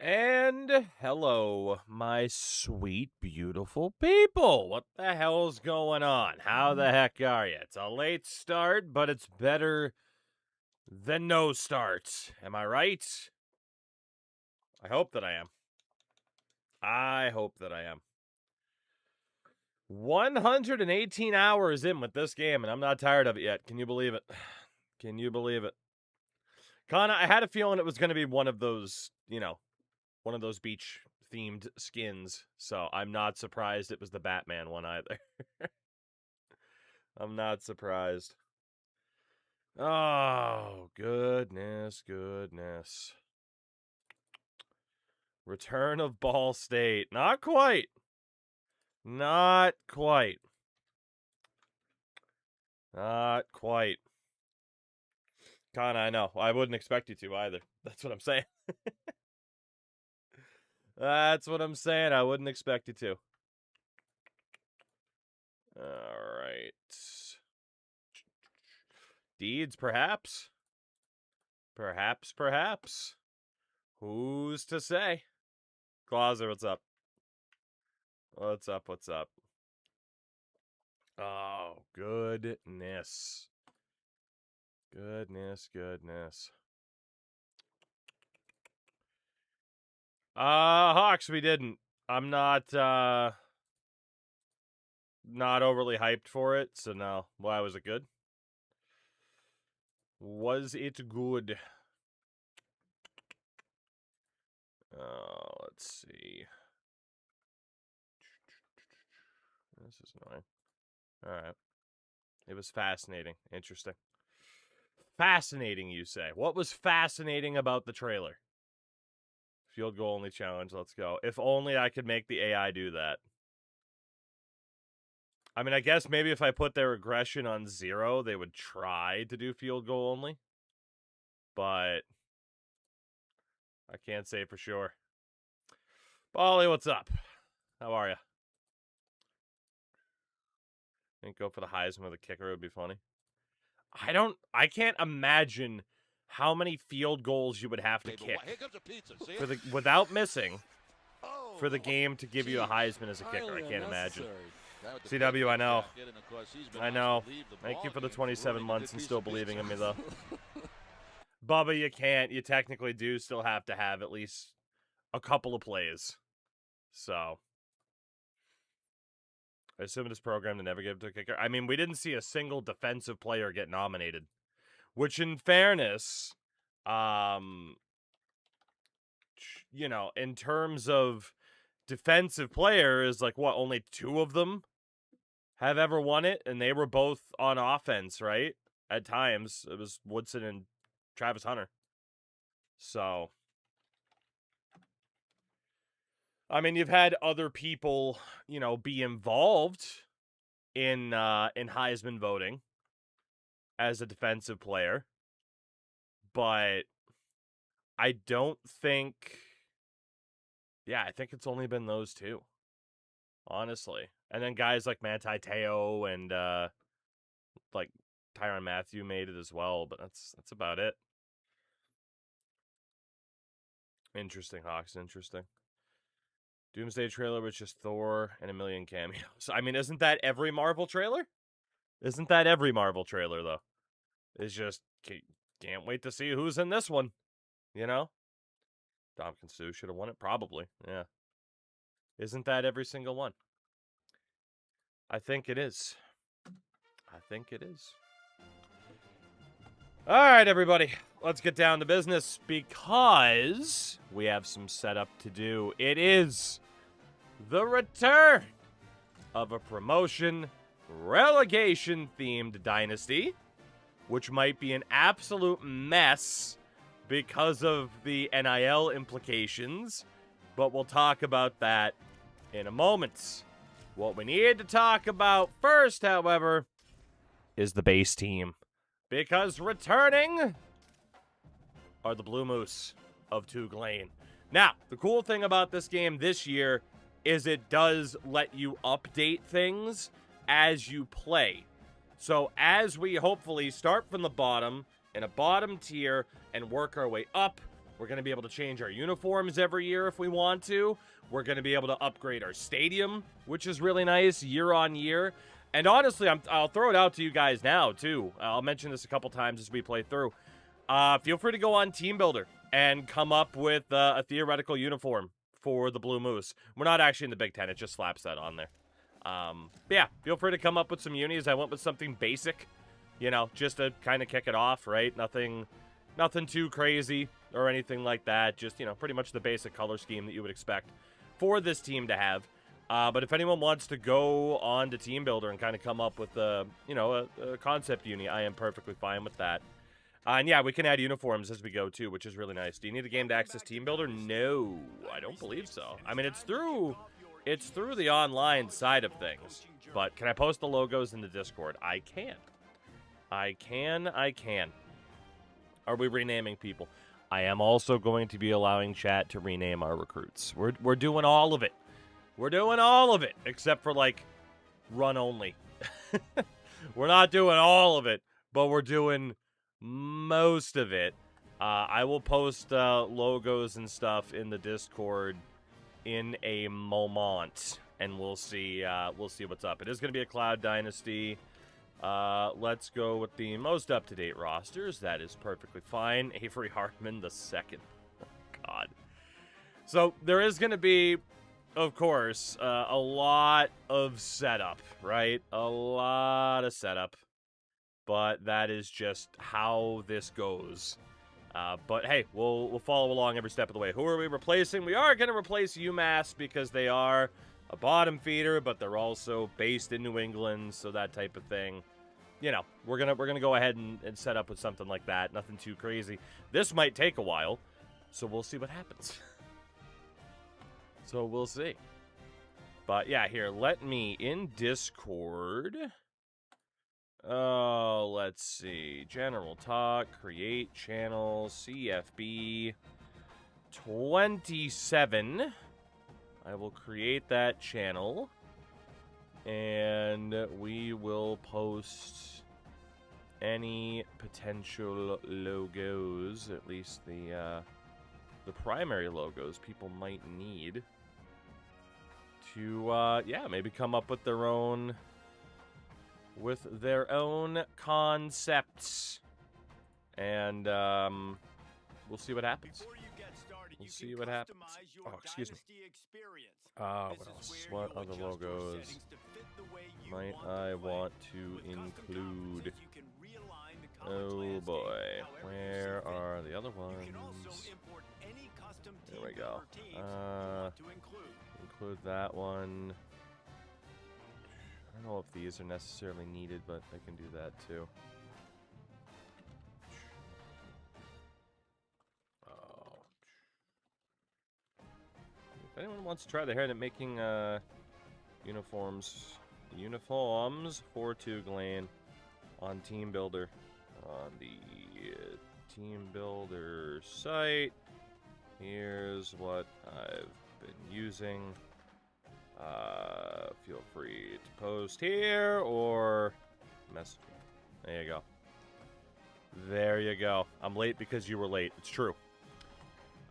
And hello, my sweet, beautiful people. What the hell's going on? How the heck are you? It's a late start, but it's better than no start. Am I right? I hope that I am. I hope that I am. 118 hours in with this game, and I'm not tired of it yet. Can you believe it? Can you believe it? Connor, I had a feeling it was going to be one of those, one of those beach-themed skins, so I'm not surprised it was the Batman one either. I'm not surprised. Oh, goodness. Return of Ball State. Not quite. Not quite. Not quite. Connor, I know. I wouldn't expect you to either. That's what I'm saying. That's what I'm saying. I wouldn't expect you to. All right. Deeds, perhaps? Perhaps. Who's to say? Clauser, what's up? What's up? Oh, goodness. Goodness. Hawks, we didn't. I'm not overly hyped for it, so no. Why was it good? Was it good? Let's see. This is annoying. Alright. It was fascinating. Interesting. Fascinating, you say. What was fascinating about the trailer? Field goal only challenge. Let's go. If only I could make the AI do that. I mean, I guess maybe if I put their aggression on 0, they would try to do field goal only. But I can't say for sure. Bolly, what's up? How are you? I think go for the Heisman with a kicker would be funny. I can't imagine how many field goals you would have to kick without missing for the game to give you a Heisman as a kicker. I can't imagine. CW, I know. Thank you for the 27 months and still believing in me, though. Bubba, you can't. You technically do still have to have at least a couple of plays. So, I assume it is programmed to never give it to a kicker. I mean, we didn't see a single defensive player get nominated. Which, in fairness, in terms of defensive players, like, what, only 2 of them have ever won it? And they were both on offense, right? At times, it was Woodson and Travis Hunter. So, I mean, you've had other people, be involved in Heisman voting as a defensive player, but I don't think, I think it's only been those 2, honestly. And then guys like Manti Te'o and like Tyrann Mathieu made it as well, but that's about it. Interesting, Hawks, interesting. Doomsday trailer was just Thor and a million cameos. I mean, isn't that every Marvel trailer? Isn't that every Marvel trailer, though? It's just, can't wait to see who's in this one, Dominican Sue should have won it, probably, yeah. Isn't that every single one? I think it is. All right, everybody. Let's get down to business because we have some setup to do. It is the return of a promotion relegation-themed dynasty, which might be an absolute mess because of the NIL implications, but we'll talk about that in a moment. What we need to talk about first, however, is the base team. Because returning are the Blue Moose of Tuglane. Now, the cool thing about this game this year is it does let you update things as you play. So as we hopefully start from the bottom, in a bottom tier, and work our way up, We're going to be able to change our uniforms every year if we want to. We're going to be able to upgrade our stadium, which is really nice, year on year. And honestly, I'll throw it out to you guys now, too. I'll mention this a couple times as we play through. Feel free to go on Team Builder and come up with a theoretical uniform for the Blue Moose. We're not actually in the Big Ten. It just slaps that on there. But yeah, feel free to come up with some unis. I went with something basic, you know, just to kind of kick it off, right? Nothing too crazy or anything like that. Just, you know, pretty much the basic color scheme that you would expect for this team to have. But if anyone wants to go on to Team Builder and kind of come up with a concept uni, I am perfectly fine with that. And yeah, we can add uniforms as we go too, which is really nice. Do you need a game to access Team Builder? No, I don't believe so. I mean, it's through the online side of things. But can I post the logos in the Discord? I can. I can. Are we renaming people? I am also going to be allowing chat to rename our recruits. We're doing all of it. We're doing all of it, except for, like, run only. We're not doing all of it, but we're doing most of it. I will post logos and stuff in the Discord in a moment, and we'll see what's up. It is going to be a Cloud Dynasty. Let's go with the most up-to-date rosters. That is perfectly fine. Avery Hartman the second. Oh, God. So there is going to be, of course, a lot of setup, right? A lot of setup. But that is just how this goes. But hey, we'll follow along every step of the way. Who are we replacing? We are going to replace UMass because they are a bottom feeder, but they're also based in New England, so that type of thing. You know, we're gonna go ahead and set up with something like that. Nothing too crazy. This might take a while, so we'll see what happens. So we'll see. But yeah, here, let me in Discord. Oh, let's see. General talk, create channel, CFB 27. I will create that channel, and we will post any potential logos, at least the primary logos people might need to, yeah, maybe come up with their own concepts, and we'll see what happens. We'll see what happens. Oh, excuse me. What else? What other logos might I want to include? Oh boy, where are the other ones? There we go. Include that one. I don't know if these are necessarily needed, but I can do that too. If anyone wants to try their hand at making uniforms for Tuglan on Team Builder, on the Team Builder site, here's what I've been using. Feel free to post here or message me. There you go. There you go. I'm late because you were late. It's true.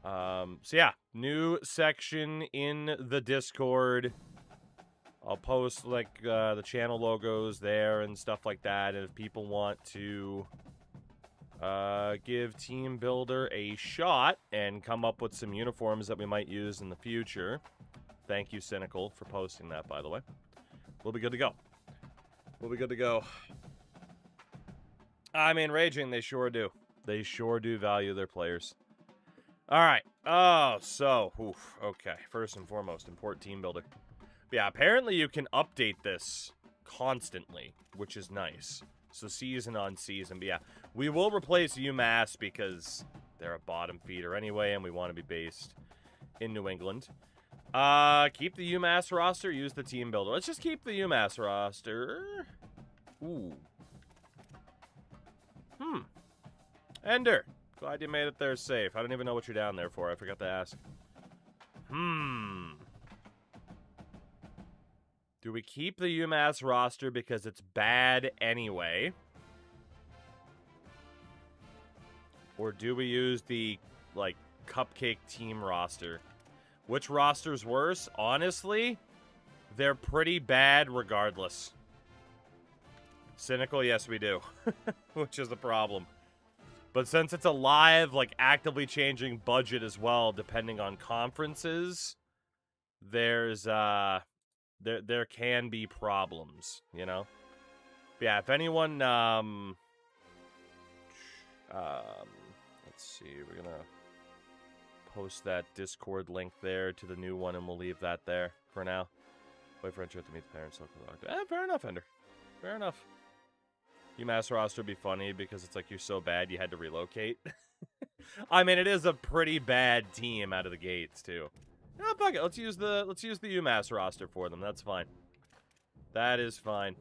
So yeah, new section in the Discord. I'll post like the channel logos there and stuff like that. And if people want to give Team Builder a shot and come up with some uniforms that we might use in the future, thank you, Cynical, for posting that, by the way. We'll be good to go. We'll be good to go. I mean, Raging, they sure do. They sure do value their players. All right. Oh, so, okay. First and foremost, import Team Builder. But yeah, apparently you can update this constantly, which is nice. So season on season. But yeah, we will replace UMass because they're a bottom feeder anyway, and we want to be based in New England. Keep the UMass roster, use the Team Builder. Let's just keep the UMass roster. Ooh. Ender. Glad you made it there safe. I don't even know what you're down there for. I forgot to ask. Do we keep the UMass roster because it's bad anyway? Or do we use the, like, cupcake team roster. Which roster's worse? Honestly, they're pretty bad regardless. Cynical, yes we do. Which is the problem. But since it's a live, like, actively changing budget as well, depending on conferences, there's, there can be problems, you know? But yeah, if anyone, let's see, we're gonna post that Discord link there to the new one, and we'll leave that there for now. Wait for Enter to meet the parents. Fair enough, Ender. Fair enough. UMass roster would be funny because it's like you're so bad you had to relocate. I mean, it is a pretty bad team out of the gates too. No, fuck it. Let's use the UMass roster for them. That's fine. That is fine.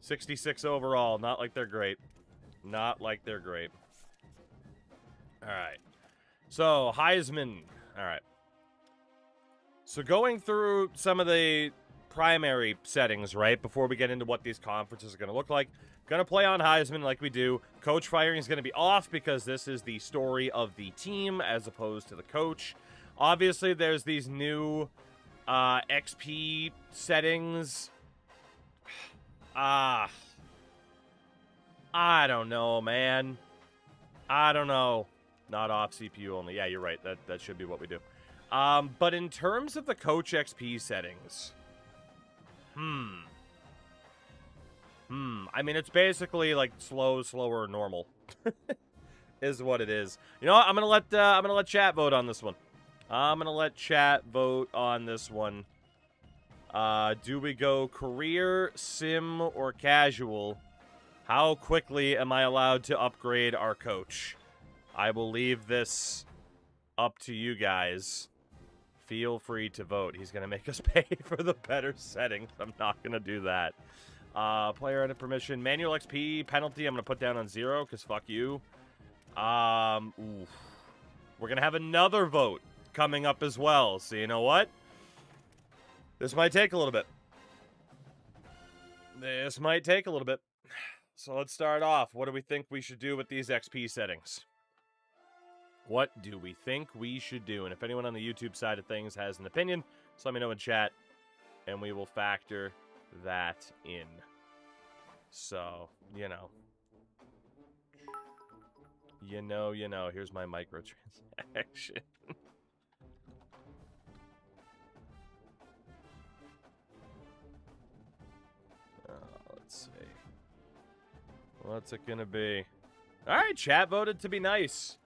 66 overall. Not like they're great. Not like they're great. All right. So Heisman. All right. So going through some of the primary settings, right, before we get into what these conferences are going to look like. Going to play on Heisman like we do. Coach firing is going to be off because this is the story of the team as opposed to the coach. Obviously, there's these new XP settings. I don't know, man. I don't know. Not off CPU only. Yeah, you're right. That should be what we do. But in terms of the coach XP settings... I mean, it's basically like slower, normal, is what it is. You know what? I'm gonna let chat vote on this one. I'm gonna let chat vote on this one. Do we go career, sim, or casual? How quickly am I allowed to upgrade our coach? I will leave this up to you guys. Feel free to vote. He's going to make us pay for the better settings. I'm not going to do that. Player edit permission. Manual XP penalty I'm going to put down on 0 because fuck you. We're going to have another vote coming up as well. So you know what? This might take a little bit. So let's start off. What do we think we should do with these XP settings? What do we think we should do? And if anyone on the YouTube side of things has an opinion, just let me know in chat, and we will factor that in. So, you know. Here's my microtransaction. Let's see. What's it gonna be? Alright, chat voted to be nice.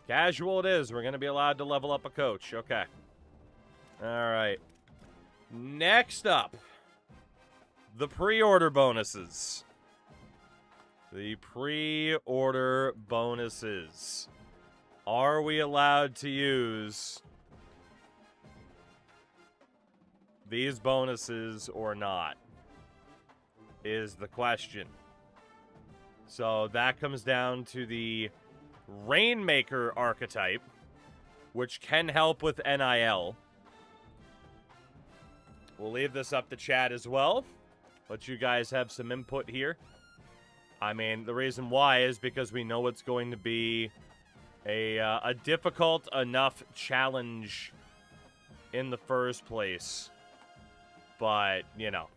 Casual it is. We're going to be allowed to level up a coach. Okay. All right. Next up, the pre-order bonuses. The pre-order bonuses. Are we allowed to use these bonuses or not? Is the question. So that comes down to the Rainmaker archetype, which can help with NIL. We'll leave this up to chat as well. Let you guys have some input here. I mean, the reason why is because we know it's going to be a difficult enough challenge in the first place. But, you know.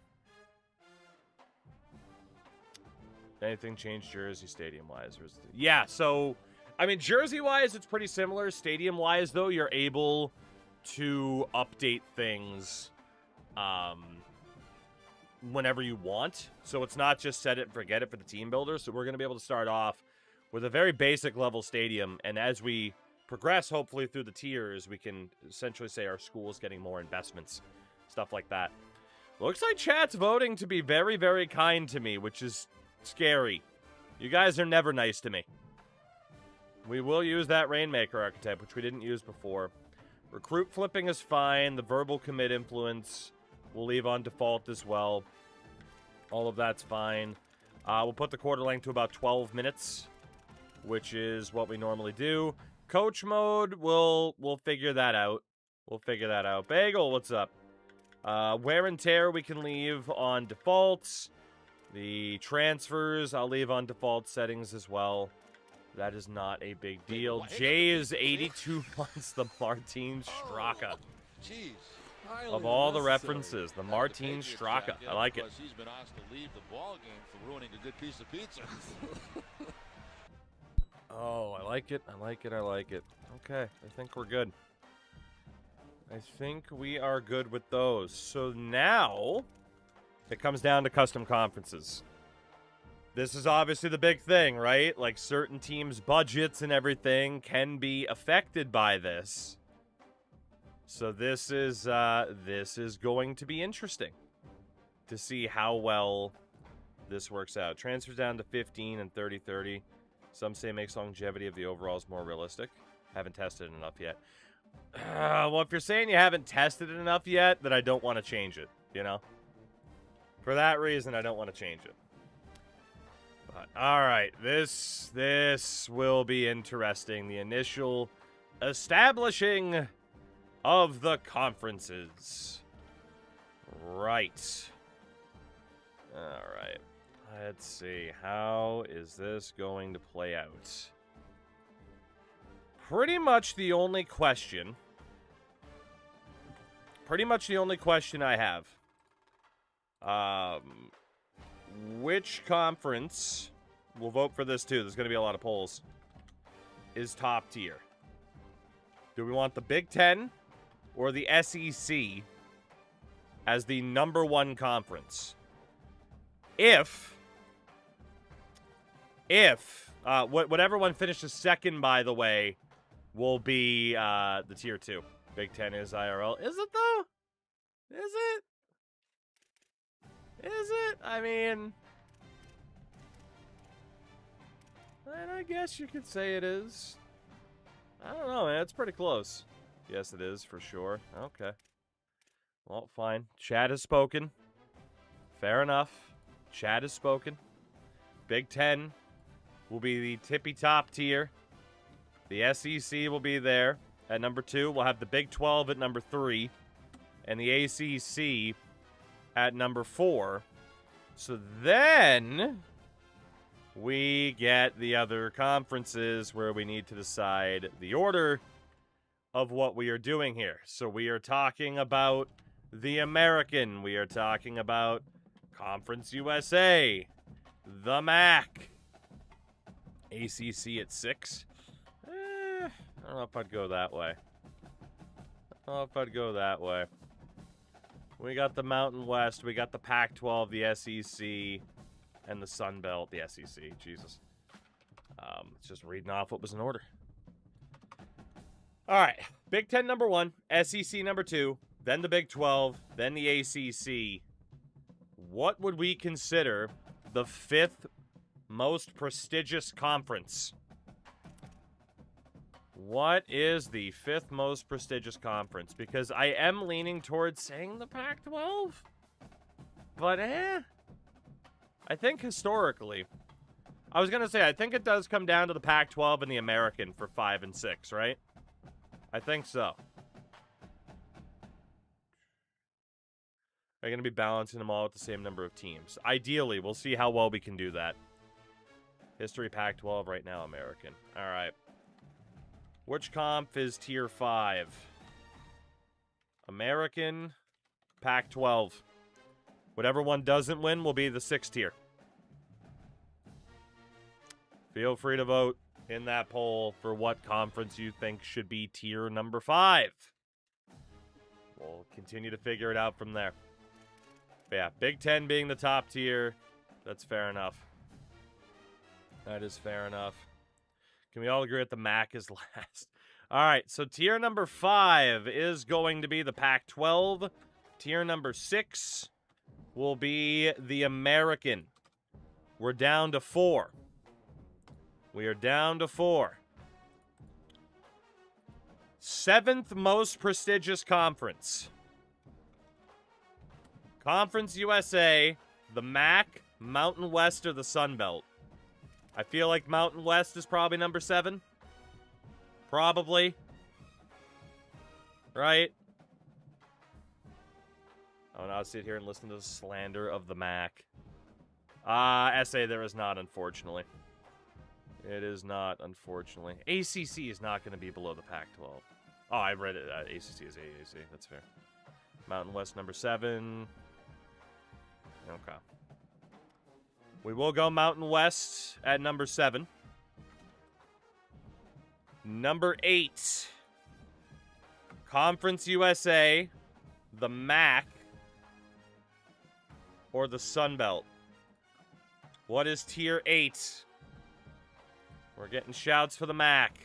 Anything change jersey stadium-wise? Yeah, so... I mean, jersey-wise, it's pretty similar. Stadium-wise, though, you're able to update things whenever you want. So it's not just set it and forget it for the team builder. So we're going to be able to start off with a very basic level stadium. And as we progress, hopefully, through the tiers, we can essentially say our school's getting more investments. Stuff like that. Looks like chat's voting to be very, very kind to me, which is scary. You guys are never nice to me. We will use that Rainmaker archetype, which we didn't use before. Recruit flipping is fine. The verbal commit influence we'll leave on default as well. All of that's fine. We'll put the quarter length to about 12 minutes, which is what we normally do. Coach mode, we'll figure that out. We'll figure that out. Bagel, what's up? Wear and tear we can leave on defaults. The transfers I'll leave on default settings as well. That is not a big deal. Jay is 82 months, the Martin Straka. Of all the references, the Martin Straka. I like it. He's been asked to leave the ball game for ruining a good piece of pizza. Oh, I like it. I like it. I like it. Okay, I think we're good. I think we are good with those. So now it comes down to custom conferences. This is obviously the big thing, right? Like, certain teams' budgets and everything can be affected by this. So this is going to be interesting to see how well this works out. Transfers down to 15 and 30-30. Some say makes longevity of the overalls more realistic. Haven't tested enough yet. Well, if you're saying you haven't tested it enough yet, then I don't want to change it, you know? For that reason, I don't want to change it. But, all right, this will be interesting. The initial establishing of the conferences. Right. All right. Let's see. How is this going to play out? Pretty much the only question I have. Which conference, we'll vote for this too, there's going to be a lot of polls, is top tier? Do we want the Big Ten or the SEC as the #1 conference? Whatever one finishes second, by the way, will be the tier 2. Big Ten is IRL. Is it, though? Is it? Is it? I mean, I guess you could say it is. I don't know, man. It's pretty close. Yes, it is, for sure. Okay. Well, fine. Chad has spoken. Fair enough. Chad has spoken. Big Ten will be the tippy-top tier. The SEC will be there at number 2. We'll have the Big 12 at number 3. And the ACC at number 4. So then we get the other conferences where we need to decide the order of what we are doing here. So we are talking about the American. We are talking about Conference USA, the MAC, ACC at 6. I don't know if I'd go that way. We got the Mountain West, we got the Pac-12, the SEC, and the Sun Belt. The SEC, Jesus. It's just reading off what was in order. All right, Big Ten number 1, SEC number 2, then the Big 12, then the ACC. What would we consider the 5th most prestigious conference? What is the 5th most prestigious conference? Because I am leaning towards saying the Pac-12. But, I think historically, I was going to say, I think it does come down to the Pac-12 and the American for 5 and 6, right? I think so. Are you going to be balancing them all with the same number of teams? Ideally, we'll see how well we can do that. History Pac-12 right now, American. All right. Which conf is tier 5? American, Pac-12. Whatever one doesn't win will be the 6th tier. Feel free to vote in that poll for what conference you think should be tier number 5. We'll continue to figure it out from there. But yeah, Big Ten being the top tier, that's fair enough. That is fair enough. Can we all agree that the MAC is last? All right, so tier number 5 is going to be the Pac-12. Tier number 6 will be the American. We're down to 4. We are down to 4. 7th most prestigious conference. Conference USA, the MAC, Mountain West, or the Sun Belt. I feel like Mountain West is probably number 7. Probably. Right? Oh, now I'll sit here and listen to the slander of the MAC. SA there is not, unfortunately. It is not, unfortunately. ACC is not going to be below the Pac-12. Oh, I read it. ACC is AAC. That's fair. Mountain West number 7. Okay. We will go Mountain West at number 7. Number 8. Conference USA, the MAC, or the Sun Belt. What is Tier 8? We're getting shouts for the MAC.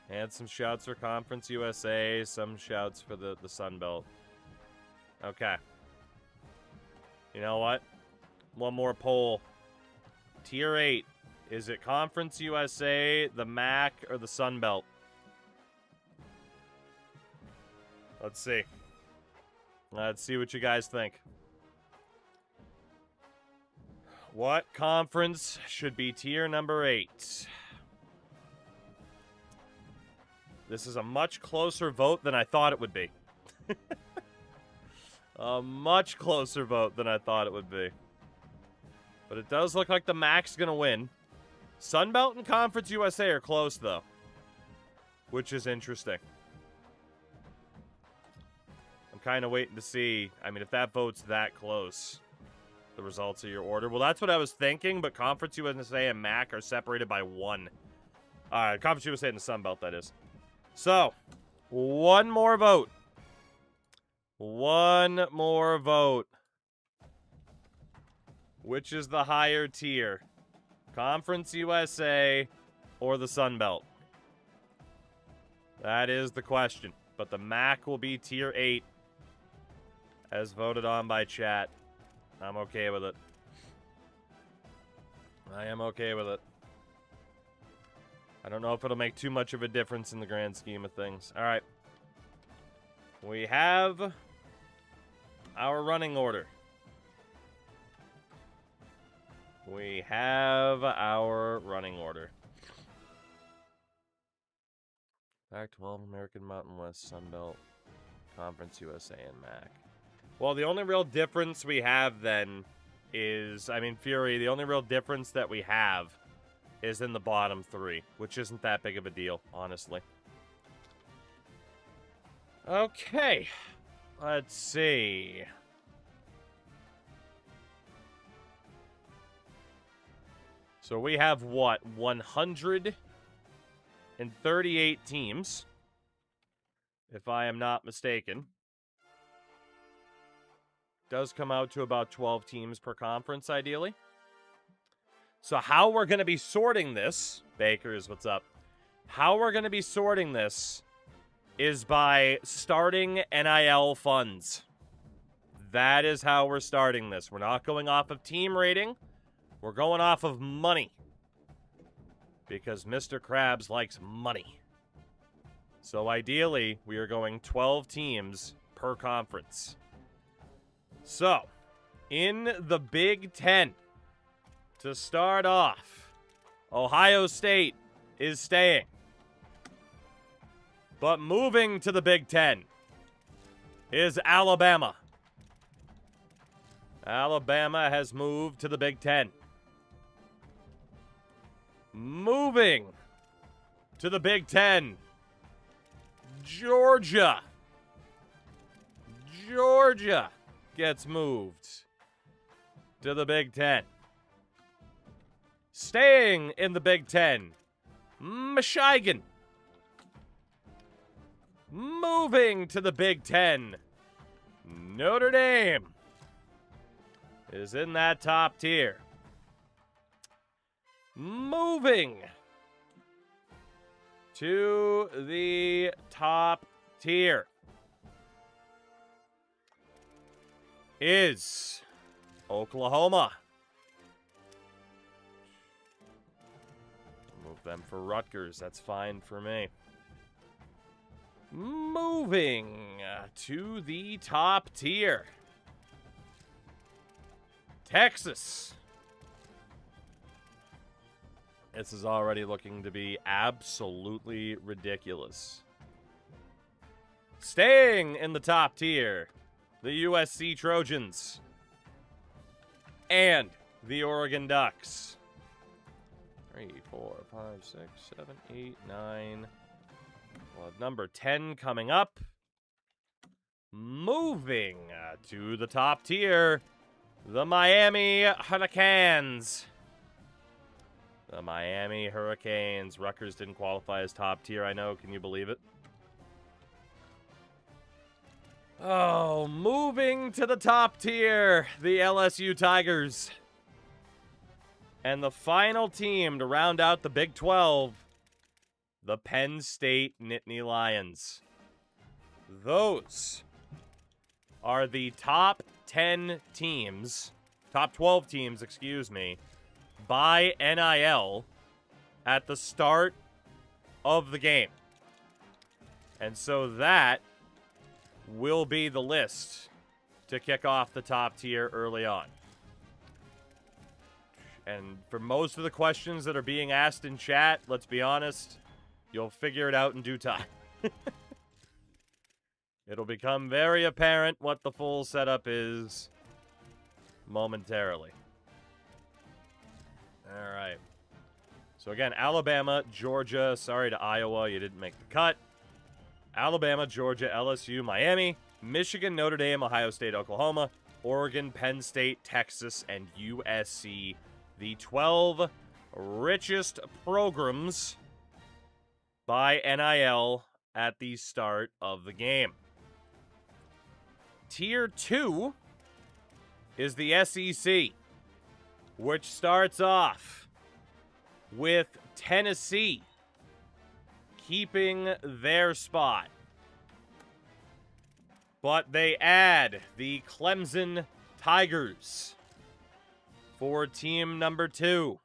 And some shouts for Conference USA, some shouts for the Sun Belt. Okay. You know what? One more poll. Tier 8. Is it Conference USA, the MAC, or the Sun Belt? Let's see. Let's see what you guys think. What conference should be tier number 8? This is a much closer vote than I thought it would be. A much closer vote than I thought it would be. But it does look like the MAC's going to win. Sunbelt and Conference USA are close, though. Which is interesting. I'm kind of waiting to see. I mean, if that vote's that close, the results of your order. Well, that's what I was thinking, but Conference USA and MAC are separated by 1. All right, Conference USA and the Sunbelt, that is. So, one more vote. One more vote. Which is the higher tier? Conference USA or the Sun Belt? That is the question. But the MAC will be tier 8 as voted on by chat. I'm okay with it. I am okay with it. I don't know if it'll make too much of a difference in the grand scheme of things. All right. We have our running order. We have our running order. Pac-12, American Mountain West, Sunbelt, Conference USA, and MAC. Well, the only real difference we have then is, I mean, Fury, the only real difference that we have is in the bottom 3, which isn't that big of a deal, honestly. Okay. Let's see. So we have, what, 138 teams, if I am not mistaken. Does come out to about 12 teams per conference, ideally. So how we're going to be sorting this, Bakers, what's up? How we're going to be sorting this is by starting NIL funds. That is how we're starting this. We're not going off of team rating. We're going off of money. Because Mr. Krabs likes money. So ideally, we are going 12 teams per conference. So, in the Big Ten, to start off, Ohio State is staying. But moving to the Big Ten is Alabama. Alabama has moved to the Big Ten. Moving to the Big Ten, Georgia. Georgia gets moved to the Big Ten. Staying in the Big Ten, Michigan. Moving to the Big Ten, Notre Dame is in that top tier. Moving to the top tier is Oklahoma. Move them for Rutgers. That's fine for me. Moving to the top tier, Texas. This is already looking to be absolutely ridiculous. Staying in the top tier the USC Trojans, and the Oregon Ducks. 3, 4, 5, 6, 7, 8, 9. We'll have number 10 coming up. Moving to the top tier, the Miami Hurricanes. The Miami Hurricanes. Rutgers didn't qualify as top tier, I know. Can you believe it? Oh, moving to the top tier, the LSU Tigers. And the final team to round out the Big 12, the Penn State Nittany Lions. Those are the top 10 teams, top 12 teams, excuse me, by NIL at the start of the game. And so that will be the list to kick off the top tier early on. And for most of the questions that are being asked in chat, let's be honest, you'll figure it out in due time. It'll become very apparent what the full setup is momentarily. All right. So again, Alabama, Georgia, sorry to Iowa, you didn't make the cut. Alabama, Georgia, LSU, Miami, Michigan, Notre Dame, Ohio State, Oklahoma, Oregon, Penn State, Texas, and USC. The 12 richest programs by NIL at the start of the game. Tier 2 is the SEC, which starts off with Tennessee keeping their spot. But they add the Clemson Tigers for team number 2.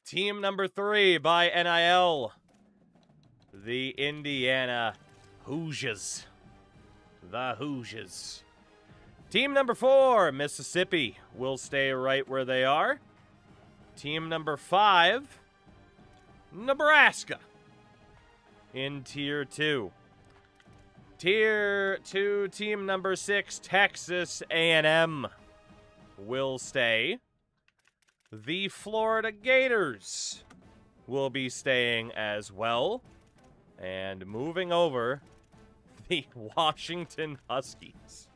Team number 3 by NIL, the Indiana Hoosiers. The Hoosiers. Team number 4, Mississippi, will stay right where they are. Team number 5, Nebraska, in Tier 2. Tier 2, team number 6, Texas A&M, will stay. The Florida Gators will be staying as well. And moving over, the Washington Huskies.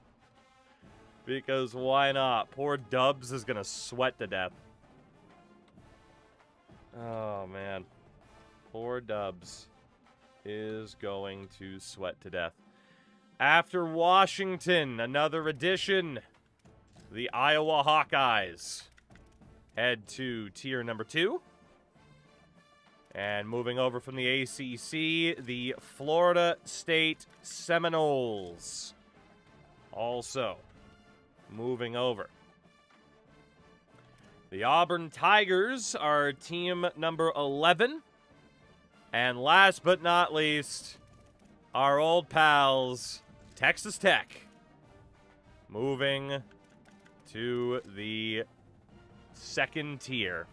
Because why not? Poor Dubs is going to sweat to death. Oh, man. Poor Dubs is going to sweat to death. After Washington, another addition. The Iowa Hawkeyes head to tier number 2. And moving over from the ACC, the Florida State Seminoles. Also moving over. The Auburn Tigers are team number 11. And last but not least, our old pals, Texas Tech, moving to the second tier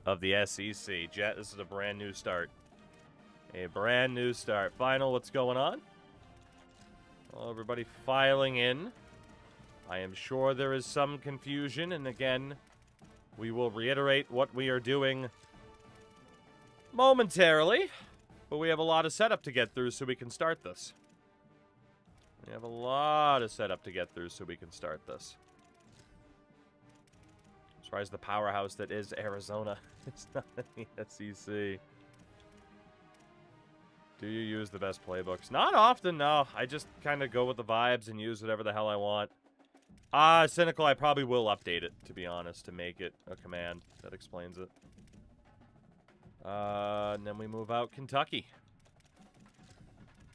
of the SEC. Jet, this is a brand new start. A brand new start. Final, what's going on? Well, everybody filing in. I am sure there is some confusion, and again, we will reiterate what we are doing momentarily, but we have a lot of setup to get through so we can start this. We have a lot of setup to get through so we can start this. As far as the powerhouse that is Arizona, it's not in the SEC. Do you use the best playbooks? Not often, no. I just kind of go with the vibes and use whatever the hell I want. Cynical, I probably will update it, to be honest, to make it a command. That explains it. And then we move out Kentucky.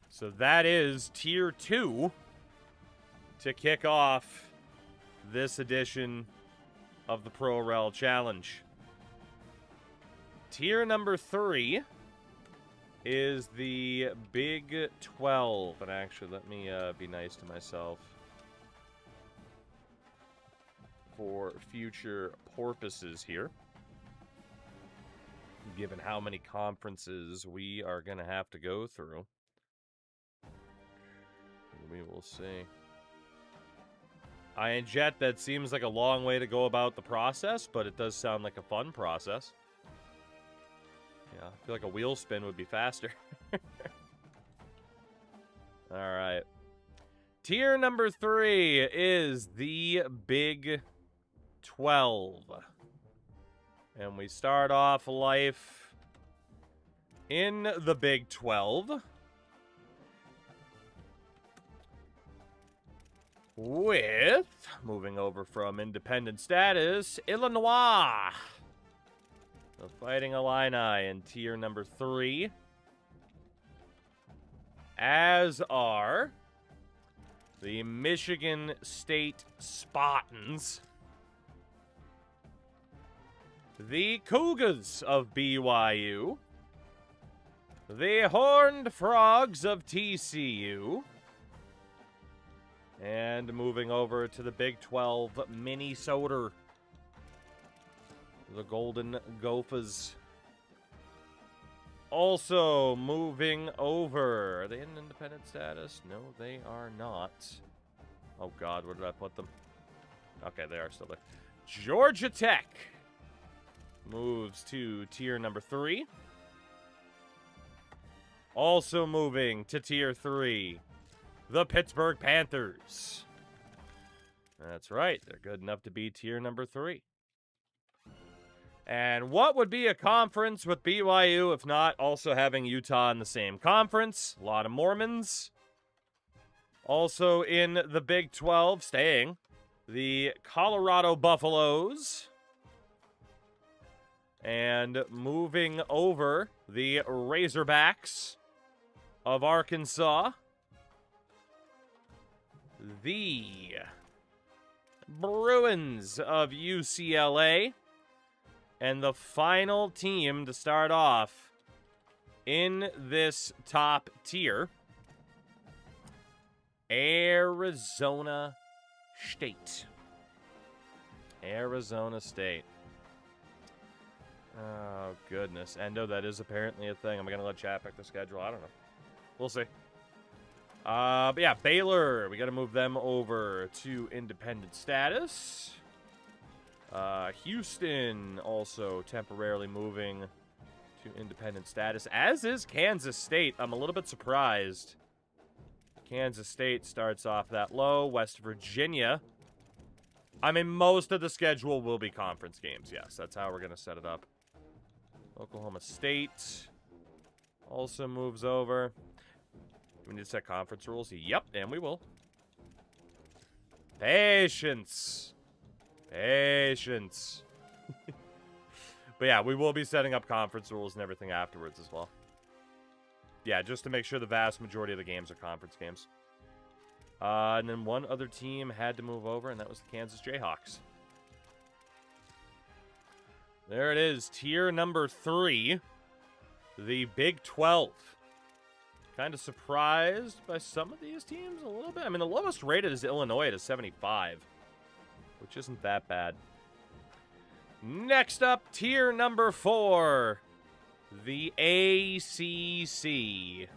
So that is Tier 2 to kick off this edition of the Pro Rel Challenge. Tier number 3 is the Big 12. And actually, let me be nice to myself for future purposes here, given how many conferences we are going to have to go through. We will see. Iron Jet, that seems like a long way to go about the process, but it does sound like a fun process. Yeah, I feel like a wheel spin would be faster. All right. Tier number 3 is the Big 12. And we start off life in the Big 12 with, moving over from independent status, Illinois. The Fighting Illini in tier number 3. As are the Michigan State Spartans, the Cougars of BYU, the Horned Frogs of TCU, and moving over to the Big 12, Minnesota, the Golden Gophers. Also moving over. Are they in independent status? No, they are not. Oh, God, where did I put them? Okay, they are still there. Georgia Tech moves to tier number 3. Also moving to tier 3, the Pittsburgh Panthers. That's right, they're good enough to be tier number 3. And what would be a conference with BYU if not also having Utah in the same conference? A lot of Mormons. Also in the Big 12, staying, the Colorado Buffaloes. And moving over, the Razorbacks of Arkansas. The Bruins of UCLA. And the final team to start off in this top tier, Arizona State. Arizona State. Oh, goodness. Endo, that is apparently a thing. Am I going to let chat pick the schedule? I don't know. We'll see. But yeah, Baylor. We got to move them over to independent status. Houston also temporarily moving to independent status, as is Kansas State. I'm a little bit surprised. Kansas State starts off that low. West Virginia. I mean, most of the schedule will be conference games. Yes, that's how we're going to set it up. Oklahoma State also moves over. Do we need to set conference rules? Yep, and we will. Patience. Patience. But yeah, we will be setting up conference rules and everything afterwards as well. Yeah, just to make sure the vast majority of the games are conference games. And then one other team had to move over, and that was the Kansas Jayhawks. There it is, tier number 3, the Big 12. Kind of surprised by some of these teams a little bit. I mean, the lowest rated is Illinois at 75. Which isn't that bad. Next up, tier number 4, the ACC.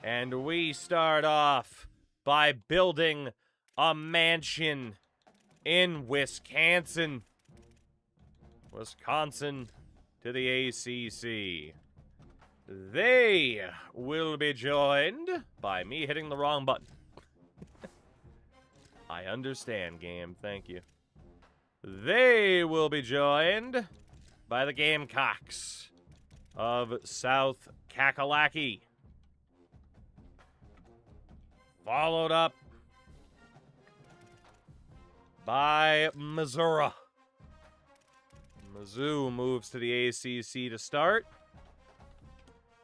And we start off by building a mansion in Wisconsin. Wisconsin to the ACC. They will be joined by me hitting the wrong button. I understand, game. Thank you. They will be joined by the Gamecocks of South Kakalaki. Followed up by Missouri. Mizzou moves to the ACC to start.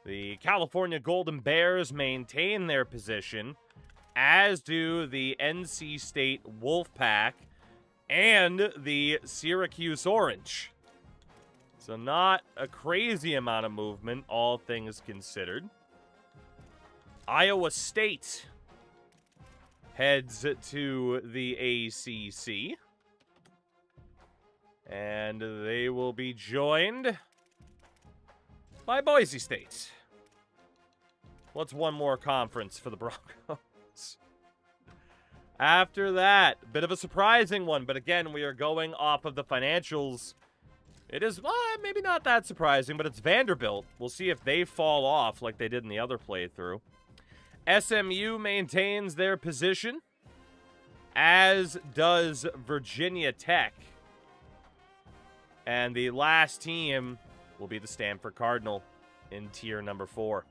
The California Golden Bears maintain their position, as do the NC State Wolfpack and the Syracuse Orange. So not a crazy amount of movement, all things considered. Iowa State heads to the ACC. And they will be joined by Boise State. What's one more conference for the Broncos? After that, a bit of a surprising one, but again, we are going off of the financials. It is, well, maybe not that surprising, but it's Vanderbilt. We'll see if they fall off like they did in the other playthrough. SMU maintains their position, as does Virginia Tech. And the last team will be the Stanford Cardinal in tier number 4.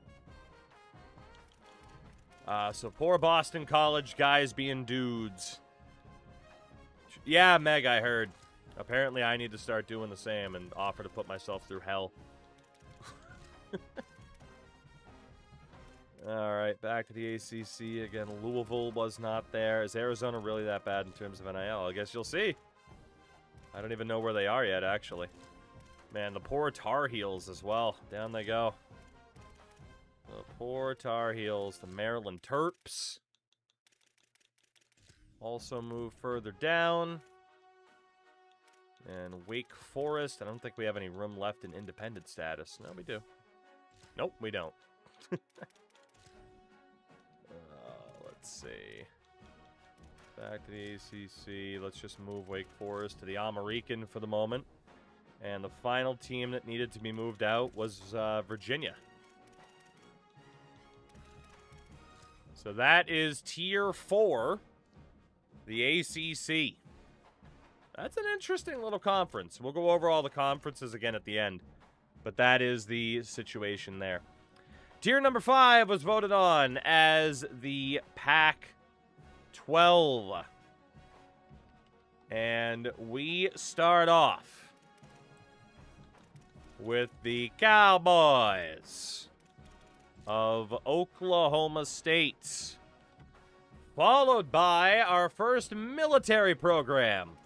So poor Boston College guys being dudes. Yeah, Meg, I heard. Apparently I need to start doing the same and offer to put myself through hell. All right, back to the ACC again. Louisville was not there. Is Arizona really that bad in terms of NIL? I guess you'll see. I don't even know where they are yet, actually. Man, the poor Tar Heels as well. Down they go. The poor Tar Heels. The Maryland Terps also move further down. And Wake Forest. I don't think we have any room left in independent status. No, we do. Nope, we don't. Let's see. Back to the ACC. Let's just move Wake Forest to the American for the moment. And the final team that needed to be moved out was Virginia. So that is Tier 4, the ACC. That's an interesting little conference. We'll go over all the conferences again at the end. But that is the situation there. Tier number 5 was voted on as the Pac-12. And we start off with the Cowboys of Oklahoma State, followed by our first military program,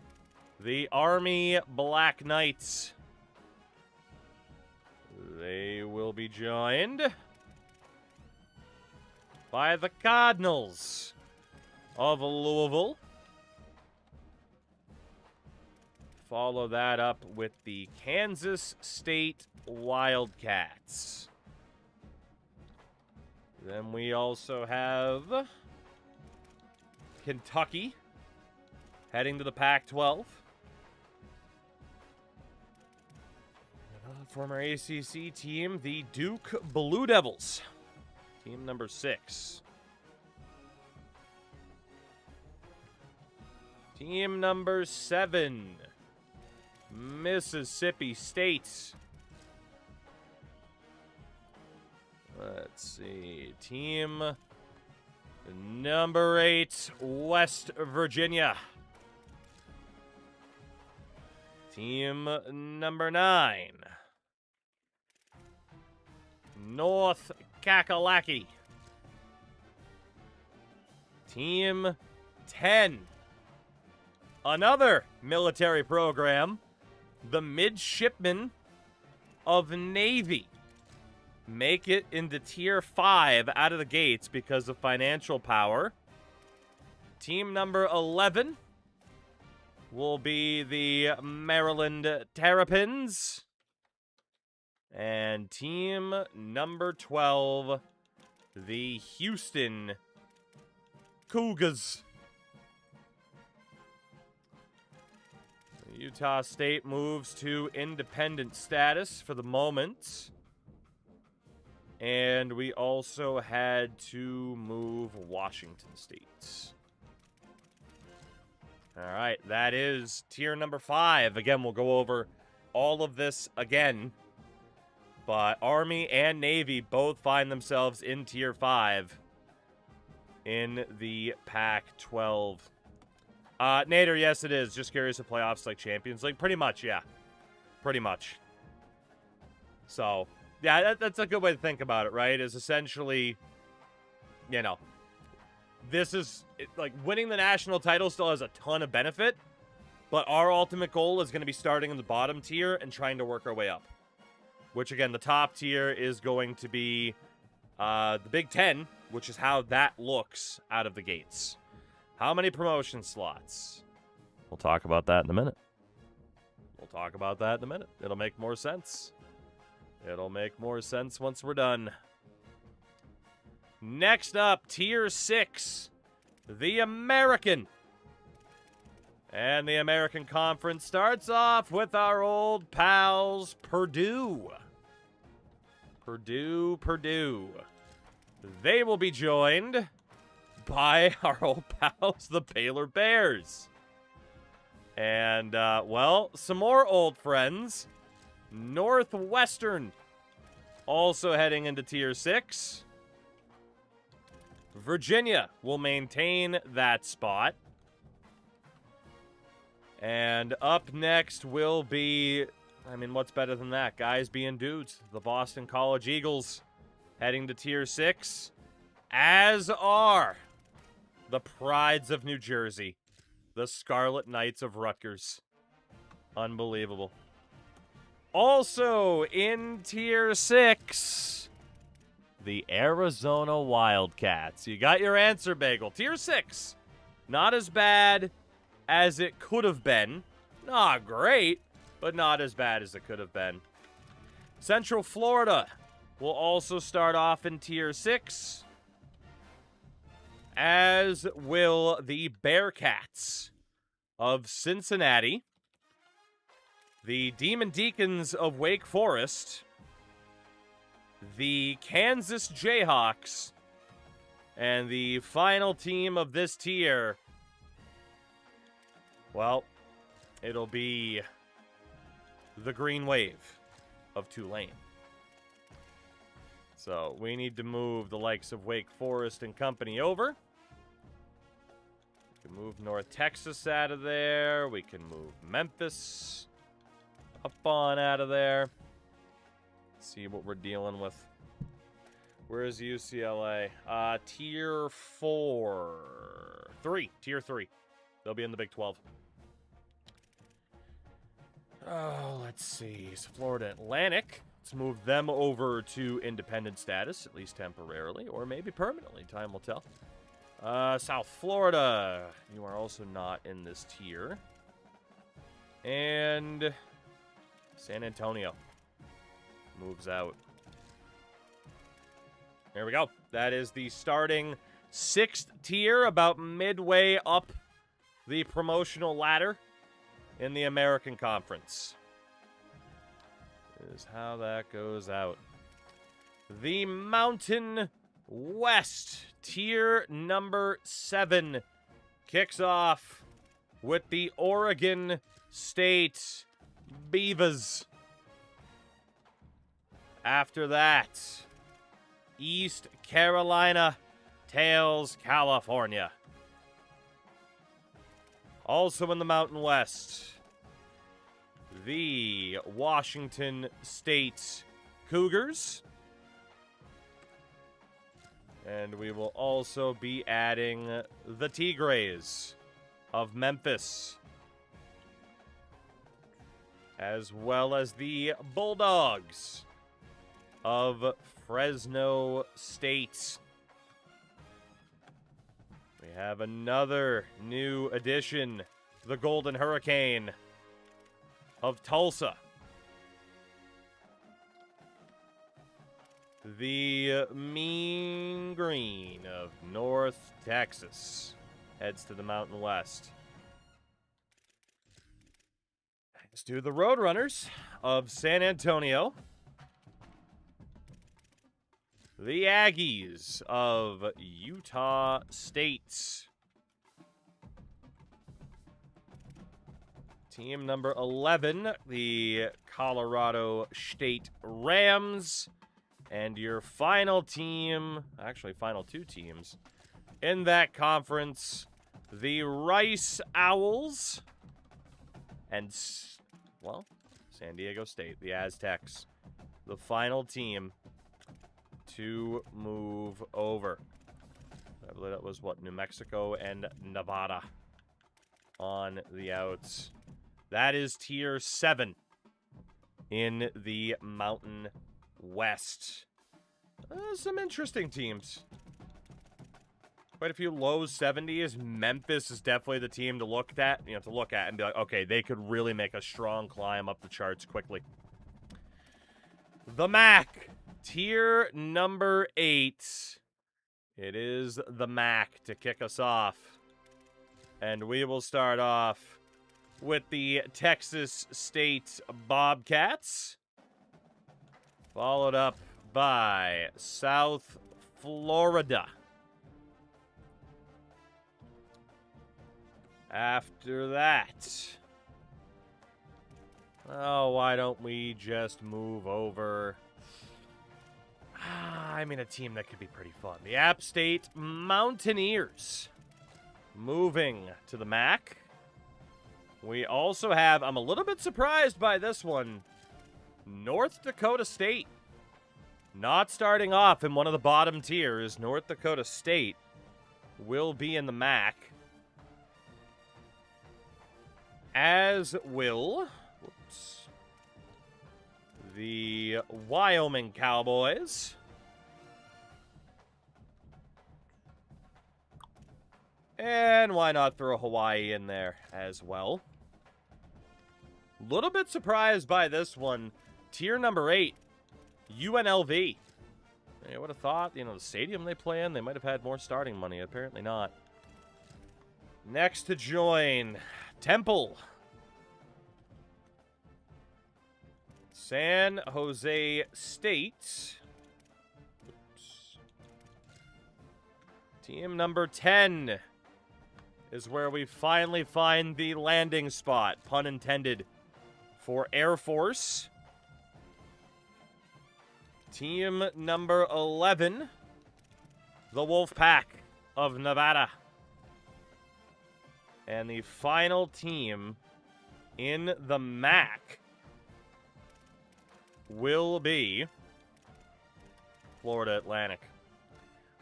the Army Black Knights. They will be joined by the Cardinals of Louisville. Follow that up with the Kansas State Wildcats. Then we also have Kentucky heading to the Pac-12. Former ACC team, the Duke Blue Devils. Team number 6. Team number 7. Mississippi State. Let's see. Team number 8, West Virginia. Team number 9, North Kakalaki. Team 10, another military program, the Midshipmen of Navy. Make it into Tier 5 out of the gates because of financial power. Team number 11 will be the Maryland Terrapins. And team number 12, the Houston Cougars. Utah State moves to independent status for the moment. And we also had to move Washington State. All right, that is tier number 5. Again, we'll go over all of this again. But Army and Navy both find themselves in tier 5 in the Pac-12. Nader, yes, it is. Just curious if playoffs like Champions League. Pretty much, yeah. Pretty much. So, yeah, that's a good way to think about it, right? Is essentially, you know, this is, like, winning the national title still has a ton of benefit, but our ultimate goal is going to be starting in the bottom tier and trying to work our way up. Which, again, the top tier is going to be the Big Ten, which is how that looks out of the gates. How many promotion slots? We'll talk about that in a minute. It'll make more sense. It'll make more sense once we're done. Next up, Tier 6. the American. And the American Conference starts off with our old pals, Purdue. Purdue. They will be joined by our old pals, the Baylor Bears. And, well, some more old friends. Northwestern, also heading into Tier 6. Virginia will maintain that spot. And up next will be, I mean, what's better than that? Guys being dudes. The Boston College Eagles heading to Tier 6. As are the Prides of New Jersey. The Scarlet Knights of Rutgers. Unbelievable. Also in Tier 6, the Arizona Wildcats. You got your answer, Bagel. Tier 6. Not as bad as it could have been. Not great, but not as bad as it could have been. Central Florida will also start off in Tier 6, as will the Bearcats of Cincinnati, the Demon Deacons of Wake Forest, the Kansas Jayhawks, and the final team of this tier, well, it'll be the Green Wave of Tulane. So we need to move the likes of Wake Forest and company over. We can move North Texas out of there. We can move Memphis up on out of there. See what we're dealing with. Where's UCLA? Tier 3. Tier 3. They'll be in the Big 12. Oh, let's see. So Florida Atlantic. Let's move them over to independent status, at least temporarily, or maybe permanently. Time will tell. South Florida. You are also not in this tier. And San Antonio moves out. There we go. That is the starting 6th tier, about midway up the promotional ladder in the American Conference. Is how that goes out. The Mountain West, tier number 7, kicks off with the Oregon State Beavers. After that, East Carolina Tails, California. Also in the Mountain West, the Washington State Cougars. And we will also be adding the Tigres of Memphis, as well as the Bulldogs of Fresno State. We have another new addition, the Golden Hurricane of Tulsa. The Mean Green of North Texas heads to the Mountain West. Let's do the Roadrunners of San Antonio. The Aggies of Utah State. Team number 11, the Colorado State Rams. And your final team, actually final 2 teams, in that conference, the Rice Owls and, well, San Diego State, the Aztecs. The final team to move over. I believe that was, what, New Mexico and Nevada on the outs. That is tier 7 in the Mountain West. Some interesting teams. Quite a few low 70s. Memphis is definitely the team to look at, and be like, okay, they could really make a strong climb up the charts quickly. The MAC, tier number 8, It is the MAC to kick us off. And we will start off with the Texas State Bobcats, followed up by South Florida. After that, oh, why don't we just move over? I mean, a team that could be pretty fun. The App State Mountaineers moving to the MAC. We also have, I'm a little bit surprised by this one, North Dakota State. Not starting off in one of the bottom tiers. North Dakota State will be in the MAC. As will the Wyoming Cowboys. And why not throw Hawaii in there as well? Little bit surprised by this one. Tier number 8, UNLV. I would have thought, the stadium they play in, they might have had more starting money. Apparently not. Next to join, Temple. San Jose State. Oops. Team number 10 is where we finally find the landing spot, pun intended, for Air Force. Team number 11, the Wolfpack of Nevada. And the final team in the MAC will be Florida Atlantic.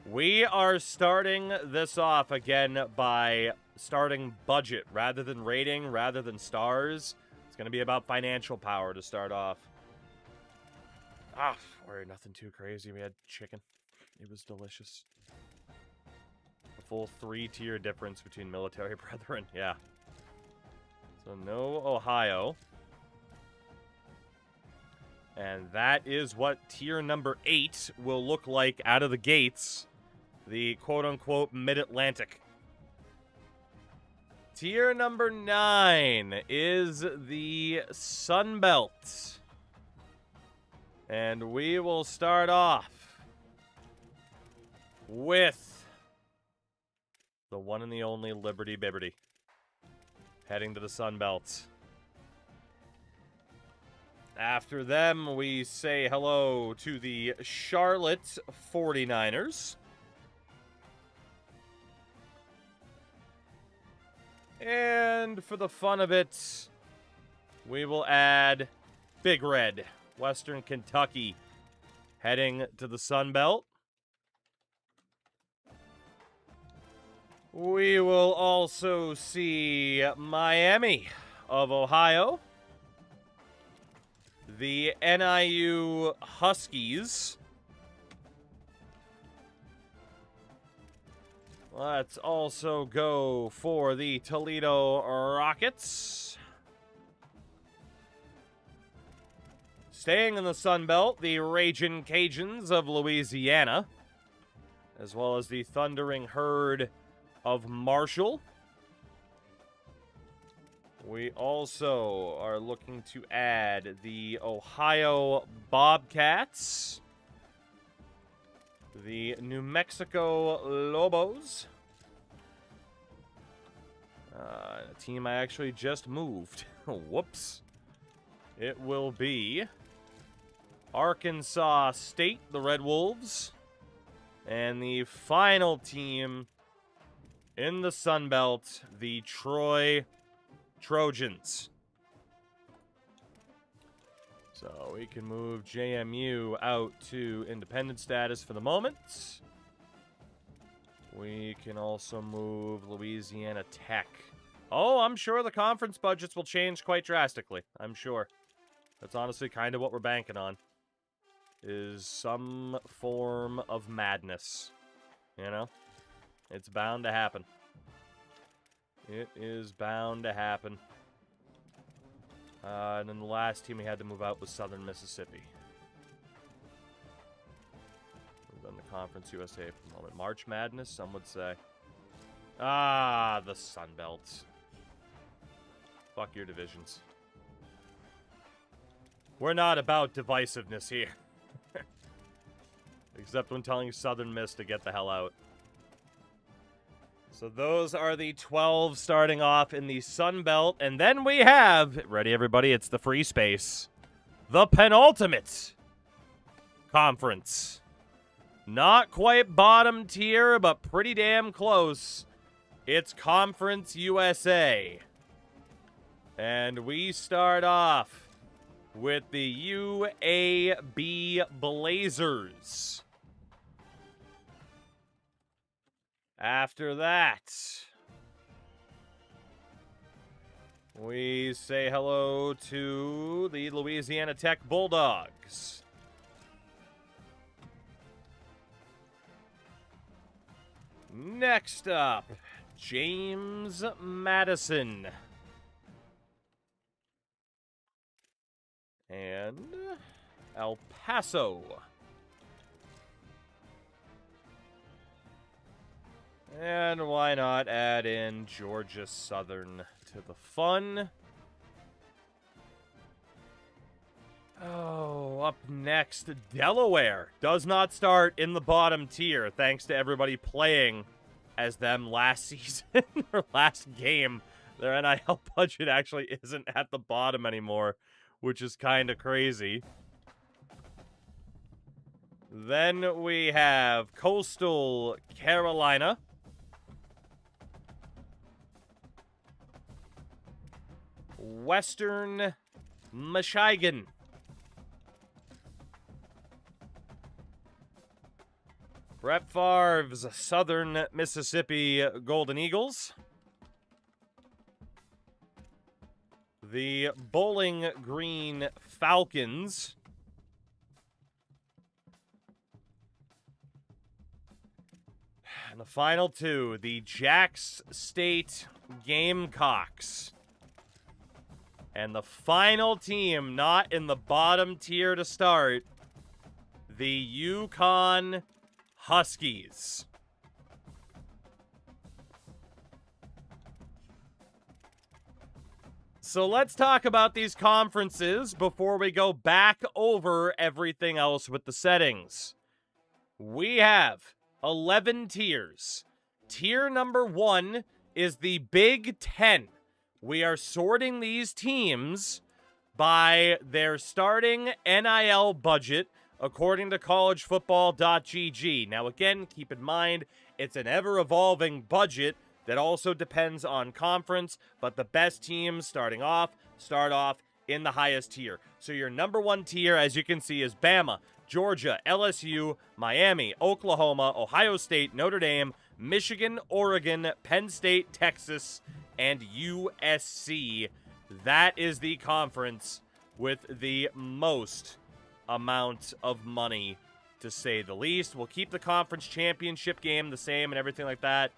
We are starting this off again by starting budget rather than rating, rather than stars. It's going to be about financial power to start off. We're nothing too crazy. We had chicken. It was delicious. A full 3-tier difference between military brethren. Yeah. So no Ohio. And that is what tier number 8 will look like out of the gates. The quote-unquote Mid-Atlantic. Tier number 9 is the Sun Belt. And we will start off with the one and the only Liberty Bibberty. Heading to the Sun Belt. After them, we say hello to the Charlotte 49ers. And for the fun of it, we will add Big Red, Western Kentucky, heading to the Sun Belt. We will also see Miami of Ohio. The NIU Huskies. Let's also go for the Toledo Rockets. Staying in the Sun Belt, the Ragin' Cajuns of Louisiana, as well as the Thundering Herd of Marshall. We also are looking to add the Ohio Bobcats, the New Mexico Lobos, a team I actually just moved. Whoops. It will be Arkansas State, the Red Wolves, and the final team in the Sun Belt, the Troy Trojans. So we can move JMU out to independent status for the moment. We can also move Louisiana Tech. Oh, I'm sure the conference budgets will change quite drastically. I'm sure. That's honestly kind of what we're banking on. Is some form of madness. You know? It's bound to happen. It is bound to happen. And then the last team we had to move out was Southern Mississippi. We've done the Conference USA for the moment. March Madness, some would say. Ah, the Sun Belt. Fuck your divisions. We're not about divisiveness here. Except when telling Southern Miss to get the hell out. So those are the 12 starting off in the Sun Belt. And then we have, ready everybody, it's the free space. The penultimate conference. Not quite bottom tier, but pretty damn close. It's Conference USA. And we start off with the UAB Blazers. After that, we say hello to the Louisiana Tech Bulldogs. Next up, James Madison. And El Paso. And why not add in Georgia Southern to the fun? Oh, up next, Delaware does not start in the bottom tier, thanks to everybody playing as them last season or last game. Their NIL budget actually isn't at the bottom anymore, which is kind of crazy. Then we have Coastal Carolina. Western Michigan. Brett Favre's Southern Mississippi Golden Eagles. The Bowling Green Falcons. And the final two, the Jax State Gamecocks. And the final team not in the bottom tier to start, the Yukon Huskies. So let's talk about these conferences before we go back over everything else with the settings. We have 11 tiers. Tier number 1 is the Big Ten. We are sorting these teams by their starting NIL budget according to collegefootball.gg. Now, again, keep in mind, it's an ever-evolving budget that also depends on conference, but the best teams start off in the highest tier. So your number 1 tier, as you can see, is Bama, Georgia, LSU, Miami, Oklahoma, Ohio State, Notre Dame, Michigan, Oregon, Penn State, Texas, and USC. That is the conference with the most amount of money, to say the least. We'll keep the conference championship game the same and everything like that.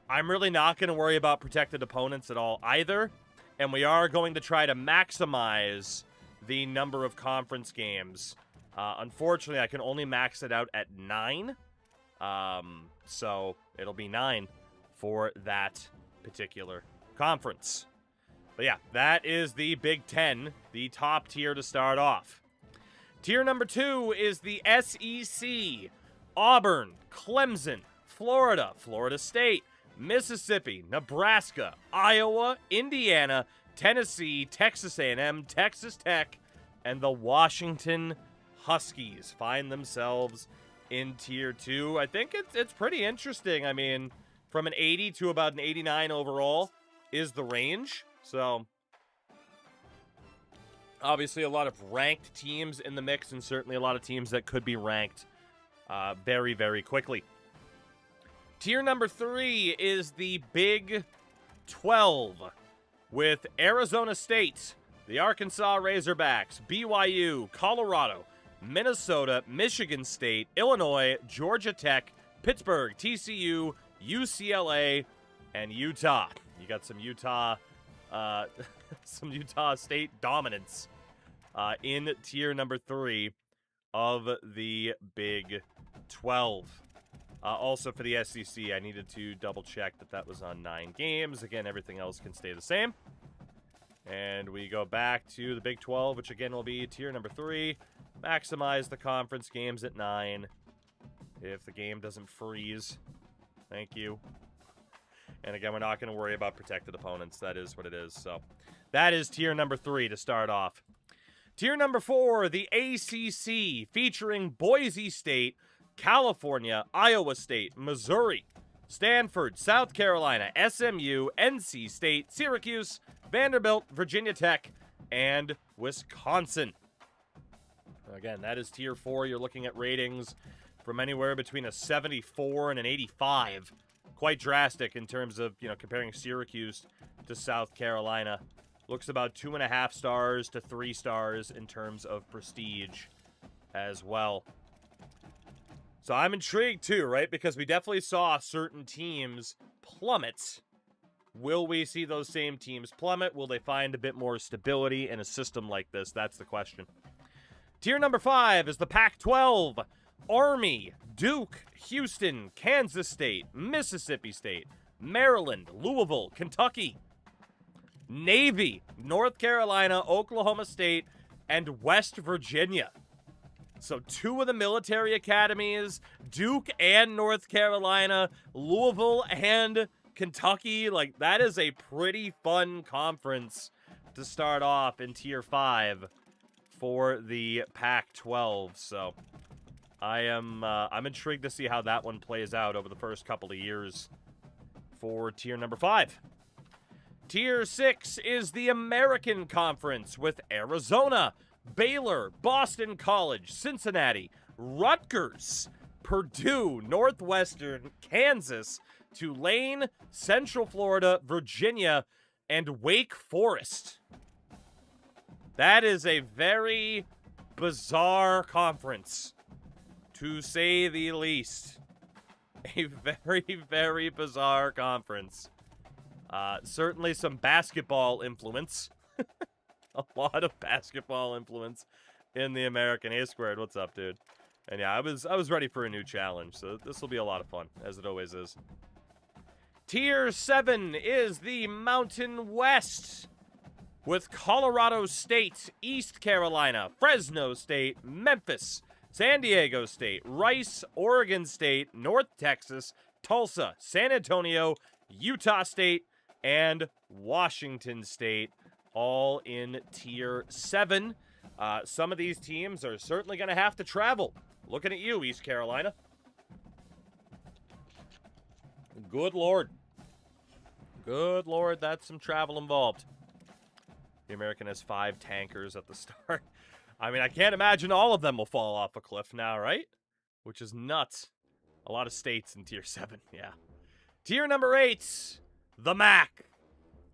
I'm really not going to worry about protected opponents at all either. And we are going to try to maximize the number of conference games. Unfortunately, I can only max it out at 9. So it'll be 9 for that particular conference. But yeah, that is the Big Ten, the top tier to start off. Tier number 2 is the SEC. Auburn, Clemson, Florida, Florida State, Mississippi, Nebraska, Iowa, Indiana, Tennessee, Texas A&M, Texas Tech, and the Washington Huskies find themselves in Tier 2. I think it's pretty interesting. I mean, from an 80 to about an 89 overall is the range. So, obviously a lot of ranked teams in the mix, and certainly a lot of teams that could be ranked very, very quickly. Tier number 3 is the Big 12, with Arizona State, the Arkansas Razorbacks, BYU, Colorado, Minnesota, Michigan State, Illinois, Georgia Tech, Pittsburgh, TCU, UCLA, and Utah. You got some Utah State dominance in tier number 3 of the Big 12. Also for the SEC, I needed to double check that that was on 9 games. Again, everything else can stay the same. And we go back to the Big 12, which again will be tier number 3. Maximize the conference games at 9. If the game doesn't freeze. Thank you. And again, we're not going to worry about protected opponents. That is what it is. So that is tier number 3 to start off. Tier number 4, the ACC, featuring Boise State, California, Iowa State, Missouri, Stanford, South Carolina, SMU, NC State, Syracuse, Vanderbilt, Virginia Tech, and Wisconsin. Again, that is tier 4. You're looking at ratings from anywhere between a 74 and an 85. Quite drastic in terms of, comparing Syracuse to South Carolina. Looks about 2.5 stars to 3 stars in terms of prestige as well. So I'm intrigued too, right? Because we definitely saw certain teams plummet. Will we see those same teams plummet? Will they find a bit more stability in a system like this? That's the question. Tier number 5 is the Pac-12. Army, Duke, Houston, Kansas State, Mississippi State, Maryland, Louisville, Kentucky, Navy, North Carolina, Oklahoma State, and West Virginia. So 2 of the military academies, Duke and North Carolina, Louisville and Kentucky. Like, that is a pretty fun conference to start off in tier 5 for the Pac-12. So I'm intrigued to see how that one plays out over the first couple of years for tier number 5. Tier 6 is the American Conference with Arizona, Baylor, Boston College, Cincinnati, Rutgers, Purdue, Northwestern, Kansas, Tulane, Central Florida, Virginia, and Wake Forest. That is a very bizarre conference, to say the least. A very, very bizarre conference. Certainly some basketball influence. A lot of basketball influence in the American. A Squared, what's up, dude? And yeah, I was ready for a new challenge, so this will be a lot of fun, as it always is. Tier 7 is the Mountain West, with Colorado State, East Carolina, Fresno State, Memphis, San Diego State, Rice, Oregon State, North Texas, Tulsa, San Antonio, Utah State, and Washington State, all in Tier 7. Some of these teams are certainly going to have to travel. Looking at you, East Carolina. Good Lord. Good Lord, that's some travel involved. The American has 5 tankers at the start. I mean, I can't imagine all of them will fall off a cliff now, right? Which is nuts. A lot of states in Tier 7, yeah. Tier number 8, the MAC.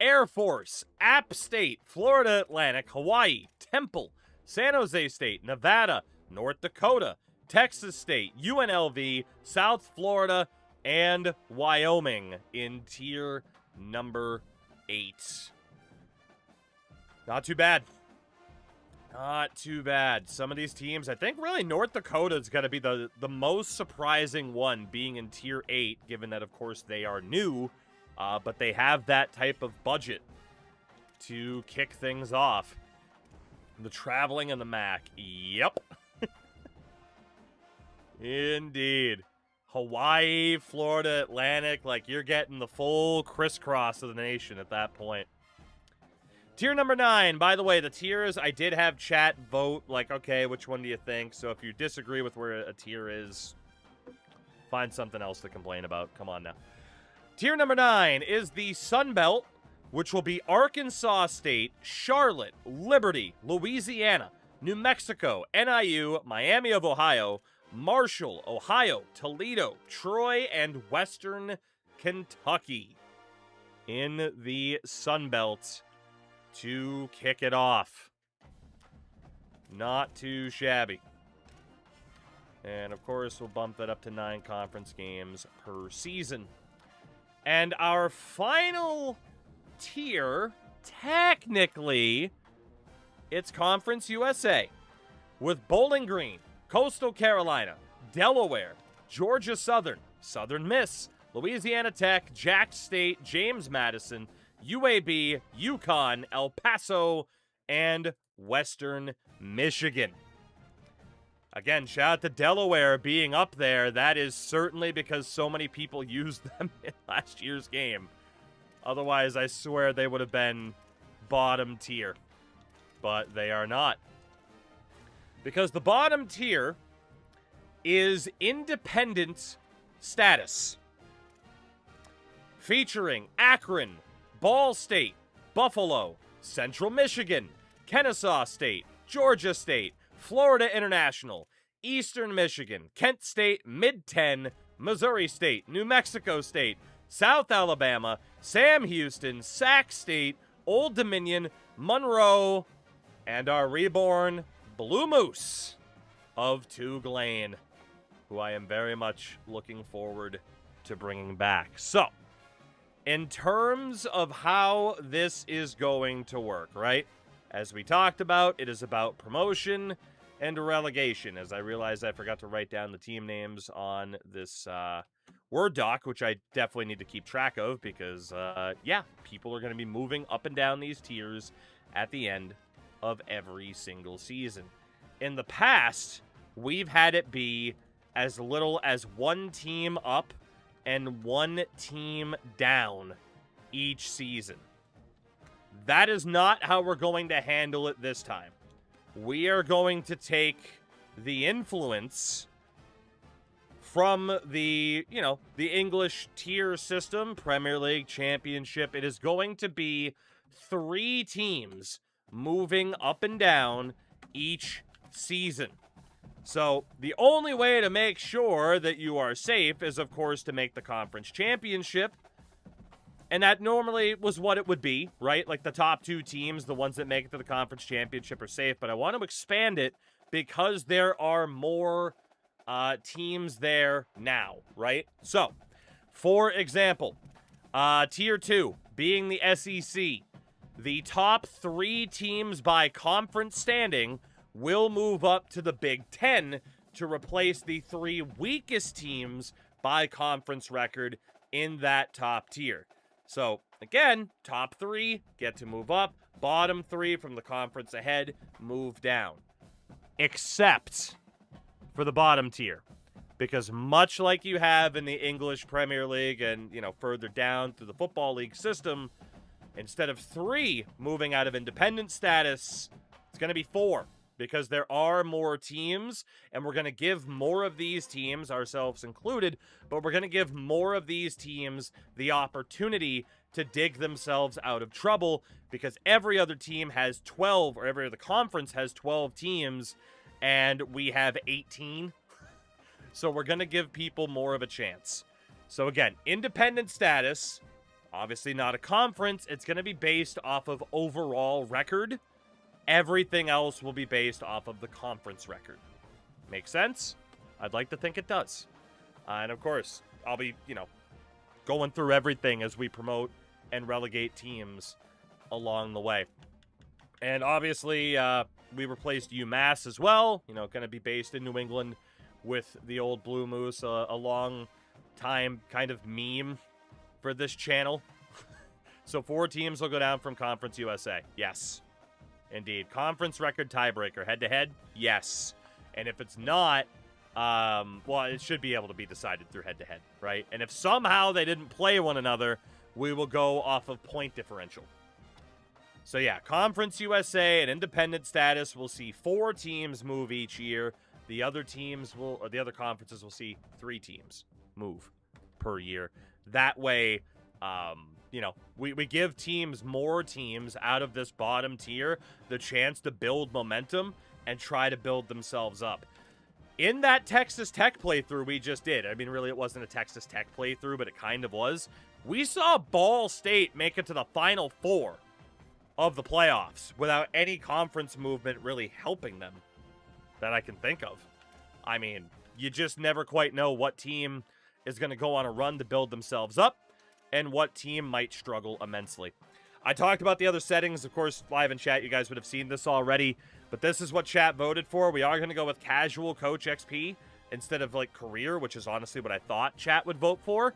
Air Force, App State, Florida Atlantic, Hawaii, Temple, San Jose State, Nevada, North Dakota, Texas State, UNLV, South Florida, and Wyoming in tier number 8. Not too bad. Not too bad. Some of these teams, I think really North Dakota is going to be the most surprising one, being in tier 8, given that, of course, they are new. But they have that type of budget to kick things off. The traveling and the MAC. Yep. Indeed. Hawaii, Florida, Atlantic. Like, you're getting the full crisscross of the nation at that point. Tier number 9. By the way, the tiers, I did have chat vote. Like, okay, which one do you think? So if you disagree with where a tier is, find something else to complain about. Come on now. Tier number 9 is the Sun Belt, which will be Arkansas State, Charlotte, Liberty, Louisiana, New Mexico, NIU, Miami of Ohio, Marshall, Ohio, Toledo, Troy, and Western Kentucky in the Sun Belt to kick it off. Not too shabby. And, of course, we'll bump that up to 9 conference games per season. And our final tier, technically, it's Conference USA, with Bowling Green, Coastal Carolina, Delaware, Georgia Southern, Southern Miss, Louisiana Tech, Jack State, James Madison, UAB, UConn, El Paso, and Western Michigan. Again, shout out to Delaware being up there. That is certainly because so many people used them in last year's game. Otherwise, I swear they would have been bottom tier. But they are not. Because the bottom tier is independent status. Featuring Akron, Ball State, Buffalo, Central Michigan, Kennesaw State, Georgia State, Florida International, Eastern Michigan, Kent State, Mid-10, Missouri State, New Mexico State, South Alabama, Sam Houston, Sac State, Old Dominion, Monroe, and our reborn Blue Moose of Tulane, who I am very much looking forward to bringing back. So, in terms of how this is going to work, right? As we talked about, it is about promotion and relegation. As I realized I forgot to write down the team names on this Word doc, which I definitely need to keep track of because, yeah, people are going to be moving up and down these tiers at the end of every single season. In the past, we've had it be as little as one team up and one team down each season. That is not how we're going to handle it this time. We are going to take the influence from the, the English tier system, Premier League, Championship. It is going to be 3 teams moving up and down each season. So the only way to make sure that you are safe is, of course, to make the conference championship. And that normally was what it would be, right? Like the top 2 teams, the ones that make it to the conference championship, are safe. But I want to expand it because there are more teams there now, right? So, for example, Tier 2 being the SEC, the top 3 teams by conference standing will move up to the Big Ten to replace the 3 weakest teams by conference record in that top tier. So, again, top 3 get to move up. Bottom 3 from the conference ahead move down. Except for the bottom tier. Because much like you have in the English Premier League and, further down through the Football League system, instead of 3 moving out of independent status, it's going to be 4. Because there are more teams, and we're going to give more of these teams, ourselves included, but we're going to give more of these teams the opportunity to dig themselves out of trouble, because every other team has 12, or every other conference has 12 teams, and we have 18. So we're going to give people more of a chance. So again, independent status, obviously not a conference, it's going to be based off of overall record. Everything else will be based off of the conference record. Make sense? I'd like to think it does. And of course, I'll be, going through everything as we promote and relegate teams along the way. And obviously, we replaced UMass as well. Going to be based in New England with the old Blue Moose, a long time kind of meme for this channel. So 4 teams will go down from Conference USA. Yes. Indeed. Conference record tiebreaker. Head-to-head? Yes. And if it's not, well, it should be able to be decided through head-to-head, right? And if somehow they didn't play one another, we will go off of point differential. So yeah, Conference USA and independent status will see 4 teams move each year. The other teams will, or the other conferences will see 3 teams move per year. That way, we give teams, more teams out of this bottom tier, the chance to build momentum and try to build themselves up. In that Texas Tech playthrough we just did, I mean, really, it wasn't a Texas Tech playthrough, but it kind of was. We saw Ball State make it to the Final 4 of the playoffs without any conference movement really helping them that I can think of. I mean, you just never quite know what team is going to go on a run to build themselves up and what team might struggle immensely. I talked about the other settings, of course, live in chat. You guys would have seen this already, but this is what chat voted for. We are going to go with Casual Coach XP instead of like career, which is honestly what I thought chat would vote for.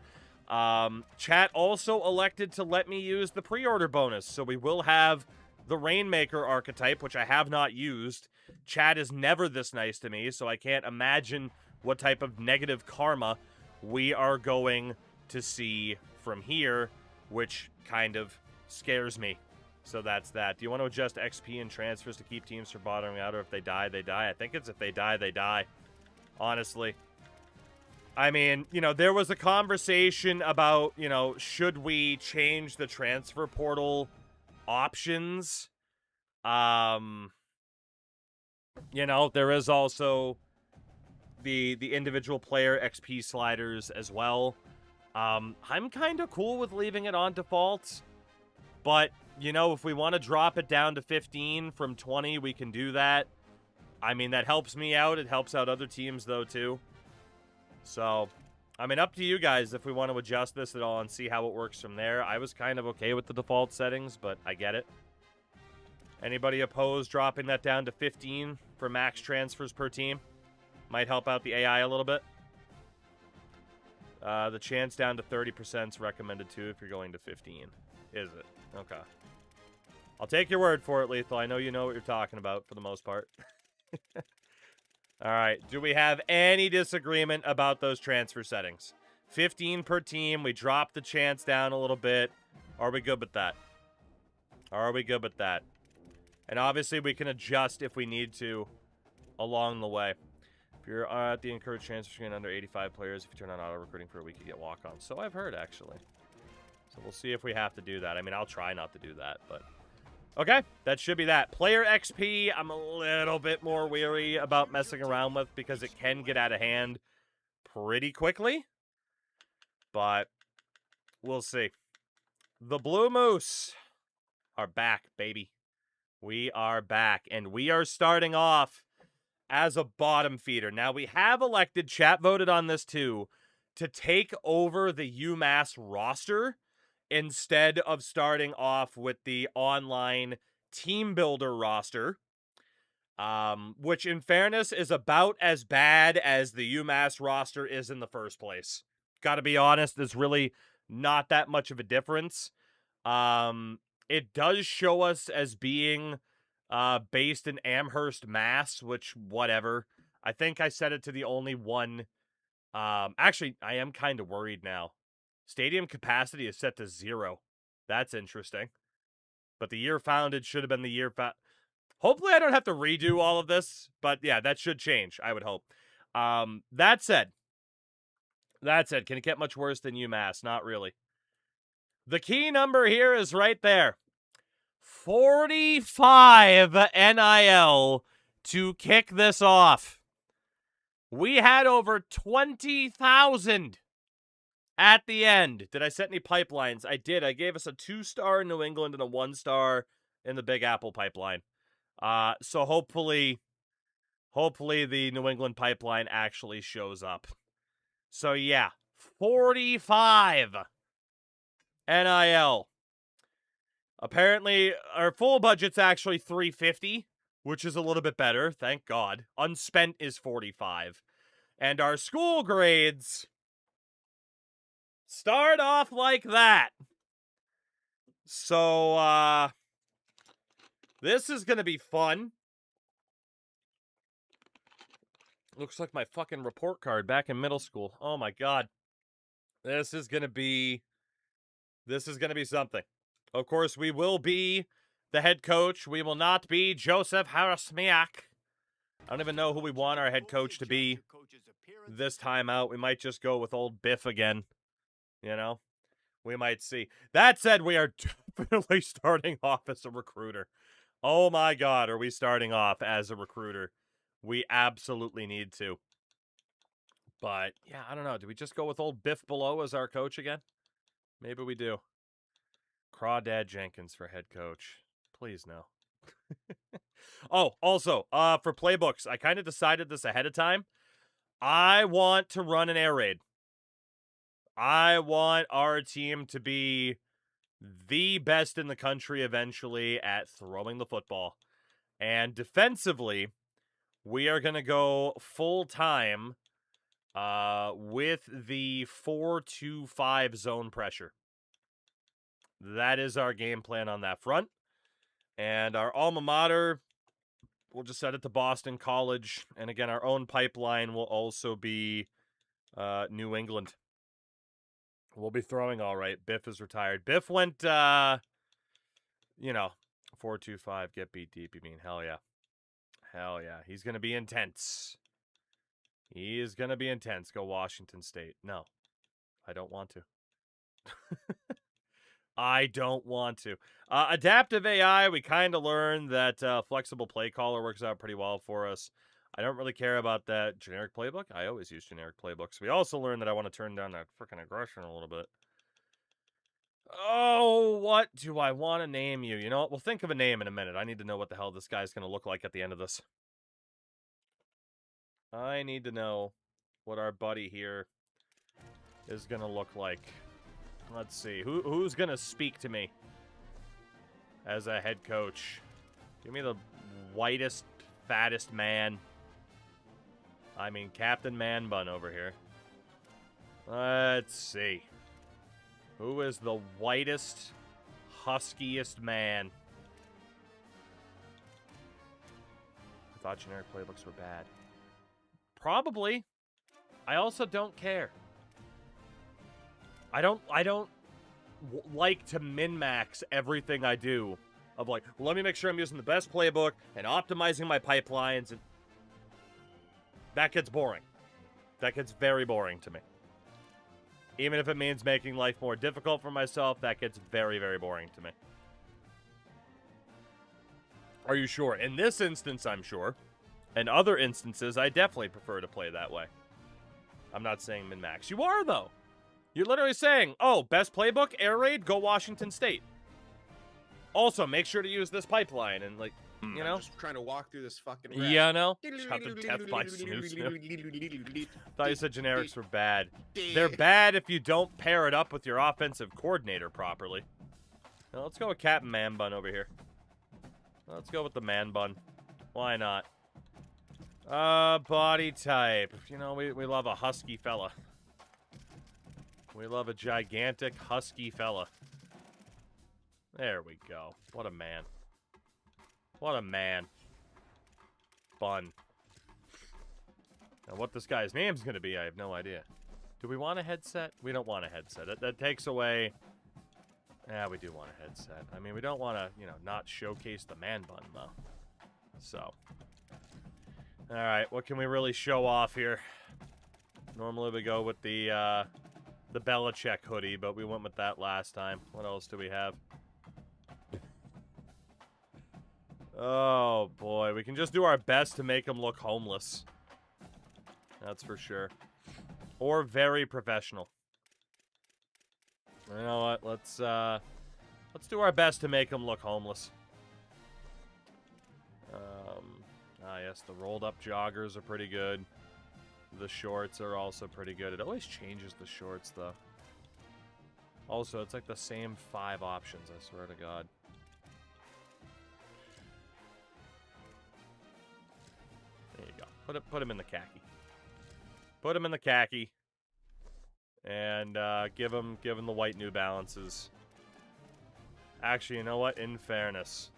Chat also elected to let me use the pre-order bonus, so we will have the Rainmaker archetype, which I have not used. Chat is never this nice to me, so I can't imagine what type of negative karma we are going to see from here, which kind of scares me. So that's that. Do you want to adjust XP and transfers to keep teams from bottoming out, or if they die, they die? I think it's if they die, they die. Honestly. I mean, you know, there was a conversation about, you know, should we change the transfer portal options? You know, there is also the individual player XP sliders as well. I'm kind of cool with leaving it on default, but, you know, if we want to drop it down to 15 from 20, we can do that. I mean, that helps me out. It helps out other teams, though, too. So, I mean, up to you guys if we want to adjust this at all and see how it works from there. I was kind of okay with the default settings, but I get it. Anybody opposed dropping that down to 15 for max transfers per team? Might help out the AI a little bit. The chance down to 30% is recommended too if you're going to 15. Is it? Okay. I'll take your word for it, Lethal. I know you know what you're talking about for the most part. All right. Do we have any disagreement about those transfer settings? 15 per team. We drop the chance down a little bit. Are we good with that? Are we good with that? And obviously, we can adjust if we need to along the way. If you're at the encouraged transfer screen under 85 players, if you turn on auto recruiting for a week, you get walk-ons. So I've heard, actually. So we'll see if we have to do that. I mean, I'll try not to do that, but... Okay, that should be that. Player XP, I'm a little bit more weary about messing around with because it can get out of hand pretty quickly. But we'll see. The Blue Moose are back, baby. We are back, and we are starting off as a bottom feeder. Now, we have elected, chat voted on this too, to take over the UMass roster instead of starting off with the online team builder roster, which in fairness is about as bad as the UMass roster is in the first place. Gotta be honest, there's really not that much of a difference. It does show us as being based in Amherst, Mass, which, whatever. I think I set it to the only one. Actually, I am kind of worried now. Stadium capacity is set to 0. That's interesting. But the year founded should have been the year Hopefully I don't have to redo all of this. But yeah, that should change, I would hope. That said, can it get much worse than UMass? Not really. The key number here is right there. 45 NIL to kick this off. We had over 20,000 at the end. Did I set any pipelines? I did. I gave us a 2-star in New England and a 1-star in the Big Apple pipeline. So hopefully the New England pipeline actually shows up. So yeah, 45 NIL. Apparently, our full budget's actually 350, which is a little bit better, thank God. Unspent is 45. And our school grades start off like that. So, this is going to be fun. Looks like my fucking report card back in middle school. Oh my God. This is going to be something. Of course, we will be the head coach. We will not be Joseph Harasmiak. I don't even know who we want our head coach to be this time out. We might just go with old Biff again. You know? We might see. That said, we are definitely starting off as a recruiter. Oh my God, are we starting off as a recruiter? We absolutely need to. But, yeah, I don't know. Do we just go with old Biff Below as our coach again? Maybe we do. Crawdad Jenkins for head coach. Please, no. Oh, also, for playbooks, I kind of decided this ahead of time. I want to run an air raid. I want our team to be the best in the country eventually at throwing the football. And defensively, we are going to go full-time with the 4-2-5 zone pressure. That is our game plan on that front. And our alma mater, we'll just set it to Boston College. And again, our own pipeline will also be New England. We'll be throwing all right. Biff is retired. Biff went, 4-2-5, get beat deep. You mean, hell yeah. Hell yeah. He's going to be intense. He is going to be intense. Go Washington State. No, I don't want to. I don't want to. Adaptive AI, we kind of learned that flexible play caller works out pretty well for us. I don't really care about that generic playbook. I always use generic playbooks. We also learned that I want to turn down that freaking aggression a little bit. Oh, what do I want to name you? You know what? We'll think of a name in a minute. I need to know what the hell this guy's going to look like at the end of this. I need to know what our buddy here is going to look like. Let's see. Who's going to speak to me as a head coach? Give me the whitest, fattest man. I mean, Captain Man Bun over here. Let's see. Who is the whitest, huskiest man? I thought generic playbooks were bad. Probably. I also don't care. I don't like to min-max everything I do. Of like, let me make sure I'm using the best playbook and optimizing my pipelines. And that gets boring. That gets very boring to me. Even if it means making life more difficult for myself, that gets very, very boring to me. Are you sure? In this instance, I'm sure. In other instances, I definitely prefer to play that way. I'm not saying min-max. You are, though. You're literally saying, oh, best playbook, air raid, go Washington State. Also, make sure to use this pipeline and, like, you know? I'm just trying to walk through this fucking rap. Yeah, no? Shot to death by Snoo Thought you said generics were bad. They're bad if you don't pair it up with your offensive coordinator properly. Now, let's go with Captain Man Bun over here. Let's go with the Man Bun. Why not? Body type. You know, we love a husky fella. We love a gigantic husky fella. There we go. What a man. What a man. Bun. Now, what this guy's name's going to be, I have no idea. Do we want a headset? We don't want a headset. That takes away... Yeah, we do want a headset. I mean, we don't want to, you know, not showcase the man bun, though. So. Alright, what can we really show off here? Normally we go with the Belichick hoodie, but we went with that last time. What else do we have? Oh, boy. We can just do our best to make him look homeless. That's for sure. Or very professional. You know what? Let's do our best to make him look homeless. Yes, the rolled-up joggers are pretty good. The shorts are also pretty good. It always changes the shorts, though. Also, it's like the same 5 options, I swear to God. There you go. Put him in the khaki. Put him in the khaki. And give him the white New Balances. Actually, you know what? In fairness.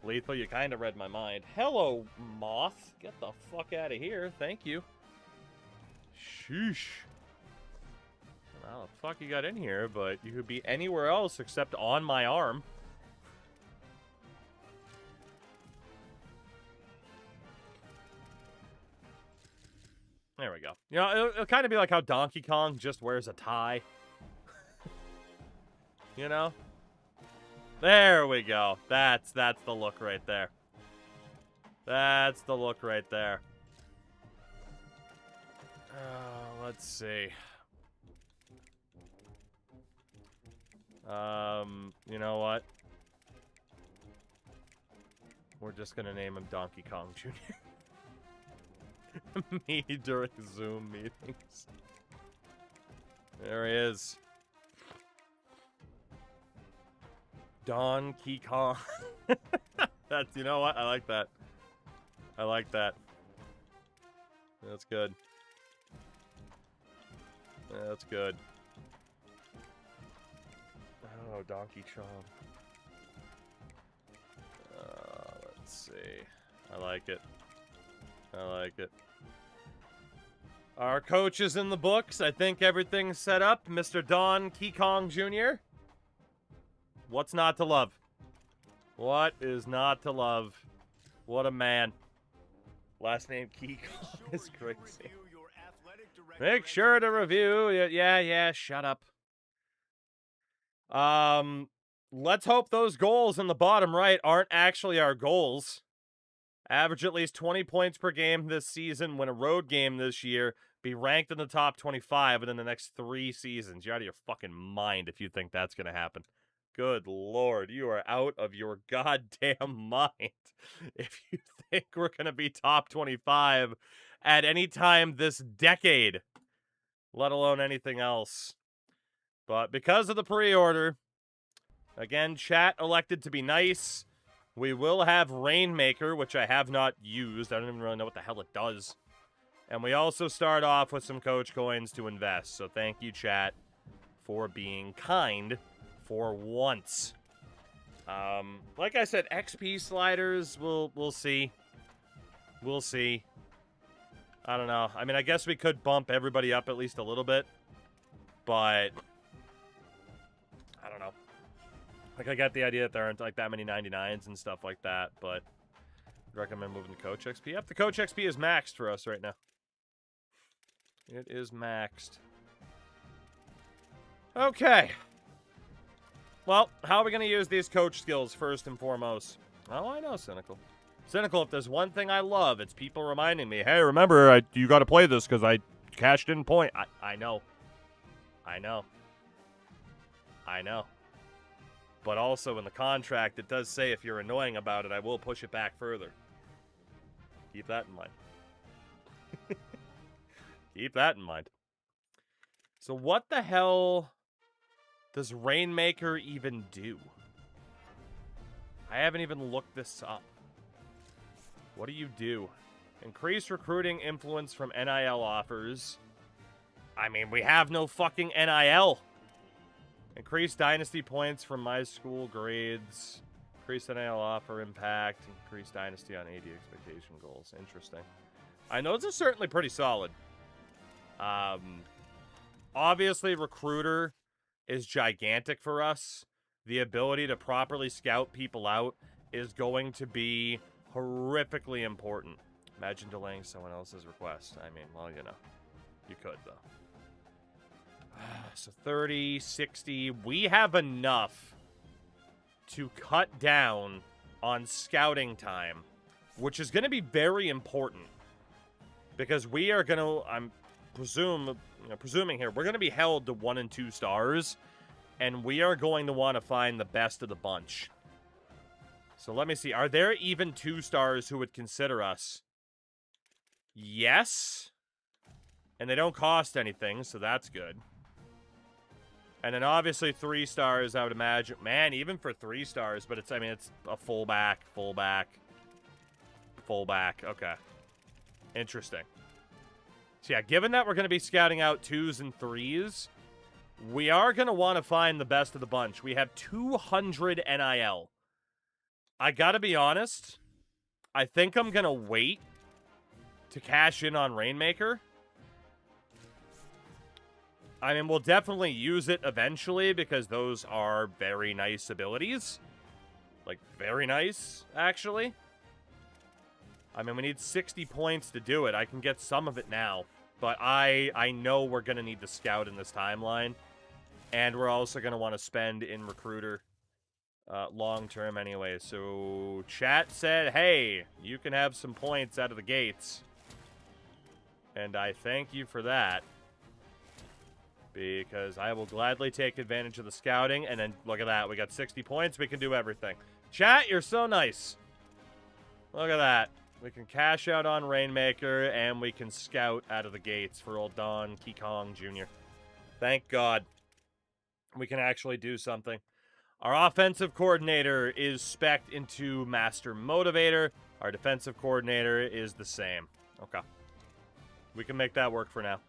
Lethal, you kind of read my mind. Hello, Moth. Get the fuck out of here. Thank you. Sheesh. How the fuck you got in here, but you could be anywhere else except on my arm. There we go. You know, it'll kind of be like how Donkey Kong just wears a tie. You know? There we go. That's the look right there. That's the look right there. Let's see. You know what? We're just gonna name him Donkey Kong Jr. Me during Zoom meetings. There he is. Donkey Kong. That's, you know what? I like that. I like that. That's good. Yeah, that's good. Oh, Donkey Chomp. Let's see. I like it. I like it. Our coach is in the books. I think everything's set up. Mr. Don Kong Jr. What's not to love? What is not to love? What a man. Last name Kong is crazy. Make sure to review. Yeah, shut up. Let's hope those goals in the bottom right aren't actually our goals. Average at least 20 points per game this season, win a road game this year, be ranked in the top 25 within the next 3 seasons. You're out of your fucking mind if you think that's going to happen. Good Lord, you are out of your goddamn mind if you think we're going to be top 25 at any time this decade, let alone anything else. But because of the pre-order, again, chat elected to be nice. We will have Rainmaker, which I have not used. I don't even really know what the hell it does. And we also start off with some coach coins to invest. So thank you, chat, for being kind for once. Like I said, XP sliders, we'll see. We'll see. I don't know. I mean, I guess we could bump everybody up at least a little bit. But I don't know. Like, I got the idea that there aren't, like, that many 99s and stuff like that, but I'd recommend moving to Coach XP. Yep, the Coach XP is maxed for us right now. It is maxed. Okay. Well, how are we going to use these coach skills first and foremost? Oh, I know, Cynical. Cynical, if there's one thing I love, it's people reminding me, hey, remember, you got to play this because I cashed in point. I know. I know. I know. But also in the contract, it does say if you're annoying about it, I will push it back further. Keep that in mind. Keep that in mind. So what the hell does Rainmaker even do? I haven't even looked this up. What do you do? Increase recruiting influence from NIL offers. I mean, we have no fucking NIL. Increase Dynasty points from my school grades. Increase NIL offer impact. Increase Dynasty on AD expectation goals. Interesting. I know this is certainly pretty solid. Obviously, Recruiter is gigantic for us. The ability to properly scout people out is going to be horrifically important. Imagine delaying someone else's request. I mean, well, you know. You could, though. So 30, 60. We have enough to cut down on scouting time, which is going to be very important. Because we are going to, I'm presuming here, we're going to be held to 1 and 2 stars. And we are going to want to find the best of the bunch. So let me see. Are there even 2 stars who would consider us? Yes. And they don't cost anything, so that's good. And then obviously 3 stars, I would imagine. Man, even for 3 stars, but it's, I mean, it's a fullback. Okay. Interesting. So yeah, given that we're going to be scouting out 2s and 3s, we are going to want to find the best of the bunch. We have 200 NIL. I got to be honest. I think I'm going to wait to cash in on Rainmaker. I mean, we'll definitely use it eventually because those are very nice abilities. Like, very nice, actually. I mean, we need 60 points to do it. I can get some of it now. But I know we're going to need to scout in this timeline. And we're also going to want to spend in Recruiter long-term anyway. So, chat said, hey, you can have some points out of the gates. And I thank you for that. Because I will gladly take advantage of the scouting. And then, look at that. We got 60 points. We can do everything. Chat, you're so nice. Look at that. We can cash out on Rainmaker. And we can scout out of the gates for old Don Kong Jr. Thank God. We can actually do something. Our offensive coordinator is spec'd into Master Motivator. Our defensive coordinator is the same. Okay. We can make that work for now.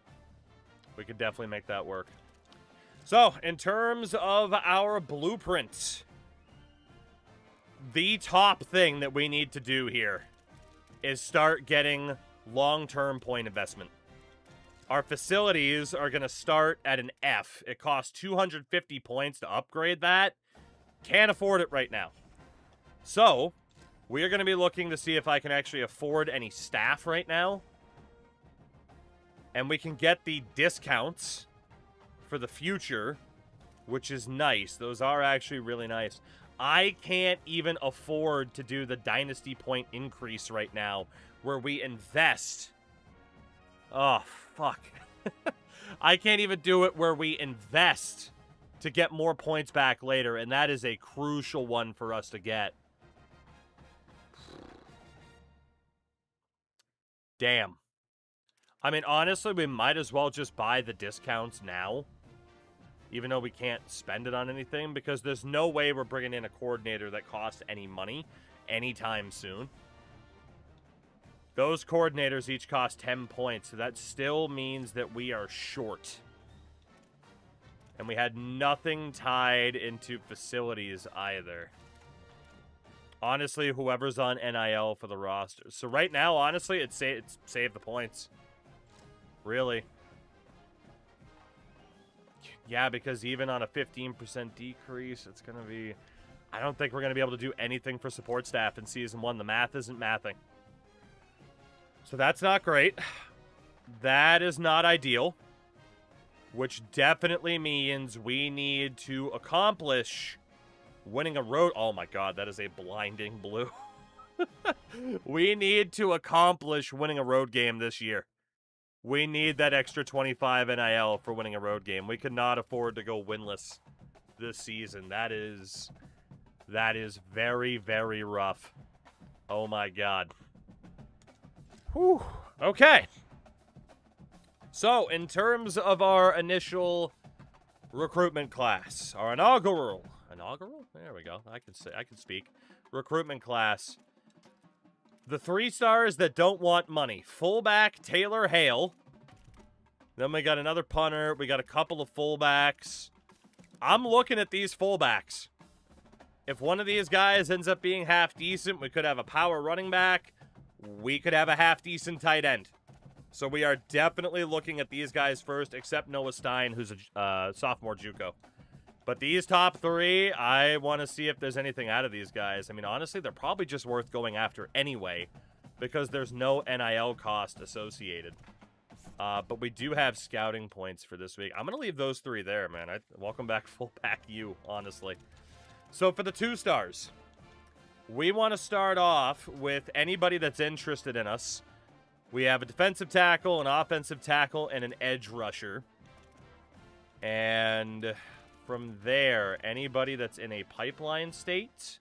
We could definitely make that work. So, in terms of our blueprint, the top thing that we need to do here is start getting long-term point investment. Our facilities are going to start at an F. It costs 250 points to upgrade that. Can't afford it right now. So, we are going to be looking to see if I can actually afford any staff right now. And we can get the discounts for the future, which is nice. Those are actually really nice. I can't even afford to do the dynasty point increase right now where we invest. Oh, fuck. I can't even do it where we invest to get more points back later, and that is a crucial one for us to get. Damn. I mean, honestly, we might as well just buy the discounts now, even though we can't spend it on anything, because there's no way we're bringing in a coordinator that costs any money anytime soon. Those coordinators each cost 10 points, so that still means that we are short. And we had nothing tied into facilities either. Honestly, whoever's on NIL for the roster. So right now, honestly, it's save the points. Really. Yeah, because even on a 15% decrease, it's going to be... I don't think we're going to be able to do anything for support staff in Season 1. The math isn't mathing. So that's not great. That is not ideal. Which definitely means we need to accomplish winning a road... Oh my god, that is a blinding blue. We need to accomplish winning a road game this year. We need that extra 25 NIL for winning a road game. We cannot afford to go winless this season. That is very, very rough. Oh my god. Whew. Okay. So, in terms of our initial recruitment class, our inaugural? There we go. I can speak. Recruitment class. The 3 stars that don't want money. Fullback, Taylor Hale. Then we got another punter. We got a couple of fullbacks. I'm looking at these fullbacks. If one of these guys ends up being half decent, we could have a power running back. We could have a half decent tight end. So we are definitely looking at these guys first, except Noah Stein, who's a sophomore JUCO. But these top 3, I want to see if there's anything out of these guys. I mean, honestly, they're probably just worth going after anyway, because there's no NIL cost associated. But we do have scouting points for this week. I'm going to leave those 3 there, man. Welcome back, fullback you, honestly. So for the 2 stars, we want to start off with anybody that's interested in us. We have a defensive tackle, an offensive tackle, and an edge rusher. And from there, anybody that's in a pipeline state,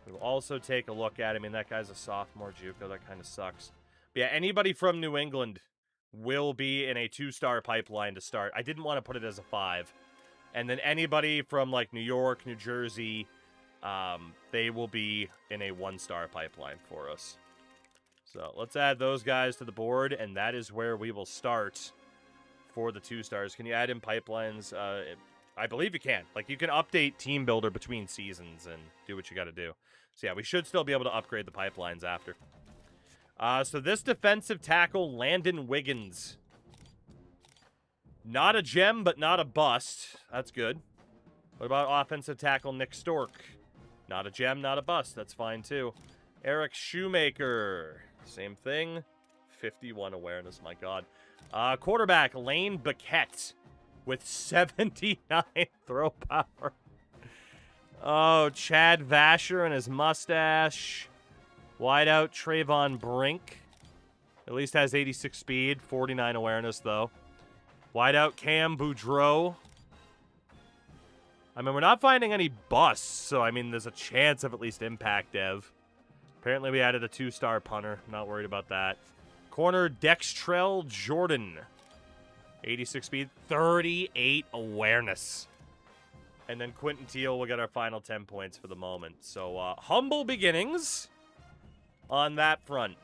we'll also take a look at. I mean, that guy's a sophomore JUCO. That kind of sucks. But yeah, anybody from New England will be in a 2-star pipeline to start. I didn't want to put it as a 5. And then anybody from, like, New York, New Jersey, they will be in a 1-star pipeline for us. So let's add those guys to the board, and that is where we will start for the 2 stars. Can you add in pipelines? I believe you can. Like, you can update Team Builder between seasons and do what you got to do. So yeah, we should still be able to upgrade the pipelines after. So this defensive tackle, Landon Wiggins. Not a gem, but not a bust. That's good. What about offensive tackle, Nick Stork? Not a gem, not a bust. That's fine, too. Eric Shoemaker. Same thing. 51 awareness, my god. Quarterback, Lane Baquette. With 79 throw power. Oh, Chad Vasher and his mustache. Wideout, Trayvon Brink. At least has 86 speed. 49 awareness, though. Wideout, Cam Boudreau. I mean, we're not finding any busts, so, I mean, there's a chance of at least impact dev. Apparently, we added a 2-star punter. Not worried about that. Corner, Dextrell Jordan. 86 speed, 38 awareness. And then Quentin Teal will get our final 10 points for the moment. So, humble beginnings on that front.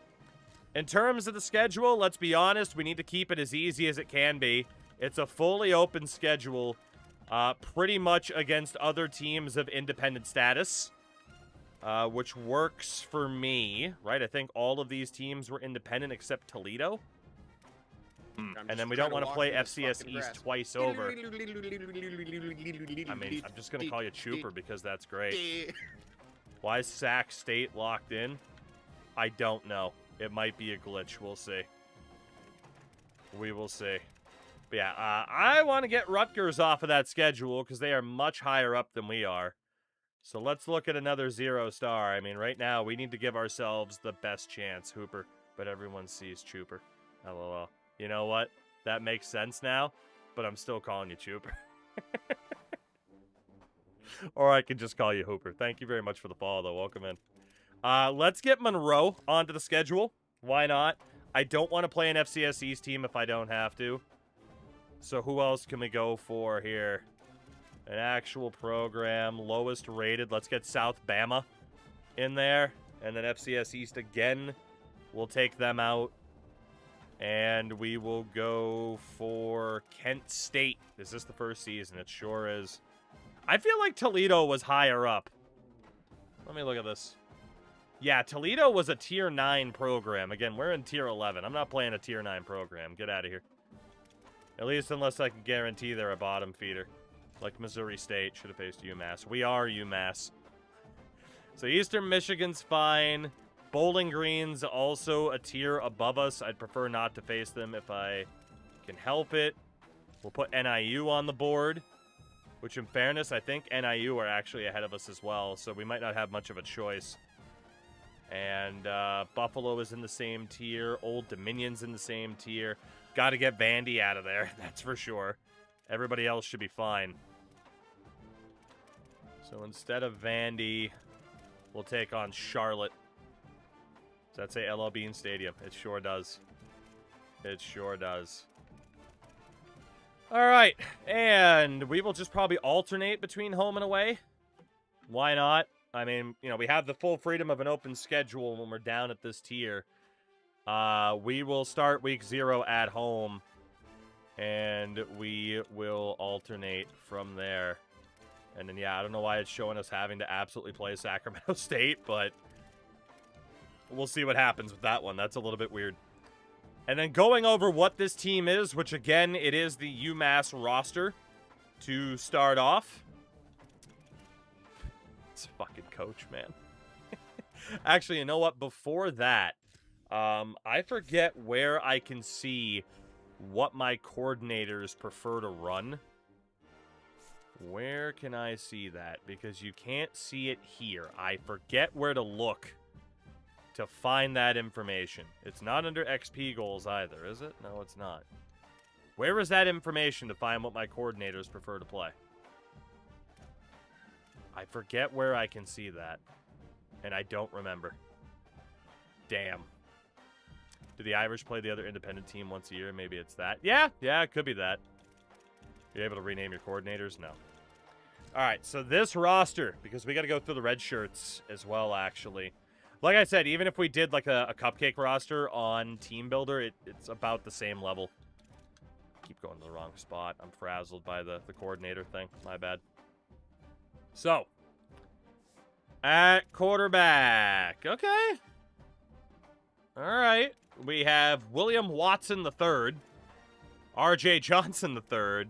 In terms of the schedule, let's be honest, we need to keep it as easy as it can be. It's a fully open schedule, pretty much against other teams of independent status, which works for me, right? I think all of these teams were independent except Toledo. And then we don't want to play FCS East twice over. I mean, I'm just going to call you Trooper because that's great. Why is Sac State locked in? I don't know. It might be a glitch. We'll see. We will see. But yeah, I want to get Rutgers off of that schedule because they are much higher up than we are. So let's look at another 0-star. I mean, right now, we need to give ourselves the best chance, Hooper. But everyone sees Trooper. LOL. You know what? That makes sense now, but I'm still calling you Trooper. Or I can just call you Hooper. Thank you very much for the follow, though. Welcome in. Let's get Monroe onto the schedule. Why not? I don't want to play an FCS East team if I don't have to. So who else can we go for here? An actual program, lowest rated. Let's get South Bama in there. And then FCS East again. We'll take them out. And we will go for Kent State. Is this the first season? It sure is. I feel like Toledo was higher up. Let me look at this. Yeah, Toledo was a Tier 9 program. Again, we're in Tier 11. I'm not playing a Tier 9 program. Get out of here. At least unless I can guarantee they're a bottom feeder. Like Missouri State should have faced UMass. We are UMass. So Eastern Michigan's fine. Bowling Green's also a tier above us. I'd prefer not to face them if I can help it. We'll put NIU on the board, which in fairness, I think NIU are actually ahead of us as well, so we might not have much of a choice. And Buffalo is in the same tier. Old Dominion's in the same tier. Got to get Vandy out of there, that's for sure. Everybody else should be fine. So instead of Vandy, we'll take on Charlotte. Does that say LL Bean Stadium? It sure does. It sure does. All right, and we will just probably alternate between home and away. Why not? I mean, you know, we have the full freedom of an open schedule when we're down at this tier. We will start week 0 at home, and we will alternate from there. And then, yeah, I don't know why it's showing us having to absolutely play Sacramento State, but we'll see what happens with that one. That's a little bit weird. And then going over what this team is, which again, it is the UMass roster to start off. It's fucking coach, man. Actually, you know what? Before that, I forget where I can see what my coordinators prefer to run. Where can I see that? Because you can't see it here. I forget where to look to find that information. It's not under XP goals either, is it? No, it's not. Where is that information to find what my coordinators prefer to play? I forget where I can see that. And I don't remember. Damn. Do the Irish play the other independent team once a year? Maybe it's that. Yeah, it could be that. You're able to rename your coordinators? No. All right, so this roster, because we got to go through the red shirts as well, actually. Like I said, even if we did like a cupcake roster on Team Builder, it's about the same level. Keep going to the wrong spot. I'm frazzled by the coordinator thing. My bad. So, at quarterback. Okay. All right. We have William Watson III, R.J. Johnson III,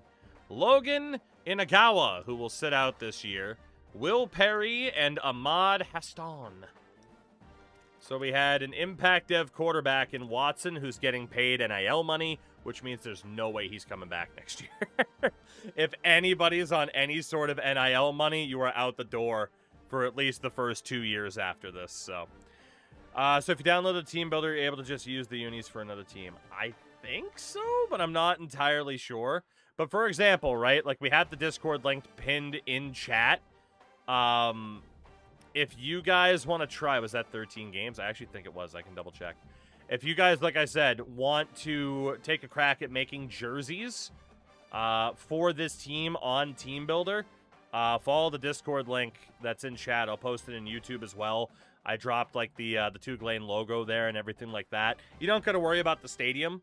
Logan Inagawa, who will sit out this year, Will Perry, and Ahmad Haston. So we had an impact dev quarterback in Watson who's getting paid NIL money, which means there's no way he's coming back next year. If anybody's on any sort of NIL money, you are out the door for at least the first 2 years after this. So if you download the Team Builder, you're able to just use the unis for another team. I think so, but I'm not entirely sure. But for example, right, like we have the Discord link pinned in chat. If you guys want to try, was that 13 games? I actually think it was. I can double check. If you guys, like I said, want to take a crack at making jerseys for this team on Team Builder, follow the Discord link that's in chat. I'll post it in YouTube as well. I dropped like the Two Glane logo there and everything like that. You don't got to worry about the stadium,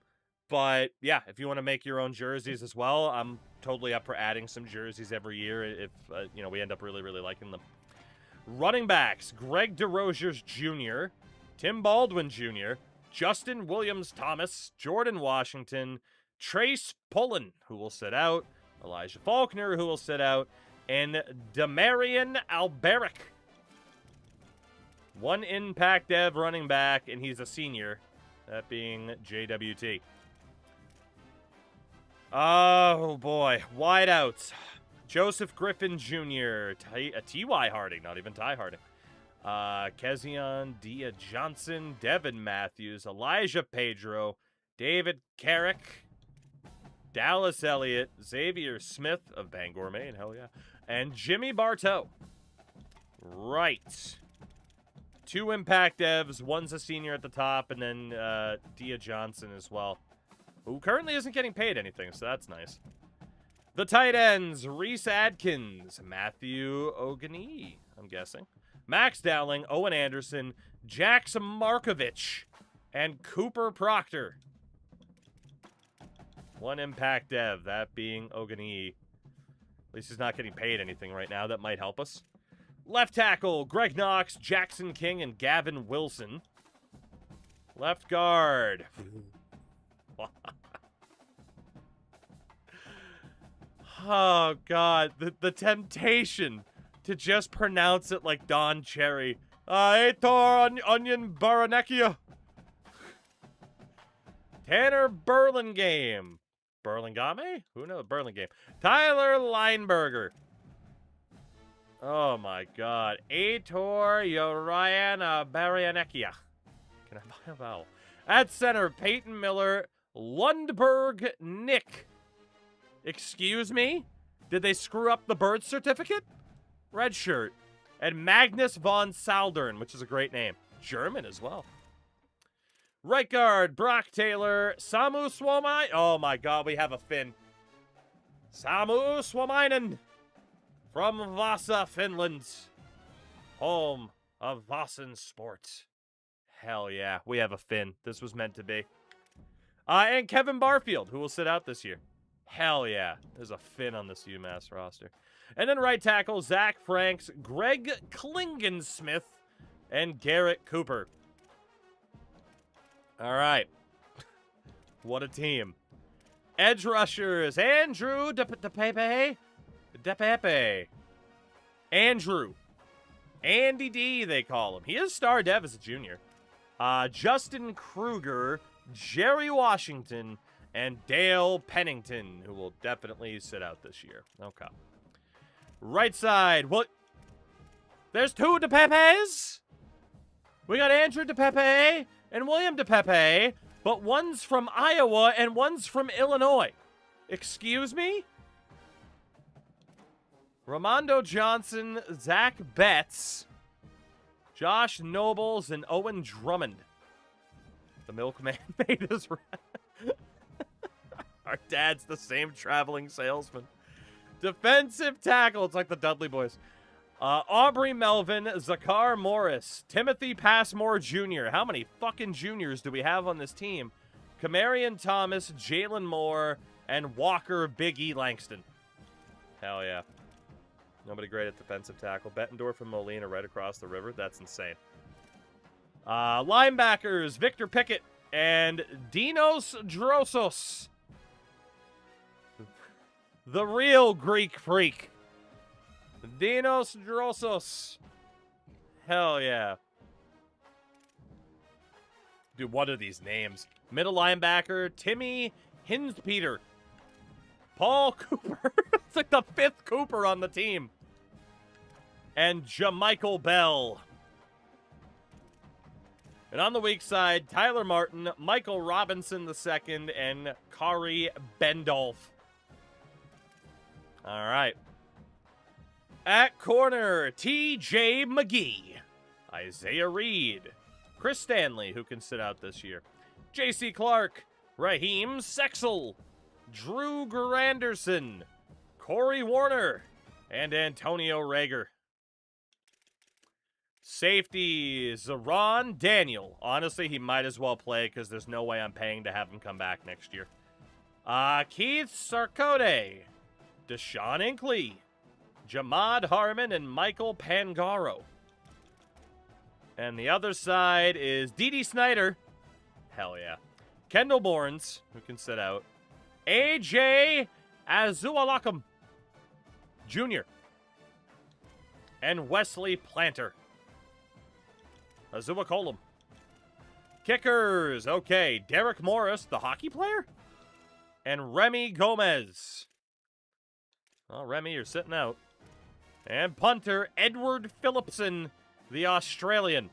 but yeah, if you want to make your own jerseys as well, I'm totally up for adding some jerseys every year if you know, we end up really liking them. Running backs: Greg DeRozier's Jr., Tim Baldwin Jr., Justin Williams-Thomas, Jordan Washington, Trace Pullen, who will sit out, Elijah Faulkner, who will sit out, and Demarion Alberic. One impact dev running back, and he's a senior, that being JWT. Oh, boy. Wideouts: Joseph Griffin Jr., T.Y. Harding, not even Ty Harding. Kezion Dia Johnson, Devin Matthews, Elijah Pedro, David Carrick, Dallas Elliott, Xavier Smith of Bangor, Maine, hell yeah, and Jimmy Bartow. Right. 2 impact devs, one's a senior at the top, and then Dia Johnson as well, who currently isn't getting paid anything, so that's nice. The tight ends: Reese Adkins, Matthew Ogani, I'm guessing, Max Dowling, Owen Anderson, Jax Markovich, and Cooper Proctor. 1 impact dev, that being Ogani. At least he's not getting paid anything right now. That might help us. Left tackle: Greg Knox, Jackson King, and Gavin Wilson. Left guard. Oh, God. The temptation to just pronounce it like Don Cherry. Aitor Onion Baranekia. Tanner Burlingame. Burlingame? Who knows? Burlingame. Tyler Lineberger. Oh, my God. Aitor Yorayana Baranekia. Can I buy a vowel? At center: Peyton Miller, Lundberg Nick. Excuse me? Did they screw up the birth certificate? Red shirt. And Magnus von Saldern, which is a great name. German as well. Right guard: Brock Taylor, Samu Suomai. Oh my God, we have a Finn. Samu Suomainen from Vasa, Finland. Home of Vasan sport. Hell yeah, we have a Finn. This was meant to be. And Kevin Barfield, who will sit out this year. Hell yeah, there's a Finn on this UMass roster. And then right tackle: Zach Franks, Greg Klingensmith, and Garrett Cooper. All right. What a team. Edge rushers: Andrew DePepe. Andrew. Andy D, they call him. He is star dev as a junior. Justin Kruger, Jerry Washington, and Dale Pennington, who will definitely sit out this year. Okay. Right side. What? There's 2 DePepes? We got Andrew DePepe and William DePepe, but one's from Iowa and one's from Illinois. Excuse me? Ramondo Johnson, Zach Betts, Josh Nobles, and Owen Drummond. The milkman made us right. Our dad's the same traveling salesman. Defensive tackle. It's like the Dudley Boys. Aubrey Melvin, Zakar Morris, Timothy Passmore Jr. How many fucking juniors do we have on this team? Kamarion Thomas, Jalen Moore, and Walker Big E Langston. Hell yeah. Nobody great at defensive tackle. Bettendorf and Molina right across the river. That's insane. Linebackers: Victor Pickett and Dinos Drosos. The real Greek freak. Dinos Drosos. Hell yeah. Dude, what are these names? Middle linebacker: Timmy Hinspeter. Paul Cooper. It's like the 5th Cooper on the team. And Jamichael Bell. And on the weak side, Tyler Martin, Michael Robinson II, and Kari Bendolf. All right. At corner, T.J. McGee, Isaiah Reed, Chris Stanley, who can sit out this year, J.C. Clark, Raheem Sexel, Drew Granderson, Corey Warner, and Antonio Rager. Safety, Zaron Daniel. Honestly, he might as well play because there's no way I'm paying to have him come back next year. Keith Sarkode, Deshaun Inkley, Jamad Harmon, and Michael Pangaro. And the other side is Dee Snyder. Hell yeah. Kendall Bournes, who can sit out. AJ Azualakam Jr. And Wesley Planter. Azuakolum. Kickers. Okay. Derek Morris, the hockey player. And Remy Gomez. Well, Remy, you're sitting out. And punter, Edward Phillipson, the Australian.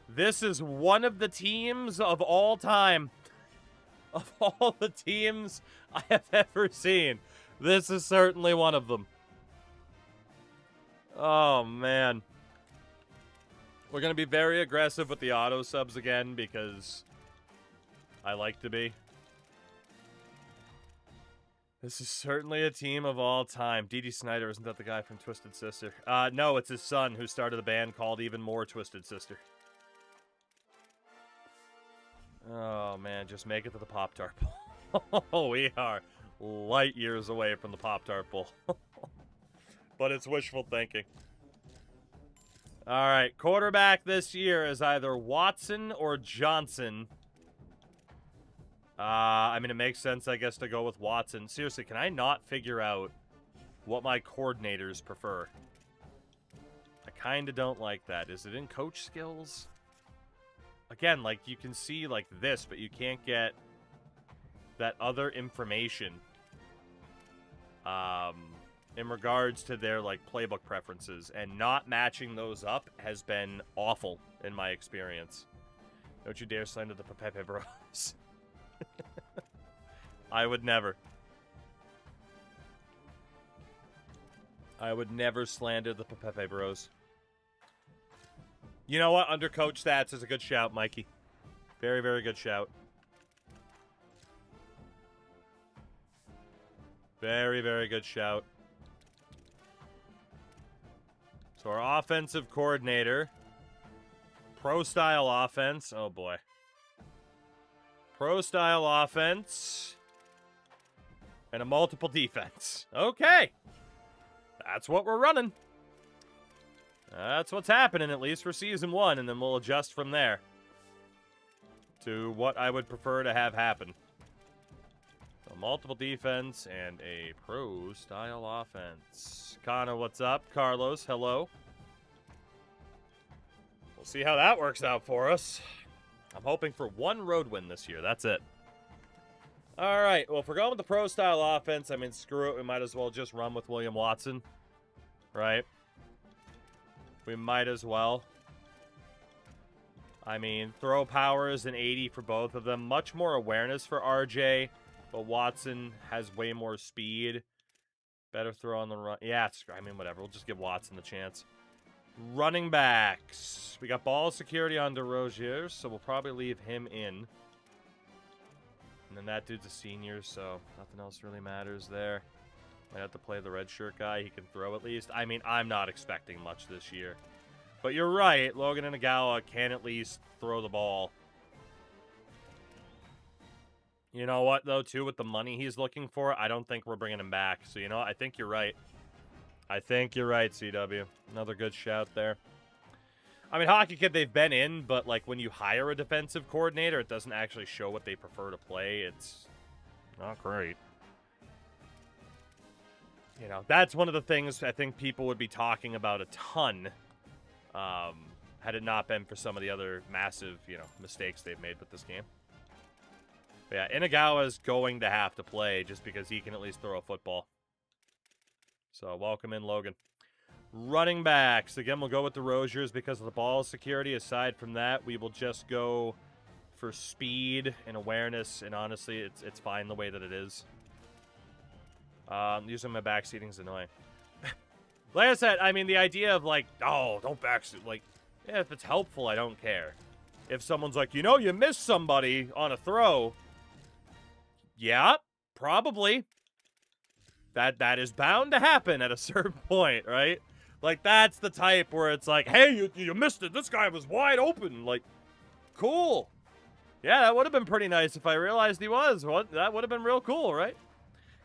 This is one of the teams of all time. Of all the teams I have ever seen, this is certainly one of them. Oh, man. We're going to be very aggressive with the auto subs again because I like to be. This is certainly a team of all time. Dee Snyder, isn't that the guy from Twisted Sister? No, it's his son who started a band called Even More Twisted Sister. Oh, man, just make it to the Pop-Tart Bowl. We are light years away from the Pop-Tart Bowl. But it's wishful thinking. All right, quarterback this year is either Watson or Johnson. I mean, it makes sense, I guess, to go with Watson. Seriously, can I not figure out what my coordinators prefer? I kind of don't like that. Is it in coach skills? Again, like, you can see, like, this, but you can't get that other information in regards to their, like, playbook preferences. And not matching those up has been awful in my experience. Don't you dare slander the Pepe Bros. I would never. I would never slander the Pepe Bros. You know what? Under coach stats is a good shout, Mikey. Very, very good shout. Very, very good shout. So our offensive coordinator. Pro-style offense. Oh, boy. Pro-style offense. And a multiple defense. Okay. That's what we're running. That's what's happening, at least for Season 1, and then we'll adjust from there to what I would prefer to have happen. So multiple defense and a pro-style offense. Connor, what's up? Carlos, hello. We'll see how that works out for us. I'm hoping for one road win this year. That's it. All right. Well, if we're going with the pro-style offense, I mean, screw it. We might as well just run with William Watson, right? We might as well. I mean, throw power is an 80 for both of them. Much more awareness for RJ, but Watson has way more speed. Better throw on the run. Yeah, I mean, whatever. We'll just give Watson the chance. Running backs. We got ball security on DeRozier, so we'll probably leave him in. And then that dude's a senior, so nothing else really matters there. Might have to play the red shirt guy. He can throw at least. I mean, I'm not expecting much this year. But you're right. Logan Inagawa can at least throw the ball. You know what, though, too, with the money he's looking for, I don't think we're bringing him back. So, you know, I think you're right. I think you're right, CW. Another good shout there. I mean, Hockey Kid, they've been in, but, like, when you hire a defensive coordinator, it doesn't actually show what they prefer to play. It's not great. You know, that's one of the things I think people would be talking about a ton had it not been for some of the other massive, you know, mistakes they've made with this game. But yeah, Inagawa's going to have to play just because he can at least throw a football. So, welcome in, Logan. Running backs. Again, we'll go with the Roziers because of the ball security. Aside from that, we will just go for speed and awareness. And honestly, it's fine the way that it is. Using my backseating is annoying. Like I said, I mean, the idea of like, oh, don't backseat. Like, yeah, if it's helpful, I don't care. If someone's like, you know, you missed somebody on a throw. Yeah, probably. That is bound to happen at a certain point, right? Like, that's the type where it's like, hey, you missed it. This guy was wide open. Like, cool. Yeah, that would have been pretty nice if I realized he was. That would have been real cool, right?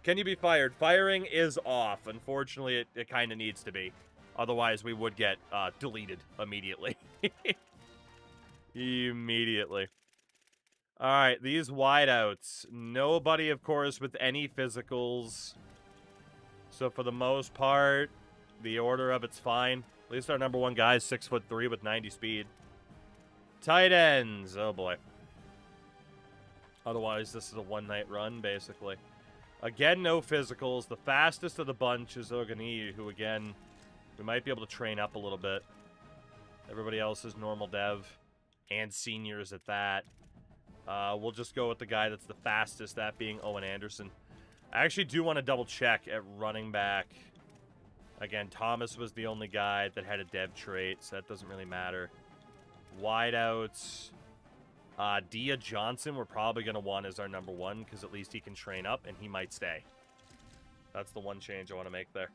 Can you be fired? Firing is off. Unfortunately, it kind of needs to be. Otherwise, we would get deleted immediately. Immediately. All right, these wideouts. Nobody, of course, with any physicals. So for the most part, the order of it's fine. At least our number one guy is 6'3" with 90 speed. Tight ends. Oh, boy. Otherwise, this is a one-night run, basically. Again, no physicals. The fastest of the bunch is Ogani, who, again, we might be able to train up a little bit. Everybody else is normal dev. And seniors at that. We'll just go with the guy that's the fastest, that being Owen Anderson. I actually do want to double-check at running back. Again, Thomas was the only guy that had a dev trait, so that doesn't really matter. Wideouts. Dia Johnson, we're probably going to want as our number one, because at least he can train up, and he might stay. That's the one change I want to make there.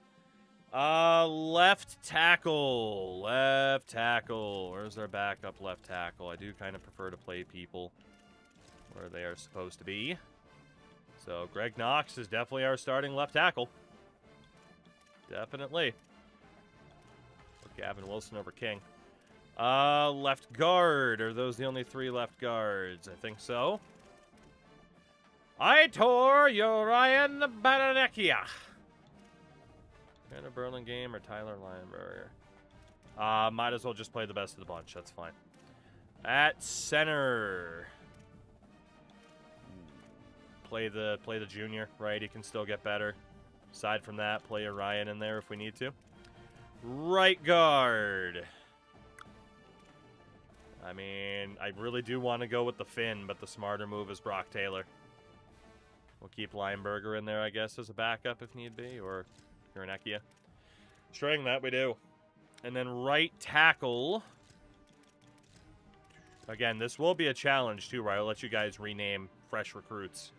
Left tackle. Left tackle. Where's our backup left tackle? I do kind of prefer to play people where they are supposed to be. So, Greg Knox is definitely our starting left tackle. Definitely. Put Gavin Wilson over King. Left guard. Are those the only three left guards? I think so. Aitor Urian Baranecchia. Tanner Burlingame or Tyler Lineberger? Might as well just play the best of the bunch. That's fine. At center. Play the junior, right? He can still get better. Aside from that, play Orion in there if we need to. Right guard. I mean, I really do want to go with the Finn, but the smarter move is Brock Taylor. We'll keep Lineberger in there, I guess, as a backup if need be, or Uranekia. String that, we do. And then right tackle. Again, this will be a challenge, too, right? I'll let you guys rename fresh recruits.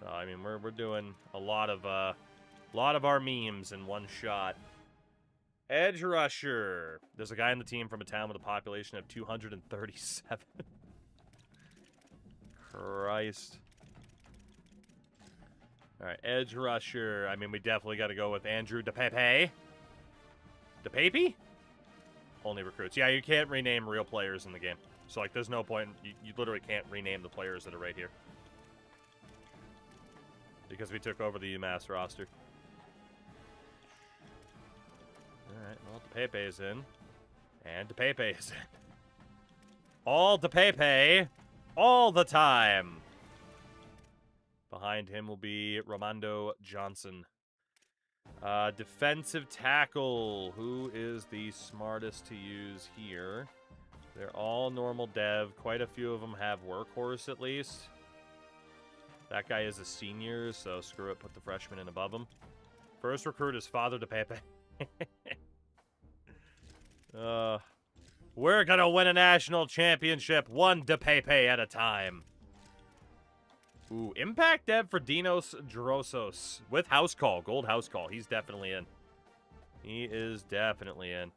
I mean, we're doing a lot of our memes in one shot. Edge rusher. There's a guy on the team from a town with a population of 237. Christ. All right, edge rusher. I mean, we definitely got to go with Andrew DePepe. DePepe? Only recruits. Yeah, you can't rename real players in the game. So, like, there's no point. You literally can't rename the players that are right here. Because we took over the UMass roster. Alright, well, DePepe is in. And DePepe is in. All DePepe. All the time. Behind him will be Romando Johnson. Defensive tackle. Who is the smartest to use here? They're all normal dev. Quite a few of them have workhorse at least. That guy is a senior, so screw it. Put the freshman in above him. First recruit is Father DePepe. We're going to win a national championship one DePepe at a time. Ooh, impact dev for Dinos Drosos with house call, gold house call. He's definitely in. He is definitely in.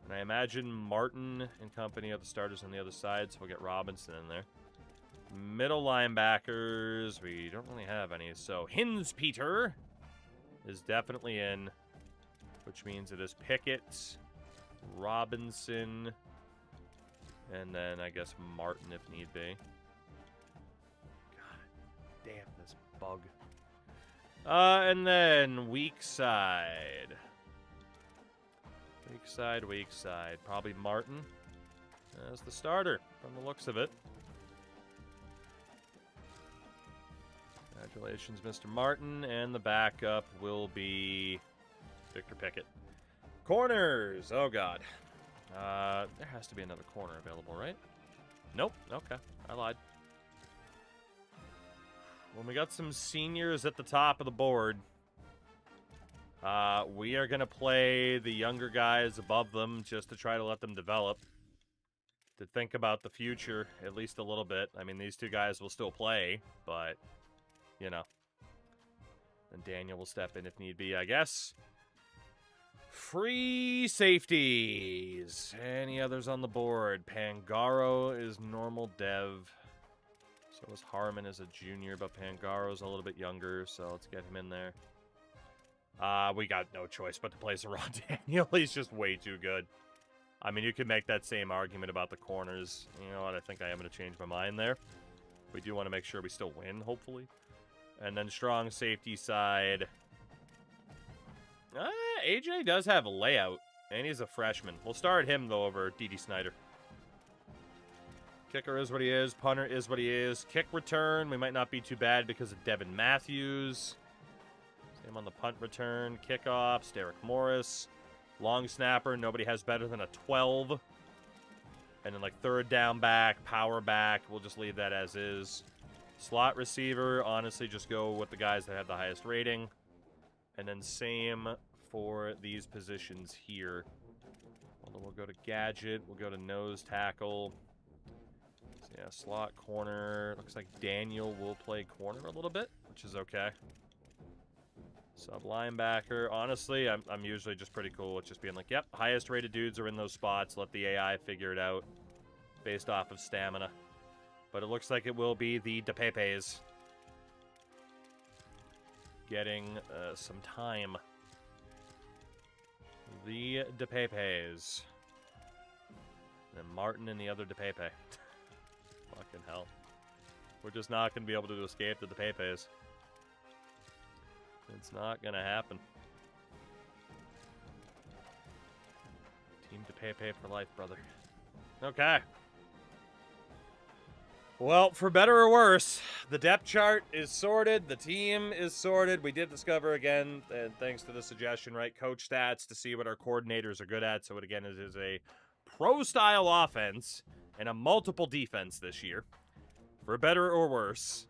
And I imagine Martin and company are the starters on the other side, so we'll get Robinson in there. Middle linebackers, we don't really have any. So Hinspeter is definitely in, which means it is Pickett, Robinson, and then I guess Martin if need be. God damn this bug. And then weak side. Weak side. Probably Martin as the starter from the looks of it. Congratulations, Mr. Martin. And the backup will be Victor Pickett. Corners. Oh, God. There has to be another corner available, right? Nope. Okay. I lied. When we got some seniors at the top of the board, we are going to play the younger guys above them just to try to let them develop. To think about the future, at least a little bit. I mean, these two guys will still play, but, you know. And Daniel will step in if need be, I guess. Free safeties. Any others on the board? Pangaro is normal dev. So is Harmon as a junior, but Pangaro's a little bit younger, so let's get him in there. We got no choice but to play Zeron Daniel. He's just way too good. I mean, you can make that same argument about the corners. You know what? I think I am going to change my mind there. We do want to make sure we still win, hopefully. And then strong safety side. AJ does have a layout, and he's a freshman. We'll start him, though, over D.D. Snyder. Kicker is what he is. Punter is what he is. Kick return, we might not be too bad because of Devin Matthews. Same on the punt return. Kickoffs, Derek Morris. Long snapper, nobody has better than a 12. And then, like, third down back, power back, we'll just leave that as is. Slot receiver, honestly, just go with the guys that have the highest rating. And then same for these positions here. Although we'll go to gadget, we'll go to nose tackle. So yeah, slot corner. Looks like Daniel will play corner a little bit, which is okay. Sub linebacker. Honestly, I'm usually just pretty cool with just being like, yep, highest rated dudes are in those spots. Let the AI figure it out based off of stamina. But it looks like it will be the DePepes getting some time. The DePepes. And Martin and the other DePepe. Fucking hell. We're just not going to be able to escape the DePepes. It's not going to happen. Team DePepe for life, brother. Okay. Well, for better or worse, the depth chart is sorted. The team is sorted. We did discover, again, and thanks to the suggestion, right, coach stats to see what our coordinators are good at. So it, again, is a pro-style offense and a multiple defense this year. For better or worse.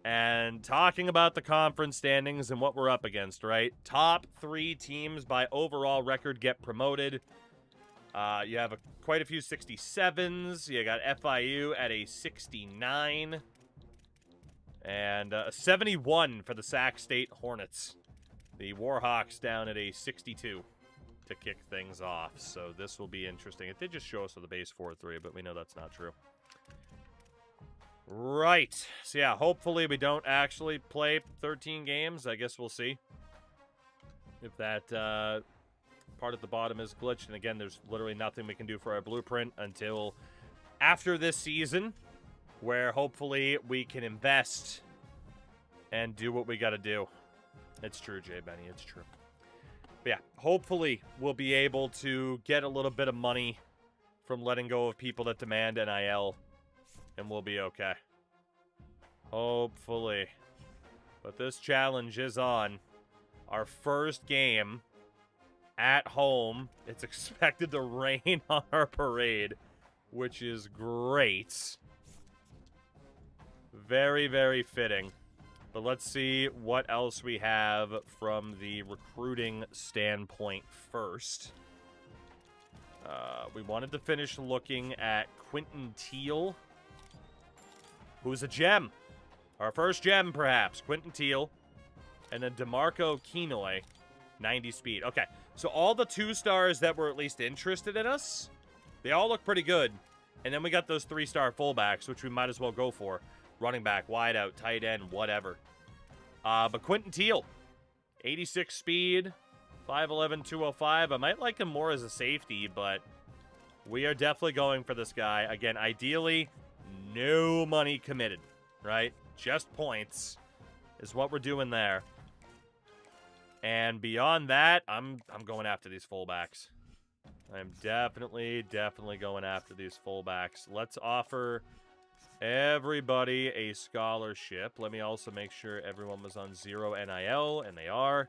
And talking about the conference standings and what we're up against, right? Top 3 teams by overall record get promoted. You have quite a few 67s. You got FIU at a 69. And a 71 for the Sac State Hornets. The Warhawks down at a 62 to kick things off. So this will be interesting. It did just show us with the base 4-3, but we know that's not true. Right. So yeah, hopefully we don't actually play 13 games. I guess we'll see if that part at the bottom is glitched. And again, there's literally nothing we can do for our blueprint until after this season, where hopefully we can invest and do what we got to do. It's true, Jay Benny. It's true. But yeah, hopefully we'll be able to get a little bit of money from letting go of people that demand NIL. And we'll be okay. Hopefully. But this challenge is on. Our first game at home. It's expected to rain on our parade, which is great. Very, very fitting. But let's see what else we have from the recruiting standpoint first. We wanted to finish looking at Quentin Teal, who's a gem. Our first gem, perhaps. Quentin Teal. And then DeMarco Kenoy, 90 speed. Okay, so all the 2-stars that were at least interested in us, they all look pretty good. And then we got those 3-star fullbacks, which we might as well go for. Running back, wide out, tight end, whatever. But Quentin Teal, 86 speed, 5'11", 205. I might like him more as a safety, but we are definitely going for this guy. Again, ideally, no money committed, right? Just points is what we're doing there. And beyond that, I'm going after these fullbacks. I'm definitely going after these fullbacks. Let's offer everybody a scholarship. Let me also make sure everyone was on 0 NIL, and they are.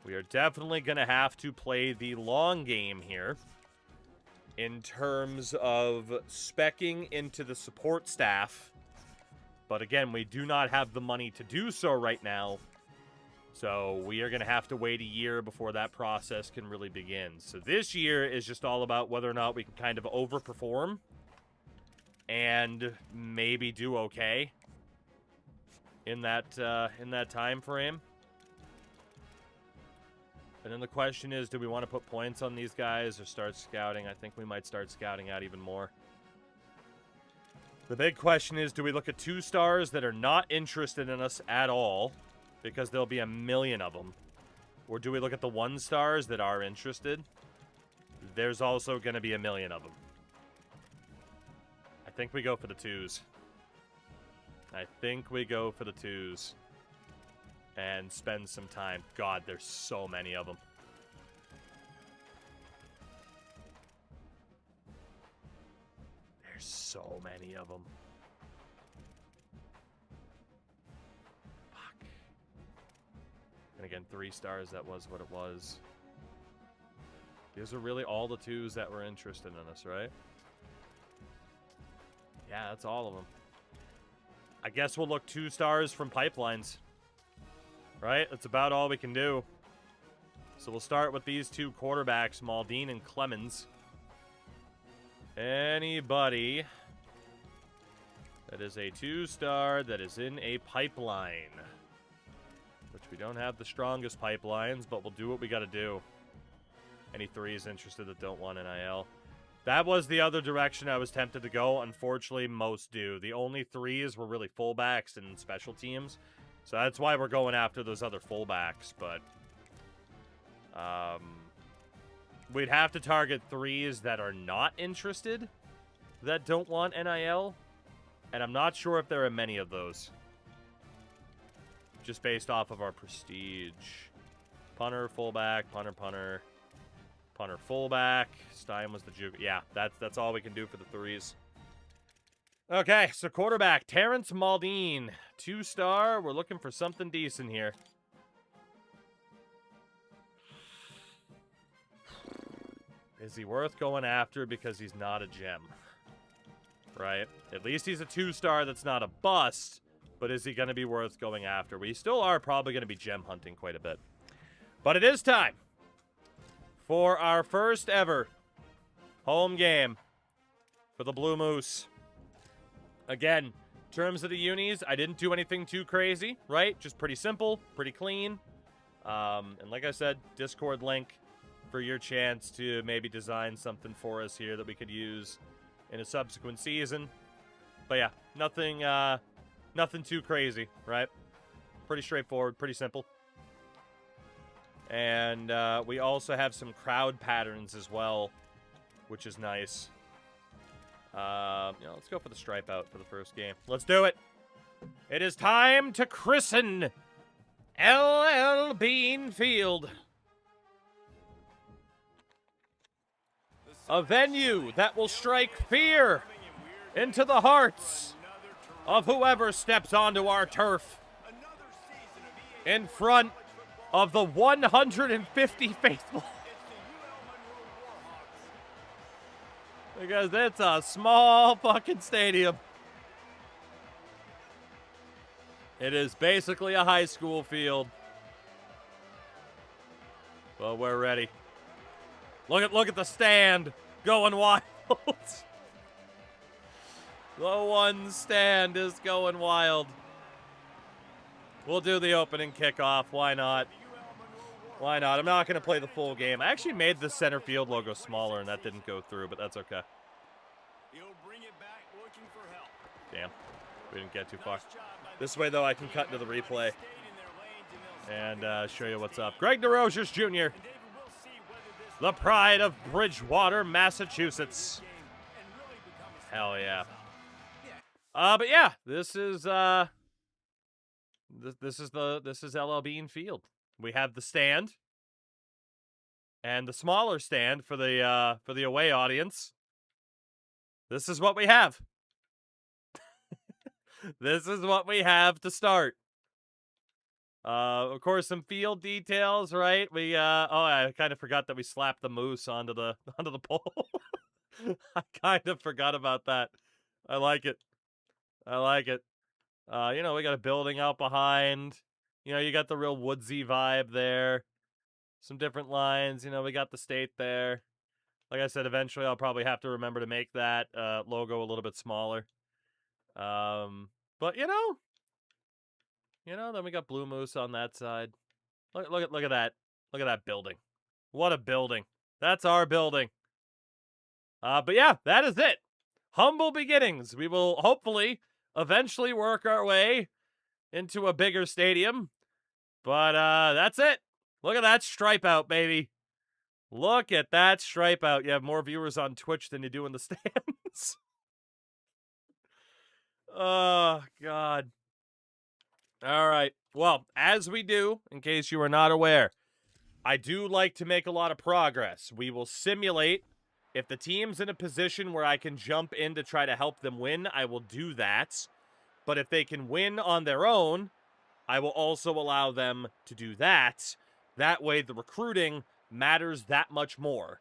We are definitely going to have to play the long game here in terms of speccing into the support staff. But again, we do not have the money to do so right now. So we are going to have to wait a year before that process can really begin. So this year is just all about whether or not we can kind of overperform and maybe do okay in that time frame. And then the question is, do we want to put points on these guys or start scouting? I think we might start scouting out even more. The big question is, do we look at 2 stars that are not interested in us at all, because there'll be a million of them? Or do we look at the 1 stars that are interested? There's also going to be a million of them. I think we go for the 2s. I think we go for the 2s. And spend some time. God, there's so many of them. There's so many of them. Fuck. And again, 3 stars, that was what it was. These are really all the 2s that were interested in us, right? Yeah, that's all of them. I guess we'll look 2 stars from pipelines. Right? That's about all we can do. So we'll start with these 2 quarterbacks, Maldine and Clemens. Anybody that is a 2-star that is in a pipeline. Which we don't have the strongest pipelines, but we'll do what we got to do. Any 3s interested that don't want NIL. That was the other direction I was tempted to go. Unfortunately, most do. The only 3s were really fullbacks and special teams. So that's why we're going after those other fullbacks, but we'd have to target 3s that are not interested, that don't want NIL, and I'm not sure if there are many of those. Just based off of our prestige. Punter, fullback, punter, punter, punter, fullback. Stein was the juke. Yeah, that's all we can do for the 3s. Okay, so quarterback, Terrence Maldine. 2-star. We're looking for something decent here. Is he worth going after because he's not a gem? Right? At least he's a 2-star that's not a bust, but is he going to be worth going after? We still are probably going to be gem hunting quite a bit. But it is time for our first ever home game for the Blue Moose. Again, in terms of the unis, I didn't do anything too crazy, right? Just pretty simple, pretty clean. And like I said, Discord link for your chance to maybe design something for us here that we could use in a subsequent season. But yeah, nothing too crazy, right? Pretty straightforward, pretty simple. And we also have some crowd patterns as well, which is nice. Let's go for the stripe out for the first game. Let's do it. It is time to christen LL Bean Field. A venue that will strike fear into the hearts of whoever steps onto our turf. In front of the 150 faithful. Because it's a small fucking stadium. It is basically a high school field. Well, we're ready. Look at the stand going wild. The one stand is going wild. We'll do the opening kickoff. Why not? Why not? I'm not going to play the full game. I actually made the center field logo smaller, and that didn't go through, but that's okay. Damn. We didn't get too far. This way, though, I can cut into the replay and show you what's up. Greg DeRosiers Jr., the pride of Bridgewater, Massachusetts. Hell yeah. But yeah, this is this is LL Bean Field. We have the stand and the smaller stand for the away audience. This is what we have. This is what we have to start. Of course, some field details, right? We I kind of forgot that we slapped the moose onto the pole. I kind of forgot about that. I like it. I like it. We got a building out behind. You got the real woodsy vibe there. Some different lines. We got the state there. Like I said, eventually I'll probably have to remember to make that logo a little bit smaller. But then we got Blue Moose on that side. Look at that. Look at that building. What a building. That's our building. But yeah, that is it. Humble beginnings. We will hopefully eventually work our way into a bigger stadium. But that's it. Look at that stripe out, baby. Look at that stripe out. You have more viewers on Twitch than you do in the stands. Oh, God. All right. Well, as we do, in case you are not aware, I do like to make a lot of progress. We will simulate. If the team's in a position where I can jump in to try to help them win, I will do that. But if they can win on their own, I will also allow them to do that. That way, the recruiting matters that much more.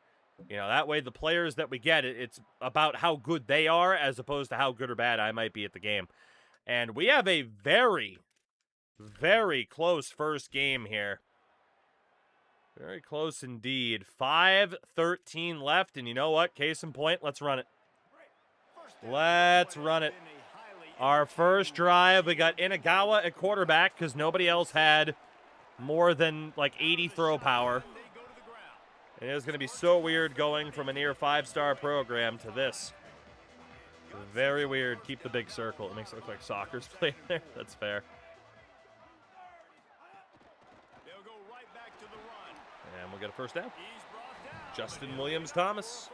You know, that way the players that we get, it's about how good they are as opposed to how good or bad I might be at the game. And we have a very, very close first game here. Very close indeed. 5:13 left, and you know what? Case in point, let's run it. Let's run it. Our first drive, we got Inagawa at quarterback because nobody else had more than like 80 throw power. And it was going to be so weird going from a near 5-star program to this. Very weird. Keep the big circle. It makes it look like soccer's playing there. That's fair. And we'll get a first down. Justin Williams-Thomas.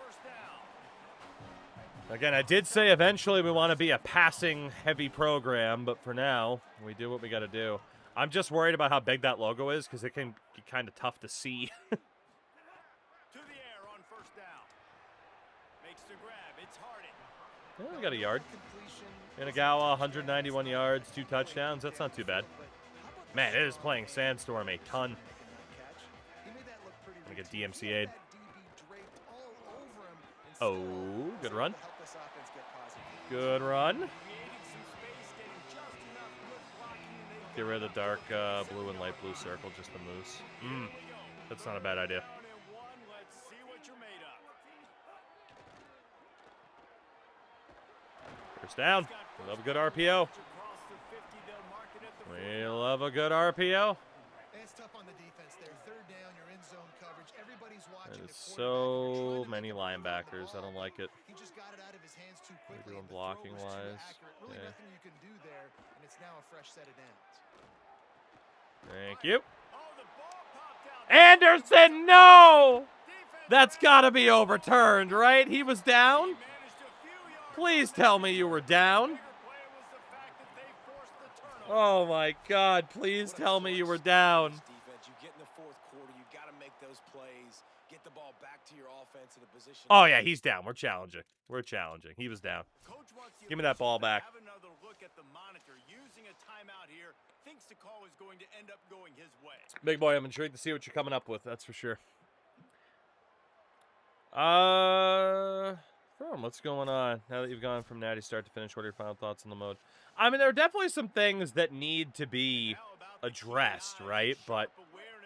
Again, I did say eventually we want to be a passing-heavy program, but for now, we do what we got to do. I'm just worried about how big that logo is because it can be kind of tough to see. Yeah, we got a yard. Inagawa, 191 yards, 2 touchdowns. That's not too bad. Man, it is playing Sandstorm a ton. I'm going to get DMCA'd. Oh, good run. Good run. Get rid of the dark blue and light blue circle, just the moose. That's not a bad idea. First down. We love a good RPO. We love a good RPO. There's so many linebackers. I don't like it. We're doing blocking wise. Okay. Thank you. Anderson, no! That's got to be overturned, right? He was down? Please tell me you were down. Oh, my God. Please tell me you were down. Oh, yeah, he's down. We're challenging. We're challenging. He was down. Give me that ball back. Big boy, I'm intrigued to see what you're coming up with. That's for sure. What's going on? Now that you've gone from natty start to finish, what are your final thoughts on the mode? I mean, there are definitely some things that need to be addressed, right? But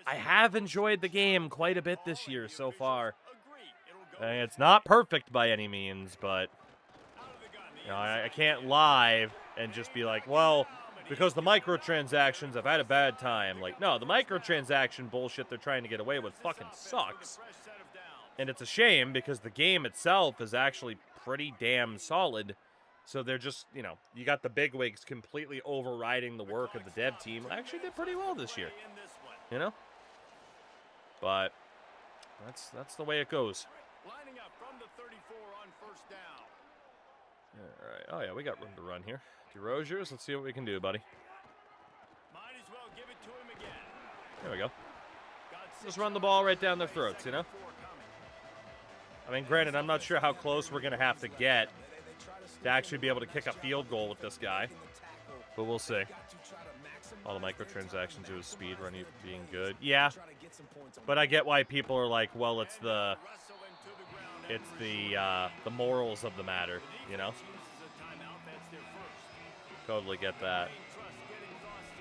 I have enjoyed the game quite a bit this year so far. It's not perfect by any means, but you know, I can't lie and just be like, well, because the microtransactions, I've had a bad time. Like, no, the microtransaction bullshit they're trying to get away with fucking sucks. And it's a shame because the game itself is actually pretty damn solid. So they're just, you know, you got the bigwigs completely overriding the work of the dev team. Actually did pretty well this year, you know? But that's the way it goes. Lining up from the 34 on first down. All right. Oh, yeah, we got room to run here. DeRozier's, let's see what we can do, buddy. Might as well give it to him again. There we go. Just run the ball right down their throats, you know? I mean, granted, I'm not sure how close we're going to have to get to actually be able to kick a field goal with this guy. But we'll see. All the microtransactions to his speed run being good. Yeah. But I get why people are like, well, it's the morals of the matter, you know? Totally get that.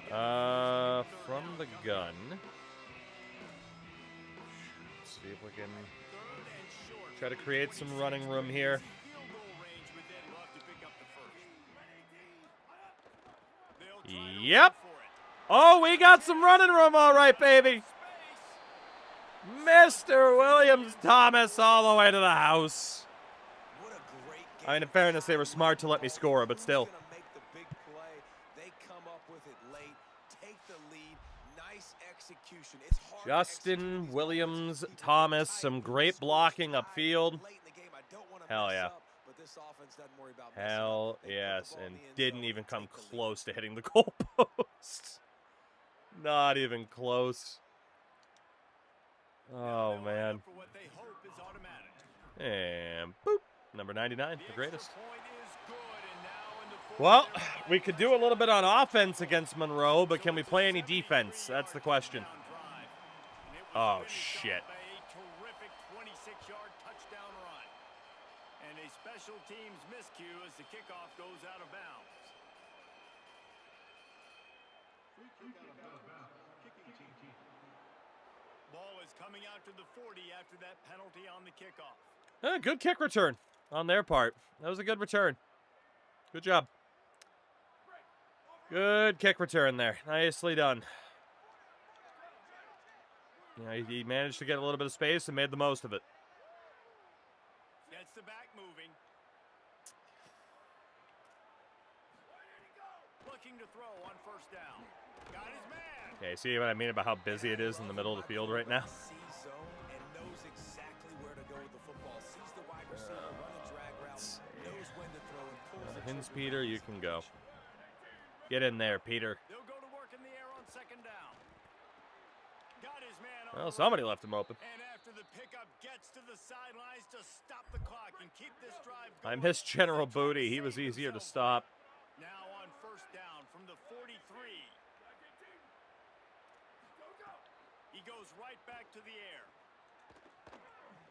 From the gun. Let's see if we can try to create some running room here. Yep. Oh, we got some running room, all right, baby. Mr. Williams Thomas all the way to the house. What a great game. I mean, in fairness, they were smart to let me score, but still. Who's gonna make the big play? They come up with it late, take the lead. Nice execution. It's hard to execute Justin these Williams moments. Thomas, Tight, some when great the score is blocking tied upfield. late in the game. I don't wanna Hell mess yeah. up, but this offense doesn't worry about messing Hell up. They put the yes, ball in and the end didn't zone even and come take the lead. close to hitting the goalpost. Not even close. Oh, man. For what they hope is automatic. And boop. Number 99, the The greatest. extra point is good, and now in the fourth Well, quarter, we could do a little bit on offense against Monroe, but can we play any defense? That's the question. Oh, shit. A terrific 26-yard touchdown run. And a special teams miscue as the kickoff goes out of bounds. Ball is coming out to the 40 after that penalty on the kickoff. Good kick return on their part. That was a good return. Good job. Good kick return there. Nicely done. Yeah, he managed to get a little bit of space and made the most of it. Gets the back moving. Looking to throw on first down. Got his man. Okay, see what I mean about how busy it is in the middle of the field right now? Sees zone and knows exactly where to go with the football. Sees the wide receiver run a drag route, knows when to throw and pulls the Hins, trigger. Peter, you can go. Get in there, Peter. They'll go to work in the air on second down. Got his man on Well, the somebody right. left him open. And after the pickup gets to the sidelines to stop the clock and keep this drive I going. missed General They try to Booty. He save was easier to themselves. stop. Now on first down from the 43. He goes right back to the air.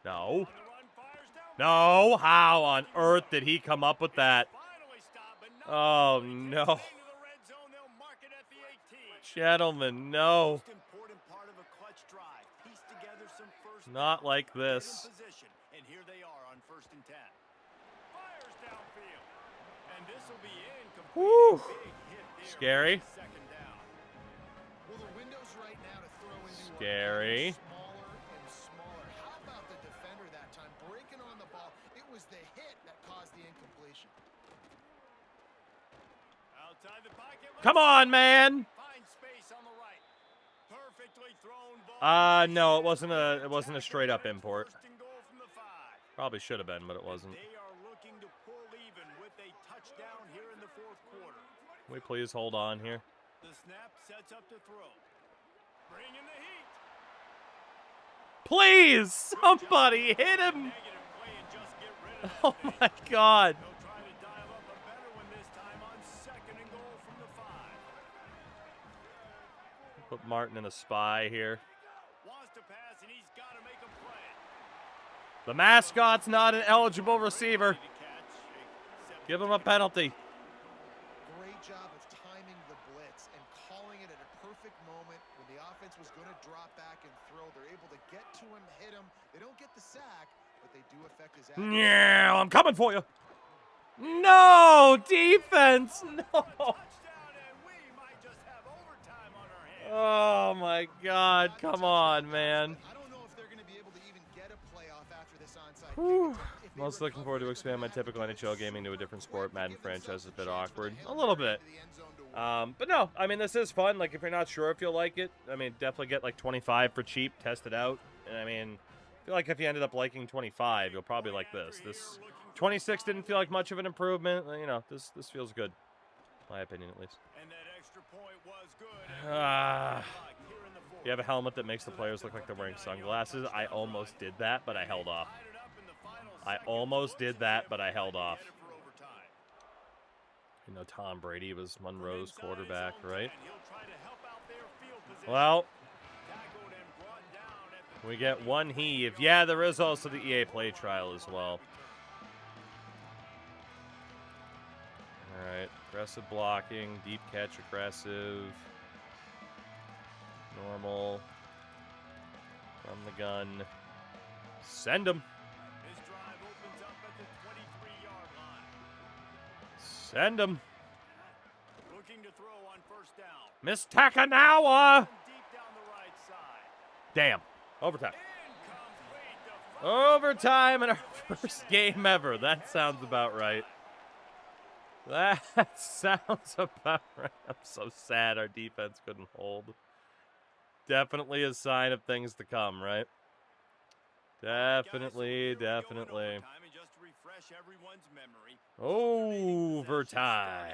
No. On the run, fires down. No. How on earth did he come up with that? Finally stopped, but not Oh, before he no. gets into the red zone. They'll mark it at the 18. Gentlemen, no. Most important part of a clutch drive. Piece together some first Not down, like get in this. position, and here they are on first and 10. Fires downfield. And this will be incomplete. Whew. Big hit there. Scary. Second down. Well, the windows right now to throw into Scary. are smaller and smaller. How about the defender that time breaking on the ball? It was the hit that caused the incompletion. Outside the pocket. Come on, man. Find space on the right. Perfectly thrown ball. No, it wasn't a straight up import. First and goal from the 5. Probably should have been, but it wasn't. They are looking to pull even with a touchdown here in the fourth quarter. Can we please hold on here? The snap sets up to throw. Bring in the heat. Please, somebody hit him. Negative play and just get rid of Oh that my pace. God. They'll try to dial up a better one this time on second and goal from the 5. Put Martin in a spy here. Wants to pass and he's got to make a play. The mascot's not an eligible receiver. Ready to catch, except Give him a penalty. Great job of timing the blitz and calling it at a perfect moment when the offense was going to drop back and throw. They're able to get to him, hit him. They don't get the sack, but they do affect his accuracy. Yeah, I'm coming for you. No, defense. No. touchdown and we might just have overtime on our hands. Oh my God, come on, man. I don't know if they're going to be able to even get a playoff after this onside Whew. kick attempt. If they Most looking forward to recover expand my from typical that, NHL gaming to a different sport. Madden give themselves franchise is a bit chance for awkward. the A Hail little Mary bit. into the end zone to win. But no, I mean, this is fun. Like, if you're not sure if you'll like it, I mean, definitely get like 25 for cheap, test it out. And I mean, I feel like if you ended up liking 25, you'll probably like this. This 26 didn't feel like much of an improvement. You know, this feels good. My opinion, at least. And that extra point was good. Ah. Here in the fourth. You have a helmet that makes the players look like they're wearing sunglasses. I almost did that, but I held off. Tied it up in the final I seconds. almost did Looks that, as but if I held they're off. headed for overtime. You know, Tom Brady was Monroe's Inside quarterback, his own right? 10, he'll try to help out their field position. Well, Tackled and brought down at the we get one heave. Yeah, there is also the EA Play trial as well. All right, aggressive blocking, deep catch, aggressive, normal, from the gun. Send him. This drive opens up at the 23-yard line. Send him. Looking to throw on first down. Miss Takanawa. Deep down the right side. Damn. Overtime. Overtime in our first game ever. That sounds about right. That sounds about right. I'm so sad our defense couldn't hold. Definitely a sign of things to come, right? Definitely. Overtime.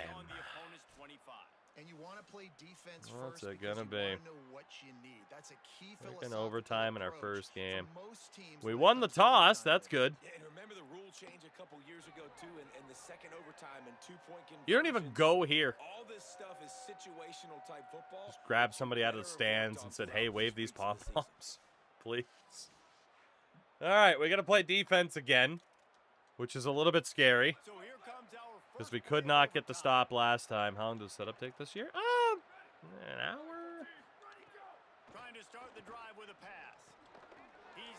And you want to play defense What's first it gonna because be? you want to know what you need. That's a key Freaking philosophical overtime in our approach first game. for most teams We when it won the comes to toss. overtime. That's good. Yeah, and remember the rule change a couple years ago too, and the second overtime and 2-point conversion. You don't even go here. All this stuff is situational type football. Just grab somebody out of the stands and said, hey, wave these pom-poms, please. All right, we're going to play defense again, which is a little bit scary because we could not get the stop last time. How long does setup take this year? An hour?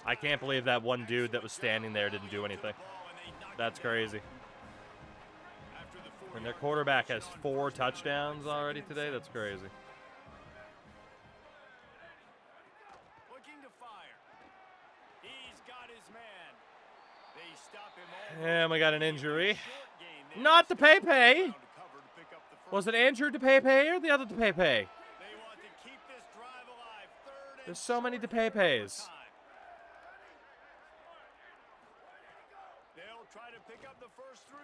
I can't believe that one dude that was standing there didn't do anything. That's crazy. And their quarterback has 4 touchdowns already today. That's crazy. And we got an injury. Not to Pepe. Was it Andrew DePepe or the other DePepe? There's so many DePepes.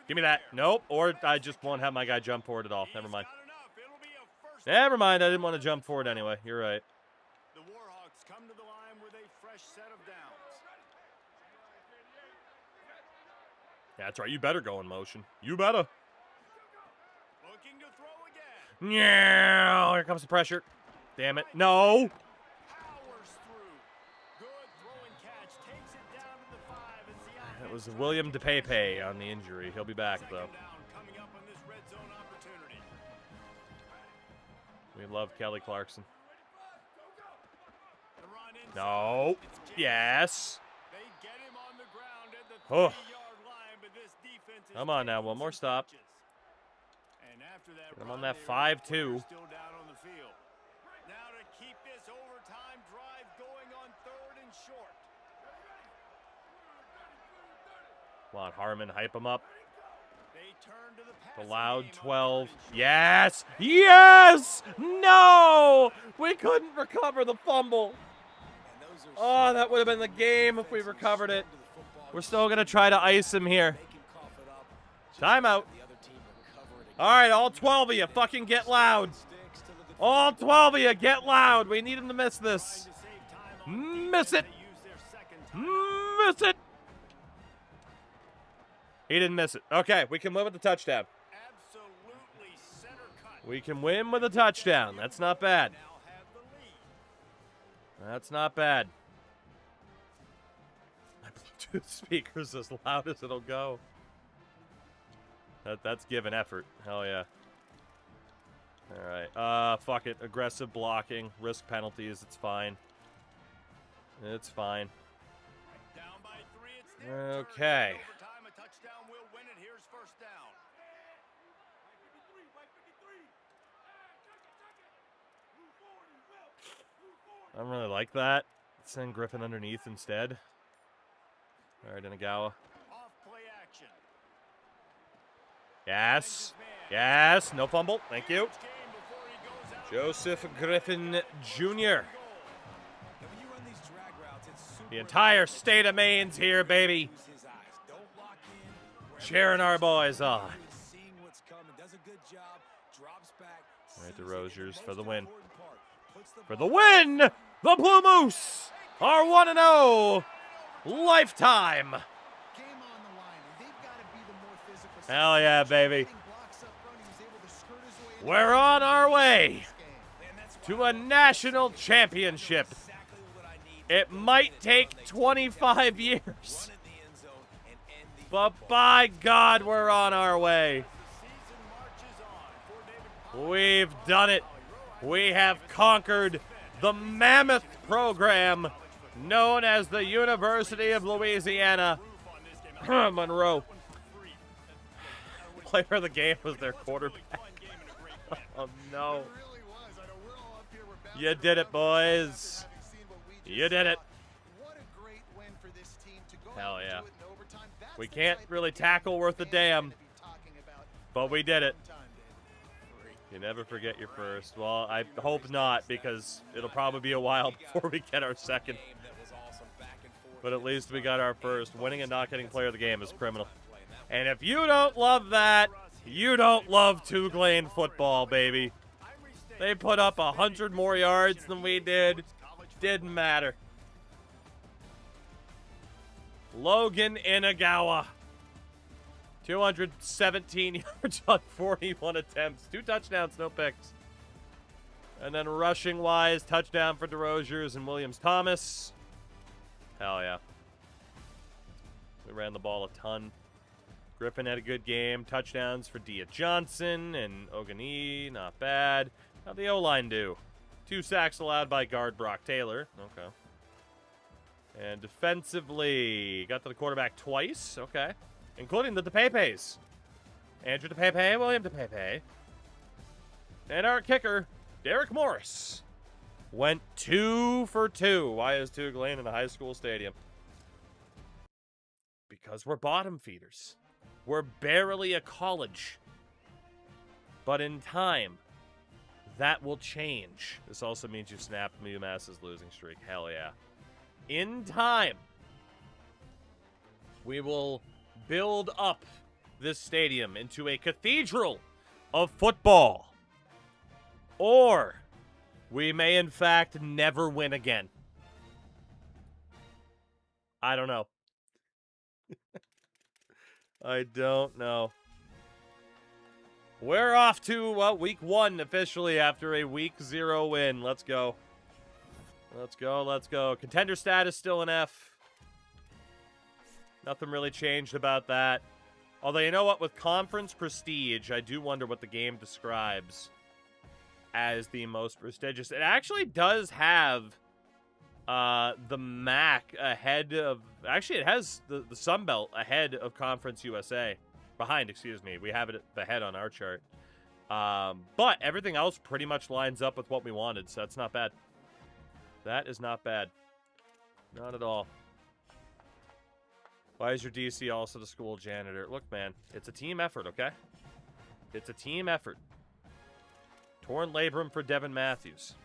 Give me that. Nope. Or I just won't have my guy jump for it at all. Never mind. Never mind. I didn't want to jump for it anyway. You're right. The Warhawks come to the line with a fresh set of downs. Yeah, that's right. You better go in motion. You better. Looking to throw again. Yeah. Here comes the pressure. Damn it. No. Powers through. Good throw and catch. Takes it down to the 5 as the offense. It was William DePepe on the injury. He'll be back, though. Second down coming up on this red zone opportunity. We love Kelly Clarkson. The run inside. No. It's James. Yes. They get him on the ground at the Oh. 3-yard line, but this defense is Come on now, taking one more some stop. touches. And after that I'm run, on that they were 5-2. still down on the field. Now to keep this overtime drive going on 3rd and short. Come on, Harmon, hype him up. They turn to the The passing loud game on 12. 3rd and short. Yes! Yes! No! We couldn't recover the fumble. And those are Oh, that would have been the game if we recovered it. We're still going to try to ice him here. They can cough it up. Timeout. The other team recover it. All right, all 12 of you, fucking get loud. Sticks to the All 12 of you, get loud. We need him to miss this. Trying to save time on Miss defense, it. they use their second timeout. Miss it. He didn't miss it. Okay, we can win with the touchdown. Absolutely center cut. We can win with a touchdown. That's not bad. Now have the lead. That's not bad. My Bluetooth speaker's as loud as it'll go. That's given effort. Hell yeah. All right. Fuck it. Aggressive blocking. Risk penalties. It's fine. It's fine. Down by 3, it's their turn. Okay. Overtime, a touchdown will win it. Here's first down. I don't really like that. Send Griffin underneath instead. All right, Inagawa. Off play action. Yes. Yes. No fumble. Thank you. Game before he goes out. Joseph Griffin Jr. And when you run these drag routes, it's super The entire state of Maine's here, baby. use his eyes. Don't lock in. Cheering our boys on. He's seeing what's coming. Does a good job. Drops back. All right, the sees it, and Rosiers for most the win. important part, puts the For ball the win, the Blue Moose are 1-0 lifetime. Game on the line, and they've got to be the more physical side. Hell yeah, baby. Getting blocks up front, he was able to skirt his way into We're on our way this game. And that's to a national championship. exactly what I need. It might take 25 years, Run in the end zone and end the but by God, we're on our way. Season marches on for David We've done it. We have conquered the mammoth program known as the University of Louisiana Monroe. Player of the game was their quarterback. Oh no. It really was. I know we're all up here, we're You did it, boys. having seen what we just You did it. saw. Hell yeah. We can't really tackle worth a damn, but we did it. You never forget your first. Well, I hope not, because it'll probably be a while before we get our second. But at least we got our first. Winning and not getting player of the game is criminal. And if you don't love that, you don't love two-lane football, baby. They put up 100 more yards than we did. Didn't matter. Logan Inagawa. 217 yards on 41 attempts. 2 touchdowns, no picks. And then rushing-wise, touchdown for DeRozier's and Williams-Thomas. Hell yeah. We ran the ball a ton. Griffin had a good game. Touchdowns for Dia Johnson and Ogani. Not bad. How'd the O-line do? 2 sacks allowed by guard Brock Taylor. Okay. And defensively, got to the quarterback twice. Okay. Including the DePepes. Andrew DePepe, William DePepe. And our kicker, Derek Morris, went 2 for 2. Why is Tulane in a high school stadium? Because we're bottom feeders. We're barely a college. But in time, that will change. This also means you snapped UMass's losing streak. Hell yeah. In time, we will build up this stadium into a cathedral of football. Or we may, in fact, never win again. I don't know. I don't know. We're off to week 1 officially after a week 0 win. Let's go. Let's go, let's go. Contender status still an F. Nothing really changed about that. Although, you know what? With conference prestige, I do wonder what the game describes as the most prestigious. It actually does have the MAC ahead of... Actually, it has the Sun Belt ahead of Conference USA. Behind, excuse me. We have it ahead on our chart. But everything else pretty much lines up with what we wanted, so that's not bad. That is not bad. Not at all. Why is your DC also the school janitor? Look, man, it's a team effort, okay? It's a team effort. Torn labrum for Devin Matthews.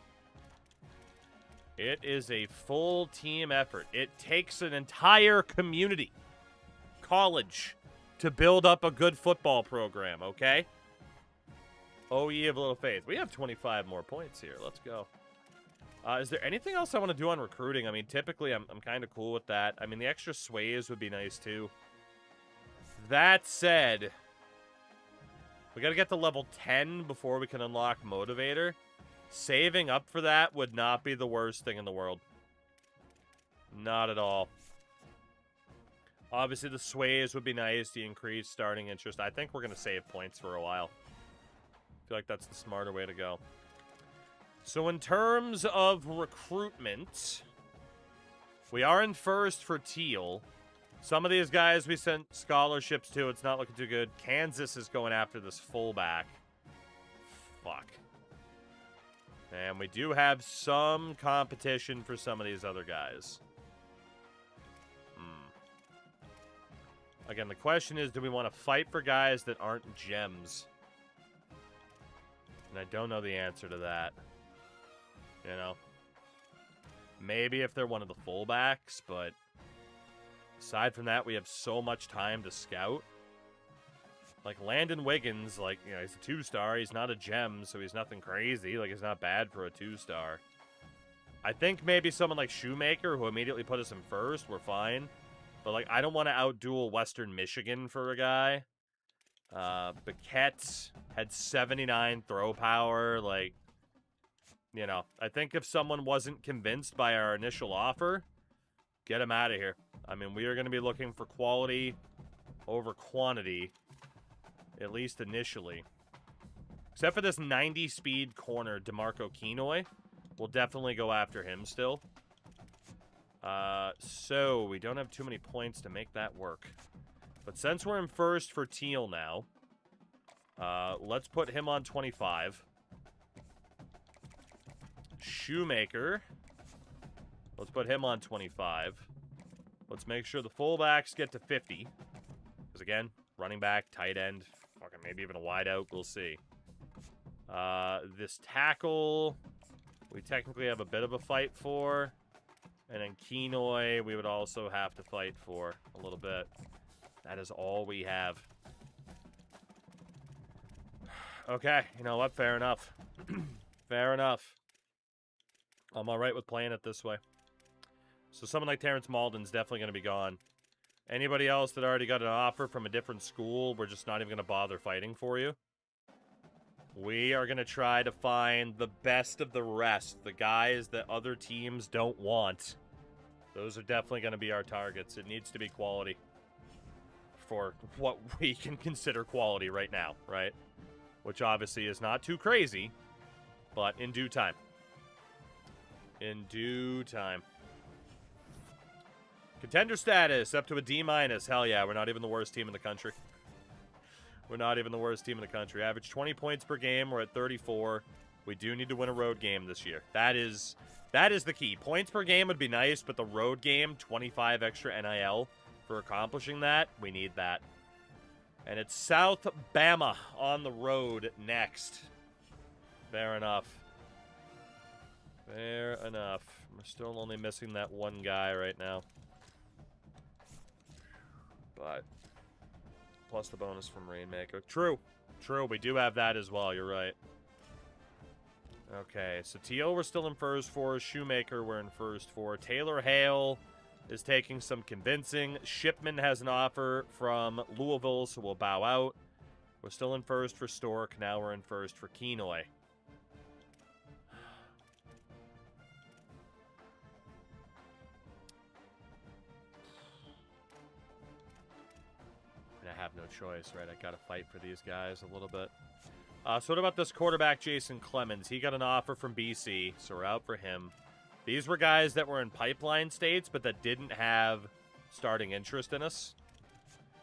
It is a full team effort. It takes an entire community, college, to build up a good football program, okay? Oh, ye of little faith. We have 25 more points here. Let's go. Is there anything else I want to do on recruiting? I mean, typically, I'm kind of cool with that. I mean, the extra sways would be nice, too. That said, we got to get to level 10 before we can unlock Motivator. Saving up for that would not be the worst thing in the world. Not at all. Obviously, the sways would be nice. The increased starting interest. I think we're going to save points for a while. I feel like that's the smarter way to go. So in terms of recruitment, we are in first for Teal. Some of these guys we sent scholarships to. It's not looking too good. Kansas is going after this fullback. Fuck. And we do have some competition for some of these other guys. Again, the question is, do we want to fight for guys that aren't gems? And I don't know the answer to that. You know? Maybe if they're one of the fullbacks, but aside from that, we have so much time to scout. Like, Landon Wiggins, like, you know, he's a 2-star. He's not a gem, so he's nothing crazy. Like, he's not bad for a 2-star. I think maybe someone like Shoemaker, who immediately put us in first, we're fine. But, like, I don't want to outduel Western Michigan for a guy. Paquette had 79 throw power. Like, you know, I think if someone wasn't convinced by our initial offer, get him out of here. I mean, we are going to be looking for quality over quantity, at least initially. Except for this 90-speed corner, DeMarco Kenoy. We'll definitely go after him still. So we don't have too many points to make that work. But since we're in first for Teal now, let's put him on 25. Shoemaker. Let's put him on 25. Let's make sure the fullbacks get to 50. Because, again, running back, tight end, fucking maybe even a wide out. We'll see. This tackle, we technically have a bit of a fight for. And then Kenoi, we would also have to fight for a little bit. That is all we have. Okay, you know what? Fair enough. Fair enough. I'm all right with playing it this way. So someone like Terrence Malden's definitely going to be gone. Anybody else that already got an offer from a different school, we're just not even going to bother fighting for you. We are going to try to find the best of the rest. The guys that other teams don't want. Those are definitely going to be our targets. It needs to be quality. For what we can consider quality right now, right? Which obviously is not too crazy, but in due time. In due time. Contender status up to a D-. Hell yeah, we're not even the worst team in the country. We're not even the worst team in the country. Average 20 points per game. We're at 34. We do need to win a road game this year. That is the key. Points per game would be nice, but the road game, 25 extra NIL for accomplishing that, we need that. And it's South Bama on the road next. Fair enough. Fair enough. We're still only missing that one guy right now. But plus the bonus from Rainmaker. True. True, we do have that as well. You're right. Okay, so T.O. we're still in first for. Shoemaker we're in first for. Taylor Hale is taking some convincing. Shipman has an offer from Louisville, so we'll bow out. We're still in first for Stork. Now we're in first for Kenoi. I have no choice, right? I gotta fight for these guys a little bit. So what about this quarterback, Jason Clemens? He got an offer from BC, so we're out for him. These were guys that were in pipeline states, but that didn't have starting interest in us.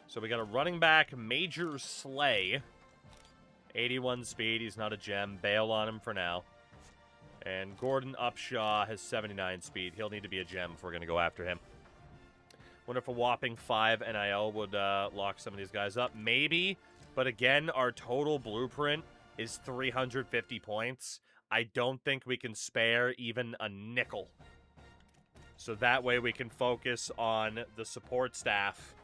So we got a running back, Major Slay. 81 speed, he's not a gem. Bail on him for now. And Gordon Upshaw has 79 speed. He'll need to be a gem if we're going to go after him. Wonder if a whopping 5 NIL would lock some of these guys up. Maybe, but again, our total blueprint is 350 points. I don't think we can spare even a nickel. So that way we can focus on the support staff.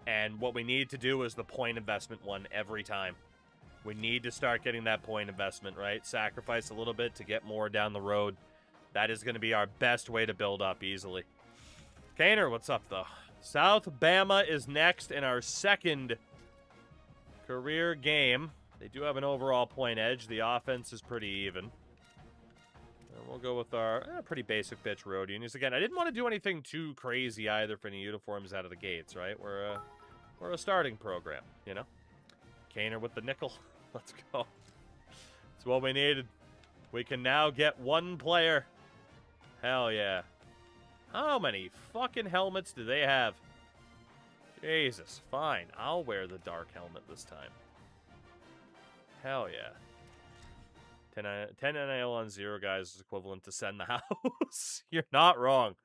And what we need to do is the point investment one every time. We need to start getting that point investment, right? Sacrifice a little bit to get more down the road. That is going to be our best way to build up easily. Kaner, what's up, though? South Bama is next in our second career game. They do have an overall point edge. The offense is pretty even. And we'll go with our pretty basic bitch road unis. Again, I didn't want to do anything too crazy either for any uniforms out of the gates, right? We're a starting program, you know? Kaner with the nickel. Let's go. That's what we needed. We can now get one player. Hell yeah. How many fucking helmets do they have? Jesus, fine. I'll wear the dark helmet this time. Hell yeah. 10 NIL on 0, guys, is equivalent to send the house. You're not wrong.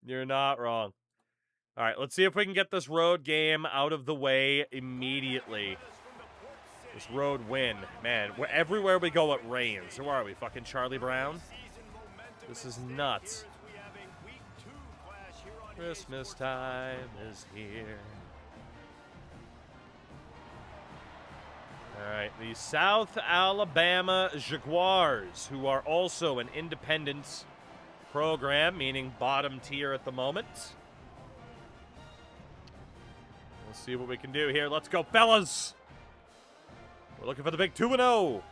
You're not wrong. All right, let's see if we can get this road game out of the way immediately. This road win. Man, everywhere we go, it rains. Who are we, fucking Charlie Brown? This is nuts. Christmas time is here. All right, the South Alabama Jaguars, who are also an independent program, meaning bottom tier at the moment. We'll see what we can do here. Let's go, fellas. We're looking for the big 2-0.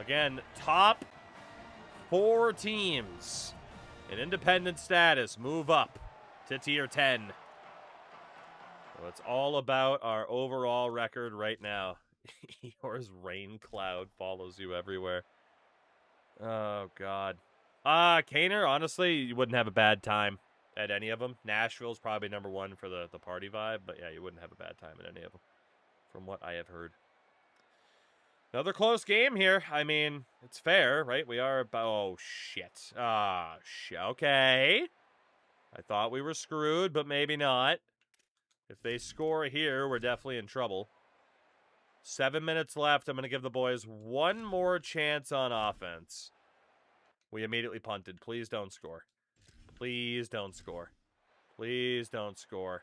Again, top 4 teams in independent status move up to tier 10. So it's all about our overall record right now. Yours rain cloud follows you everywhere. Oh, God. Kaner, honestly, you wouldn't have a bad time at any of them. Nashville's probably number 1 for the party vibe, but yeah, you wouldn't have a bad time at any of them, from what I have heard. Another close game here. I mean, it's fair, right? We are about... Oh, shit. Ah, shit. Okay. I thought we were screwed, but maybe not. If they score here, we're definitely in trouble. 7 minutes left. I'm going to give the boys one more chance on offense. We immediately punted. Please don't score. Please don't score. Please don't score.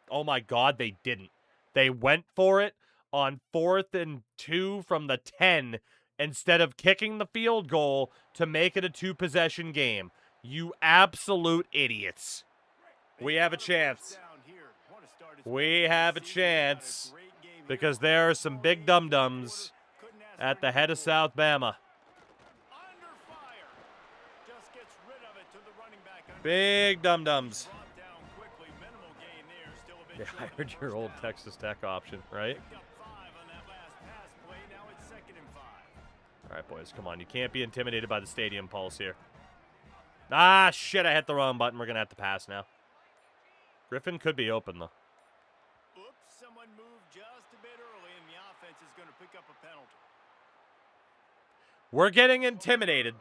Oh my God, they didn't. They went for it on 4th and 2 from the 10 instead of kicking the field goal to make it a 2-possession game. You absolute idiots. We have a chance. We have a chance because there are some big dum-dums at the head of South Bama. Big dum-dums. They hired your old Texas Tech option, right? All right, boys, come on. You can't be intimidated by the stadium pulse here. Ah, shit, I hit the wrong button. We're going to have to pass now. Griffin could be open, though. Oops, someone moved just a bit early, and the offense is going to pick up a penalty. We're getting intimidated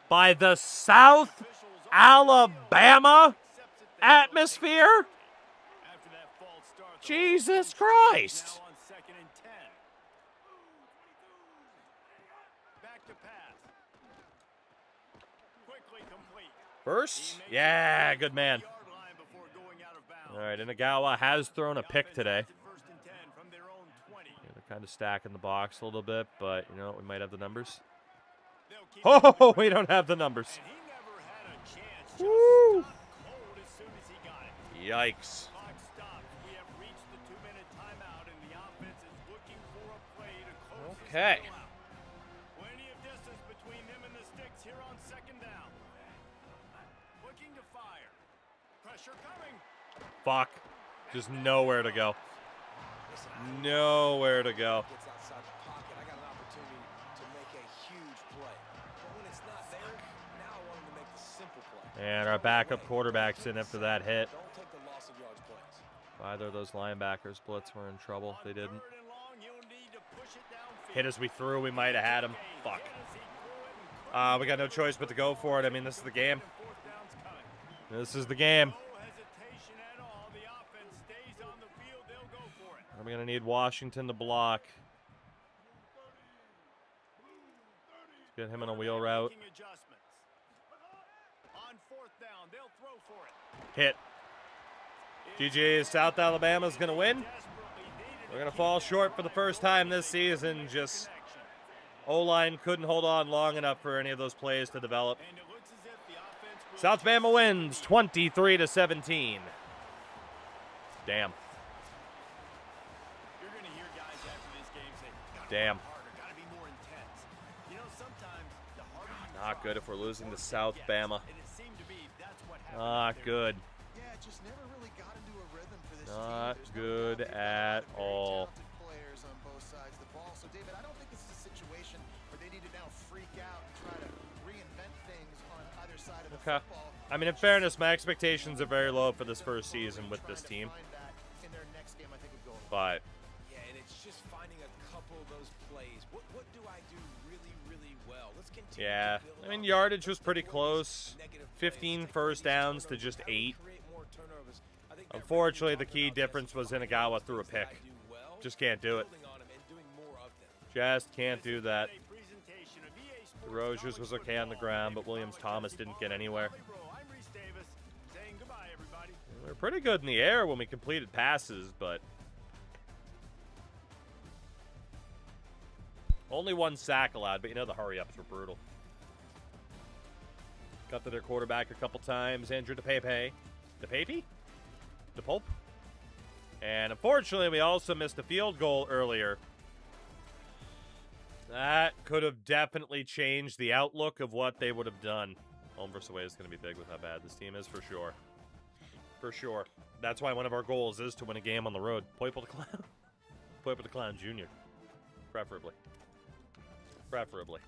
by the South Alabama atmosphere. Jesus Christ. First? Yeah, good man. All right, Inagawa has thrown a pick today. Yeah, they're kind of stacking the box a little bit, but, you know, we might have the numbers. Oh, we don't have the numbers. Woo. Yikes. Okay. Plenty of distance between them and the sticks here on 2nd down. Looking to fire. Pressure coming. Fuck. Just nowhere to go. Nowhere to go. And our backup quarterback's in after that hit. If either of those linebackers blitz were in trouble. They didn't. Hit as we threw. We might have had him. Fuck. We got no choice but to go for it. I mean, this is the game. This is the game. I'm going to need Washington to block. Let's get him in a wheel route. Hit. GG, South Alabama's going to win. We're going to fall short for the first time this season. Just O-line couldn't hold on long enough for any of those plays to develop. South Bama wins 23-17. Damn. Damn. Not good if we're losing to South Bama. Not good. Not good at all. Okay. I mean, in fairness, my expectations are very low for this first season with this team. But yeah, and it's just finding a couple of those plays. What do I do really well? Let's continue. Yeah, I mean, yardage was pretty close. 15 first downs to just 8. Unfortunately, the key difference was Inagawa threw a pick. Just can't do it. Just can't do that. Rogers was okay on the ground, but Williams-Thomas didn't get anywhere. We were pretty good in the air when we completed passes, but only 1 sack allowed, but you know the hurry-ups were brutal. Got to their quarterback a couple times, Andrew DePape. DePape? DePulp? And unfortunately, we also missed a field goal earlier. That could have definitely changed the outlook of what they would have done. Home versus away is going to be big with how bad this team is, for sure. For sure. That's why one of our goals is to win a game on the road. Poiple the Clown. Poiple the Clown Jr. Preferably. Preferably.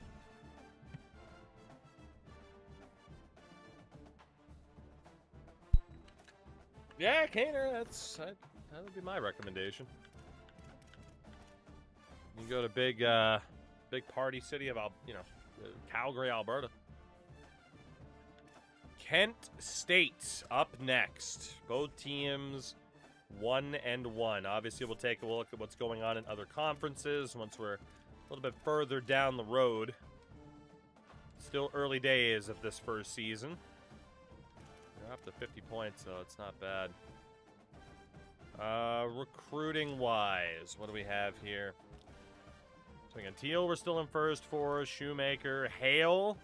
Yeah, Kaner, that would be my recommendation. You can go to big party city of, Calgary, Alberta. Kent State up next. Both teams 1-1. Obviously, we'll take a look at what's going on in other conferences once we're a little bit further down the road. Still early days of this first season. We're up to 50 points, so it's not bad. Recruiting-wise, what do we have here? Swing and Teal, we're still in first for Shoemaker. Hale.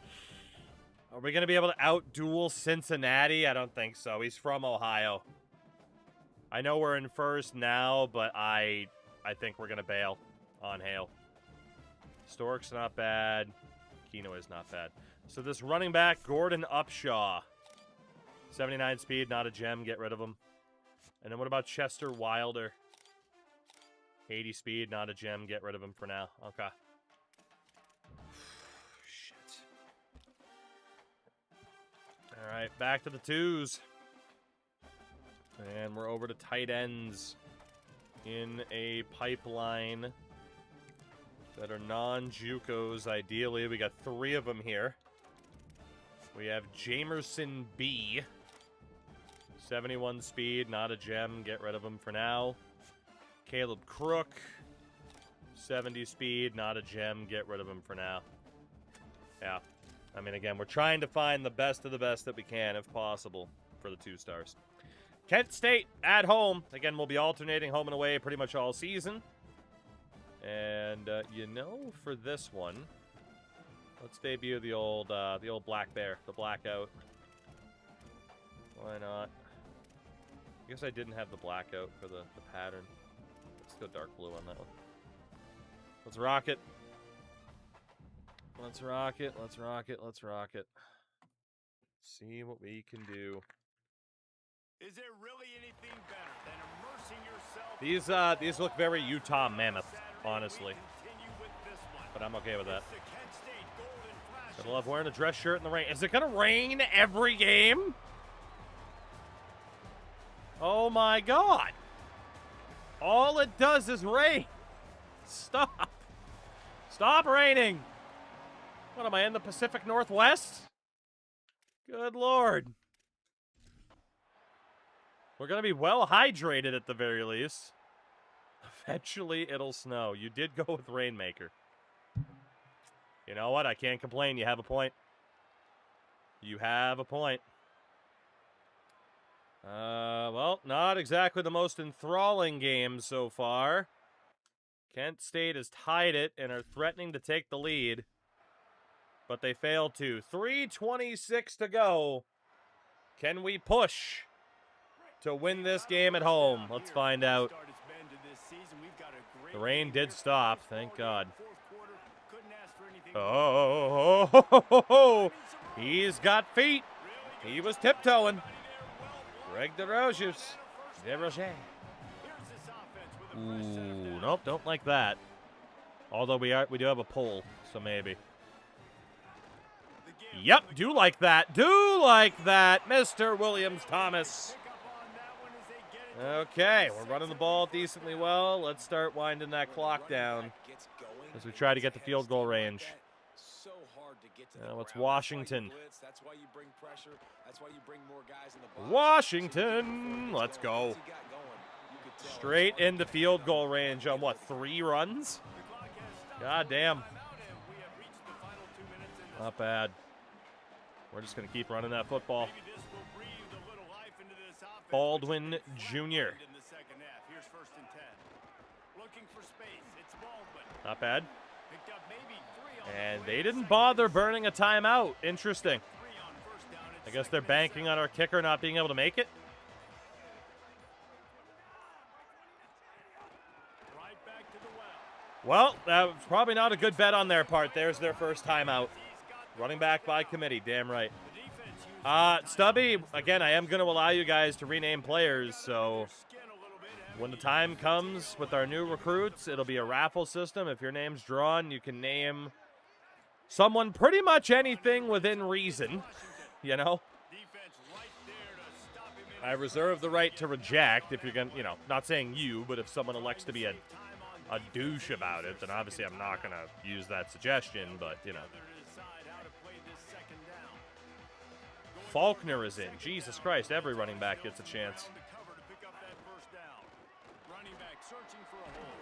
Are we going to be able to outduel Cincinnati? I don't think so. He's from Ohio. I know we're in first now, but I think we're going to bail on Hale. Stork's not bad. Keno is not bad. So this running back, Gordon Upshaw. 79 speed, not a gem. Get rid of him. And then what about Chester Wilder? 80 speed, not a gem. Get rid of him for now. Okay. Shit. All right, back to the twos. And we're over to tight ends in a pipeline that are non-JUCOs, ideally. We got 3 of them here. We have Jamerson B. 71 speed, not a gem. Get rid of him for now. Caleb Crook. 70 speed, not a gem. Get rid of him for now. Yeah. I mean, again, we're trying to find the best of the best that we can, if possible, for the 2 stars. Kent State at home. Again, we'll be alternating home and away pretty much all season. And, for this one, let's debut the old Black Bear, the Blackout. Why not? I guess I didn't have the Blackout for the pattern. Let's go dark blue on that one. Let's rock it. Let's rock it, let's rock it, let's rock it. See what we can do. Is there really anything better than immersing yourself? These look very Utah Mammoth, honestly. But I'm okay with that. Gotta love wearing a dress shirt in the rain. Is it gonna rain every game? Oh my god. All it does is rain. Stop. Stop raining. What, am I in the Pacific Northwest? Good lord. We're going to be well hydrated at the very least. Eventually, it'll snow. You did go with Rainmaker. You know what? I can't complain. You have a point. You have a point. Well, not exactly the most enthralling game so far. Kent State has tied it and are threatening to take the lead. But they failed to. 3:26 to go. Can we push to win this game at home? Let's find out. The rain did stop, thank God. Oh, he's got feet. He was tiptoeing. Greg DeRoches. Ooh, nope, don't like that. Although we do have a pull, so maybe. Yep, do like that. Do like that, Mr. Williams-Thomas. Okay, we're running the ball decently well. Let's start winding that clock down as we try to get the field goal range. Now it's Washington. Washington, let's go. Straight into field goal range on what, 3 runs? God damn. Not bad. We're just going to keep running that football. Baldwin Jr. Not bad. And they didn't bother burning a timeout. Interesting. I guess they're banking on our kicker not being able to make it. Well, that was probably not a good bet on their part. There's their first timeout. Running back by committee, damn right. Stubby, again, I am going to allow you guys to rename players, so when the time comes with our new recruits, it'll be a raffle system. If your name's drawn, you can name someone pretty much anything within reason, you know? I reserve the right to reject if you're going to, not saying you, but if someone elects to be a douche about it, then obviously I'm not going to use that suggestion, but, Faulkner is in. Jesus Christ, every running back gets a chance.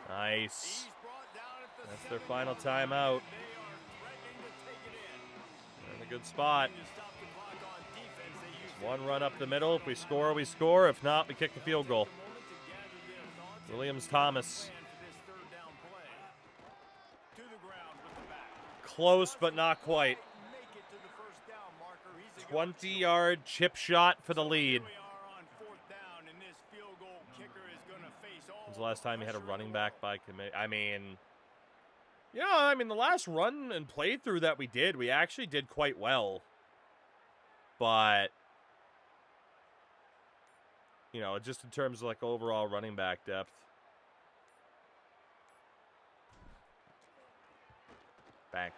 Nice. That's their final timeout. They're in a good spot. One run up the middle. If we score, we score. If not, we kick the field goal. Williams-Thomas. Close, but not quite. 20-yard chip shot for the lead. When's the last time you had a running back by commit? I mean, yeah, the last run and playthrough that we did, we actually did quite well. But, just in terms of, like, overall running back depth. Bang.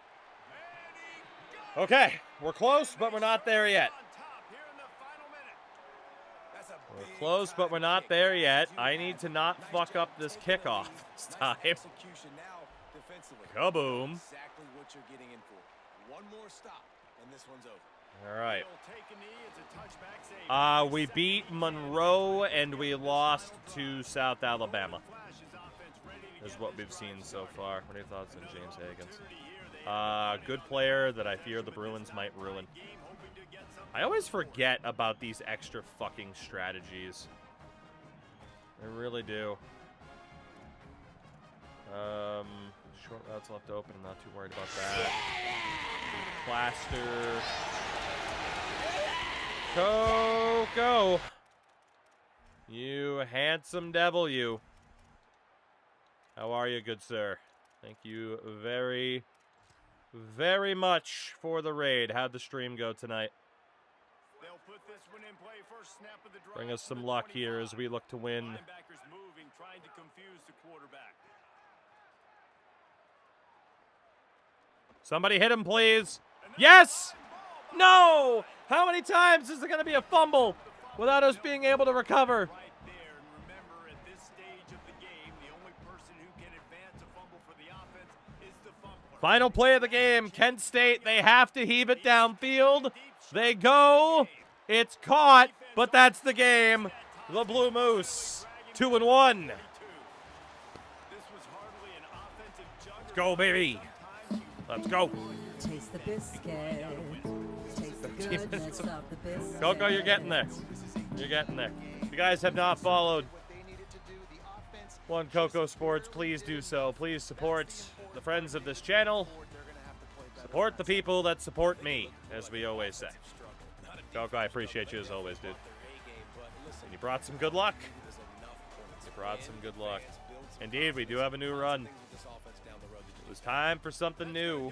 Okay, we're close, but we're not there yet. We're close, but we're not there yet. I need to not fuck up this kickoff this time. Kaboom. Exactly what you're getting in for. One more stop, and this one's over. All right. We beat Monroe, and we lost to South Alabama. Is what we've seen so far. What are your thoughts on James Higgins? Good player that I fear the Bruins might ruin. I always forget about these extra fucking strategies. I really do. Short routes left open. I'm not too worried about that. Plaster. Go. You handsome devil, you. How are you, good sir? Thank you very, very much for the raid. How'd the stream go tonight? Bring us some luck here as we look to win. Somebody hit him, please. Yes! No! How many times is it going to be a fumble without us being able to recover? Final play of the game. Kent State, they have to heave it downfield. They go. It's caught, but that's the game. The Blue Moose, 2-1. Let's go, baby. Let's go. Taste the biscuit. Taste the goodness of the biscuit. Coco, you're getting there. You're getting there. If you guys have not followed One Coco Sports, please do so. Please support the friends of this channel. Support the people that support me, as we always say. Coco, I appreciate you as always, dude. And you brought some good luck. You brought some good luck. Indeed, we do have a new run. It was time for something new.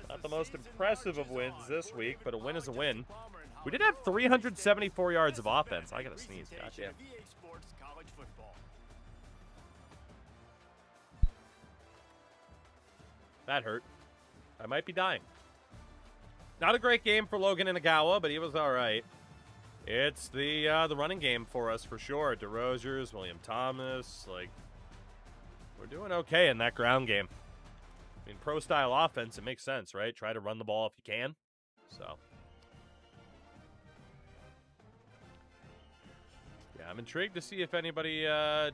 Not the most impressive of wins this week, but a win is a win. We did have 374 yards of offense. I gotta sneeze. Goddamn. That hurt. I might be dying. Not a great game for Logan Inagawa, but he was all right. It's the running game for us for sure. DeRozier's, William Thomas, like, we're doing okay in that ground game. I mean, pro-style offense, it makes sense, right? Try to run the ball if you can. So, yeah, I'm intrigued to see if anybody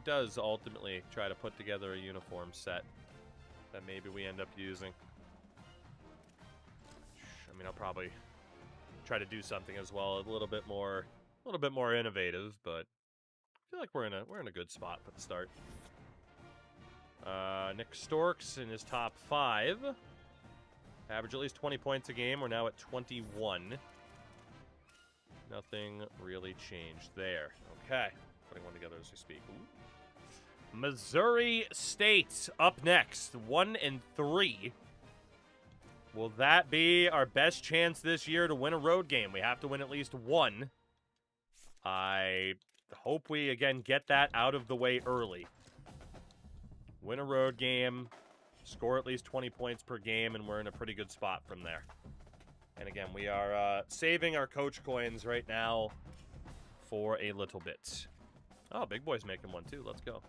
does ultimately try to put together a uniform set that maybe we end up using. I mean, I'll probably try to do something as well, a little bit more innovative, but I feel like we're in a good spot for the start. Nick Storks in his top 5. Average at least 20 points a game. We're now at 21. Nothing really changed there. Okay. Putting one together as we speak. Ooh. Missouri State up next. 1-3. Will that be our best chance this year to win a road game? We have to win at least one. I hope we, again, get that out of the way early. Win a road game, score at least 20 points per game, and we're in a pretty good spot from there. And again, we are saving our coach coins right now for a little bit. Oh, Big Boy's making one too. Let's go.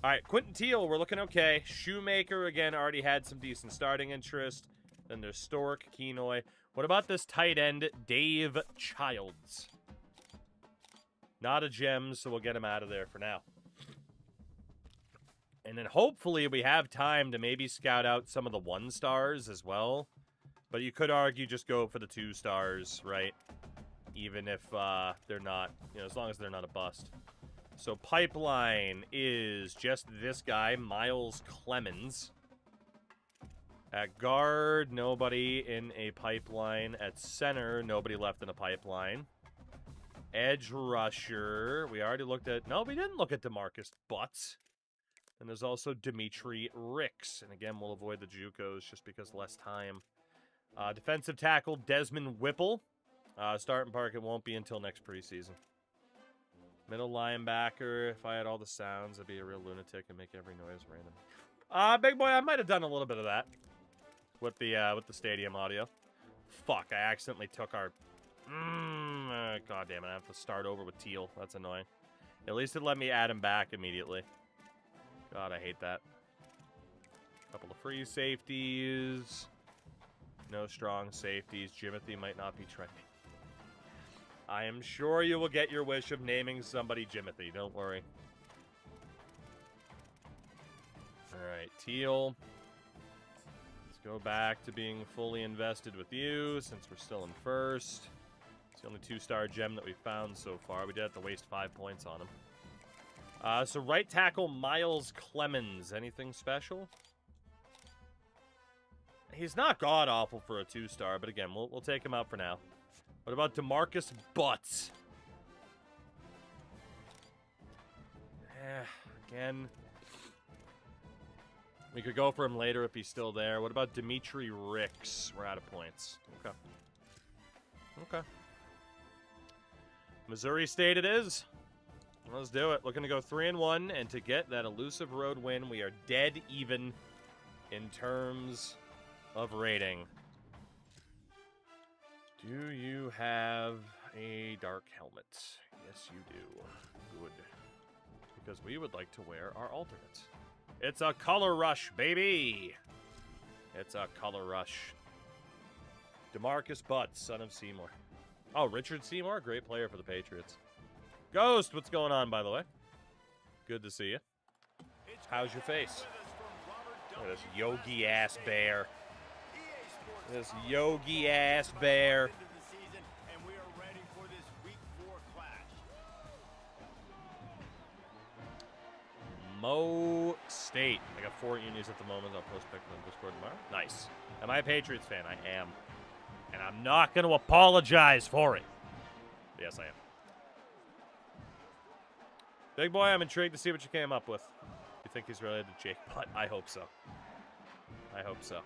All right, Quentin Teal, we're looking okay. Shoemaker, again, already had some decent starting interest. Then there's Stork, Kenoy. What about this tight end, Dave Childs? Not a gem, so we'll get him out of there for now. And then hopefully we have time to maybe scout out some of the 1-stars as well. But you could argue just go for the 2-stars, right? Even if they're not, you know, as long as they're not a bust. So pipeline is just this guy, Miles Clemens. At guard, nobody in a pipeline. At center, nobody left in a pipeline. Edge rusher, we already looked at... No, we didn't look at DeMarcus Butts. And there's also Dimitri Ricks. And again, we'll avoid the JUCOs just because less time. Defensive tackle, Desmond Whipple. Starting park, it won't be until next preseason. Middle linebacker, if I had all the sounds, I'd be a real lunatic and make every noise random. Big boy, I might have done a little bit of that with the stadium audio. Fuck, I accidentally took our... God damn it, I have to start over with Teal. That's annoying. At least it let me add him back immediately. God, I hate that. Couple of free safeties. No strong safeties. Jimothy might not be trending. I am sure you will get your wish of naming somebody Jimothy. Don't worry. Alright, Teal. Let's go back to being fully invested with you since we're still in first. It's the only 2-star gem that we found so far. We did have to waste 5 points on him. So right tackle, Miles Clemens. Anything special? He's not god-awful for a 2-star, but again, we'll take him out for now. What about DeMarcus Butts? Again, we could go for him later if he's still there. What about Dimitri Ricks? We're out of points. Okay. Okay. Missouri State it is. Let's do it. Looking to go 3-1, and to get that elusive road win, we are dead even in terms of rating. Do you have a dark helmet? Yes, you do. Good. Because we would like to wear our alternates. It's a color rush, baby! It's a color rush. DeMarcus Butts, son of Seymour. Oh, Richard Seymour? Great player for the Patriots. Ghost, what's going on, by the way? Good to see you. How's your face? Look at this yogi-ass bear. This yogi-ass bear. Mo State. I got 4 unis at the moment. I'll post pick on Discord tomorrow. Nice. Am I a Patriots fan? I am. And I'm not going to apologize for it. Yes, I am. Big boy, I'm intrigued to see what you came up with. You think he's related to Jake Butt? I hope so. I hope so.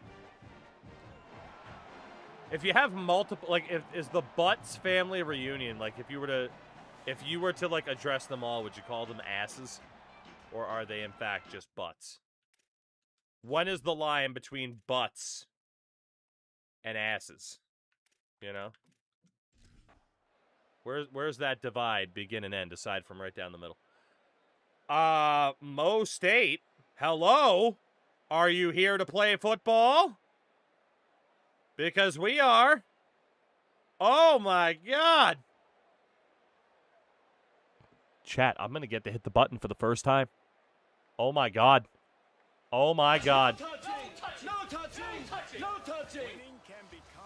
If you have multiple, like, is the Butts family reunion, like, if you were to like address them all, would you call them asses, or are they in fact just butts? When is the line between butts and asses? You know, where's that divide begin and end aside from right down the middle? Mo State, hello, are you here to play football? Because we are. Oh, my God. Chat, I'm going to get to hit the button for the first time. Oh, my God. Oh, my God. No touching.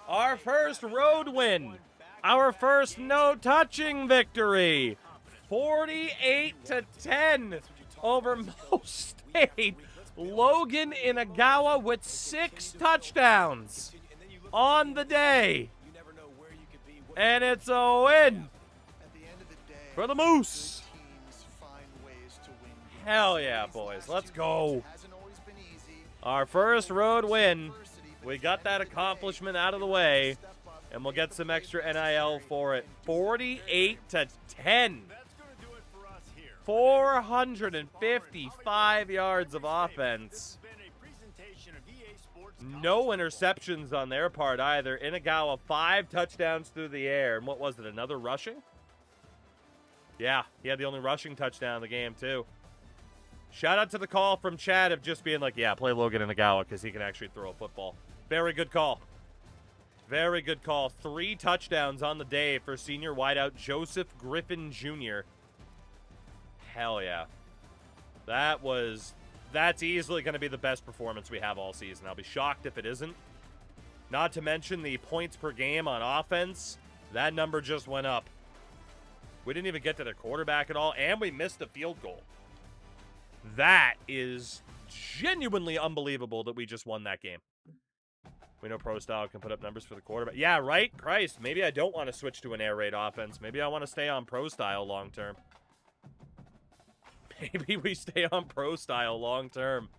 Our first road win. Our first no-touching victory. 48-10 over Mo State. Logan Inagawa with 6 touchdowns on the day. And it's a win for the Moose. Hell yeah, boys. Let's go. Our first road win. We got that accomplishment out of the way, and we'll get some extra NIL for it. 48-10. 455 yards of offense. No interceptions on their part either. Inagawa, 5 touchdowns through the air. And what was it, another rushing? Yeah, he had the only rushing touchdown in the game, too. Shout out to the call from Chad of just being like, yeah, play Logan Inagawa because he can actually throw a football. Very good call. Very good call. 3 touchdowns on the day for senior wideout Joseph Griffin Jr. Hell yeah. That's easily going to be the best performance we have all season. I'll be shocked if it isn't. Not to mention the points per game on offense. That number just went up. We didn't even get to the quarterback at all, and we missed a field goal. That is genuinely unbelievable that we just won that game. We know Pro Style can put up numbers for the quarterback. Yeah, right? Christ, maybe I don't want to switch to an air raid offense. Maybe I want to stay on Pro Style long term. Maybe we stay on Pro Style long term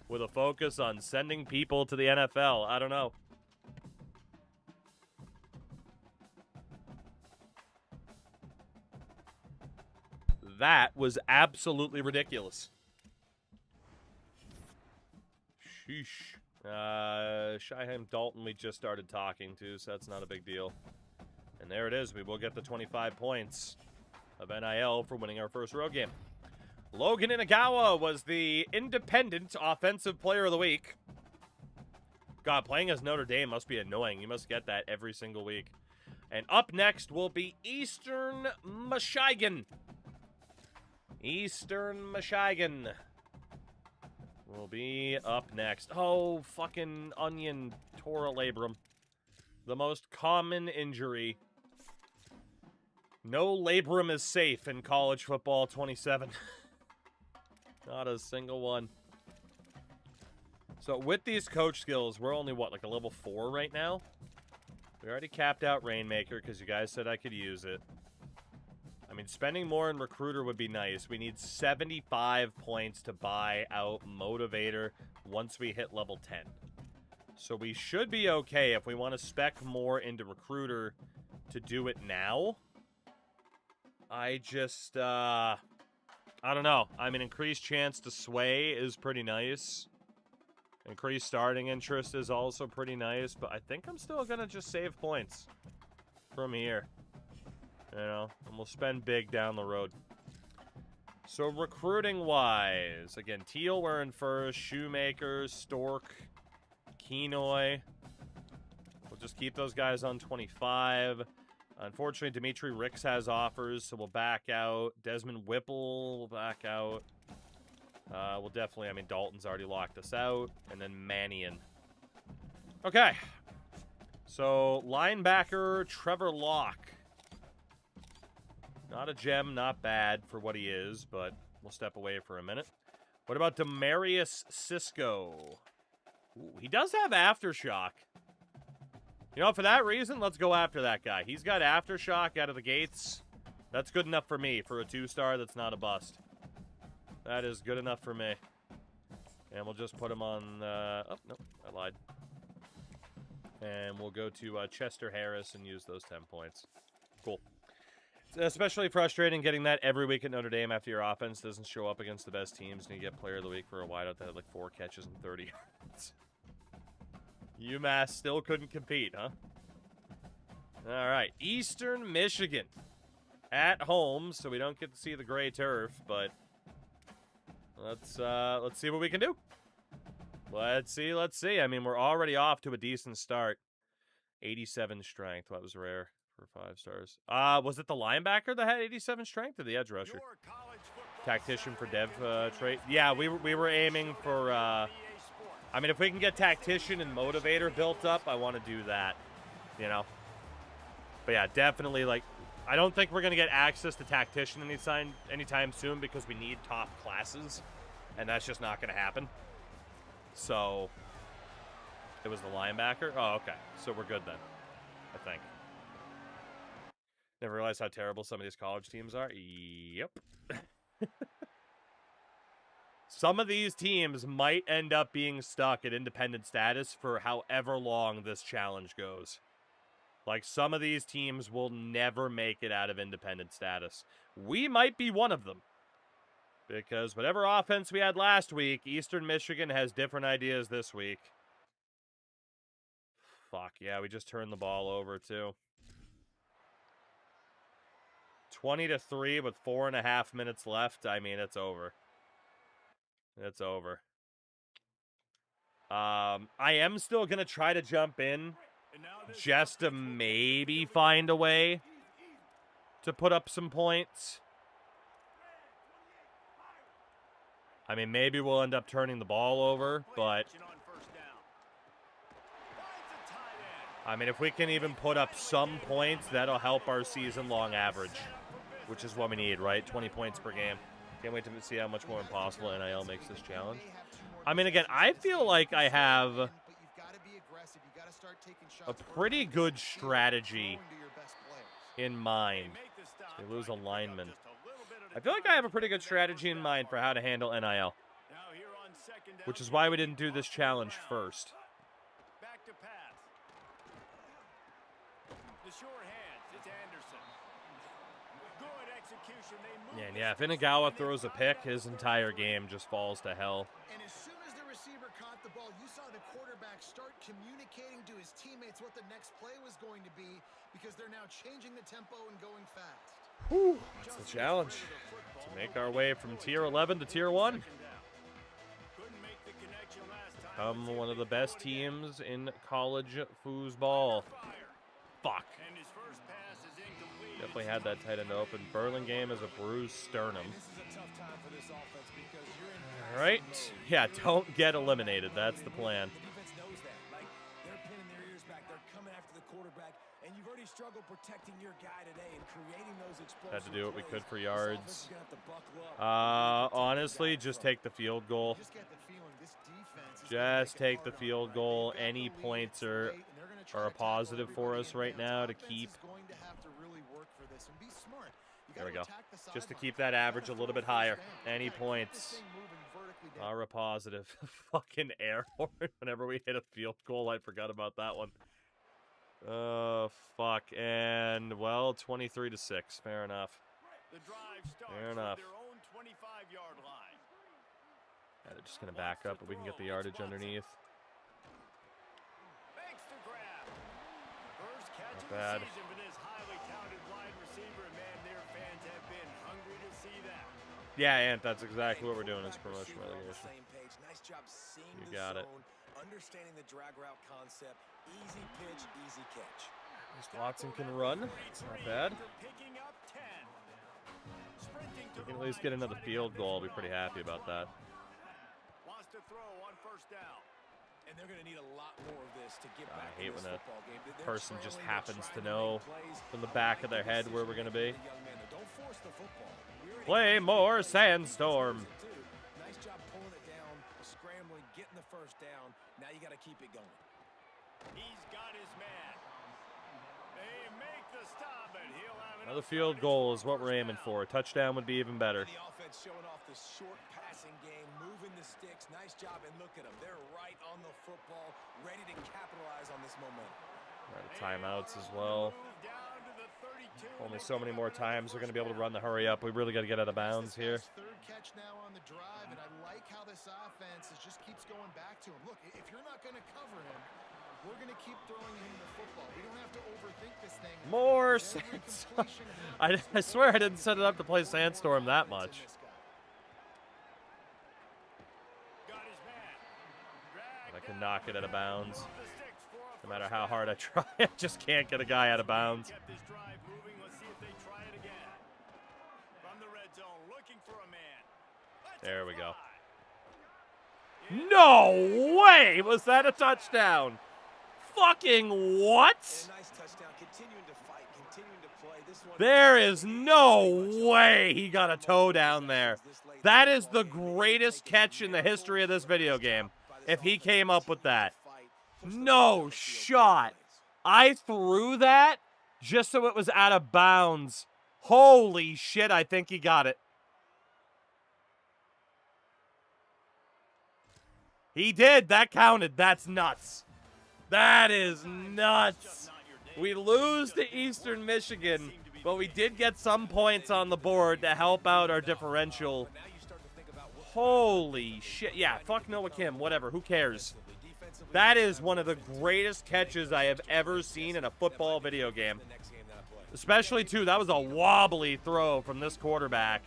with a focus on sending people to the NFL. I don't know. That was absolutely ridiculous. Sheesh. Shyheim Dalton we just started talking to, so that's not a big deal. And there it is. We will get the 25 points of NIL for winning our first road game. Logan Inagawa was the independent offensive player of the week. God, playing as Notre Dame must be annoying. You must get that every single week. And up next will be Eastern Michigan. Eastern Michigan will be up next. Oh, fucking onion Torah labrum. The most common injury. No labrum is safe in college football 27. Not a single one. So with these coach skills, we're only, what, like a level 4 right now? We already capped out Rainmaker because you guys said I could use it. I mean, spending more in Recruiter would be nice. We need 75 points to buy out Motivator once we hit level 10. So we should be okay if we want to spec more into Recruiter to do it now. I just, I don't know. I mean, increased chance to sway is pretty nice. Increased starting interest is also pretty nice, but I think I'm still going to just save points from here. You know, and we'll spend big down the road. So recruiting-wise, again, Teal we're in first, Shoemaker, Stork, Kenoy. We'll just keep those guys on 25. Unfortunately, Dimitri Ricks has offers, so we'll back out. Desmond Whipple will back out. We'll definitely, I mean, Dalton's already locked us out. And then Mannion. Okay. So, linebacker, Trevor Locke. Not a gem, not bad for what he is, but we'll step away for a minute. What about Demarius Cisco? Ooh, he does have Aftershock. You know, for that reason, let's go after that guy. He's got Aftershock out of the gates. That's good enough for me, for a 2-star that's not a bust. That is good enough for me. And we'll just put him on... oh, no, I lied. And we'll go to Chester Harris and use those 10 points. Cool. It's especially frustrating getting that every week at Notre Dame after your offense doesn't show up against the best teams and you get player of the week for a wideout that had like 4 catches and 30 yards. UMass still couldn't compete, huh? All right, Eastern Michigan at home, so we don't get to see the gray turf, but let's see what we can do. Let's see. I mean, we're already off to a decent start. 87 strength. That was rare for 5 stars. Was it the linebacker that had 87 strength or the edge rusher? Tactician for dev trait. Yeah, we were aiming for. I mean, if we can get tactician and motivator built up, I want to do that. You know. But yeah, definitely. Like, I don't think we're gonna get access to tactician anytime soon because we need top classes, and that's just not gonna happen. So, it was the linebacker? Oh, okay. So we're good then, I think. Never realized how terrible some of these college teams are. Yep. Some of these teams might end up being stuck at independent status for however long this challenge goes. Like, some of these teams will never make it out of independent status. We might be one of them. Because whatever offense we had last week, Eastern Michigan has different ideas this week. Fuck, yeah, we just turned the ball over, too. 20-3 with 4.5 minutes left. I mean, it's over. It's over. I am still going to try to jump in And now this just to maybe find a way to put up some points. I mean, maybe we'll end up turning the ball over, but action on first down. Finds a tight end. I mean, if we can even put up some points, that'll help our season-long average, which is what we need, right? 20 points per game. Can't wait to see how much more impossible NIL makes this challenge. I mean, again, I feel like I have a pretty good strategy in mind. They lose a lineman. I feel like I have a pretty good strategy in mind for how to handle NIL, Now here on second down, which is why we didn't do this challenge first. back to pass. The sure hands. It's Anderson. Good execution. They move Yeah, if Inagawa throws a pick, his entire game just falls to hell. And as soon as the receiver caught the ball, you saw the quarterback start communicating to his teammates what the next play was going to be because they're now changing the tempo and going fast. Whew, that's the challenge. To make our way from Tier 11 to Tier 1. Couldn't make the connection last time. Become one of the best teams in college foosball. Fuck. And his first pass is incomplete. Definitely had that tight end open. Burlingame is a bruised sternum. This is a tough time for this offense because you're in All right. Yeah, don't get eliminated. That's the plan. The defense knows that. Like, they're pinning their ears back. They're coming after the quarterback. And you've already struggled protecting your guy today and creating those explosive Had to do what we could plays. for This offense yards. is gonna have to buckle up. Honestly, just take the field goal. Just get the feeling this defense is Just gonna make take it the hard on field them. goal. They've got Any the lead, points it's are late, and they're gonna try a to tackle positive for everybody us in right advance. now to Offense keep. is going to have to really work for this and be smart. You There we gotta go. attack the Just to sideline. keep that average a little bit higher. Any Keep this points thing moving vertically down. are a positive. Fucking air horn whenever we hit a field goal. I forgot about that one. Oh, fuck. And, well, 23 to 6. Fair enough. The drive starts Fair enough. with their own 25-yard line. Yeah, they're just going to back up, but we can get the yardage underneath. Makes the grab. First catch Not of bad. the season for this highly talented wide receiver, and man, their fans have been hungry to see that. Yeah, Ant, that's exactly what we're doing is promotion Receiver on the relegation. same page. Nice job seeing You the got it. zone, understanding the drag route concept. Easy pitch, easy catch. At least Watson can run. It's not bad. After picking up 10. Sprinting to We can the at least line, get another trying to field get goal. I'll this be pretty drive happy about that. Wants to throw on first down. And they're going to need a lot more of this to get I back hate in this when a football game. They're person just trailing, they're happens to trying know make plays. from the I back like of their the head where we're decision going to be. by the young man, though. Don't force the football. We already Play got more the Sandstorm. Nice job pulling it down, scrambling, getting the first down. Now you got to keep it going. He's got his man. They make the stop, and he'll have Another enough field yardage goal is what first we're aiming down. for. A touchdown would be even better. And the offense showing off the short passing game, moving the sticks. Nice job, and look at them. They're right on the football, ready to capitalize on this momentum. Out of timeouts as well. Move down to the 32, Only and so they'll many give more up another times we're going to be able to first run the hurry up. We really got to get out of bounds This here. guy's third catch now on the drive, and I like how this offense just keeps going back to him. Look, if you're not going to cover him, we're going to keep throwing him the football. We don't have to overthink this thing. More Every Sandstorm. completion I happens. swear I didn't set it up to play Sandstorm that much. Got his man. Dragged I can down knock it out of bounds. off the sticks for a No matter first how down. hard I try, I just can't get a guy out of bounds. Kept this drive moving. Let's see if they try it again. From the red zone, looking for a man. Let's There we go. fly. No way! Was that a touchdown? Fucking what? And a nice touchdown, continuing to fight, continuing to play. This one, There is no way he got a toe down there. That is the greatest catch in the history of this video game. If he came up with that. No shot. I threw that just so it was out of bounds. Holy shit, I think he got it. He did. That counted. That's nuts. That is nuts. We lose to Eastern Michigan, but we did get some points on the board to help out our differential. Now you start to think about what Holy shit. Yeah, fuck Noah Kim. Whatever. Who cares? That is one of the greatest catches I have ever seen in a football video game. the next game that I play. Especially, too, that was a wobbly throw from this quarterback.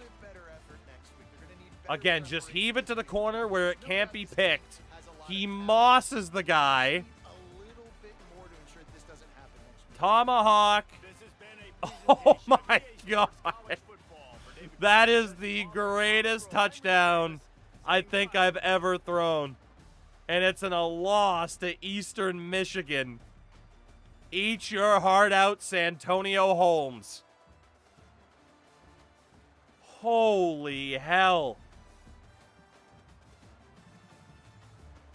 Again, just heave it to the corner where it can't be picked. He mosses the guy. A little bit more to ensure this Tomahawk. This has been a Oh my presentation God. of college football for David That is the greatest touchdown I think I've ever thrown. And it's in a loss to Eastern Michigan. Eat your heart out, Santonio Holmes. Holy hell.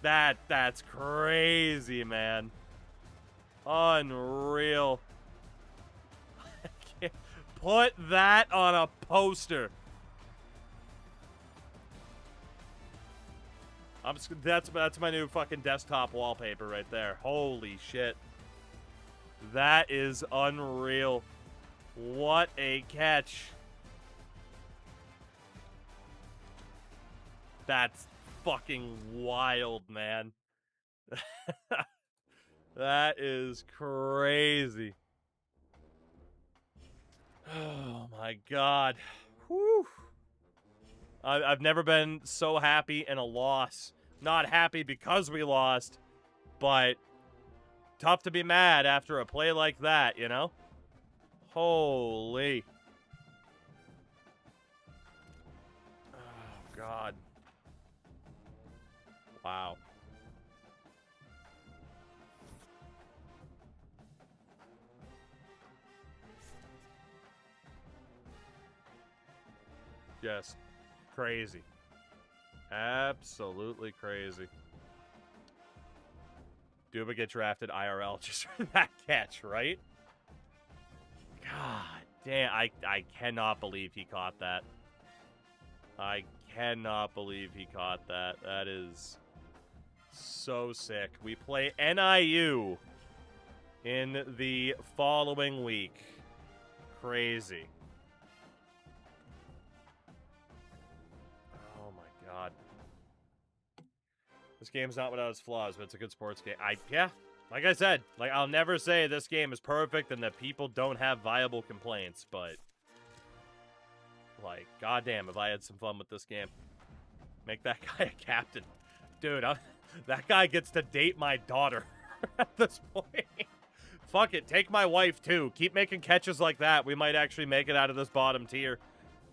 That's crazy, man. Unreal. I can't put that on a poster. That's my new fucking desktop wallpaper right there. Holy shit. That is unreal. What a catch. That's fucking wild, man. That is crazy. Oh my God. Whew. I've never been so happy in a loss. Not happy because we lost, but tough to be mad after a play like that, you know? Holy. Oh, God. Wow. Just crazy. Absolutely crazy. Duba get drafted IRL just for that catch, right? God damn, I cannot believe he caught that. I cannot believe he caught that. That is so sick. We play NIU in the following week. Crazy. Oh my God. This game's not without its flaws, but it's a good sports game. Yeah, like I said, like I'll never say this game is perfect and that people don't have viable complaints, but like, goddamn, if I had some fun with this game. Make that guy a captain. Dude, that guy gets to date my daughter at this point. Fuck it, take my wife too. Keep making catches like that. We might actually make it out of this bottom tier.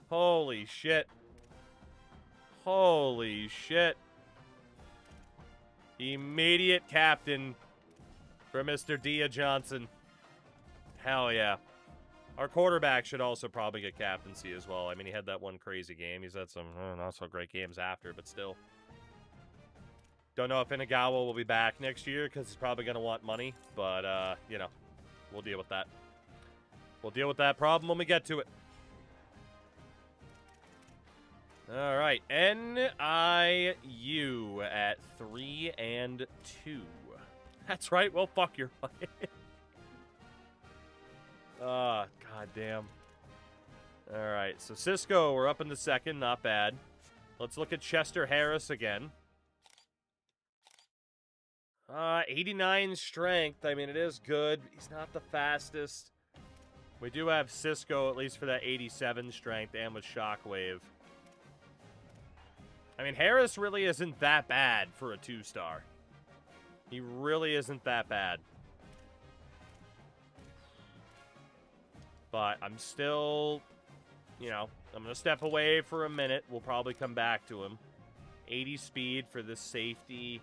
Holy shit. Holy shit. Immediate captain for Mr. Dia Johnson. Hell yeah. Our quarterback should also probably get captaincy as well. I mean, he had that one crazy game. He's had some not so great games after, but still. Don't know if Inagawa will be back next year because he's probably going to want money. But, you know, we'll deal with that. We'll deal with that problem when we get to it. All right, NIU at 3-2. That's right. Well, fuck your life. Goddamn. All right, so Cisco, we're up in the second. Not bad. Let's look at Chester Harris again. 89 strength. I mean, it is good. He's not the fastest. We do have Cisco, at least for that 87 strength, and with Shockwave. I mean, Harris really isn't that bad for a 2-star. He really isn't that bad. But I'm still, you know, I'm going to step away for a minute. We'll probably come back to him. 80 speed for this safety.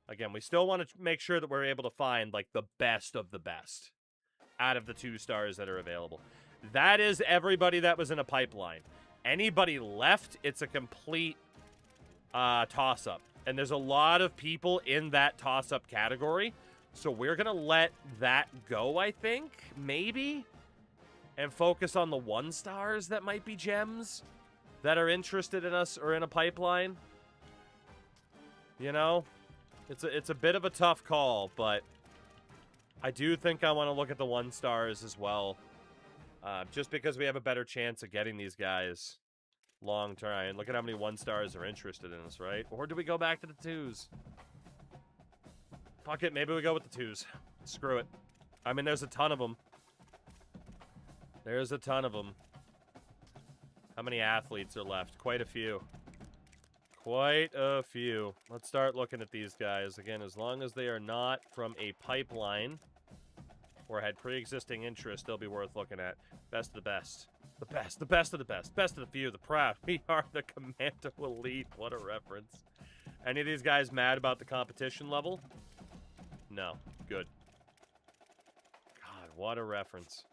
Again, we still want to make sure that we're able to find, like, the best of the best out of the 2-stars that are available. That is everybody that was in a pipeline. Anybody left, it's a complete toss-up. And there's a lot of people in that toss-up category. So we're going to let that go, I think, maybe. And focus on the 1-stars that might be gems that are interested in us or in a pipeline. You know? It's a bit of a tough call, but I do think I want to look at the 1-stars as well. Just because we have a better chance of getting these guys long term. And look at how many 1-stars are interested in us, right? Or do we go back to the 2s? Fuck it, maybe we go with the 2s. Screw it. I mean, there's a ton of them. There's a ton of them. How many athletes are left? Quite a few. Quite a few. Let's start looking at these guys. Again, as long as they are not from a pipeline, or had pre-existing interest, they'll be worth looking at. Best of the best. The best, the best of the best. Best of the few, the proud. We are the Commando Elite. What a reference. Any of these guys mad about the competition level? No. Good. God, what a reference.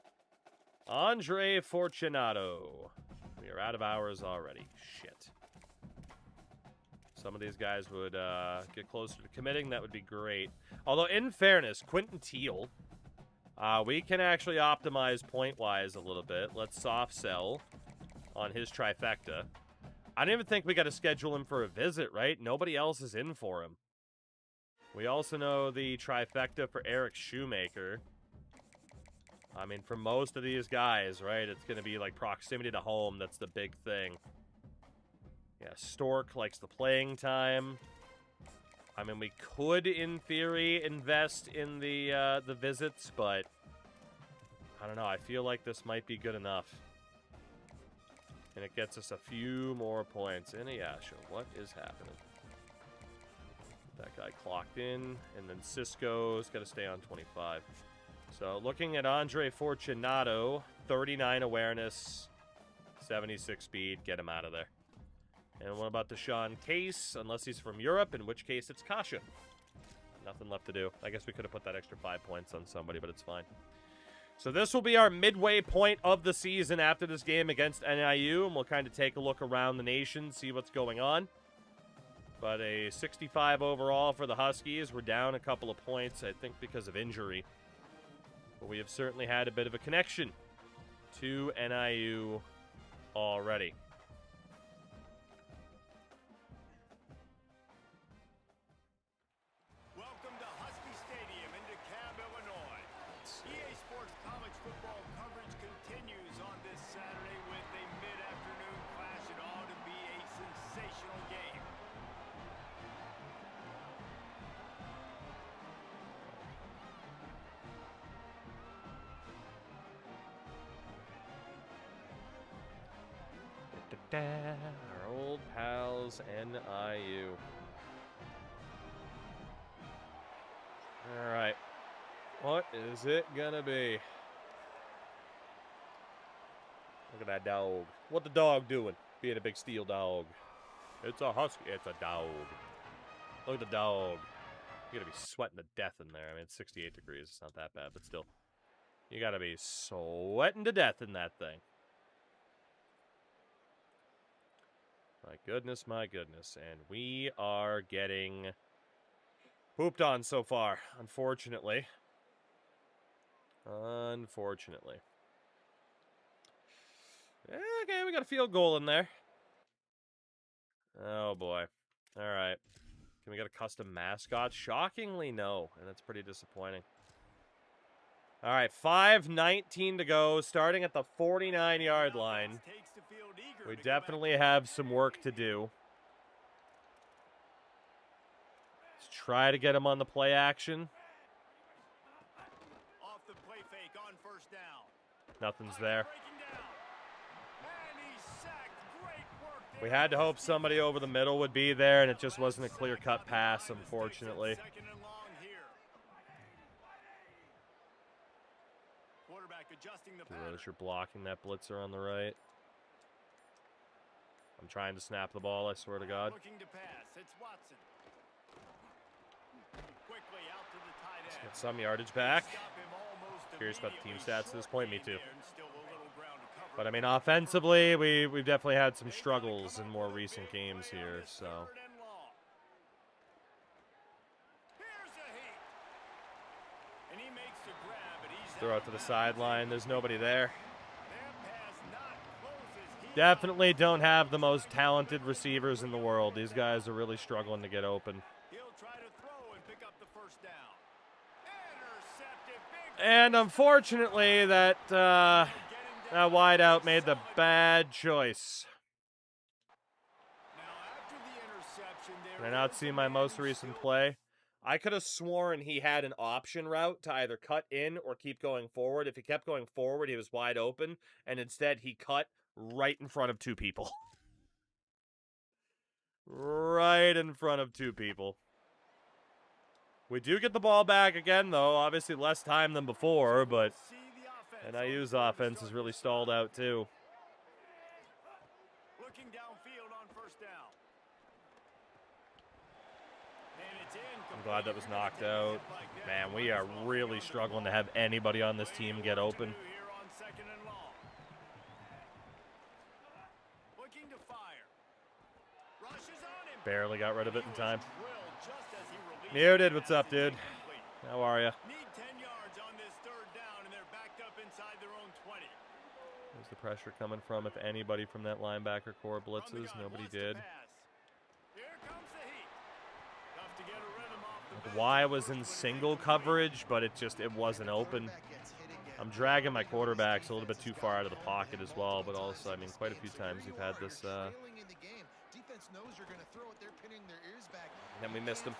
Andre Fortunato. We are out of hours already. Shit. Some of these guys would get closer to committing. That would be great. Although, in fairness, Quentin Teal, we can actually optimize point-wise a little bit. Let's soft sell on his trifecta. I don't even think we got to schedule him for a visit, right? Nobody else is in for him. We also know the trifecta for Eric Shoemaker. I mean, for most of these guys, right, it's going to be like proximity to home. That's the big thing. Yeah, Stork likes the playing time. I mean, we could, in theory, invest in the visits, but I don't know. I feel like this might be good enough. And it gets us a few more points. Inuyasha, what is happening? That guy clocked in, and then Cisco's got to stay on 25. So, looking at Andre Fortunato, 39 awareness, 76 speed. Get him out of there. And what about Deshaun Case? Unless he's from Europe, in which case it's Kasha. Nothing left to do. I guess we could have put that extra 5 points on somebody, but it's fine. So this will be our midway point of the season after this game against NIU, and we'll kind of take a look around the nation, see what's going on. But a 65 overall for the Huskies. We're down a couple of points, I think, because of injury. But we have certainly had a bit of a connection to NIU already. Welcome to Husky Stadium in DeKalb, Illinois. EA Sports college football coverage continues on this Saturday with a mid-afternoon clash. It ought to be a sensational game. Our old pals, NIU. Alright. What is it gonna be? Look at that dog. What the dog doing? Being a big steel dog. It's a husky. It's a dog. Look at the dog. You gotta be sweating to death in there. I mean, it's 68 degrees. It's not that bad, but still. You gotta be sweating to death in that thing. My goodness, my goodness. And we are getting pooped on so far, unfortunately. Unfortunately. Okay, we got a field goal in there. Oh, boy. All right. Can we get a custom mascot? Shockingly, no. And that's pretty disappointing. All right, 5:19 to go, starting at the 49-yard line. We definitely have some work to do. Let's try to get him on the play action. Off the play fake on first down. Nothing's there. And he's sacked. Great work there. We had to hope somebody over the middle would be there, and it just wasn't a clear-cut pass, unfortunately. Second and long here. Quarterback adjusting the pattern. You're blocking that blitzer on the right. I'm trying to snap the ball, I swear to God. Looking to pass. It's Watson. Quickly out to the tight end. Get some yardage back. Stop him almost Curious about the team immediately. stats at this point, me Short too. gain there, and still a little ground to cover. But I mean, offensively, we've definitely had some struggles in more recent games here, so. Third and long. Here's a heat. And he makes the grab, but he's Throw out to the sideline. There's nobody there. That pass not closes. He Definitely don't have the most talented receivers in the world. These guys are really struggling to get open. He'll try to throw and pick up the first down. Intercepted. Big And unfortunately, that getting down. wideout made the bad choice. Now after the interception there. Can I not see my most recent play? I could have sworn he had an option route to either cut in or keep going forward. If he kept going forward, he was wide open, and instead he cut right in front of two people. Right in front of two people. We do get the ball back again, though. Obviously less time than before, but NIU's offense is really stalled out, too. Looking downfield on first down. And it's in. I'm glad that was knocked out. Man, we are really struggling to have anybody on this team get open. Here on second and long. Looking to fire. Rushes on him. Barely got rid of it in time. Drilled just as he released Muted, the what's pass. up, dude? Incomplete. How are ya? Need 10 yards on this third down, and they're backed up inside their own 20. Where's the pressure coming from? If anybody from that linebacker core From the blitzes, gun, nobody wants to did. pass. Here comes the heat. Tough to get a rhythm off the bench. Y was in single coverage, but it wasn't open. I'm dragging my quarterbacks a little bit too far out of the pocket as well, but also, I mean, quite a few times we've had this. Then we missed them.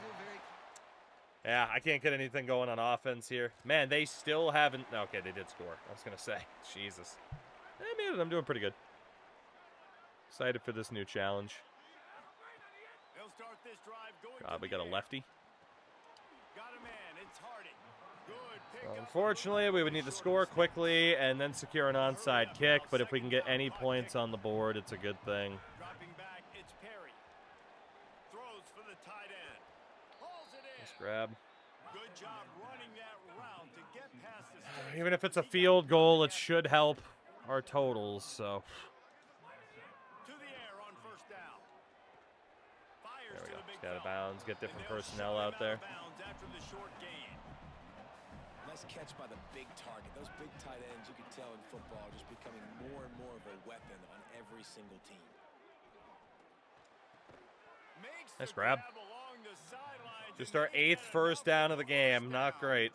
Yeah, I can't get anything going on offense here. Man, they still haven't. Okay, they did score. I was gonna say, Jesus. I mean, I'm doing pretty good. Excited for this new challenge. They'll start this drive going God, to we the got a air. lefty. Got a man. It's Harding. Good pick Well, up. unfortunately, we would need to score quickly and then secure an onside kick, but if we can get any points on the board, it's a good thing. Dropping back, it's Perry. Throws for the tight end. Hauls it in. Nice grab. Good job running that route to get past the sticks. Even if it's a field goal, it should help our totals, so. To the air on first down. Fires There we to go. the big Just out of fella. bounds, get different And they'll personnel shoot him out there. of bounds after the short gain. Nice catch by the big target. Those big tight ends, you can tell in football, are just becoming more and more of a weapon on every single team. Makes Nice the grab. along the sidelines Just and our they 8th get first enough down for of the the game. first Not down. great.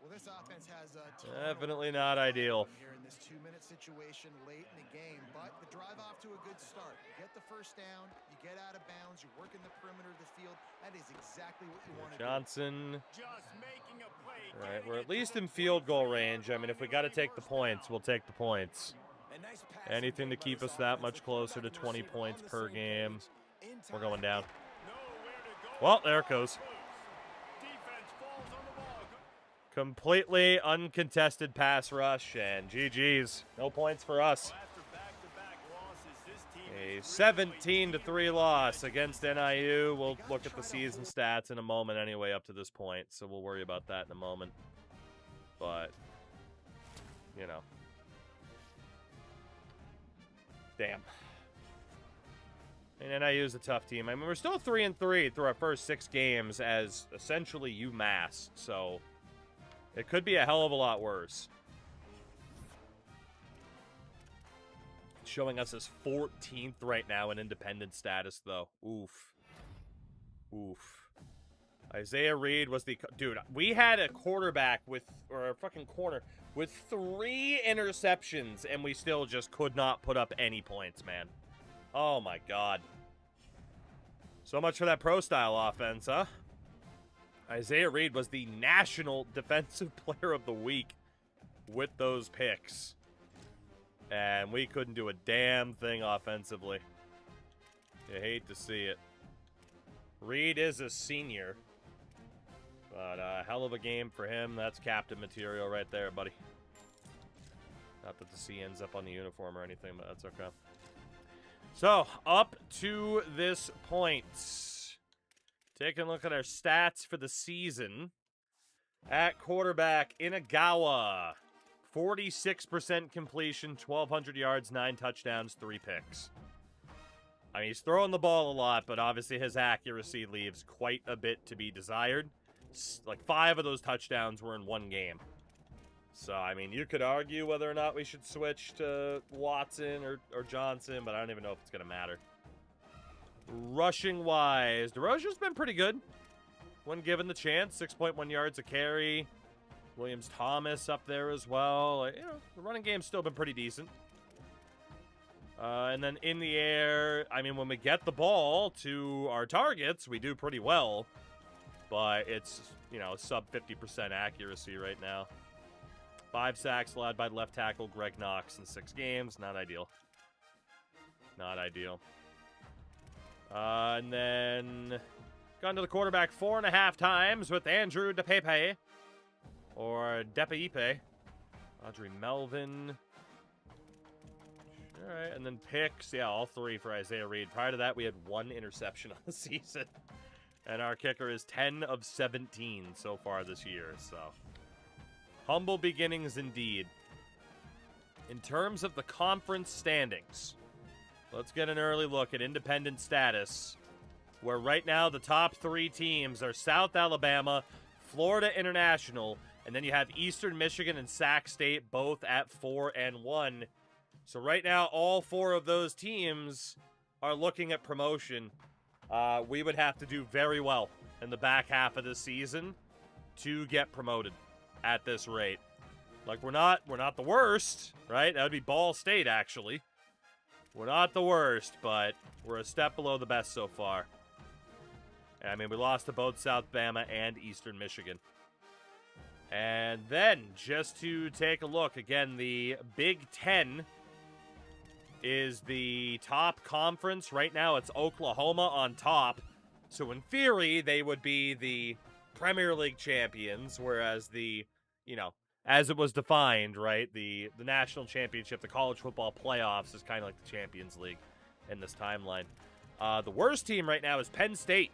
Well, this offense has a Definitely not ideal. here in this 2-minute situation late in the game, but the drive off to a good start. You get the first down, you get out of bounds, you're working the perimeter of the field. That is exactly what you want to do. Johnson. Just making a play. All right, getting we're it at to least the in field goal 23-yard range. I mean, if we line got to and a take the first points, down. we'll take the points. A nice passing Anything to game by keep this us that offense. much The closer to quarterback and 20 receiver on points the per same game. page. In We're time. going down. Nowhere to go. Well, there it goes. Defense falls on the ball. Completely uncontested pass rush, and GG's. No points for us. After back-to-back losses, this team A is 17-3 loss against NIU. We'll look at the season stats in a moment anyway up to this point, so we'll worry about that in a moment. But, you know. Damn. And NIU is a tough team. I mean, we're still 3-3 through our first 6 games as essentially UMass, so it could be a hell of a lot worse. Showing us as 14th right now in independent status, though. Oof. Oof. Isaiah Reed was the... Dude, we had a quarterback with... Or a fucking corner with 3 interceptions, and we still just could not put up any points, man. Oh, my God. So much for that pro-style offense, huh? Isaiah Reed was the National Defensive Player of the Week with those picks. And we couldn't do a damn thing offensively. You hate to see it. Reed is a senior. But a hell of a game for him. That's captain material right there, buddy. Not that the C ends up on the uniform or anything, but that's okay. So, up to this point. Taking a look at our stats for the season. At quarterback, Inagawa. 46% completion, 1,200 yards, 9 touchdowns, 3 picks. I mean, he's throwing the ball a lot, but obviously his accuracy leaves quite a bit to be desired. Like 5 of those touchdowns were in one game. So, I mean, you could argue whether or not we should switch to Watson or Johnson, but I don't even know if it's going to matter. Rushing-wise, DeRozier's been pretty good when given the chance. 6.1 yards a carry. Williams-Thomas up there as well. You know, the running game's still been pretty decent. And then in the air, I mean, when we get the ball to our targets, we do pretty well. But it's, you know, sub 50% accuracy right now. 5 sacks led by left tackle Greg Knox in 6 games. Not ideal. Not ideal. And then Gone to the quarterback 4.5 times with Andrew DePepe. Or Depeipe. Audrey Melvin. Alright, and then picks. Yeah, all 3 for Isaiah Reed. Prior to that, we had 1 interception on the season. And our kicker is 10 of 17 so far this year, so. Humble beginnings indeed. In terms of the conference standings, let's get an early look at independent status, where right now the top 3 teams are South Alabama, Florida International, and then you have Eastern Michigan and Sac State both at 4-1. So right now, all 4 of those teams are looking at promotion. We would have to do very well in the back half of this season to get promoted at this rate. Like, we're not the worst, right? That would be Ball State, actually. We're not the worst, but we're a step below the best so far. I mean, we lost to both South Bama and Eastern Michigan. And then, just to take a look, again, the Big Ten is the top conference. Right now, it's Oklahoma on top. So, in theory, they would be the Premier League champions, whereas the, you know, as it was defined, right, the national championship, the college football playoffs is kind of like the Champions League in this timeline. The worst team right now is Penn State.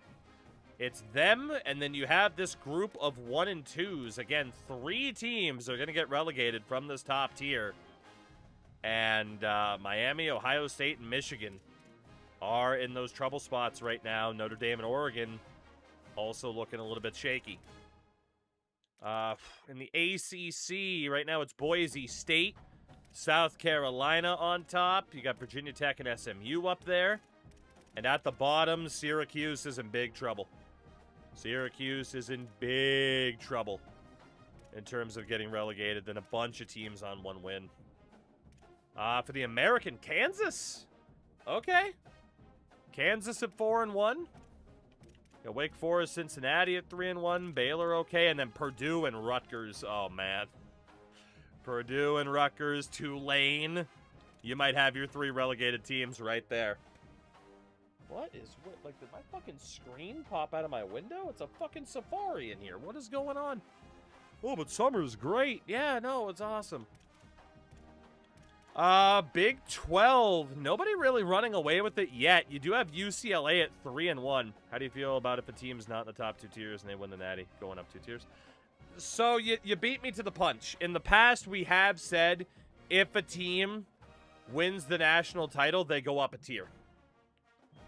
It's them, and then you have this group of 1 and 2s. Again, 3 teams are going to get relegated from this top tier. And Miami, Ohio State, and Michigan are in those trouble spots right now. Notre Dame and Oregon also looking a little bit shaky. In the ACC, right now it's Boise State, South Carolina on top. You got Virginia Tech and SMU up there. And at the bottom, Syracuse is in big trouble. Syracuse is in big trouble in terms of getting relegated. Then a bunch of teams on 1 win. For the American, Kansas. Okay. Kansas at 4-1. Yeah, Wake Forest, Cincinnati at 3-1. Baylor okay. And then Purdue and Rutgers. Oh, man. Purdue and Rutgers, Tulane. You might have your 3 relegated teams right there. What, like, did my fucking screen pop out of my window? It's a fucking Safari in here. What is going on? Oh, but summer's great. Yeah, no, it's awesome. Big 12. Nobody really running away with it yet. You do have UCLA at 3-1. How do you feel about if a team's not in the top 2 tiers and they win the Natty, going up 2 tiers? So, you beat me to the punch. In the past, we have said if a team wins the national title, they go up a tier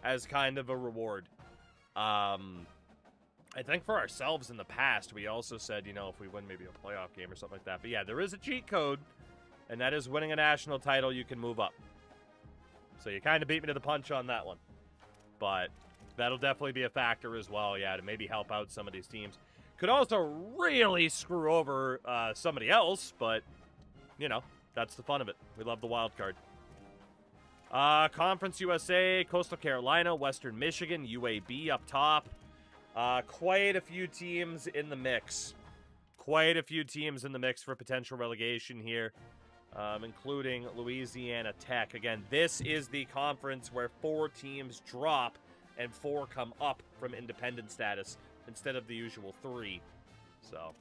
as kind of a reward. I think for ourselves in the past, we also said, you know, if we win maybe a playoff game or something like that. But yeah, there is a cheat code, and that is winning a national title, you can move up. So you kind of beat me to the punch on that one. But that'll definitely be a factor as well, yeah, to maybe help out some of these teams. Could also really screw over somebody else, but, you know, that's the fun of it. We love the wild card. Conference USA, Coastal Carolina, Western Michigan, UAB up top. Quite a few teams in the mix. Quite a few teams in the mix for potential relegation here, including Louisiana Tech. Again, this is the conference where 4 teams drop and 4 come up from independent status instead of the usual 3. So,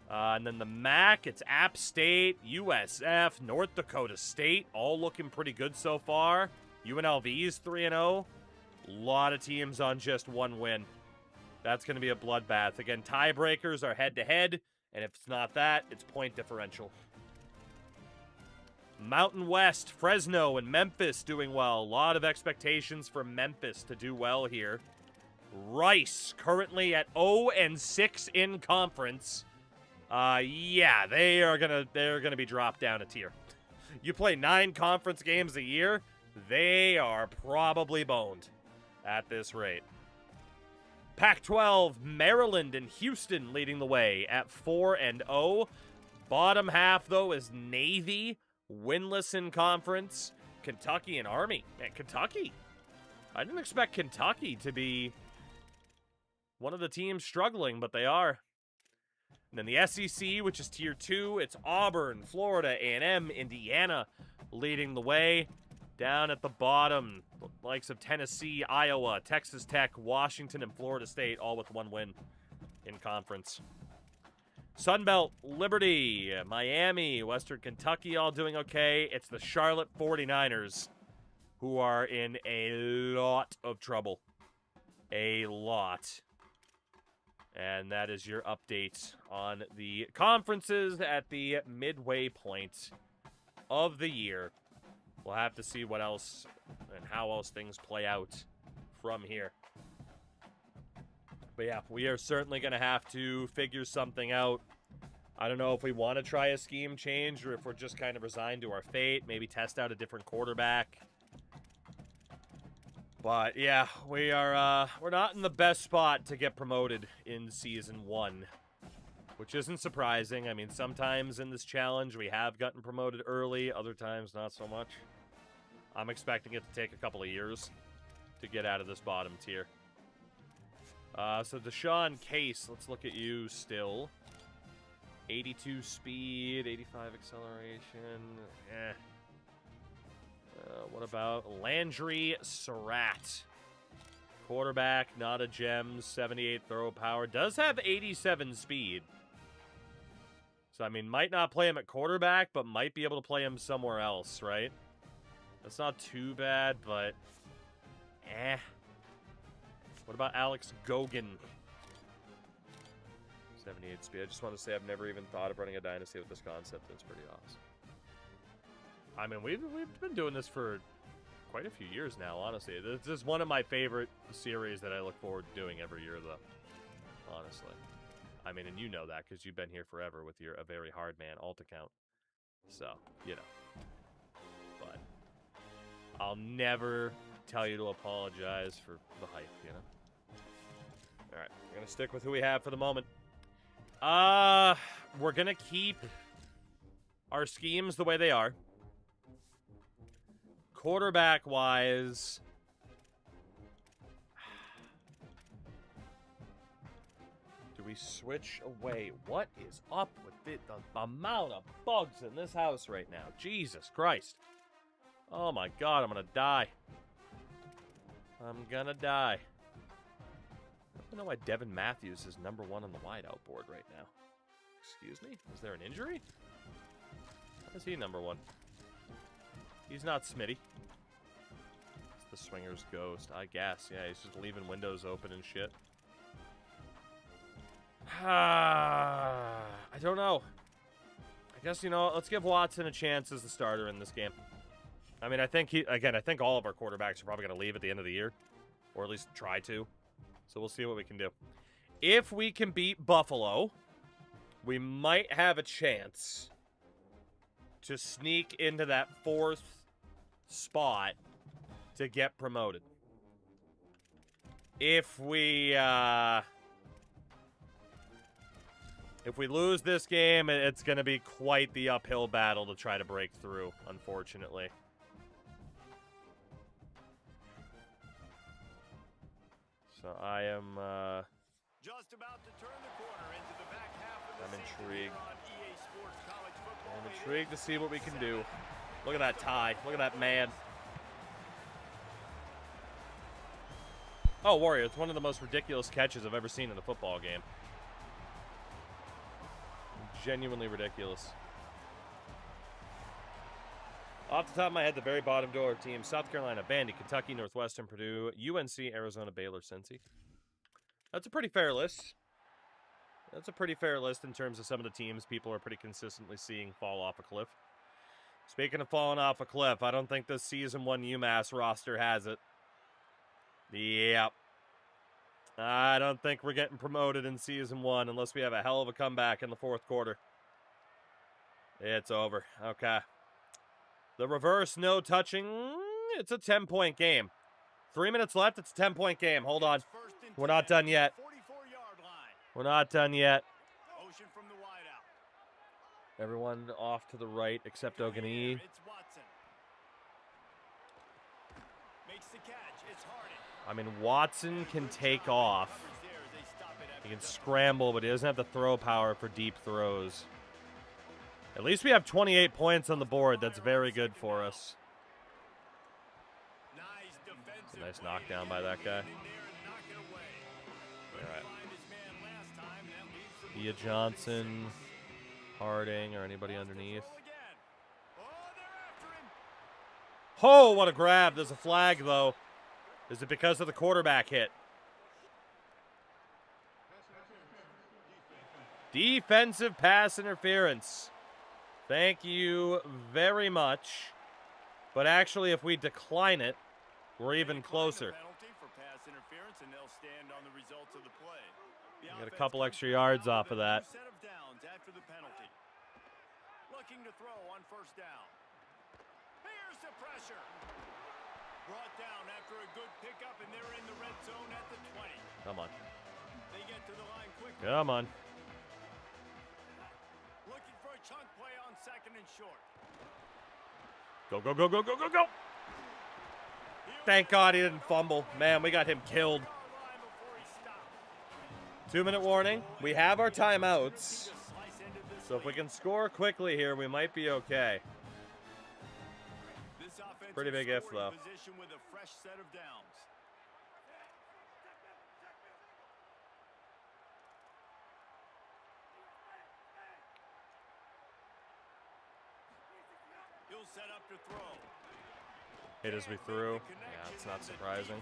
and then the MAC, it's App State, USF, North Dakota State, all looking pretty good so far. UNLV's 3-0. A lot of teams on just 1 win. That's going to be a bloodbath. Again, tiebreakers are head-to-head, and if it's not that, it's point differential. Mountain West, Fresno, and Memphis doing well. A lot of expectations for Memphis to do well here. Rice, currently at 0-6 in conference. Yeah, they're gonna be dropped down a tier. You play 9 conference games a year, they are probably boned at this rate. Pac-12, Maryland and Houston leading the way at 4-0. Bottom half, though, is Navy, winless in conference. Kentucky and Army. Man, Kentucky. I didn't expect Kentucky to be one of the teams struggling, but they are. And then the SEC, which is Tier 2, it's Auburn, Florida, A&M, Indiana leading the way. Down at the bottom, likes of Tennessee, Iowa, Texas Tech, Washington, and Florida State, all with 1 win in conference. Sunbelt, Liberty, Miami, Western Kentucky, all doing okay. It's the Charlotte 49ers who are in a lot of trouble. A lot. And that is your update on the conferences at the midway point of the year. We'll have to see what else and how else things play out from here. But yeah, we are certainly going to have to figure something out. I don't know if we want to try a scheme change or if we're just kind of resigned to our fate. Maybe test out a different quarterback. But yeah, we're not in the best spot to get promoted in Season 1. Which isn't surprising. I mean, sometimes in this challenge we have gotten promoted early. Other times, not so much. I'm expecting it to take a couple of years to get out of this bottom tier. So Deshaun Case, let's look at you still. 82 speed, 85 acceleration. What about Landry Surratt? Quarterback, not a gem, 78 throw power. Does have 87 speed. So, I mean, might not play him at quarterback, but might be able to play him somewhere else, right? That's not too bad, but... What about Alex Gogan? 78 speed. I just want to say I've never even thought of running a dynasty with this concept. It's pretty awesome. I mean, we've been doing this for quite a few years now, honestly. This is one of my favorite series that I look forward to doing every year, though. Honestly. I mean, and you know that because you've been here forever with your A Very Hard Man alt account. So, you know. But I'll never tell you to apologize for the hype, you know? Alright, we're going to stick with who we have for the moment. We're going to keep our schemes the way they are. Quarterback-wise... Do we switch away? What is up with the amount of bugs in this house right now? Jesus Christ. Oh my god, I'm gonna die. I'm gonna die. I don't know why Devin Matthews is #1 on the wideout board right now. Excuse me? Is there an injury? How is he #1? He's not Smitty. It's the Swinger's ghost, I guess. Yeah, he's just leaving windows open and shit. I don't know. I guess, you know, let's give Watson a chance as the starter in this game. I mean, I think I think all of our quarterbacks are probably going to leave at the end of the year. Or at least try to. So we'll see what we can do. If we can beat Buffalo, we might have a chance to sneak into that 4th spot to get promoted. If we lose this game, it's going to be quite the uphill battle to try to break through, unfortunately. So I am Just about to turn the corner into the back half of the I'm season intrigued. here on EA Sports College Football. I'm intrigued to see what we can do. Look at that tie. Look at that man. Oh, Warrior, it's one of the most ridiculous catches I've ever seen in a football game. Genuinely ridiculous. Off the top of my head, the very bottom door team: South Carolina, Vandy, Kentucky, Northwestern, Purdue, UNC, Arizona, Baylor, Cincy. That's a pretty fair list. That's a pretty fair list in terms of some of the teams people are pretty consistently seeing fall off a cliff. Speaking of falling off a cliff, I don't think this Season 1 UMass roster has it. Yep. I don't think we're getting promoted in Season 1 unless we have a hell of a comeback in the 4th quarter. It's over. Okay. The reverse no touching. It's a 10-point game. 3 minutes left. It's a 10-point game. Hold on. We're not done yet. 44-yard line. We're not done yet. Motion from the wideout. Everyone off to the right except Ogani. It's Watson. Makes the catch. It's Harden. I mean, Watson can take off. He can scramble, but he doesn't have the throw power for deep throws. At least we have 28 points on the board. That's very good for us. Nice defensive Nice play knockdown to by get that a guy. hand in there and knock it away. Couldn't All right. find his man last time, and that leaves him Ia with a Johnson, 4-6. Harding, or anybody Lost underneath. control again. Oh, they're after him. Oh, what a grab. There's a flag, though. Is it because of the quarterback hit? Defensive pass interference. Thank you very much. But actually, if we decline it, we're even They decline the closer. penalty for pass interference, and they'll stand on the results of the play. The Get a offense couple comes extra back yards out off with of a that. new set of downs after the penalty. Looking to throw on first down. Here's the pressure. Brought down after a good pickup, and they're in the red zone at the 20. Come on. They get to the line quickly. Come on. Looking for a chunk play on second and short. Go, go, go, go, go, go, go. Thank God he didn't fumble. Man, we got him killed. 2-minute warning. We have our timeouts. So if we can score quickly here, we might be okay. Pretty big if, though. Position with a fresh set of downs. He'll set up to throw. Hit as we threw. Yeah, it's not surprising.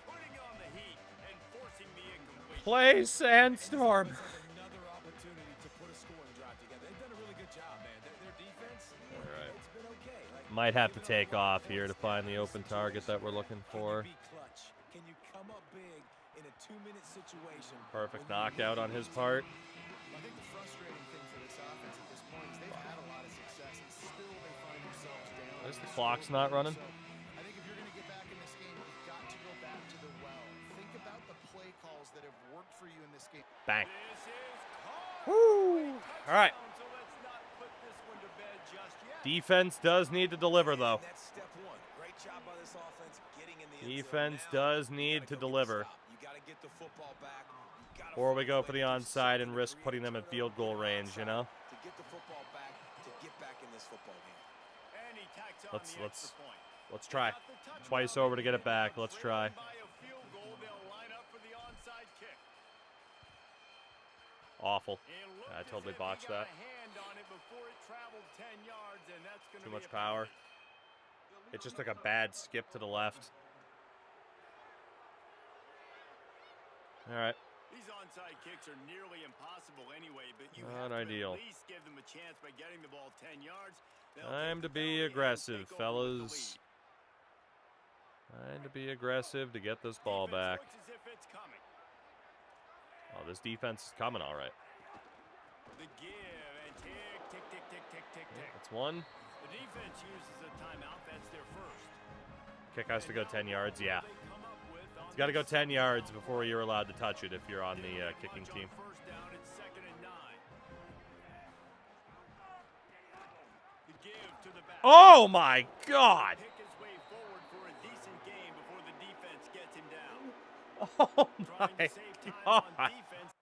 Putting on the heat and forcing the incompletion. Play Sandstorm. Another opportunity to put a scoring drive together. They've done a really good job, man. Their defense, All right. it's been okay. Like, Might have to take off here to find the open target that we're looking for. Can you be clutch? Can you come up big in a 2-minute situation? Perfect when you knockout on really his need to? part. I think the frustrating thing for this offense at this point is they've had a lot of success and still they find themselves down. There's the clock's not running. So I think if you're going to get back in this game, you've got to go back to the well. Think about the play calls that have worked for you in this game. Bang. This is caught. Woo! All right. So let's not put this one to bed just yet. Defense does need to deliver, though. That's step one. Great job by this offense getting in the end zone. Defense Now, does you need gotta to go get the deliver. stop. You got to get the football back. You gotta Or we find go a for way the to do onside and something to risk create putting them in turnover, field goal get range, you know? To get the football back, to get back in this football game. And he tacks on Let's- the let's- extra point. Let's try. Got the touchdown. Twice over to get it back. Let's try. By a field goal, they'll line up for the onside kick. Awful. It looked I as totally if he botched got that. a hand on it before it traveled 10 yards, and that's gonna Too be much a power. penalty. It just took a bad skip to the left. All right. These onside kicks are nearly impossible anyway, but you Not have to ideal. at least give them a chance by getting the ball 10 yards. They'll Time take to the be penalty and aggressive, take over with the fellas. lead. Time to be aggressive to get this ball Defense back. looks as if it's coming. Oh, this defense is coming all right. The give and tick, tick, tick, tick, tick, tick, tick. That's one. The defense uses a timeout. That's their first. Kick has to go 10 yards. Yeah. They come up with on It's got to go this 10 yards before you're allowed to touch it if you're on the kicking punch on team. First down, it's 2nd and 9. The give to the back. Oh, my God. Pick his way forward for a decent game before the defense gets him down. Oh, Trying my to save time on God. defense.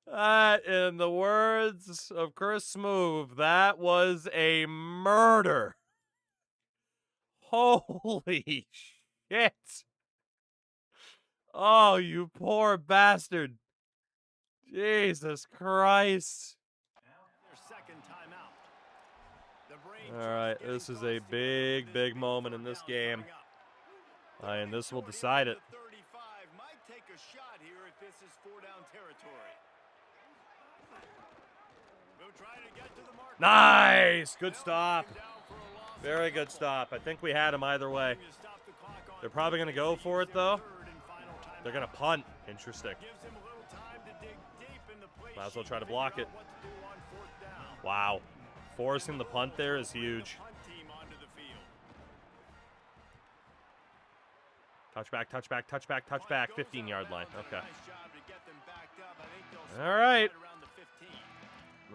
That, in the words of Chris Smoove, that was a murder. Holy shit. Oh, you poor bastard. Jesus Christ. Their second timeout. The brain All right, this is a big, big moment in this game. And this will decide it. 35 might take a shot here if this is 4-down territory. We'll try to get to the mark. Nice. Good stop. Very good stop. I think we had him either way. They're probably going to go for it, though. They're going to punt. Interesting. Might as well try to block it. Wow. Forcing the punt there is huge. Touchback, touchback, touchback, touchback. 15-yard line. Okay. All right.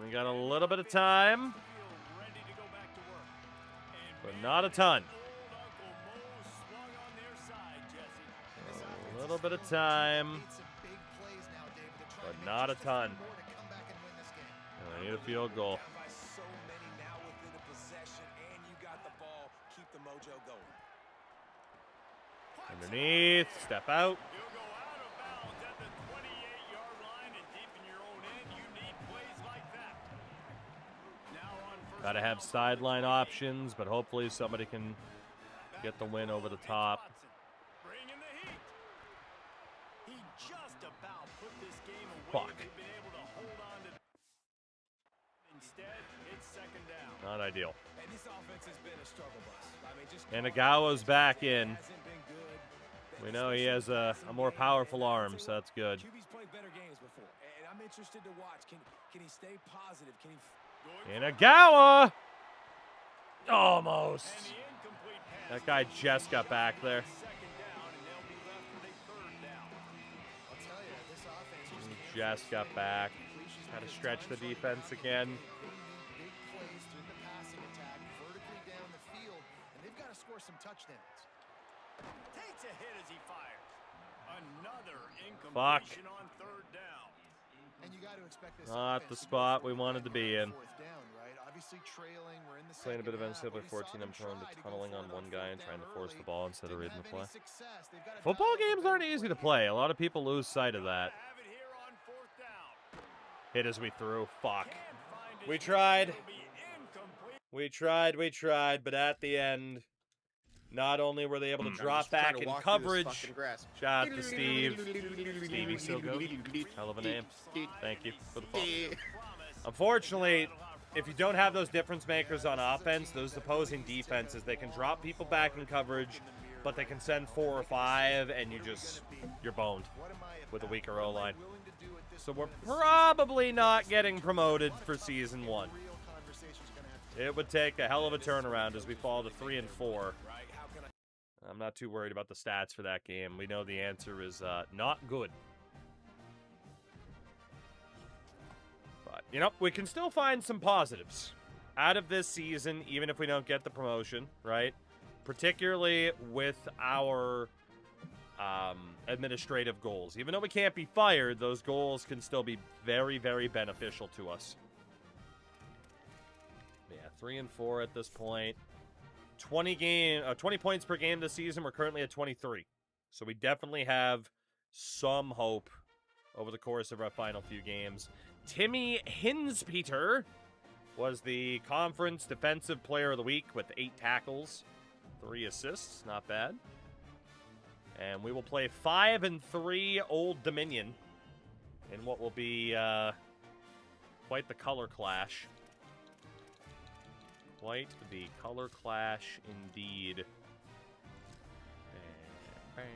We got a little bit of time, but not a ton. A little bit of time, but not a ton. And we need a field goal. Underneath, step out. He'll go out of bounds at the 28-yard line and deep in your own end. You need plays like that. Now on first Gotta have down from the sideline 28. options, but hopefully somebody can get the win over the top. Bringing the heat. He just about put this game away. Fuck. They've been able to hold on to. Instead, it's second down. Not ideal. And this offense has been a struggle bus. I mean, just And Agawa's back in. hasn't been good. We know he has a more powerful arm, so that's good. QB's played better games before, and I'm interested to watch. Can he stay positive? Can he? And Agawa! Almost. And the incomplete pass. That guy just got back there. Second down, and they'll be left with a third down. I'll tell you, this offense Just got back. Had to stretch the defense again. They need big plays through the passing attack, vertically down the field, and they've got to score some touchdowns. Takes a hit as he fires. Another Fuck. incompletion on third down. And you got to expect this Not offense the to go spot for we it wanted to be in. fourth down, right? Obviously trailing, we're in the Playing a bit of second half, NCAA but we saw 14, I'm them prone to try go tunneling for on it one guy and fourth trying to down force the early. ball instead of Didn't reading the have play. any success. They've got to Football dial up games the aren't easy to play. play. A lot of people lose sight of that. Have it here on fourth down. Hit as we threw. Fuck. Can't find his We man. tried. It'll be incomplete. We tried, but at the end, not only were they able to I'm drop just trying back to in walk through this coverage, fucking grass. shout out to Steve. Stevie Silgo. Hell of a name. Thank you for the follow. Unfortunately, if you don't have those difference makers on offense, those opposing defenses, they can drop people back in coverage, but they can send 4 or 5, and you're boned What am I with a about? weaker What am I O-line. willing to do at this So we're point in the season? probably not getting promoted for season 1. Real conversation's gonna have to It would take a hell of a turnaround as we fall to 3 and 4. I'm not too worried about the stats for that game. We know the answer is not good. But, we can still find some positives out of this season, even if we don't get the promotion, right? Particularly with our administrative goals. Even though we can't be fired, those goals can still be very, very beneficial to us. Yeah, 3 and 4 at this point. 20 points per game this season. We're currently at 23. So we definitely have some hope over the course of our final few games. Timmy Hinspeter was the conference defensive player of the week with 8 tackles, 3 assists. Not bad. And we will play 5 and 3 Old Dominion in what will be quite the color clash. Quite the color clash indeed. And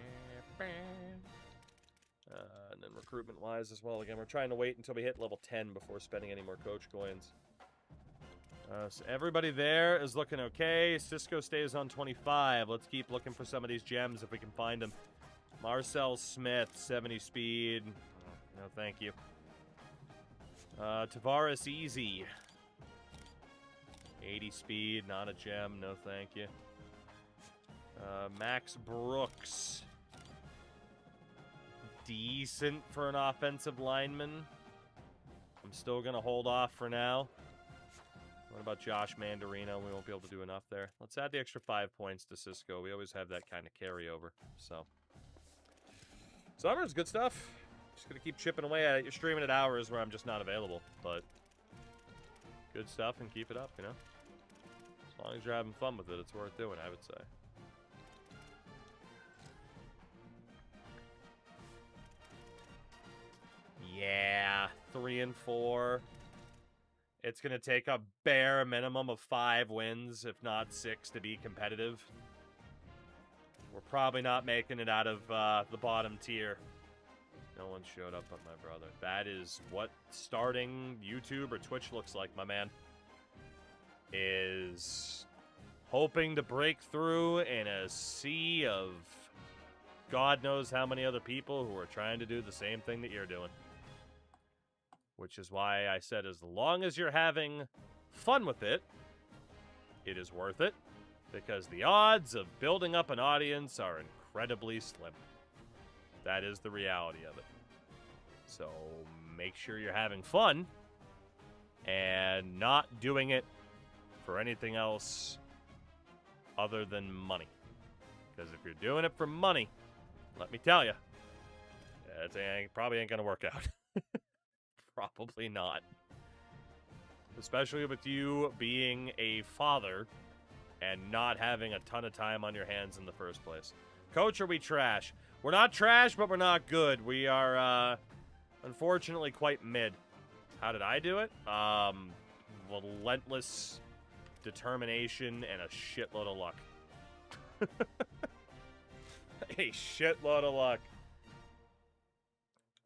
then recruitment-wise as well. Again, we're trying to wait until we hit level 10 before spending any more coach coins. So everybody there is looking okay. Cisco stays on 25. Let's keep looking for some of these gems if we can find them. Marcel Smith, 70 speed. No, thank you. Tavares Easy. 80 speed, not a gem, no thank you. Max Brooks. Decent for an offensive lineman. I'm still going to hold off for now. What about Josh Mandarino? We won't be able to do enough there. Let's add the extra 5 points to Cisco. We always have that kind of carryover. So Summer's good stuff. Just going to keep chipping away at it. You're streaming at hours where I'm just not available, but good stuff and keep it up, As long as you're having fun with it, it's worth doing, I would say. Yeah, 3 and 4. It's going to take a bare minimum of 5 wins, if not 6, to be competitive. We're probably not making it out of the bottom tier. No one showed up but my brother. That is what starting YouTube or Twitch looks like, my man. Is hoping to break through in a sea of God knows how many other people who are trying to do the same thing that you're doing. Which is why I said as long as you're having fun with it, it is worth it. Because the odds of building up an audience are incredibly slim. That is the reality of it. So make sure you're having fun and not doing it for anything else other than money. Because if you're doing it for money, let me tell you, it probably ain't going to work out. Probably not. Especially with you being a father and not having a ton of time on your hands in the first place. Coach, are we trash? We're not trash, but we're not good. We are, unfortunately, quite mid. How did I do it? Relentless determination and a shitload of luck. A shitload of luck.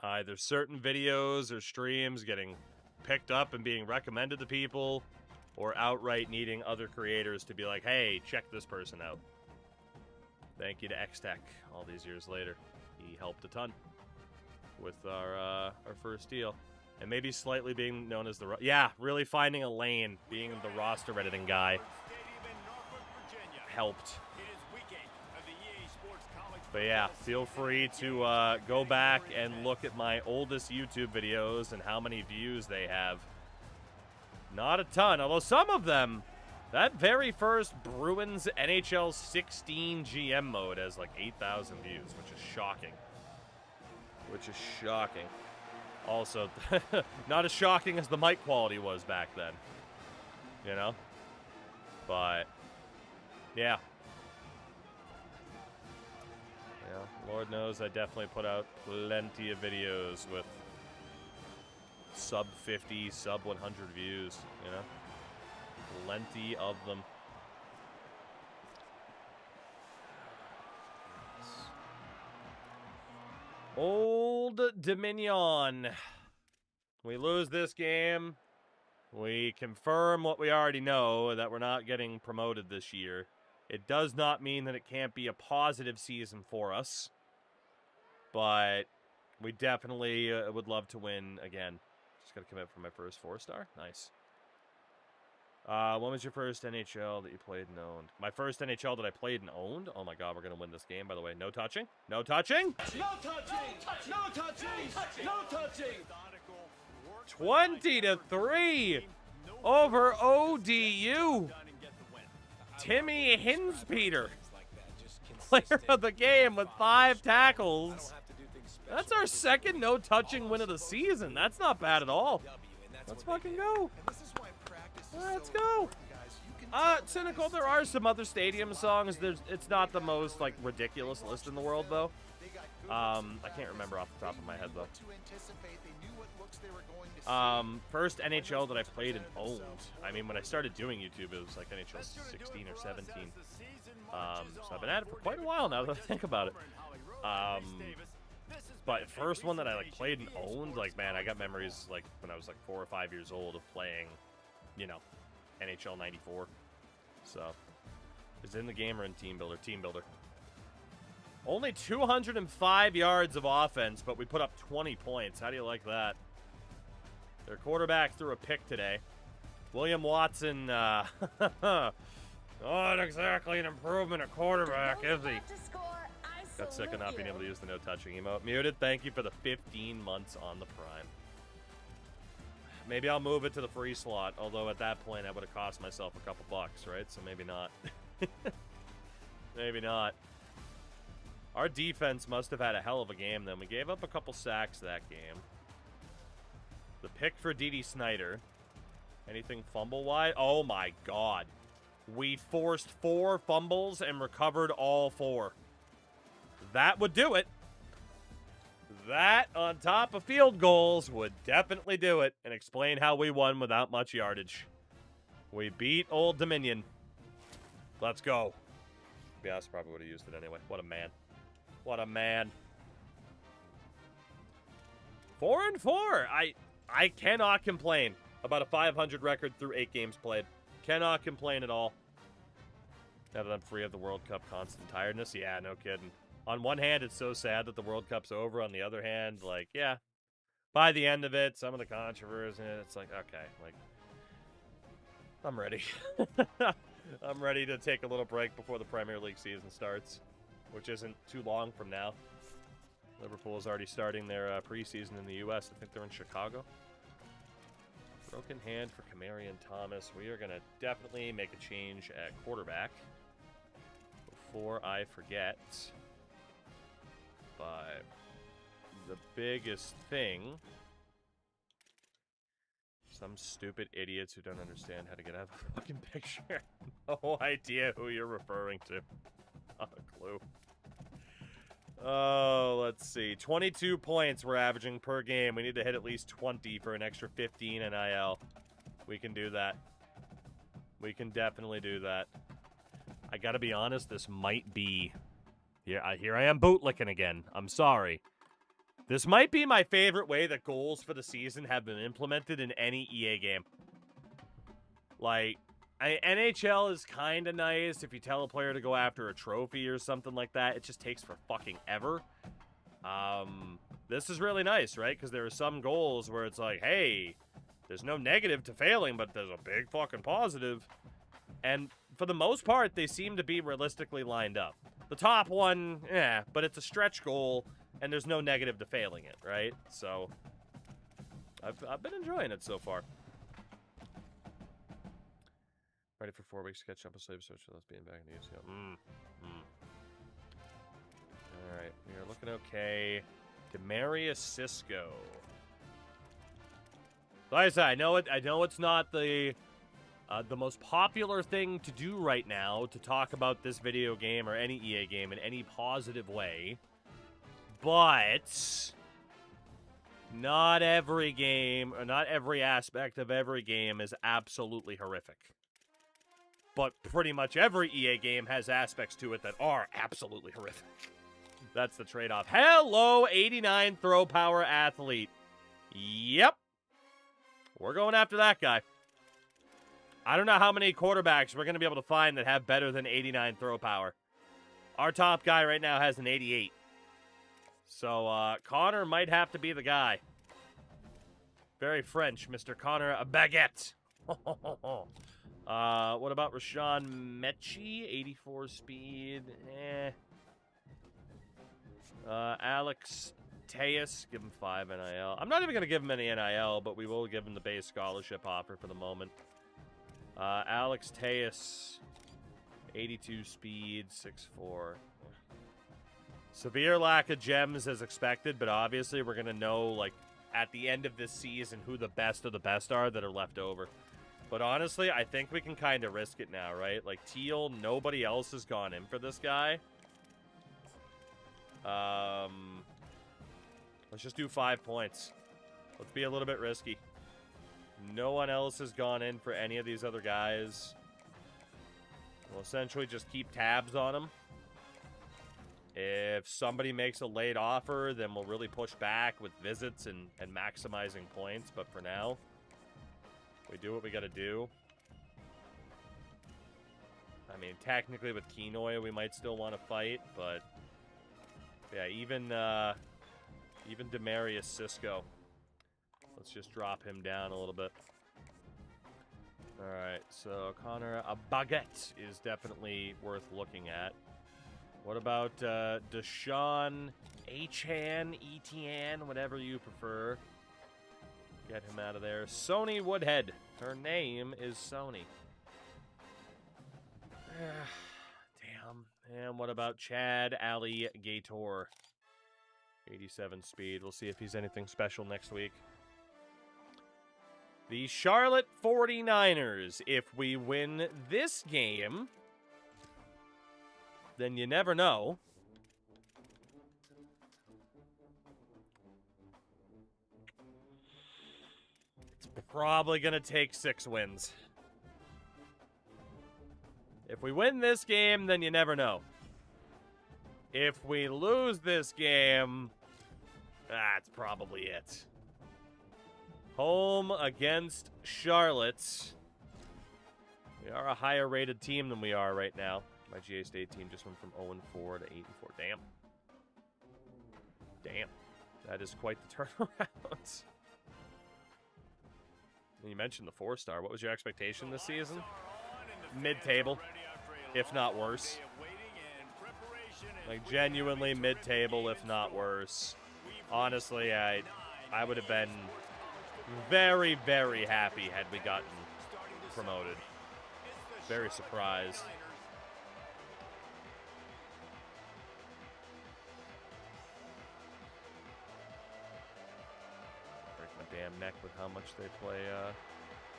Either certain videos or streams getting picked up and being recommended to people, or outright needing other creators to be like, hey, check this person out. Thank you to X-Tech all these years later. He helped a ton with our first deal. And maybe slightly being known as the... Yeah, really finding a lane, being the roster editing guy helped. But yeah, feel free to go back and look at my oldest YouTube videos and how many views they have. Not a ton, although some of them, that very first Bruins NHL 16 GM mode has like 8,000 views, which is shocking. Which is shocking. Also, not as shocking as the mic quality was back then. You know? But, yeah. Yeah, Lord knows I definitely put out plenty of videos with sub 50, sub 100 views, you know? Plenty of them. Old Dominion. We lose this game. We confirm what we already know, that we're not getting promoted this year. It does not mean that it can't be a positive season for us. But we definitely would love to win again. Just got to commit for my first 4-star. Nice. When was your first NHL that you played and owned? My first NHL that I played and owned? Oh my god, we're going to win this game, by the way. No touching? No touching? No touching! No touching! No touching! 20-3 over ODU. Timmy Hinspeter, player of the game with 5 tackles. That's our second no-touching win of the season. That's not bad at all. Let's fucking go. Let's go. Cynical, there are some other stadium songs. It's not the most, like, ridiculous list in the world, though. I can't remember off the top of my head, though. First NHL that I played and owned. I mean, when I started doing YouTube, it was like NHL 16 or 17. So I've been at it for quite a while now that I think about it. But first one that I like played and owned, like, man, I got memories like when I was like 4 or 5 years old of playing, you know, NHL 94. So, is it in the game or in Team Builder? Team Builder. Only 205 yards of offense, but we put up 20 points. How do you like that? Their quarterback threw a pick today. William Watson, not exactly an improvement at quarterback, is he? Got sick of not being able to use the no-touching emote. Muted, thank you for the 15 months on the Prime. Maybe I'll move it to the free slot, although at that point I would have cost myself a couple bucks, right? So maybe not. Maybe not. Our defense must have had a hell of a game then. We gave up a couple sacks that game. The pick for Dee Snyder. Anything fumble-wise? Oh my god. We forced 4 fumbles and recovered all 4. That would do it. That, on top of field goals, would definitely do it and explain how we won without much yardage. We beat Old Dominion. Let's go. Yeah, I probably would have used it anyway. What a man. What a man. 4-4. I cannot complain about a 500 record through 8 games played. Cannot complain at all. Now that I'm free of the World Cup constant tiredness, yeah, no kidding. On one hand, it's so sad that the World Cup's over. On the other hand, like, yeah, by the end of it, some of the controversy, it's like, okay, like, I'm ready. I'm ready to take a little break before the Premier League season starts, which isn't too long from now. Liverpool is already starting their preseason in the U.S. I think they're in Chicago. Broken hand for Kamarian Thomas. We are going to definitely make a change at quarterback before I forget. But the biggest thing... Some stupid idiots who don't understand how to get out of a fucking picture. No idea who you're referring to. Not a clue. Oh, let's see. 22 points we're averaging per game. We need to hit at least 20 for an extra 15 NIL. We can do that. We can definitely do that. I gotta be honest, this might be... Here I am bootlicking again. I'm sorry. This might be my favorite way that goals for the season have been implemented in any EA game. Like, NHL is kind of nice if you tell a player to go after a trophy or something like that. It just takes for fucking ever. This is really nice, right? Because there are some goals where it's like, hey, there's no negative to failing, but there's a big fucking positive. And for the most part, they seem to be realistically lined up. The top one, yeah, but it's a stretch goal, and there's no negative to failing it, right? So, I've been enjoying it so far. Ready for 4 weeks to catch up with Slave Social. Let's be back in the UCL. Alright, we are looking okay. Demarius Cisco. Like I said, I know it's not the most popular thing to do right now to talk about this video game or any EA game in any positive way. But not every game, or not every aspect of every game is absolutely horrific. But pretty much every EA game has aspects to it that are absolutely horrific. That's the trade-off. Hello, 89 throw power athlete. Yep. We're going after that guy. I don't know how many quarterbacks we're going to be able to find that have better than 89 throw power. Our top guy right now has an 88. So, Connor might have to be the guy. Very French, Mr. Connor Baguette. What about Rashawn Mechie? 84 speed. Alex Tejas, give him 5 NIL. I'm not even going to give him any NIL, but we will give him the base scholarship offer for the moment. Alex Tejas, 82 speed, 6'4". Severe lack of gems as expected, but obviously we're going to know, like, at the end of this season who the best of the best are that are left over. But honestly, I think we can kind of risk it now, right? Like, Teal, nobody else has gone in for this guy. Let's just do 5 points. Let's be a little bit risky. No one else has gone in for any of these other guys. We'll essentially just keep tabs on them. If somebody makes a late offer, then we'll really push back with visits and maximizing points. But for now, we do what we got to do. I mean, technically with Kenoy, we might still want to fight, but yeah, even Demarius Cisco. Let's just drop him down a little bit. All right, so Connor Baguette is definitely worth looking at. What about Deshaun Achan, Etienne, whatever you prefer? Get him out of there. Sony Woodhead. Her name is Sony. Damn. And what about Chad Alligator? 87 speed. We'll see if he's anything special next week. The Charlotte 49ers. If we win this game, then you never know. It's probably going to take 6 wins. If we win this game, then you never know. If we lose this game, that's probably it. Home against Charlotte. We are a higher rated team than we are right now. My GA State team just went from 0-4 to 8-4. Damn. Damn. That is quite the turnaround. You mentioned the 4-star. What was your expectation this season? Mid-table, if not worse. Like, genuinely mid-table, if not worse. Honestly, I would have been very, very happy had we gotten promoted. Very surprised. damn neck with how much they play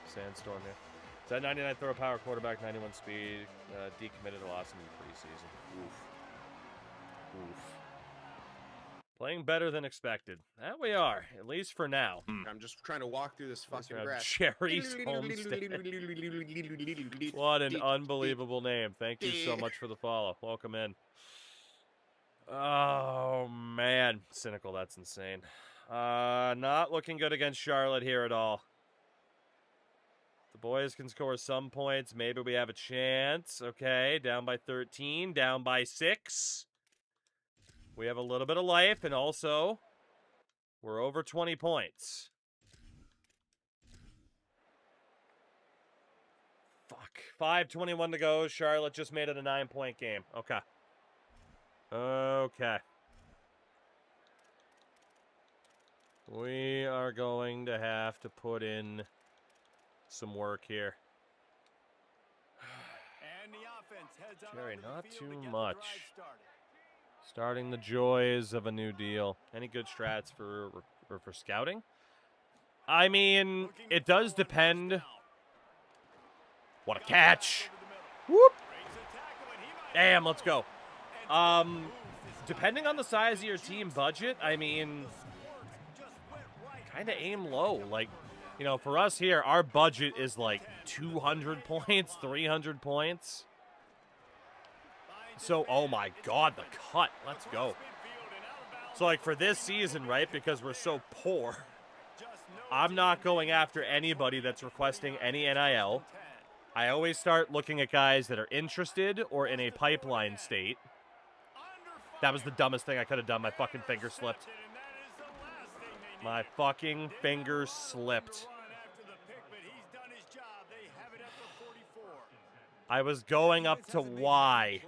Sandstorm here. It's at 99 throw power quarterback, 91 speed, decommitted, lost in the preseason. Oof. Oof. Playing better than expected. That we are, at least for now. I'm just trying to walk through this fucking grass. Jerry's Homestead. What an unbelievable name. Thank you so much for the follow. Welcome in. Oh, man. Cynical, that's insane. Not looking good against Charlotte here at all. The boys can score some points. Maybe we have a chance. Okay, down by 13, down by 6. We have a little bit of life, and also, we're over 20 points. Fuck. 5:21 to go. Charlotte just made it a 9-point game. Okay. Okay. We are going to have to put in some work here. And the offense heads out Jerry, onto the not field to too get the much. drive started. Starting the joys of a new deal. Any good strats for scouting? I mean, it does depend. What a catch! Whoop! Damn, let's go. Depending on the size of your team budget, I mean, kind of aim low. Like, you know, for us here, our budget is like 200 points, 300 points. So, oh my God, the cut. Let's go. So, like, for this season, right, because we're so poor, I'm not going after anybody that's requesting any NIL. I always start looking at guys that are interested or in a pipeline state. That was the dumbest thing I could have done. My fucking finger slipped. My fucking finger slipped. I was going up to Y,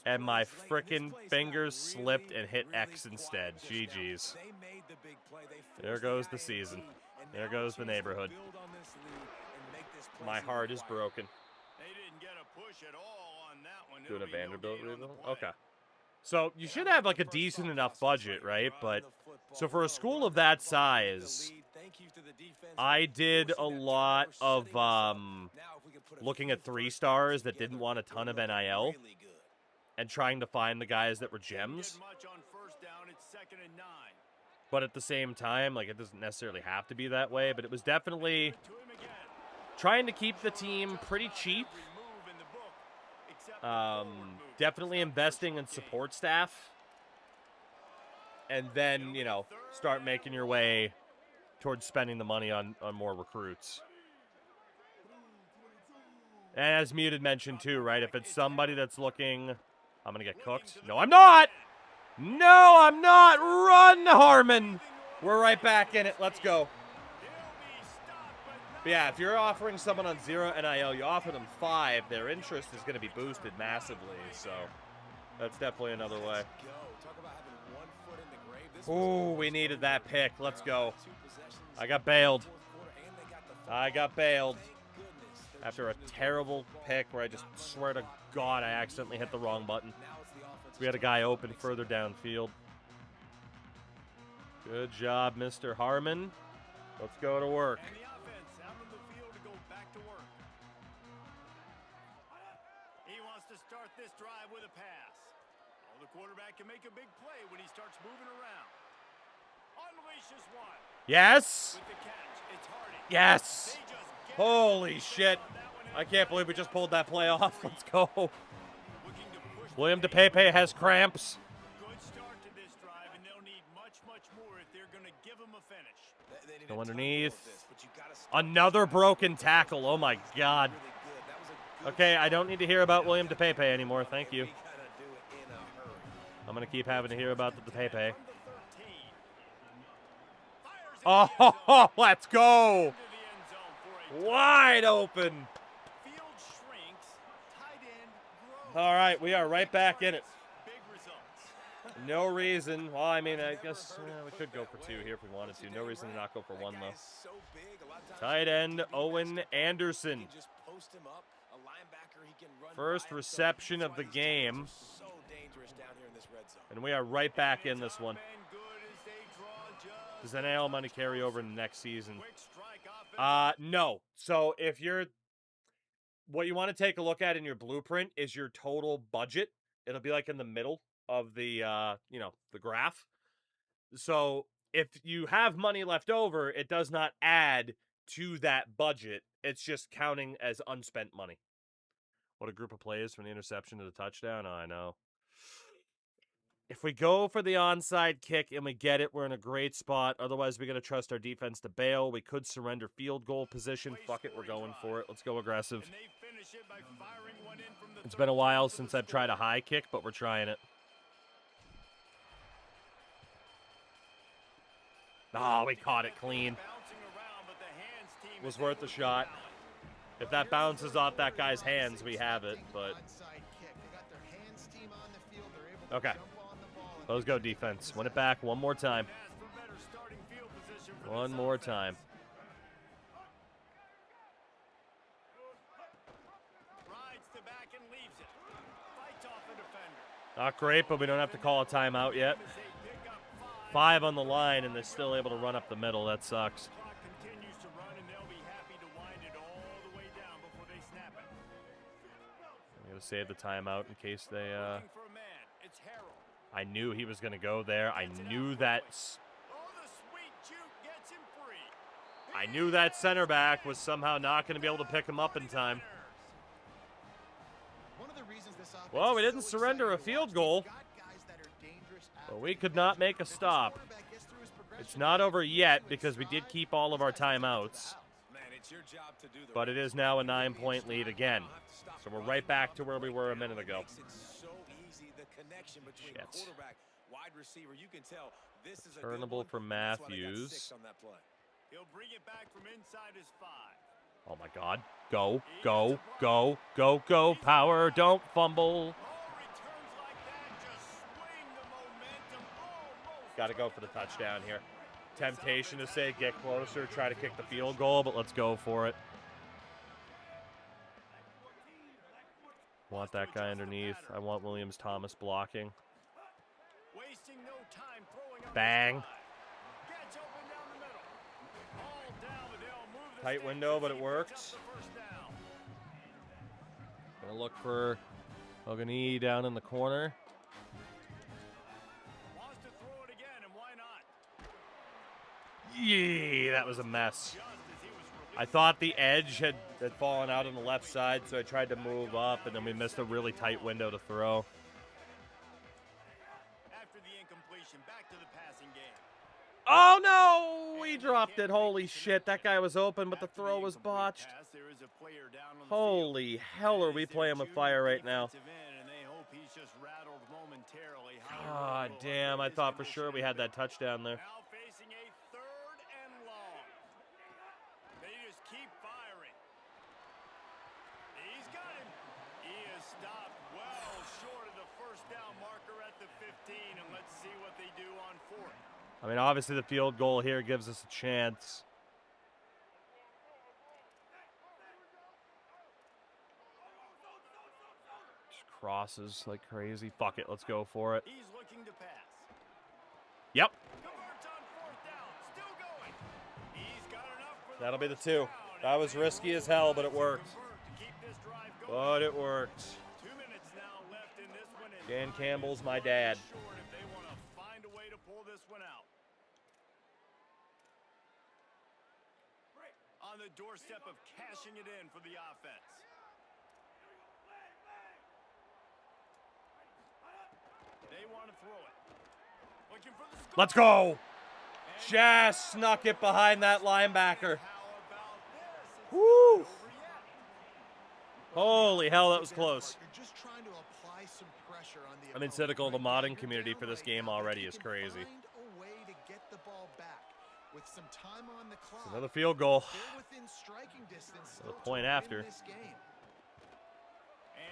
and my frickin' fingers slipped and hit X instead. GG's. There goes the season. There goes the neighborhood. My heart is broken. Doing a Vanderbilt rebuild? Okay. So you should have like a decent enough budget, right? But so for a school of that size, I did a lot of looking at 3-stars that didn't want a ton of NIL and trying to find the guys that were gems. But at the same time, like, it doesn't necessarily have to be that way, but it was definitely trying to keep the team pretty cheap. Definitely investing in support staff. And then, you know, start making your way towards spending the money on more recruits. And as Muted mentioned too, right? If it's somebody that's looking... I'm going to get cooked. No, I'm not! No, I'm not! Run, Harmon! We're right back in it. Let's go. But yeah, if you're offering someone on 0 NIL, you offer them 5, their interest is going to be boosted massively. So that's definitely another way. Ooh, we needed that pick. Let's go. I got bailed. I got bailed. After a terrible pick where I just swear to God I accidentally hit the wrong button. We had a guy open further downfield. Good job, Mr. Harmon. Let's go to work. And the offense out on the field to go back to work. He wants to start this drive with a pass. Oh, the quarterback can make a big play when he starts moving around. Unleashes one. Yes. With the catch, it's Hardy. Yes. Holy shit. I can't believe we just pulled that play off. Let's go. William DePepe has cramps. Good start to this drive, and they'll need much more if they're going to give him a finish. Go underneath. Another broken tackle. Oh my God. Okay, I don't need to hear about William DePepe anymore. Thank you. I'm going to keep having to hear about the DePepe. Oh, let's go. Wide open. All right, we are right back in it. No reason. Well, I mean, I guess we could go for 2 here if we wanted to. No reason to not go for 1, though. Tight end, Owen Anderson. First reception of the game. And we are right back in this one. Does NIL money carry over in the next season? Quick strike offense. No. So if you're, what you want to take a look at in your blueprint is your total budget. It'll be like in the middle of the, the graph. So if you have money left over, it does not add to that budget. It's just counting as unspent money. What a group of plays from the interception to the touchdown. Oh, I know. If we go for the onside kick and we get it, we're in a great spot. Otherwise, we got to trust our defense to bail. We could surrender field goal position. Fuck it, we're going for it. Let's go aggressive. And they finish it by firing one in from the It's been a 13 while for since the I've tried a score. high kick, but we're trying it. Oh, we caught it clean. Bouncing around, but the hands team Was is worth able a to shot. balance. If that bounces off that guy's hands, we have it, but... Onside kick. They got their hands team on the field. They're able to Okay. jump on the ball and Let's go, defense. Win it back one more time. Ask for better starting field position for One this more offense. time. Rides to back and leaves it. Fights off a defender. Not great, but we don't have to call a timeout yet. As they pick up 5 on the line, and they're still able to run up the middle. That sucks. Clock continues to run, and they'll be happy to wind it all the way down before they snap it. I'm going to save the timeout in case they... Looking for a man. It's Harrell. I knew he was going to go there. I knew that... Oh, the sweet juke gets him free. I knew that center back was somehow not going to be able to pick him up in time. One of the reasons this offense Well, we is didn't so surrender a exciting to field watch, goal, they've got guys that are dangerous but we athletes. could not make a If this stop. quarterback gets through his progression, It's not over yet because we did keep all of our timeouts, Man, it's your job to do the but it is now a 9-point lead again. So we're right back to where we were a minute ago. Makes it so easy, the connection between Shit. quarterback, wide receiver. You can tell this is a Turnable good for one. That's why they got Matthews. 6 on that play. He'll bring it back from inside his 5. Oh my God. Go, go, go, go, go. Power, don't fumble. Oh, returns like that just swing the momentum almost. Got to go for the touchdown here. Temptation to say get closer, try to kick the field goal, but let's go for it. Want that guy underneath. I want Williams Thomas blocking. Wasting no time throwing up Bang. the slide. Gets open down the middle. All down, but they'll move the Tight sticks window, as but he it picks worked. up the first down. Gonna look for Ogani down in the corner. Wants to throw it again, and why not? Yeah, that was a mess. Just as he was I thought the edge had fallen out on the left side, so I tried to move up, and then we missed a really tight window to throw. after the incompletion, back to the passing game. Oh no! We dropped it. Holy shit, that guy was open, but the After throw was incomplete botched. pass, there is a player down on the Holy field. hell, are That we is their playing with junior fire right now? defensive end, and they hope he's just rattled momentarily. How he God will damn, under I his thought for condition sure we had that touchdown there. Now facing a 3rd and long. They just keep firing. He's got him. He is stopped well short of the first down marker at the 15, and let's see what they do on 4th. I mean, obviously the field goal here gives us a chance. Just crosses like crazy. Fuck it, let's go for it. He's looking to pass. Yep, Converts on 4th down. Still going. He's got enough for the that'll be the first 2. down, That and was they risky will as hell, but it try to worked. convert to keep this drive going. But it worked. 2 minutes now left in this one. and Dan time Campbell's is my running dad. short if they want to find a way to pull this one out. On the doorstep of cashing it in for the offense. They want to throw it. Looking for the score. Let's go. And Just snuck it behind that linebacker. how about this? It's Woo. not over yet. Holy hell, that was close. You're just trying to apply some pressure on the I mean, opponent. cynical, the Right modding now, you're community down for this right game now, but already you is can crazy. Find a way to get the ball back with some time on the clock. Another field goal. They're within striking distance With a still point to after. win this game.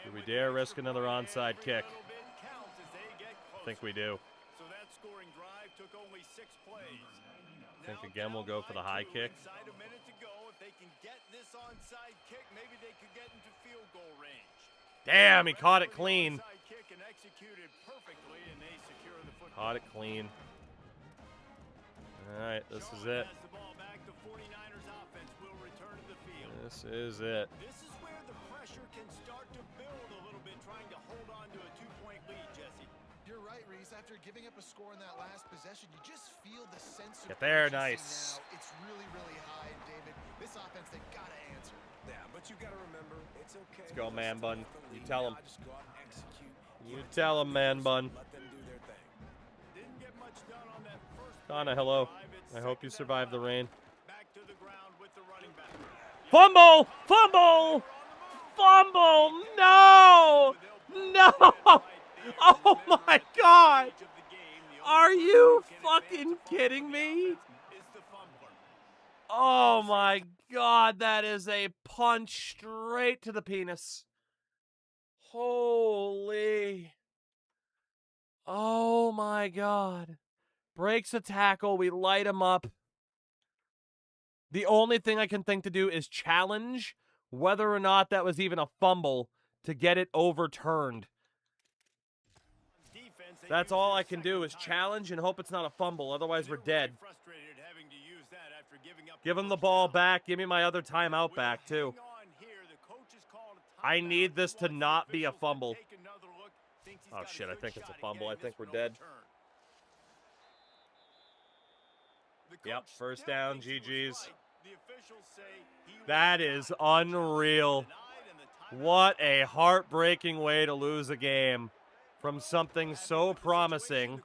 Do And we with the dare extra risk another point, onside every kick? little bit counts as they get I think we closer. do. So that scoring drive took only 6 plays. I think Now again we'll down go for the by high 2, kick. Inside a minute to go. If they can get this onside kick, maybe they could get into field goal range. Damn, he Went caught for it the clean. onside kick and executed perfectly, and they secure the football. Caught it clean. All right, this is Charlotte it. has the ball back. The 49ers offense will return to the field. This is it. This is where the pressure can start to build a little bit, trying to hold on to a 2-point lead, Jesse. You're right, Reese. After giving up a score in that last possession, you just feel the sense of Get there, urgency nice. now. It's really, really high, and David, this offense, they've got to answer. Yeah, but you got to remember, it's okay. Let's go, They'll man still bun. have the You lead. tell 'em. Now just go out and execute. You tell 'em, man bun. Let them do their thing. Didn't get much done on that first Donna, play hello. drive. It's I hope you second and survived the 5. rain. Back to the ground with the running back. Fumble! Fumble! Fumble! No! No! Oh my God! Are you fucking kidding me? Oh my God, that is a punch straight to the penis. Holy. Oh my God. Breaks a tackle, we light him up. The only thing I can think to do is challenge whether or not that was even a fumble to get it overturned. That's all I can do is challenge and hope it's not a fumble. Otherwise, we're dead. Give him the ball back. Give me my other timeout back, too. I need this to not be a fumble. Oh, shit. I think it's a fumble. I think we're dead. Yep. First down. GG's. That is unreal. What a heartbreaking way to lose a game from something so promising.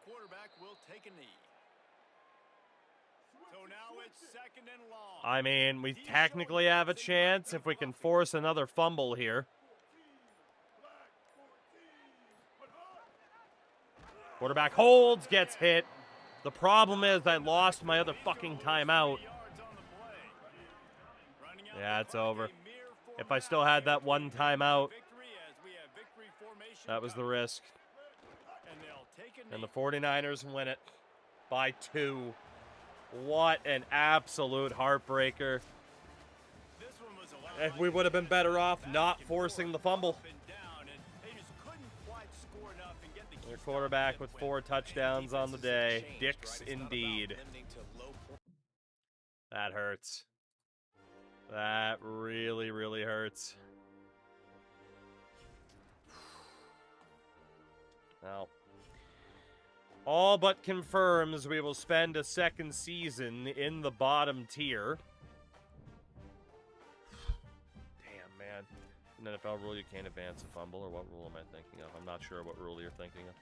I mean, we technically have a chance if we can force another fumble here. Quarterback holds, gets hit. The problem is I lost my other fucking timeout. Yeah, it's over. If I still had that one timeout, that was the risk. And the 49ers win it by 2. What an absolute heartbreaker. If we would have been better off not forcing the fumble. Their quarterback with 4 touchdowns on the day. Dicks indeed. That hurts. That really, really hurts. Well, all but confirms we will spend a second season in the bottom tier. Damn, man. In NFL rule, you can't advance a fumble, or what rule am I thinking of? I'm not sure what rule you're thinking of.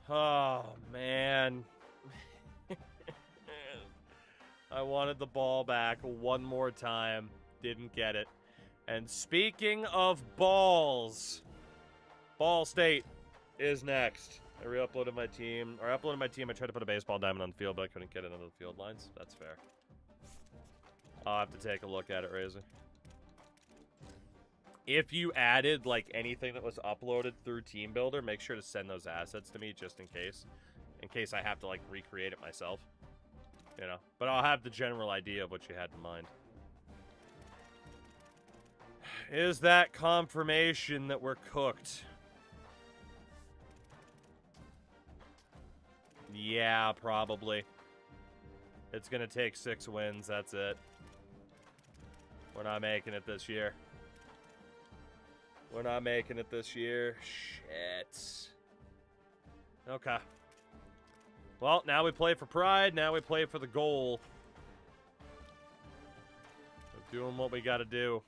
Oh, man. I wanted the ball back one more time. Didn't get it. And speaking of balls, Ball State is next. I re-uploaded my team. Or I uploaded my team. I tried to put a baseball diamond on the field, but I couldn't get it under the field lines. That's fair. I'll have to take a look at it, Razor. If you added, like, anything that was uploaded through Team Builder, make sure to send those assets to me just in case. In case I have to, like, recreate it myself. You know, but I'll have the general idea of what you had in mind. Is that confirmation that we're cooked? Yeah, probably. It's gonna take 6 wins, that's it. We're not making it this year. We're not making it this year. Shit. Okay. Well, now we play for pride. Now we play for the goal. We're doing what we got to do.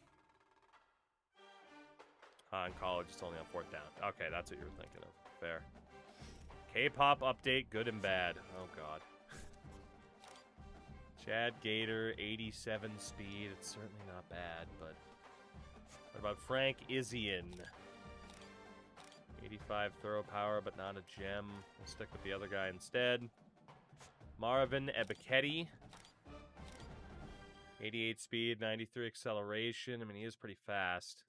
In college, it's only on 4th down. Okay, that's what you were thinking of. Fair. K-pop update, good and bad. Oh, God. Chad Gator, 87 speed. It's certainly not bad, but... What about Frank Izian? 85 throw power, but not a gem. We'll stick with the other guy instead. Marvin Ebiketie. 88 speed, 93 acceleration. I mean, he is pretty fast.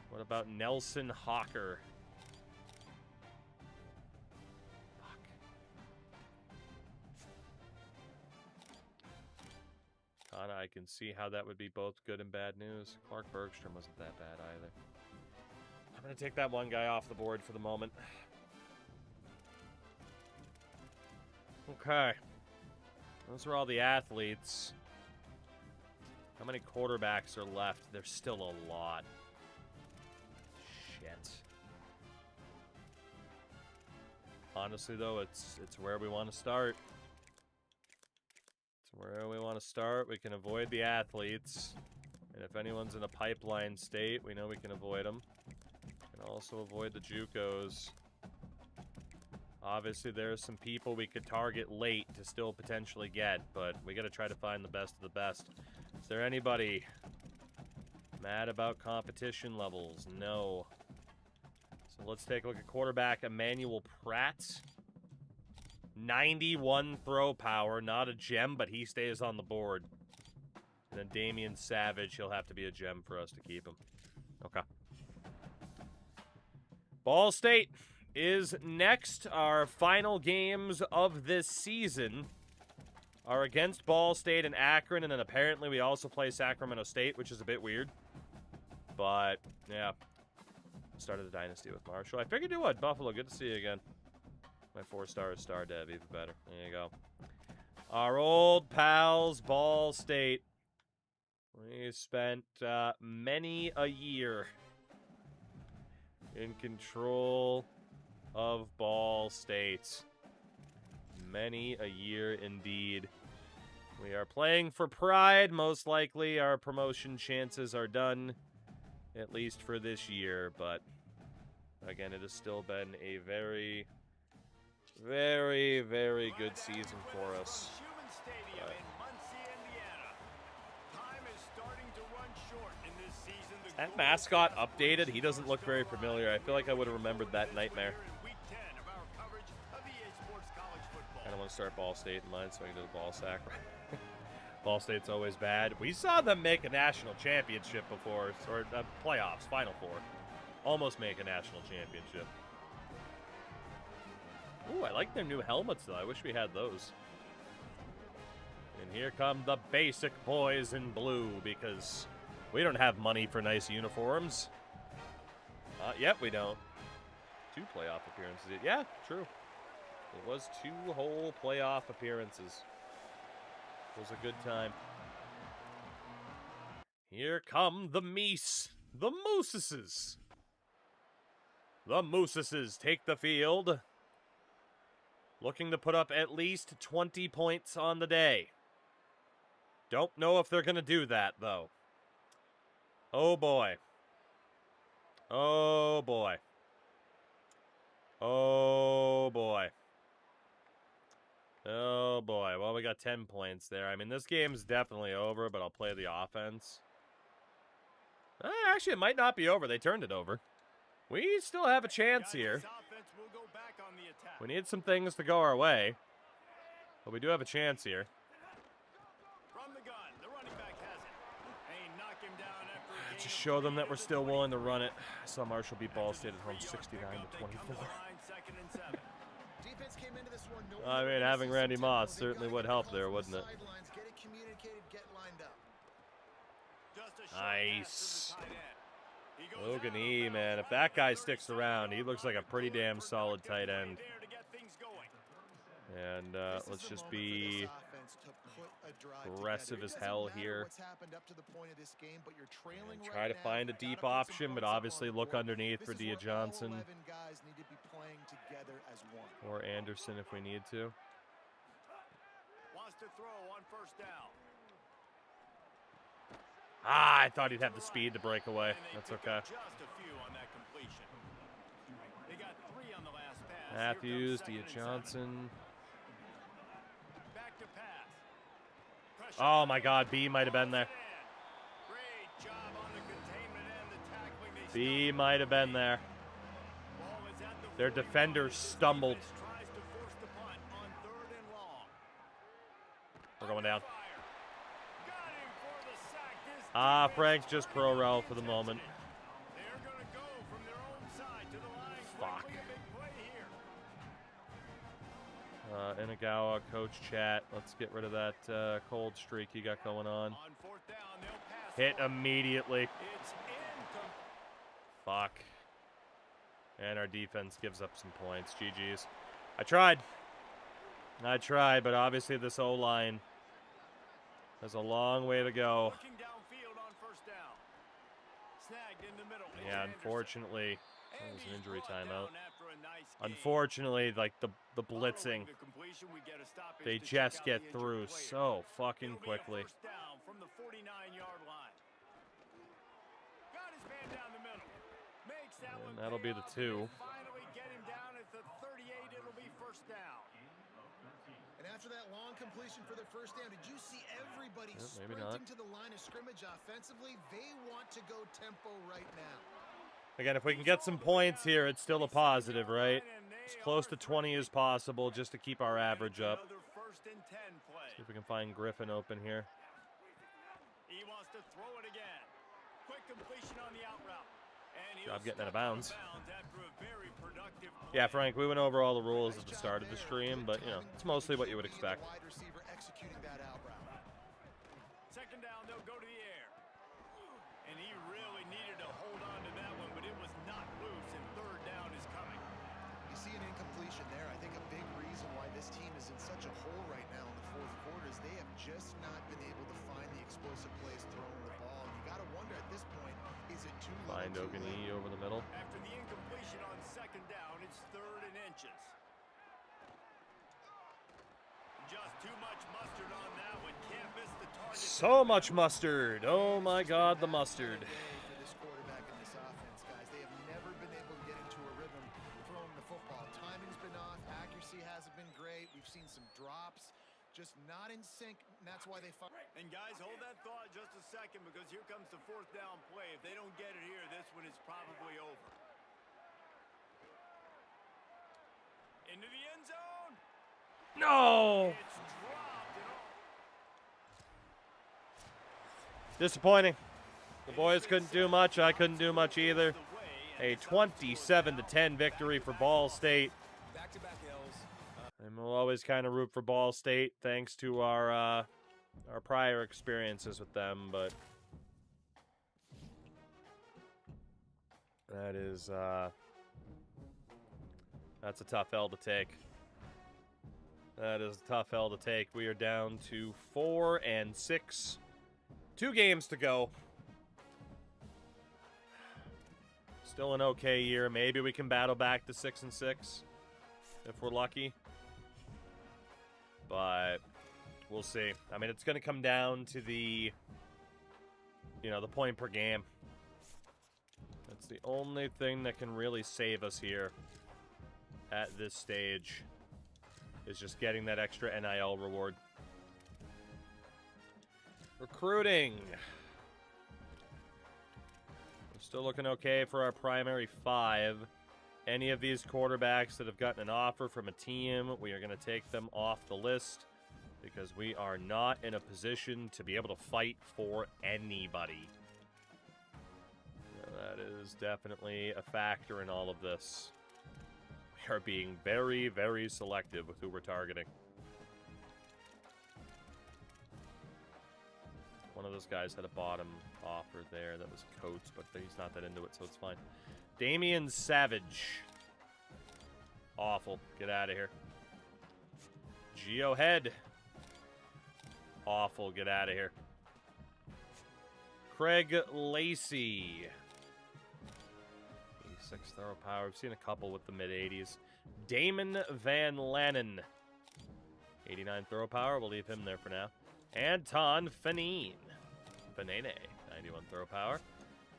What about Nelson Hawker? Fuck. Kana, I can see how that would be both good and bad news. Clark Bergstrom wasn't that bad either. I'm going to take that one guy off the board for the moment. Okay. Those are all the athletes. How many quarterbacks are left? There's still a lot. Shit. Honestly, though, it's where we want to start. It's where we want to start. We can avoid the athletes. And if anyone's in a pipeline state, we know we can avoid them. We can also avoid the JUCOs. Obviously, there's some people we could target late to still potentially get, but we got to try to find the best of the best. Is there anybody mad about competition levels? No. So let's take a look at quarterback Emmanuel Pratt. 91 throw power, not a gem, but he stays on the board. And then Damian Savage, he'll have to be a gem for us to keep him. Okay. Ball State is next. Our final games of this season are against Ball State and Akron, and then apparently we also play Sacramento State, which is a bit weird. But, yeah. Started the Dynasty with Marshall. I figured you would. Buffalo, good to see you again. My 4-star is star dev, even better. There you go. Our old pals, Ball State. We spent many a year in control of Ball State. Many a year indeed. We are playing for pride. Most likely our promotion chances are done, at least for this year. But again, it has still been a very, very, very good season for us. That mascot updated? He doesn't look very familiar. I feel like I would have remembered that nightmare. I don't want to start Ball State in mine, so I can do the ball sack. Ball State's always bad. We saw them make a national championship before, or playoffs, Final Four. Almost make a national championship. Ooh, I like their new helmets, though. I wish we had those. And here come the basic boys in blue, because we don't have money for nice uniforms. Yep, we don't. 2 playoff appearances. Yeah, true. It was 2 whole playoff appearances. It was a good time. Here come the Meese. The Mooseses. The Mooseses take the field. Looking to put up at least 20 points on the day. Don't know if they're going to do that, though. Oh, boy. Oh, boy. Oh, boy. Oh, boy. Well, we got 10 points there. I mean, this game's definitely over, but I'll play the offense. Actually, it might not be over. They turned it over. We still have a chance here. We need some things to go our way. But we do have a chance here. Just show them that we're still willing to run it. I saw Marshall beat Ball State at home 69-24. I mean, having Randy Moss certainly would help there, wouldn't it? Nice. Logan E, man. If that guy sticks around, he looks like a pretty damn solid tight end. And let's just be aggressive as hell here. And try to find a deep option, but obviously look underneath for Dia Johnson. Or Anderson if we need to. I thought he'd have the speed to break away. That's okay. Matthews, Dia Johnson. Oh my God, B might have been there. B might have been there. Their defenders stumbled. We're going down. Frank's just pro-rel for the moment. Fuck. Inagawa, coach chat. Let's get rid of that cold streak you got going on. Hit immediately. Fuck. And our defense gives up some points. GG's. I tried. I tried, but obviously this O-line has a long way to go. Looking downfield on first down. Snagged in the middle. It's Yeah, Anderson. unfortunately, that And was an he's injury brought timeout. down after a nice gain. Unfortunately, like the Following blitzing, the completion, we get a stoppage they to check just out get the injured through player. so fucking It'll be a quickly. first down from the 49-yard line. Got his man down the middle. Makes that And one that'll pay be the off. 2. They finally get him down at the 38. It'll be first down. And after that long completion for their first down, did you see everybody Maybe not. sprinting to the line of scrimmage offensively? They want to go tempo right now. Again, if we can get some points here, it's still a positive, right? As close to 20 as possible just to keep our average up. Another first and 10 play. See if we can find Griffin open here. He wants to throw it again. Quick completion on the out route. And he'll Job getting out of step bounds. after a very productive play. Yeah, Frank, we went over all the rules at the start of the stream, but, you know, it's mostly what you would expect. Wide receiver executing that out route. Second down, they'll go to the air. And he really needed to hold on to that one, but it was not loose, and third down is coming. You see an incompletion there. I think a big reason why this team is in such a hole right now in the fourth quarter is they have just not been able to find the explosive plays throwing the ball. You got to wonder at this point, is it too little, Find too late? Ogani over the middle. After the incompletion on second down, it's third and inches. Just too much mustard on that one. Can't miss the target. So much mustard. Oh my God, the mustard. For this quarterback and this offense, guys, they have never been able to get into a rhythm throwing the football. Timing's been off, accuracy hasn't been great. We've seen some drops, just not in sync, and that's why they find. And guys, hold that thought just a second, because here comes the fourth down play. If they don't get it here, this one is probably over. Into the end zone. No! It's dropped and all. Disappointing. The boys couldn't do much. I couldn't do much either. A 27-10 victory for Ball State. Back-to-back L's. And we'll always kind of root for Ball State thanks to our prior experiences with them, but that is that's a tough L to take. That is a tough L to take. We are down to 4-6. 2 games to go. Still an okay year. Maybe we can battle back to 6-6 if we're lucky. But we'll see. I mean, it's going to come down to the point per game. That's the only thing that can really save us here at this stage, is just getting that extra NIL reward. Recruiting. We're still looking okay for our primary 5. Any of these quarterbacks that have gotten an offer from a team, we are going to take them off the list because we are not in a position to be able to fight for anybody. That is definitely a factor in all of this. We are being very, very selective with who we're targeting. One of those guys had a bottom offer there that was Coates, but he's not that into it, so it's fine. Damian Savage. Awful. Get out of here. Geo Head. Awful. Get out of here. Craig Lacey. 86 throw power. We've seen a couple with the mid-80s. Damon Van Lannen. 89 throw power. We'll leave him there for now. Anton Fanine. 91 throw power.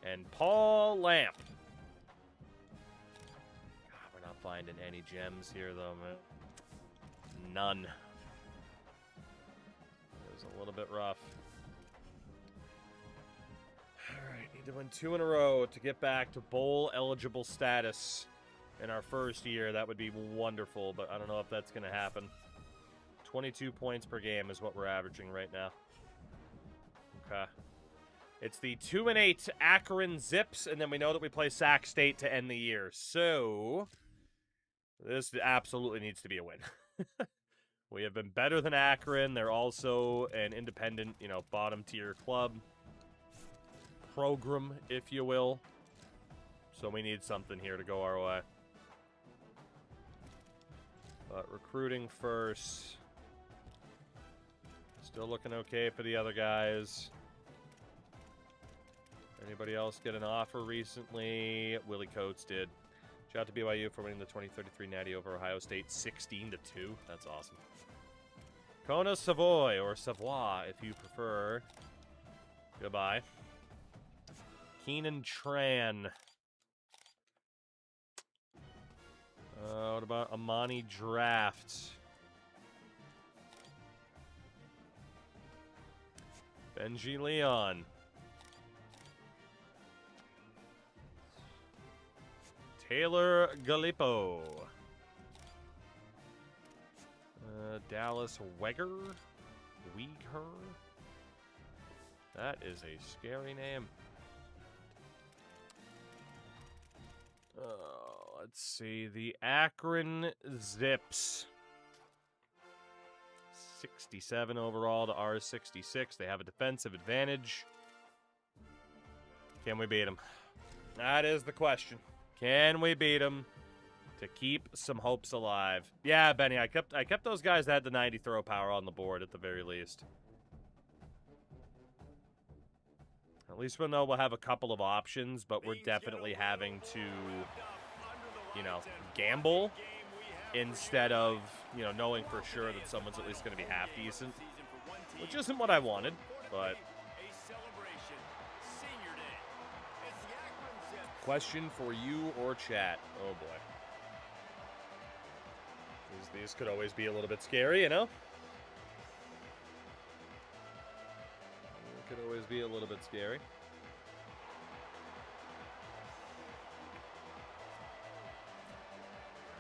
And Paul Lamp. God, we're not finding any gems here, though, man. None. It was a little bit rough. Alright, need to win 2 in a row to get back to bowl-eligible status in our first year. That would be wonderful, but I don't know if that's going to happen. 22 points per game is what we're averaging right now. Okay. It's the 2-8 Akron Zips, and then we know that we play Sac State to end the year. So, this absolutely needs to be a win. We have been better than Akron. They're also an independent, bottom-tier club. Program, if you will. So we need something here to go our way. But recruiting first. Still looking okay for the other guys. Anybody else get an offer recently? Willie Coates did. Shout out to BYU for winning the 2033 Natty over Ohio State 16-2. That's awesome. Kona Savoy, or Savoy if you prefer. Goodbye. Keenan Tran. What about Amani Draft? Benji Leon. Taylor Gallipo. Dallas Weger? Weger? That is a scary name. Let's see. The Akron Zips. 67 overall to ours 66. They have a defensive advantage. Can we beat them? That is the question. Can we beat them to keep some hopes alive? Yeah, Benny, I kept those guys that had the 90 throw power on the board at the very least. At least we'll know we'll have a couple of options, but we're definitely having to, you know, gamble instead of, you know, knowing for sure that someone's at least going to be half decent, which isn't what I wanted, but... Question for you or chat. Oh, boy. These could always be a little bit scary, you know? It could always be a little bit scary.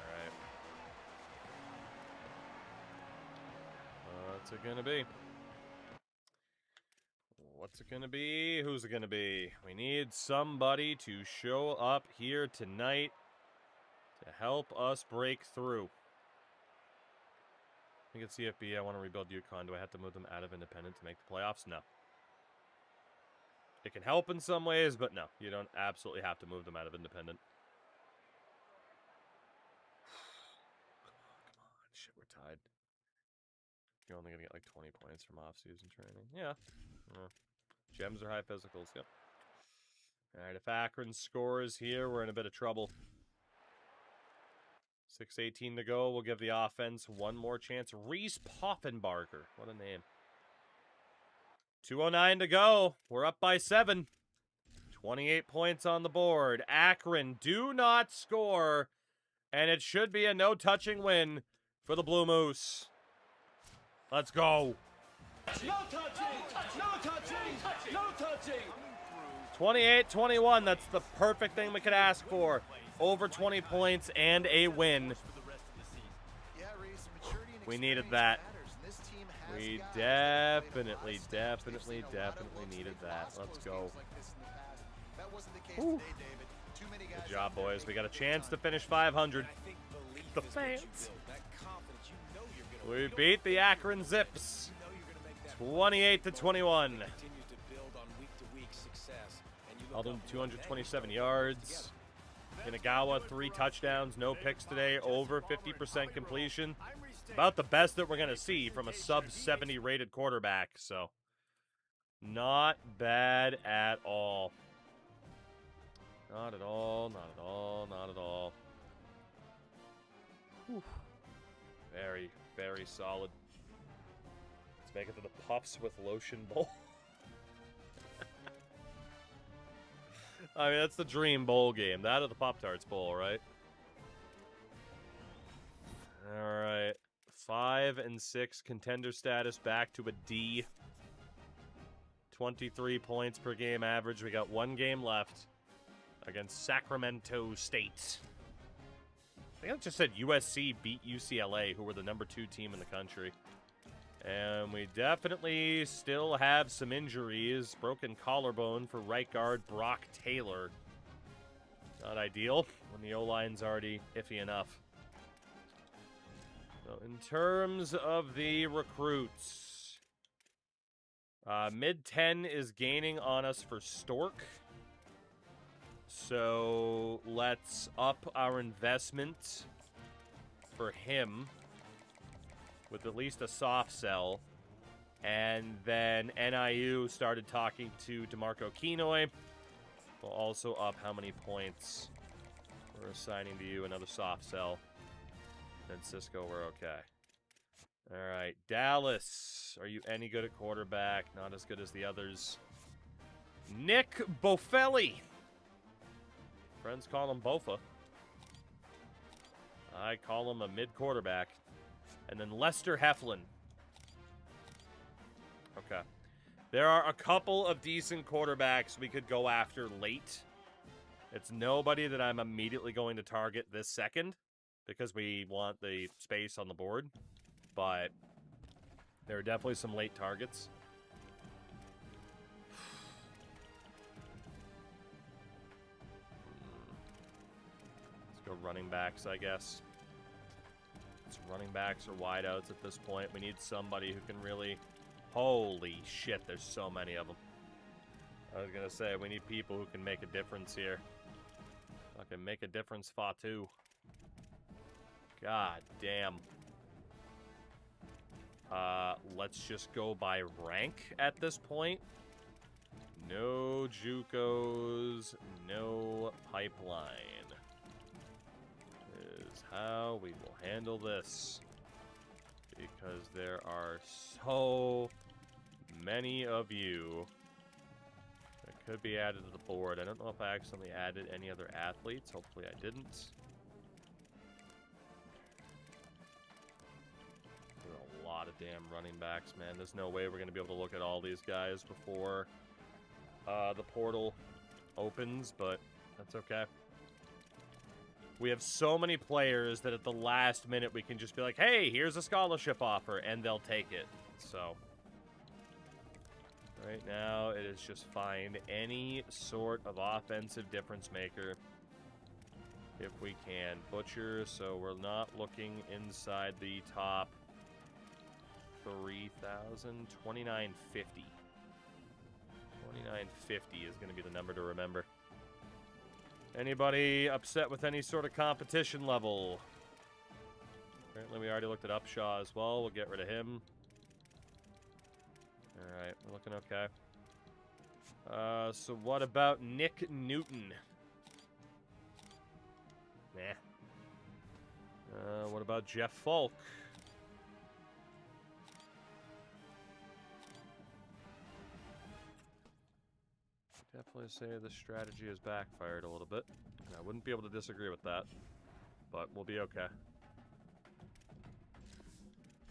Alright. What's it gonna be? What's it gonna be? Who's it gonna be? We need somebody to show up here tonight to help us break through. I think it's CFB. I want to rebuild UConn. Do I have to move them out of independent to make the playoffs? No. It can help in some ways, but no. You don't absolutely have to move them out of independent. Come on. Shit, we're tied. You're only going to get like 20 points from off-season training. Yeah. Gems are high physicals. Yep. All right, if Akron scores here, we're in a bit of trouble. 6:18 to go. We'll give the offense one more chance. Reese Poffenbarger. What a name. 2:09 to go. We're up by 7. 28 points on the board. Akron do not score. And it should be a no-touching win for the Blue Moose. Let's go. No touching! No touching! No touching! 28-21. That's the perfect thing we could ask for. Over 20 points and a win. We needed that. We definitely needed that. Let's go. Whew. Good job, boys. We got a chance to finish 500. The fans. We beat the Akron Zips. 28-21. Alden 227 yards. Inagawa 3 touchdowns, no picks today, over 50% completion. About the best that we're going to see from a sub-70 rated quarterback, so not bad at all. Not at all, not at all, not at all. Whew. Very, very solid. Let's make it to the Puffs with Lotion Bowl. I mean, that's the dream bowl game. That or the Pop-Tarts Bowl, right? All right. 5 and 6 contender status back to a D. 23 points per game average. We got 1 game left against Sacramento State. I think I just said USC beat UCLA, who were the #2 team in the country. And we definitely still have some injuries. Broken collarbone for right guard Brock Taylor. Not ideal when the O-line's already iffy enough. So in terms of the recruits, mid-10 is gaining on us for Stork. So let's up our investment for him. with at least a soft sell. And then NIU started talking to DeMarco Kenoy. We'll also up how many points we're assigning to you. Another soft sell. Then Cisco, we're okay. All right, Dallas. Are you any good at quarterback? Not as good as the others. Nick Bofelli. Friends call him Bofa. I call him a mid-quarterback. And then Lester Heflin. Okay. There are a couple of decent quarterbacks we could go after late. It's nobody that I'm immediately going to target this second because we want the space on the board. But there are definitely some late targets. Let's go running backs, I guess. It's running backs or wideouts at this point. We need somebody who can really... Holy shit, there's so many of them. I was going to say, we need people who can make a difference here. Fucking make a difference, Fatu. God damn. Let's just go by rank at this point. No JUCOs, no pipeline. Is how we will handle this. Because there are so many of you that could be added to the board. I don't know if I accidentally added any other athletes. Hopefully I didn't. There are a lot of damn running backs, man. There's no way we're going to be able to look at all these guys before the portal opens, but that's okay. We have so many players that at the last minute we can just be like, hey, here's a scholarship offer, and they'll take it. So, right now, it is just find any sort of offensive difference maker if we can. Butcher, so we're not looking inside the top 3,000. 2,950. 2,950 is going to be the number to remember. Anybody upset with any sort of competition level? Apparently we already looked at Upshaw as well. We'll get rid of him. Alright, we're looking okay. So what about Nick Newton? Nah. What about Jeff Falk? Definitely say the strategy has backfired a little bit. I wouldn't be able to disagree with that, but we'll be okay.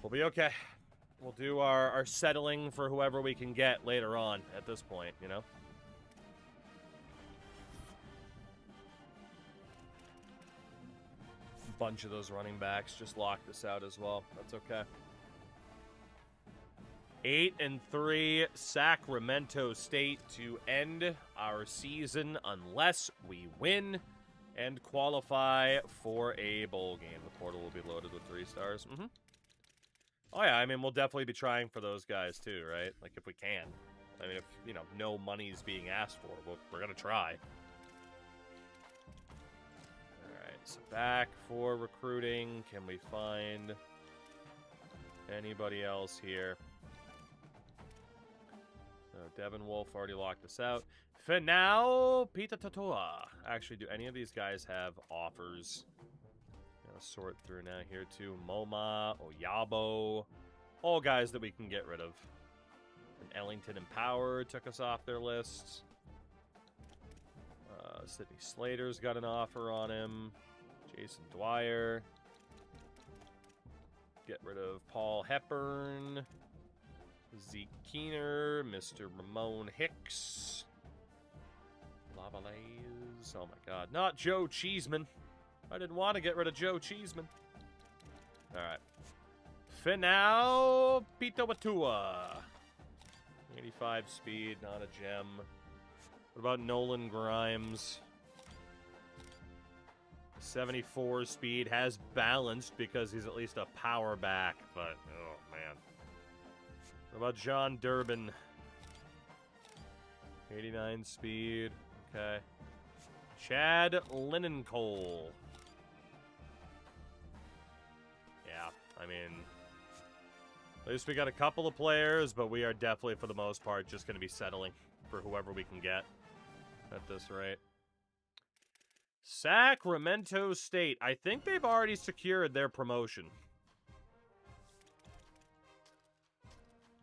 We'll be okay. We'll do our settling for whoever we can get later on at this point, you know? Bunch of those running backs just locked us out as well. That's okay. 8-3 Sacramento State to end our season unless we win and qualify for a bowl game. The portal will be loaded with 3 stars. Oh yeah, I mean, we'll definitely be trying for those guys too, right? Like, if we can. I mean, if, you know, no money's being asked for, we're gonna try. Alright, so back for recruiting. Can we find anybody else here? So Devin Wolf already locked us out. Finau Pita Totoa. Actually, do any of these guys have offers? Gonna sort through now here too. MoMA, Oyabo. All guys that we can get rid of. And Ellington and Power took us off their lists. Sydney Slater's got an offer on him. Jason Dwyer. Get rid of Paul Hepburn. Zeke Keener, Mr. Ramon Hicks, Lavalaise. Oh my God, not Joe Cheeseman. I didn't want to get rid of Joe Cheeseman. All right, Finau Pita Watua, 85 speed, not a gem. What about Nolan Grimes? 74 speed, has balanced because he's at least a power back, but oh man. What about John Durbin? 89 speed. Okay. Chad Linencole. Yeah, I mean, At least we got a couple of players, but we are definitely, for the most part, just going to be settling for whoever we can get at this rate. Sacramento State. I think they've already secured their promotion.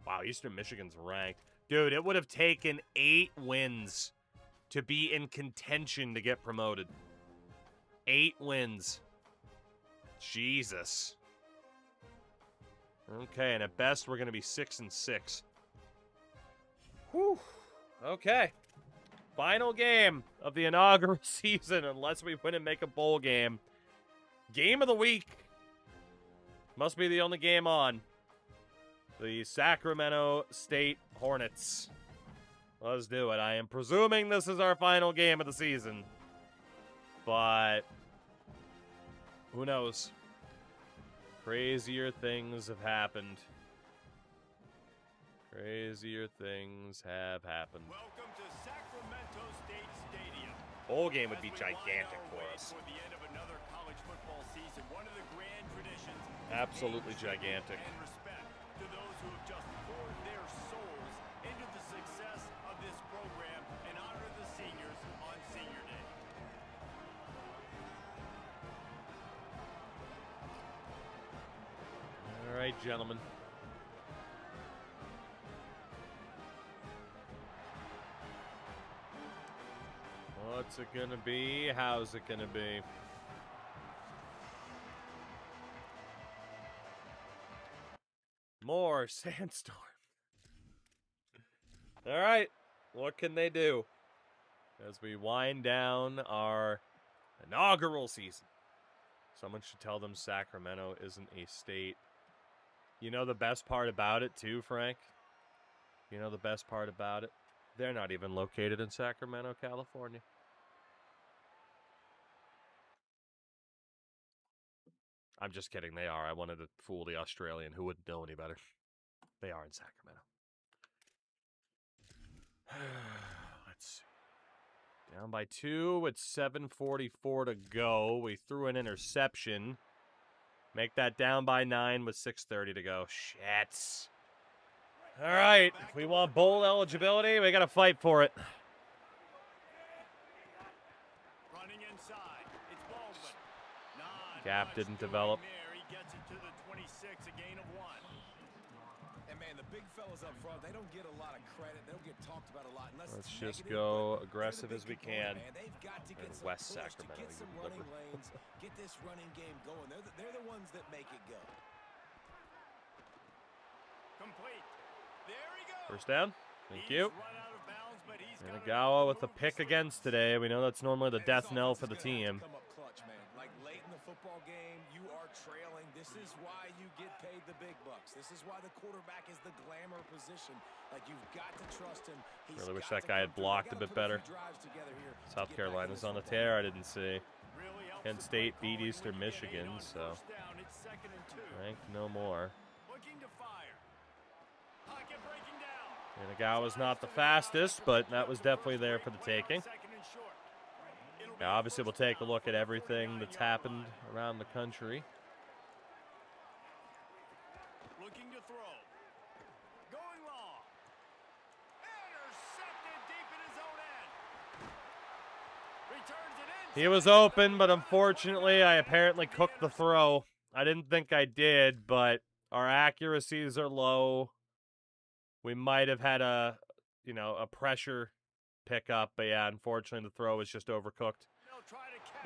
Wow, Eastern Michigan's ranked. Dude, it would have taken 8 wins to be in contention to get promoted. 8 wins. Jesus. Okay, and at best, we're going to be 6-6. Whew. Okay. Final game of the inaugural season, unless we win and make a bowl game. Game of the week. Must be the only game on. The Sacramento State Hornets. Let's do it. I am presuming this is our final game of the season. But who knows? Crazier things have happened. Crazier things have happened. Welcome to Sacramento State Stadium. Bowl game would be As we wind gigantic our for way us. For the end of another college football season, one of the grand traditions is Absolutely paying tribute gigantic. and respect to those who have just poured their souls into the success of this program and honor the seniors on Senior Day. All right, gentlemen. What's it gonna be? How's it gonna be? More sandstorm. All right, what can they do as we wind down our inaugural season? Someone should tell them Sacramento isn't a state. You know the best part about it too, Frank? You know the best part about it? They're not even located in Sacramento, California. I'm just kidding. They are. I wanted to fool the Australian who wouldn't know any better. They are in Sacramento. Let's see. Down by 2 with 7:44 to go. We threw an interception. Make that down by 9 with 6:30 to go. Shit. All right. If we want bowl eligibility, we got to fight for it. Running inside, it's Baldwin. Gap didn't develop. There, he gets it to the 26, a gain of 1. And man, the big fellas up front, they don't get a lot of credit. They don't get talked about a lot unless Let's it's just negative, go but aggressive they're as the we big component, can. man. They've got to get And some West push Sacramento, to get you some deliver. running lanes, get this running game going. They're the ones that make it go. Complete. There he goes. First down. Thank He's you. run out of bounds, but he's And got Agawa enough with a to move pick the against sticks. today. We know that's normally the And death this knell offense for the is gonna have to team. Come up clutch, man. Like late in the football game, you are trailing. This is why you get paid the big bucks. This is why the quarterback is the glamour position. Like you've got to trust him. He's Really wish got that to guy come had through. They blocked a gotta bit put few better. drives together here to South get back in Carolina's this on the football tear. game. I didn't see. Really helps Kent the State play beat calling Eastern when you get Michigan, in on so first down. It's 2nd and 2. ranked no more. Looking to fire. Pocket breaking down. And Agawa's not the fastest, but that was definitely there for the taking. Now, obviously, we'll take a look at everything that's happened around the country. Looking to throw. Going long. Intercepted deep in his own end. Returns it in. He was open, but unfortunately, I apparently cooked the throw. I didn't think I did, but our accuracies are low. We might have had a pressure pickup, but yeah, unfortunately, the throw was just overcooked.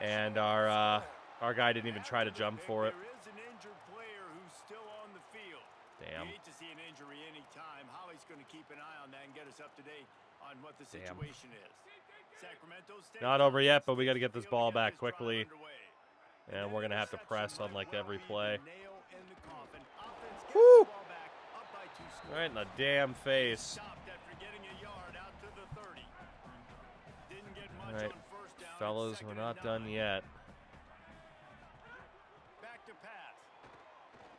And our guy didn't even try to jump for it. There is an injured player who's still on the field. Damn. You hate to see an injury anytime. Holly's going to keep an eye on that and get us up to date on what the Damn. situation is. Sacramento State Not over yet, but we got to get this field ball to get back this drive quickly. underway. And we're going to have to press on like every play. Nail in the coffin. Offense gets Woo! the ball back, up by 2 scores. Right in the damn face. Stopped after getting a yard out to the 30. Didn't get much All right, on first down. fellas, we're not done yet. Back to pass.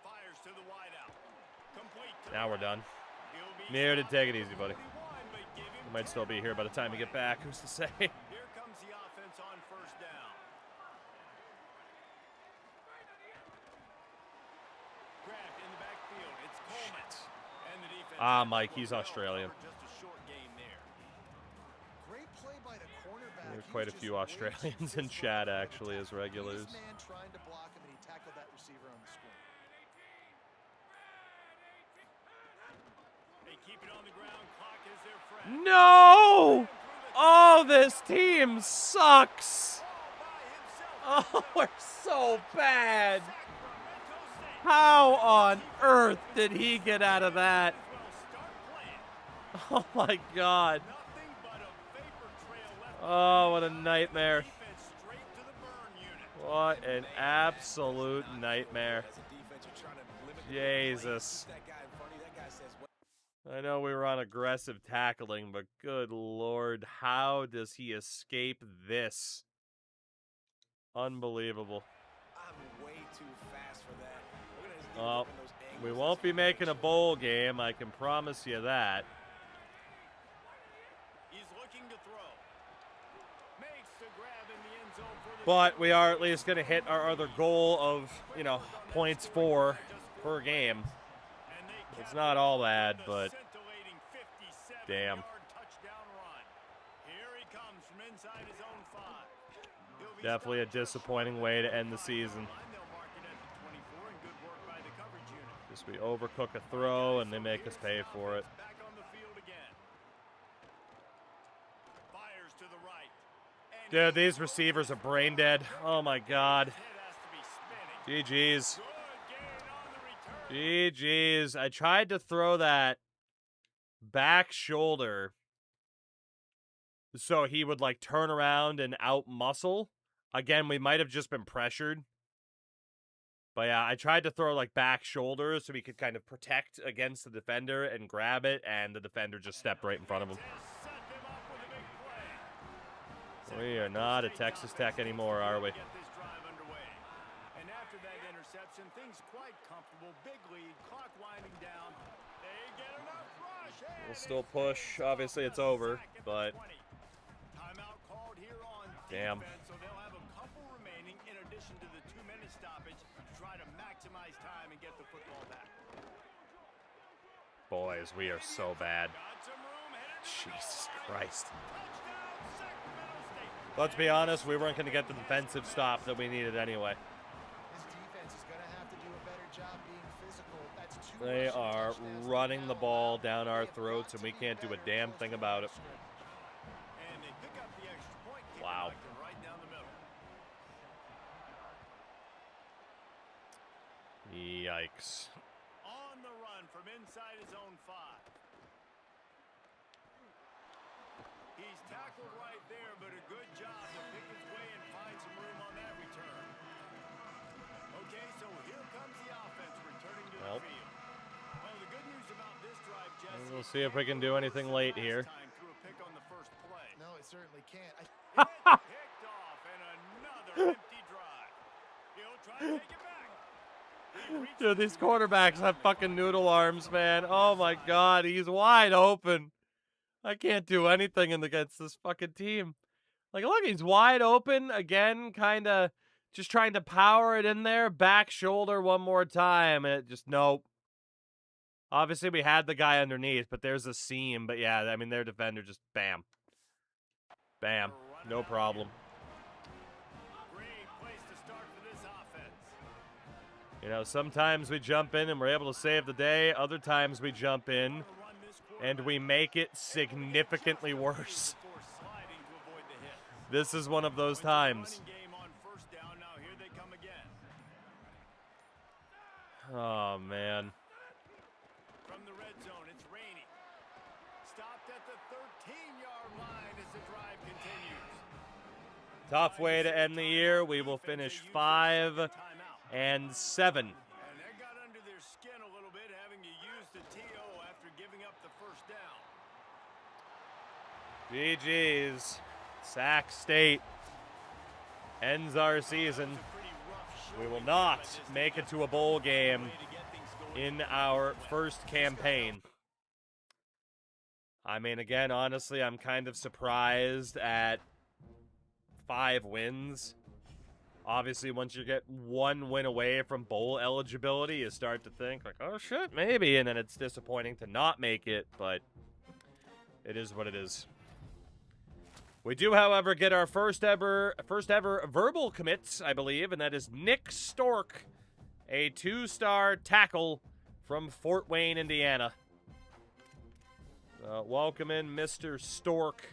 Fires to the wideout. Complete to Now the we're done. He'll be Near to stopped take it at easy, buddy. 41, but give him We might still be here by the time we get back. Who's to say? Here comes the offense on first down. Grabbed in the backfield. It's Coleman. Ah, Mike, he's Australian. Great play by the cornerback. There are He quite a was few just way Australians too in physical chat, to actually, as tackle. regulars. His man trying to block him, and he tackled that receiver on the screen. They keep it on the ground. Clock is their friend. No! Oh, this team sucks. Oh, we're so bad. How on earth did he get out of that? Oh my God. Oh, what a nightmare. What an absolute nightmare. Jesus. I know we were on aggressive tackling, but good Lord, how does he escape this? Unbelievable. I'm way too fast for that. We're gonna just need to Well, work on those we angles won't this be week. making a bowl game, I can promise you that. He's looking to throw. Makes the grab in the end zone for the But we are at least going to hit our other goal of, you know, points for per game. and they It's not all bad, the but scintillating 57-yard damn. touchdown run. Here he comes from inside his own 5. He'll be Definitely a stopped just disappointing way to end the season. They'll mark it at the 24, and good work by the coverage unit. Just we overcook a throw and they make us pay for it. Back on the field again. Fires to the right. And Dude, these receivers are brain dead. Oh my God. his head has to be spinning. GG's. Good gain on the return. GG's. I tried to throw that back shoulder so he would like turn around and out muscle. Again, we might have just been pressured. But yeah, I tried to throw like back shoulder so he could kind of protect against the defender and grab it, and the defender just stepped right in front of him. Set them up with a big play. We are not at Texas Tech anymore, are we? Get this drive underway. And after that interception, things quite comfortable. Big lead, clock winding down. They get enough rush. We'll still push. Obviously, it's over, but Timeout called here on damn. defense, so they'll have a couple remaining in addition to the 2-minute stoppage to try to maximize time and get the football back. Boys, we are so bad. Got some room headed to the Jesus goal line. Christ. Touchdown, Sacramento State. Let's be honest, we weren't going to get the defensive stop that we needed anyway. His defense is going to have to do a better job being physical. That's 2 They rushing are touchdowns running the now. ball down our They have throats, got and we to be can't do a better damn close thing to the about it. scrimmage. And they pick up the extra point. Kick Wow. collector right down the middle. Yikes. On the run from inside his own 5. He's tackled right there, but a good job to pick his way and find some room on that return. Okay, so here comes the offense returning to Well. the field. Well, the good news about this drive, Jesse, We'll see if we can do anything late here. time threw a pick on the first play. No, it certainly can't. It's picked off and another empty drive. He'll try to take it back. He reached Dude, these quarterbacks have fucking noodle arms, man. Oh my God, he's wide open. I can't do anything against this fucking team. Like, look, he's wide open again, kind of just trying to power it in there. Back shoulder one more time, and it just, nope. Obviously, we had the guy underneath, but there's a seam. But yeah, I mean, their defender just bam. Bam. No problem. Great place to start for this offense. You know, sometimes we jump in and we're able to save the day. Other times we jump in and we make it significantly worse. Before sliding to avoid the hit. This is one of those times. Running game on first down. Now here they come again. Oh, man. From the red zone, it's Rainey. Stopped at the 13-yard line as the drive continues. Tough way to end the year. We will finish 5-7. And that got under their skin a little bit, having to use the TO after giving up the first down. GG's. Sac State ends our season. We will not make it to a bowl game in our first campaign. I mean, again, honestly, I'm kind of surprised at 5 wins. Obviously, once you get one win away from bowl eligibility, you start to think, like, oh, shit, maybe. And then it's disappointing to not make it, but it is what it is. We do, however, get our first ever verbal commits, I believe, and that is Nick Stork, a 2-star tackle from Fort Wayne, Indiana. Welcome in, Mr. Stork,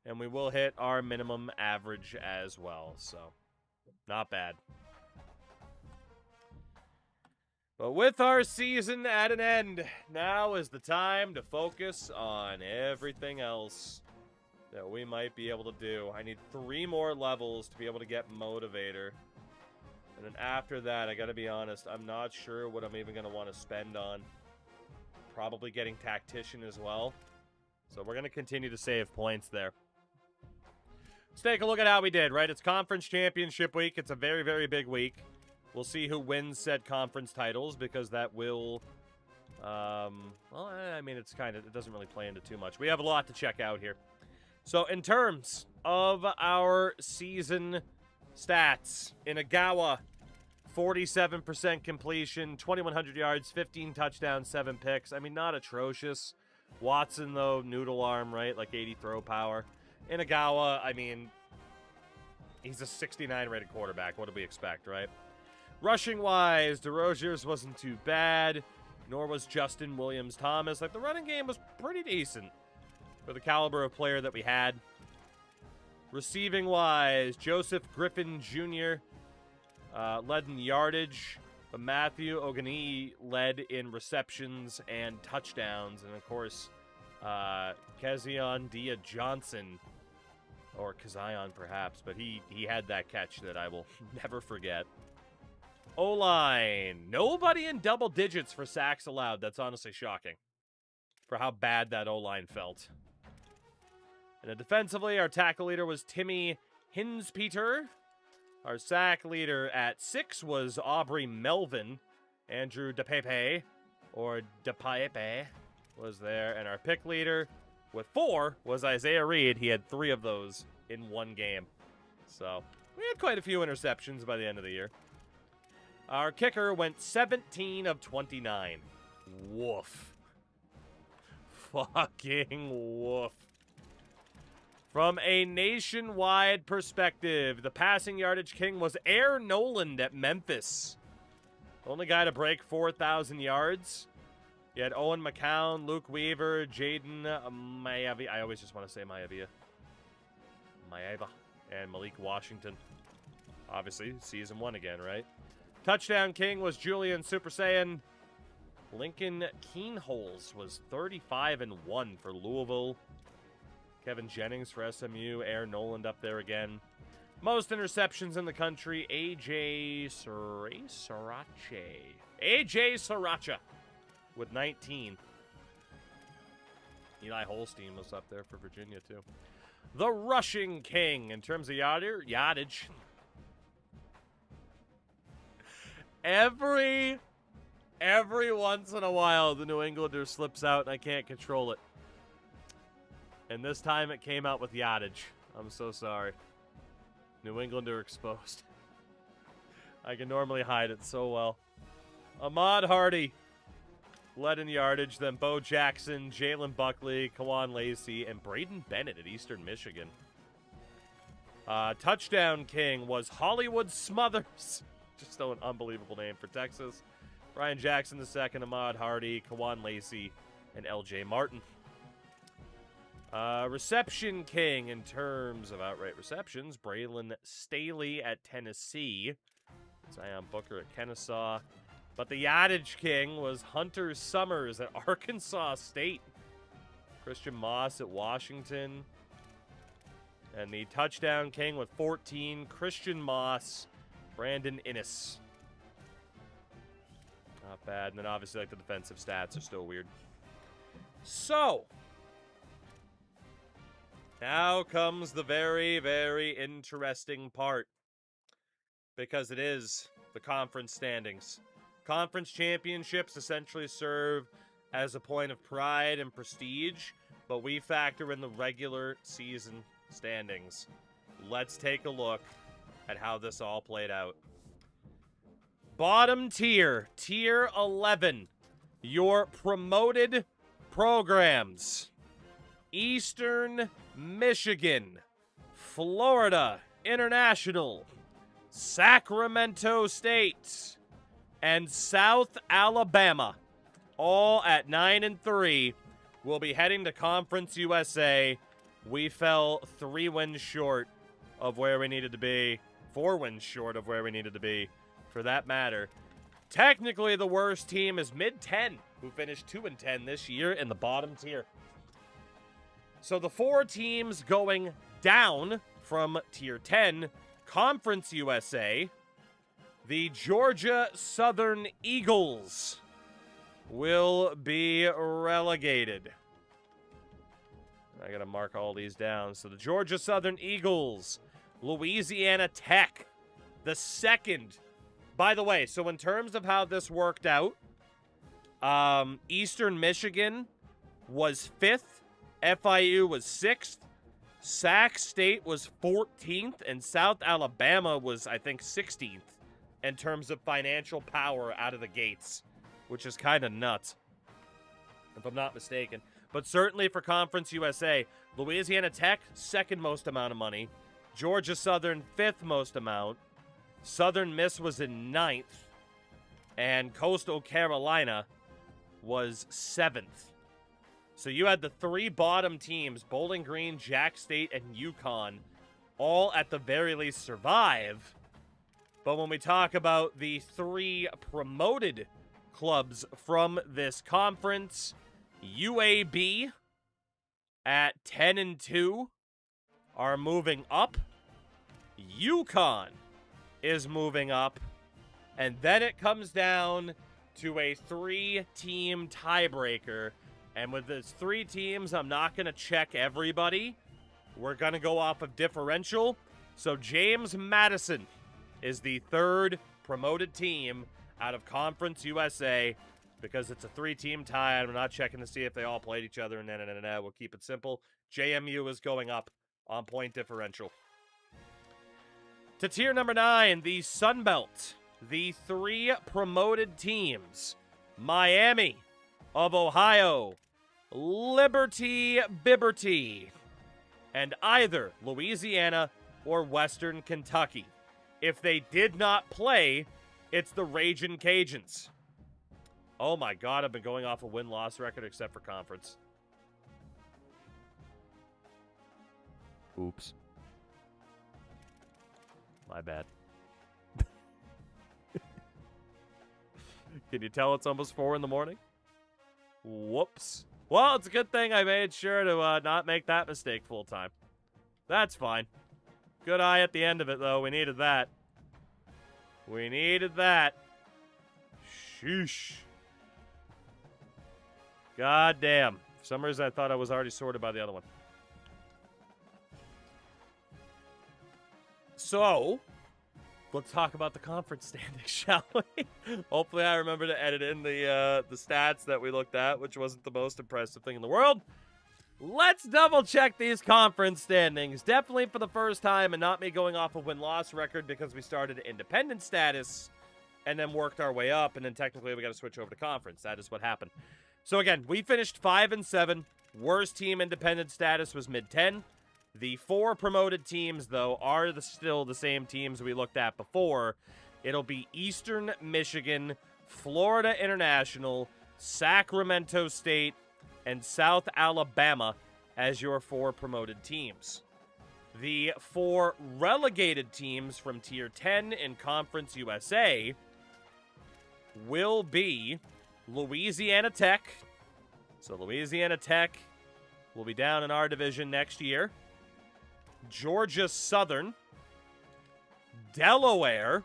and we will hit our minimum average as well, so not bad. But with our season at an end, now is the time to focus on everything else that we might be able to do. I need 3 more levels to be able to get Motivator. And then after that, I gotta be honest, I'm not sure what I'm even gonna want to spend on. Probably getting Tactician as well. So we're gonna continue to save points there. Let's take a look at how we did, right? It's Conference Championship week. It's a very, very big week. We'll see who wins said conference titles, because that will, well, I mean, it doesn't really play into too much. We have a lot to check out here. So in terms of our season stats, Inagawa, 47% completion, 2,100 yards, 15 touchdowns, 7 picks. I mean, not atrocious. Watson, though, noodle arm, right? Like 80 throw power. Inagawa, I mean, he's a 69 rated quarterback. What do we expect, right? Rushing-wise, DeRozier's wasn't too bad, nor was Justin Williams-Thomas. Like, the running game was pretty decent for the caliber of player that we had. Receiving-wise, Joseph Griffin Jr. Led in yardage, but Matthew Ogani led in receptions and touchdowns. And, of course, Kezion Dia-Johnson, or Kezion perhaps, but he had that catch that I will never forget. O-line. Nobody in double digits for sacks allowed. That's honestly shocking for how bad that O-line felt. And then defensively, our tackle leader was Timmy Hinspeter. Our sack leader at 6 was Aubrey Melvin. Andrew DePepe, or DePepe, was there. And our pick leader with 4 was Isaiah Reed. He had 3 of those in one game. So we had quite a few interceptions by the end of the year. Our kicker went 17 of 29. Woof. Fucking woof. From a nationwide perspective, the passing yardage king was Air Noland at Memphis. Only guy to break 4,000 yards. You had Owen McCown, Luke Weaver, Jaden Maeva. I always just want to say Maeva. And Malik Washington. Obviously, season 1 again, right? Touchdown king was Julian Super Saiyan. Lincoln Keenholes was 35-1 for Louisville. Kevin Jennings for SMU. Air Noland up there again. Most interceptions in the country, AJ Sriracha with 19. Eli Holstein was up there for Virginia, too. The rushing king in terms of yardage. Every once in a while, the New Englander slips out, and I can't control it. And this time, it came out with yardage. I'm so sorry. New Englander exposed. I can normally hide it so well. Ahmad Hardy led in yardage. Then Bo Jackson, Jalen Buckley, Kawan Lacey, and Braden Bennett at Eastern Michigan. Touchdown king was Hollywood Smothers. Just an unbelievable name for Texas. Brian Jackson II, Ahmad Hardy, Kawan Lacey, and L.J. Martin. Reception king in terms of outright receptions, Braylon Staley at Tennessee. Zion Booker at Kennesaw. But the yardage king was Hunter Summers at Arkansas State. Christian Moss at Washington. And the touchdown king with 14, Christian Moss, Brandon Innes. Not bad. And then obviously, like, the defensive stats are still weird. So, now comes the very, very interesting part. Because it is the conference standings. Conference championships essentially serve as a point of pride and prestige, but we factor in the regular season standings. Let's take a look at how this all played out. Bottom tier, tier 11, your promoted programs. Eastern Michigan, Florida International, Sacramento State, and South Alabama, all at 9-3, will be heading to Conference USA. We fell 3 wins short of where we needed to be, 4 wins short of where we needed to be, for that matter. Technically, the worst team is Mid-10, who finished 2-10 this year in the bottom tier. So the 4 teams going down from Tier 10, Conference USA, the Georgia Southern Eagles will be relegated. I gotta mark all these down. So the Georgia Southern Eagles, Louisiana Tech, the second. By the way, so in terms of how this worked out, Eastern Michigan was 5th, FIU was 6th, Sac State was 14th, and South Alabama was, I think, 16th in terms of financial power out of the gates, which is kind of nuts, if I'm not mistaken. But certainly for Conference USA, Louisiana Tech, second most amount of money. Georgia Southern, 5th most amount. Southern Miss was in 9th. And Coastal Carolina was 7th. So you had the 3 bottom teams, Bowling Green, Jack State, and UConn, all at the very least survive. But when we talk about the 3 promoted clubs from this conference, UAB at 10-2 are moving up. UConn is moving up. And then it comes down to a 3-team tiebreaker. And with those 3 teams, I'm not going to check everybody. We're going to go off of differential. So James Madison is the 3rd promoted team out of Conference USA because it's a 3-team tie. I'm not checking to see if they all played each other. And we'll keep it simple. JMU is going up on point differential. To tier number 9, the Sun Belt. The 3 promoted teams. Miami of Ohio, Liberty Bibberty, and either Louisiana or Western Kentucky. If they did not play, it's the Ragin' Cajuns. Oh my God, I've been going off a win-loss record except for conference. Oops. My bad. Can you tell it's almost 4 in the morning? Whoops. Well, it's a good thing I made sure to not make that mistake full time. That's fine. Good eye at the end of it, though. We needed that. We needed that. Sheesh. God damn. For some reason, I thought I was already sorted by the other one. So, let's talk about the conference standings, shall we? Hopefully I remember to edit in the stats that we looked at, which wasn't the most impressive thing in the world. Let's double-check these conference standings. Definitely for the first time, and not me going off a win-loss record because we started at independent status and then worked our way up, and then technically we got to switch over to conference. That is what happened. So again, we finished 5-7. Worst team independent status was mid-10. The 4 promoted teams, though, are still the same teams we looked at before. It'll be Eastern Michigan, Florida International, Sacramento State, and South Alabama as your 4 promoted teams. The 4 relegated teams from Tier 10 in Conference USA will be Louisiana Tech. So Louisiana Tech will be down in our division next year. Georgia Southern, Delaware,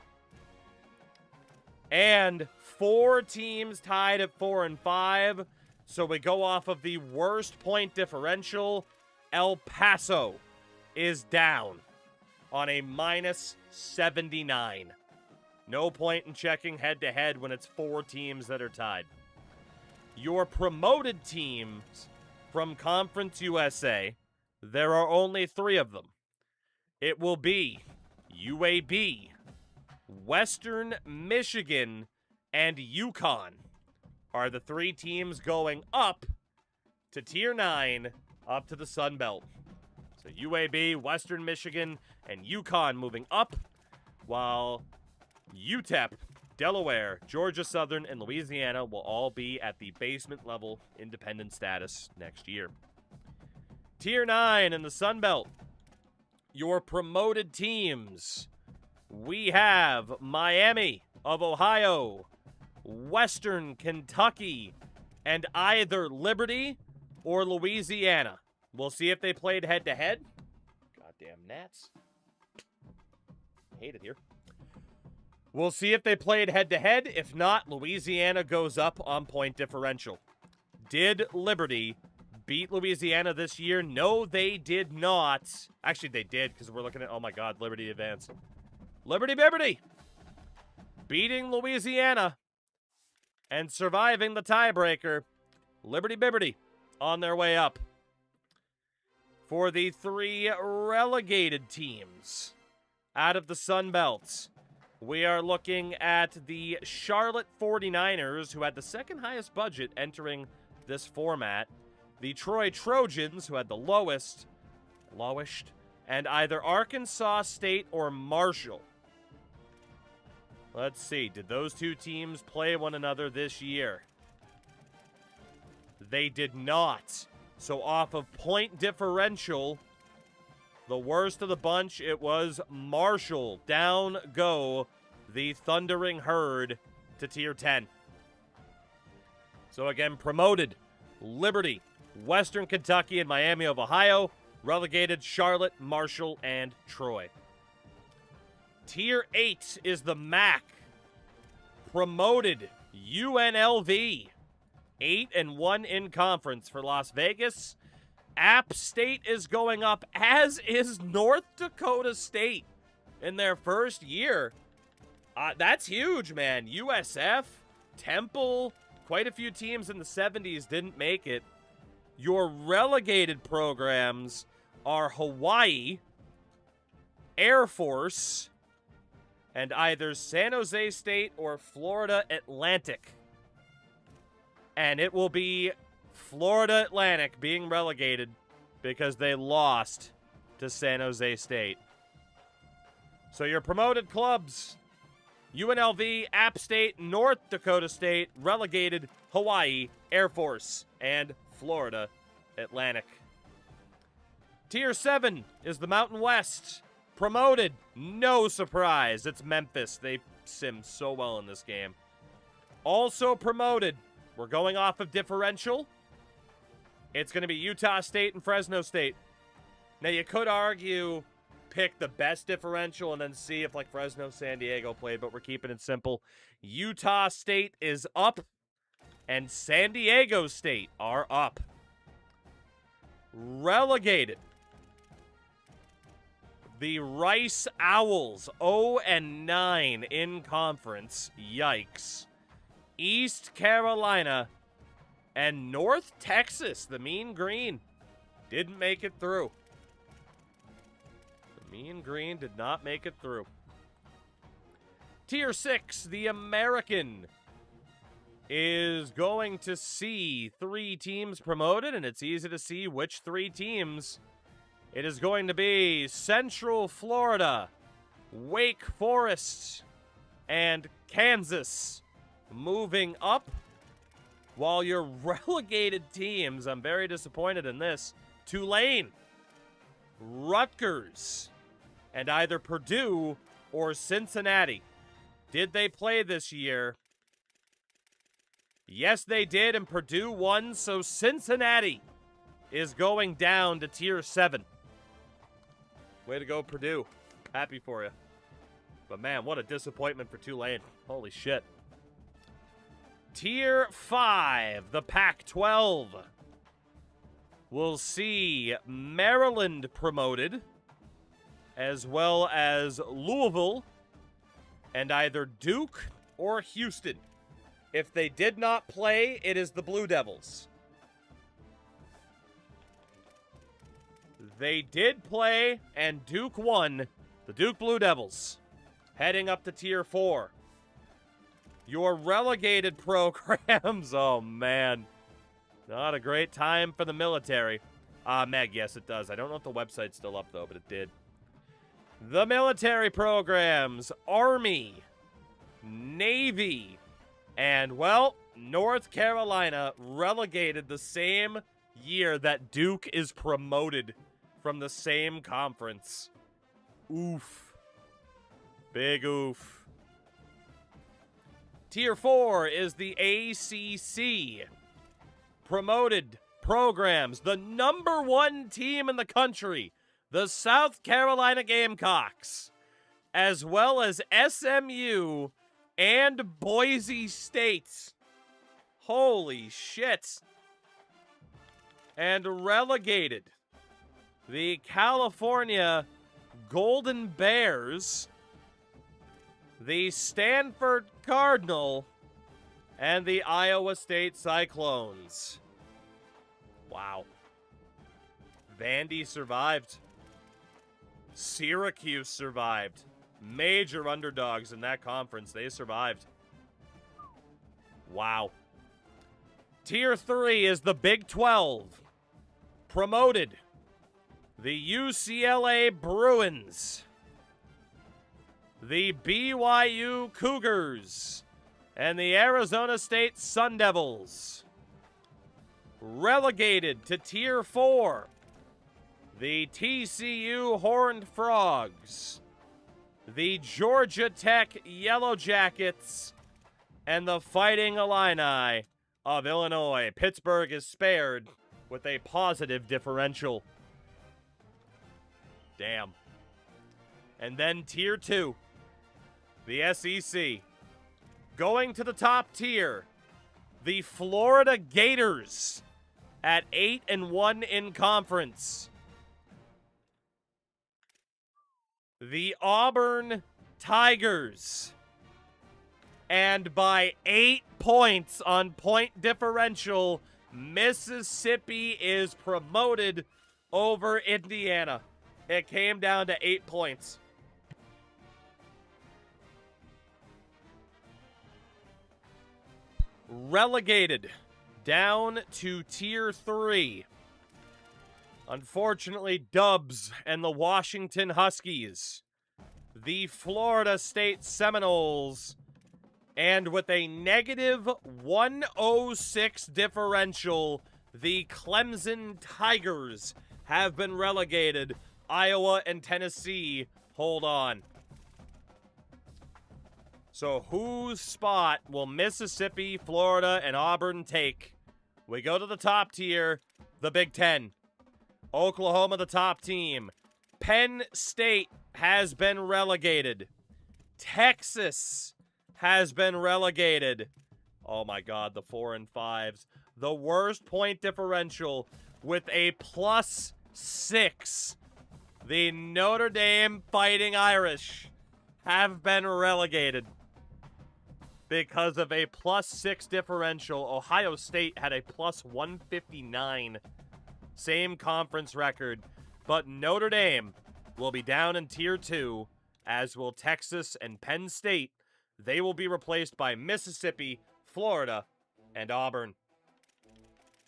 and 4 teams tied at 4 and 5. So we go off of the worst point differential. El Paso is down on a -79. No point in checking head-to-head when it's 4 teams that are tied. Your promoted teams from Conference USA, there are only 3 of them. It will be UAB, Western Michigan, and UConn are the 3 teams going up to Tier 9, up to the Sun Belt. So UAB, Western Michigan, and UConn moving up, while UTEP, Delaware, Georgia Southern, and Louisiana will all be at the basement level independent status next year. Tier 9 in the Sun Belt, your promoted teams. We have Miami of Ohio, Western Kentucky, and either Liberty or Louisiana. We'll see if they played head-to-head. Goddamn gnats. I hate it here. We'll see if they played head-to-head. If not, Louisiana goes up on point differential. Did Liberty beat Louisiana this year? No, they did not. Actually, they did, because we're looking at, oh my god, Liberty advanced. Liberty Bibberty beating Louisiana and surviving the tiebreaker. Liberty Bibberty on their way up. For the 3 relegated teams out of the Sun Belt, we are looking at the Charlotte 49ers, who had the second highest budget entering this format. The Troy Trojans, who had the lowest, and either Arkansas State or Marshall. Let's see, did those 2 teams play one another this year? They did not. So off of point differential, the worst of the bunch, it was Marshall. Down go the Thundering Herd to Tier 10. So again, promoted Liberty, Western Kentucky, and Miami of Ohio. Relegated Charlotte, Marshall, and Troy. Tier 8 is the MAC. Promoted UNLV. 8-1 in conference for Las Vegas. App State is going up, as is North Dakota State in their first year. That's huge, man. USF, Temple, quite a few teams in the 70s didn't make it. Your relegated programs are Hawaii, Air Force, and either San Jose State or Florida Atlantic. And it will be Florida Atlantic being relegated because they lost to San Jose State. So your promoted clubs, UNLV, App State, North Dakota State, relegated Hawaii, Air Force, and Florida Atlantic. Tier 7 is the Mountain West. Promoted, no surprise, it's Memphis. They sim so well in this game. Also promoted, we're going off of differential. It's going to be Utah State and Fresno State. Now, you could argue pick the best differential and then see if, like, Fresno, San Diego played, but we're keeping it simple. Utah State is up, and San Diego State are up. Relegated. The Rice Owls, 0-9 in conference. Yikes. East Carolina and North Texas, the Mean Green, didn't make it through. The Mean Green did not make it through. Tier 6, the American, is going to see 3 teams promoted, and it's easy to see which 3 teams. It is going to be Central Florida, Wake Forest, and Kansas moving up, while your relegated teams, I'm very disappointed in this, Tulane, Rutgers, and either Purdue or Cincinnati. Did they play this year? Yes, they did, and Purdue won, so Cincinnati is going down to Tier 7. Way to go, Purdue. Happy for you. But man, what a disappointment for Tulane. Holy shit. Tier 5, the Pac-12. We'll see Maryland promoted, as well as Louisville, and either Duke or Houston. If they did not play, it is the Blue Devils. They did play, and Duke won. The Duke Blue Devils heading up to Tier 4. Your relegated programs, oh man. Not a great time for the military. Meg, yes it does. I don't know if the website's still up though, but it did. The military programs, Army, Navy, and, well, North Carolina relegated the same year that Duke is promoted from the same conference. Oof. Big oof. Tier 4 is the ACC. Promoted programs, the #1 team in the country, the South Carolina Gamecocks, as well as SMU and Boise State. Holy shit. And relegated the California Golden Bears, the Stanford Cardinal, and the Iowa State Cyclones. Wow. Vandy survived. Syracuse survived. Major underdogs in that conference. They survived. Wow. Tier 3 is the Big 12. Promoted. The UCLA Bruins. The BYU Cougars. And the Arizona State Sun Devils. Relegated to Tier 4. The TCU Horned Frogs. The Georgia Tech Yellow Jackets. And the Fighting Illini of Illinois. Pittsburgh is spared with a positive differential. Damn. And then Tier 2. The SEC. Going to the top tier. The Florida Gators at 8-1 in conference. The Auburn Tigers. And by 8 points on point differential, Mississippi is promoted over Indiana. It came down to 8 points. Relegated down to Tier 3. Unfortunately, Dubs and the Washington Huskies. The Florida State Seminoles. And with a negative 106 differential, the Clemson Tigers have been relegated. Iowa and Tennessee hold on. So whose spot will Mississippi, Florida, and Auburn take? We go to the top tier, the Big Ten. Oklahoma, the top team. Penn State has been relegated. Texas has been relegated. Oh my God, the 4 and 5s. The worst point differential with a +6. The Notre Dame Fighting Irish have been relegated because of a +6 differential. Ohio State had a +159. Same conference record. But Notre Dame will be down in Tier 2, as will Texas and Penn State. They will be replaced by Mississippi, Florida, and Auburn.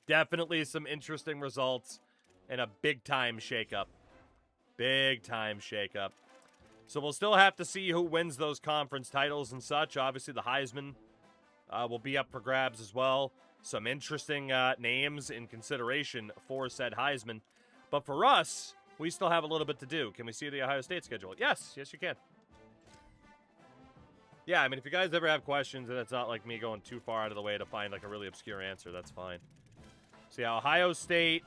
Definitely some interesting results and a big-time shakeup. Big-time shakeup. So we'll still have to see who wins those conference titles and such. Obviously, the Heisman will be up for grabs as well. Some interesting names in consideration for said Heisman. But for us, we still have a little bit to do. Can we see the Ohio State schedule? Yes, you can. Yeah, I mean, if you guys ever have questions and it's not like me going too far out of the way to find like a really obscure answer, that's fine. So yeah, Ohio State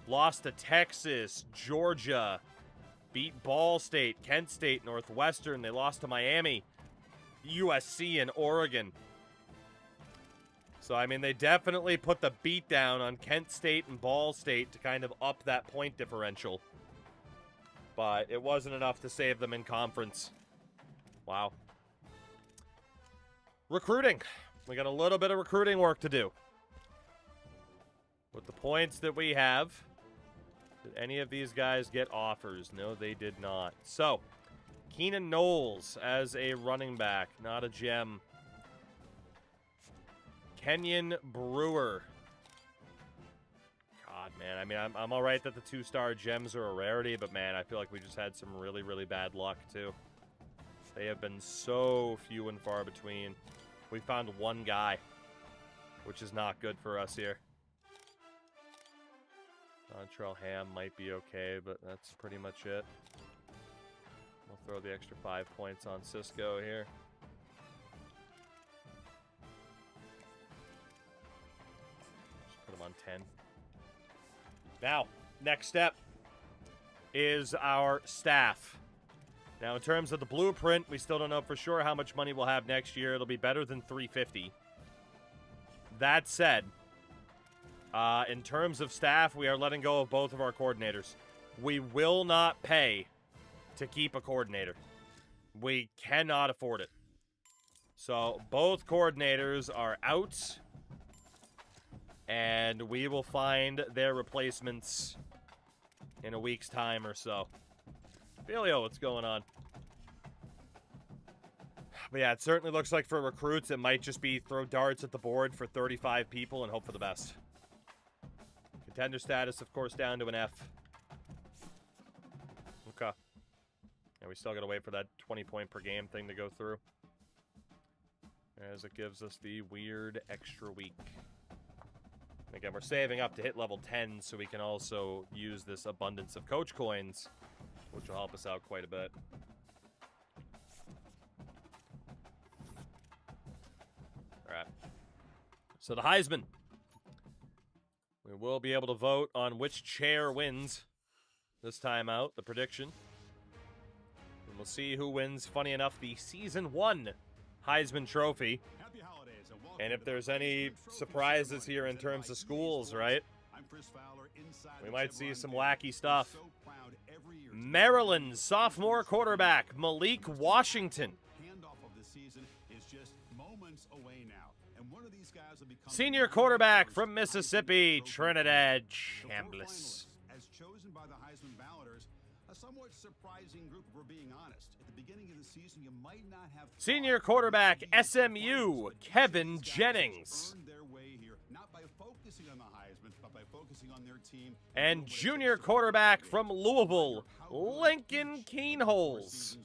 lost to Texas, Georgia, beat Ball State, Kent State, Northwestern. They lost to Miami, USC, and Oregon. So, I mean, they definitely put the beat down on Kent State and Ball State to kind of up that point differential. But it wasn't enough to save them in conference. Wow. Recruiting. We got a little bit of recruiting work to do. With the points that we have, did any of these guys get offers? No, they did not. So, Keenan Knowles as a running back, not a gem. Kenyon Brewer. God, man. I mean, I'm all right that the 2-star gems are a rarity, but, man, I feel like we just had some really, really bad luck, too. They have been so few and far between. We found one guy, which is not good for us here. Dontrell Ham might be okay, but that's pretty much it. We'll throw the extra 5 points on Cisco here. Just put him on 10. Now, next step is our staff. Now, in terms of the blueprint, we still don't know for sure how much money we'll have next year. It'll be better than $350. That said, in terms of staff, we are letting go of both of our coordinators. We will not pay to keep a coordinator. We cannot afford it. So, both coordinators are out. And we will find their replacements in a week's time or so. Filio, what's going on? But yeah, it certainly looks like for recruits, it might just be throw darts at the board for 35 people and hope for the best. Contender status, of course, down to an F. Okay. And we still got to wait for that 20-point per game thing to go through. As it gives us the weird extra week. And again, we're saving up to hit level 10 so we can also use this abundance of coach coins, which will help us out quite a bit. Alright. So the Heisman. We will be able to vote on which chair wins this time out, the prediction. And we'll see who wins, funny enough, the Season 1 Heisman Trophy. And if there's any surprises here in terms of schools, right? We might see some wacky stuff. Maryland sophomore quarterback Malik Washington. Senior quarterback from Mississippi, Trinidad Chambliss. As chosen by the Heisman balloters, a somewhat surprising group, if we're being honest. At the beginning of the season, you might not have Senior quarterback SMU, Kevin Jennings. their way here, not by focusing on the Heisman, but by focusing on their team. And junior quarterback from Louisville, Lincoln Keenholes.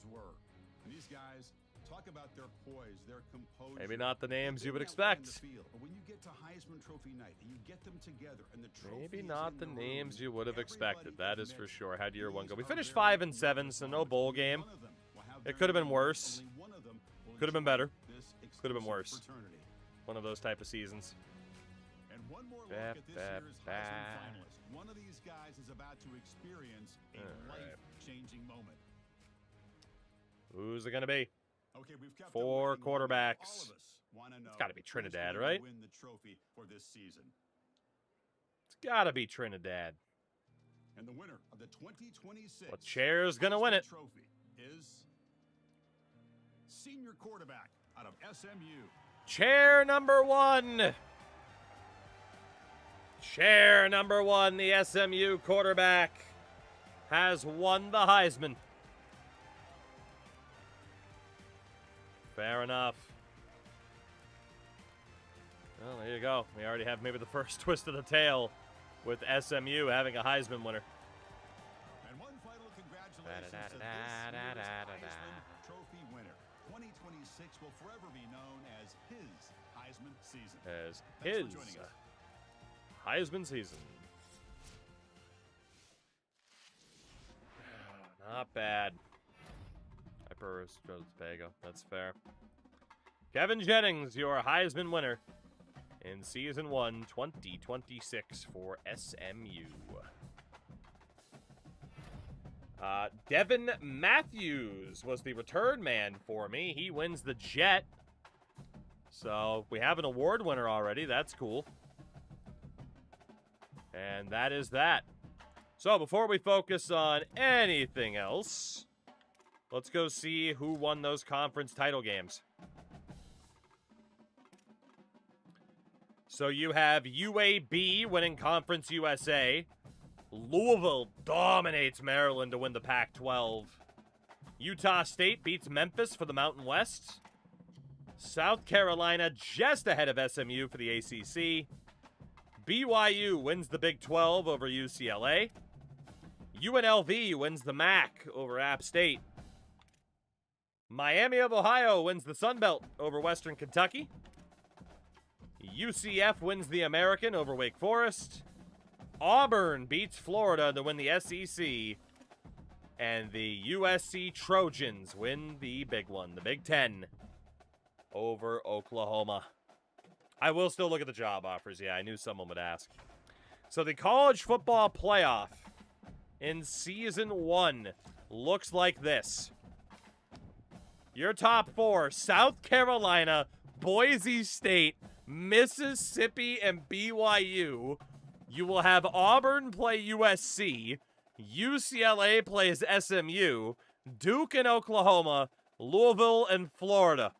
These guys talk about their poise, their composure. Maybe not the names you would expect. But when you get to Heisman Trophy night and you get them together and the trophy Maybe is not in the room, names you would have expected. everybody That is for measured. sure. How'd year one go? We These finished are 5 very and 7, so no bowl game. One of them will have It their could have been name. worse. Only one of them will Could have been enjoy better. this Could have been exclusive worse. fraternity. One of those type of seasons. And one more look Ba, at this ba, year's ba. Heisman finalist. One of these guys is about to experience a All right. life-changing moment. Who's it going to be? Okay, we've kept 4 it waiting long. quarterbacks. All of us wanna know gotta be who's Trinidad, going to right? Win the trophy for this season. It's got to be Trinidad. And the winner of the 2026 What chair's going to win Heisman it? Trophy is senior quarterback out of SMU. Chair number 1. Chair number 1, the SMU quarterback, has won the Heisman. Fair enough. Well, there you go. We already have maybe the first twist of the tail with SMU having a Heisman winner. And one final congratulations to this year's Heisman Trophy winner. 2026 will forever be known as his Heisman season. As Thanks his for joining us. Heisman season. Not bad. Hyper Tobago. That's fair. Kevin Jennings, your Heisman winner in Season 1, 2026 for SMU. Devin Matthews was the return man for me. He wins the Jet. So we have an award winner already. That's cool. And that is that. So before we focus on anything else, let's go see who won those conference title games. So you have UAB winning Conference USA. Louisville dominates Maryland to win the Pac-12. Utah State beats Memphis for the Mountain West. South Carolina just ahead of SMU for the ACC. BYU wins the Big 12 over UCLA. UNLV wins the MAC over App State. Miami of Ohio wins the Sun Belt over Western Kentucky. UCF wins the American over Wake Forest. Auburn beats Florida to win the SEC. And the USC Trojans win the big one, the Big Ten, over Oklahoma. I will still look at the job offers. Yeah, I knew someone would ask. So the college football playoff in Season 1 looks like this. Your top 4, South Carolina, Boise State, Mississippi, and BYU. You will have Auburn play USC. UCLA plays SMU. Duke and Oklahoma. Louisville and Florida.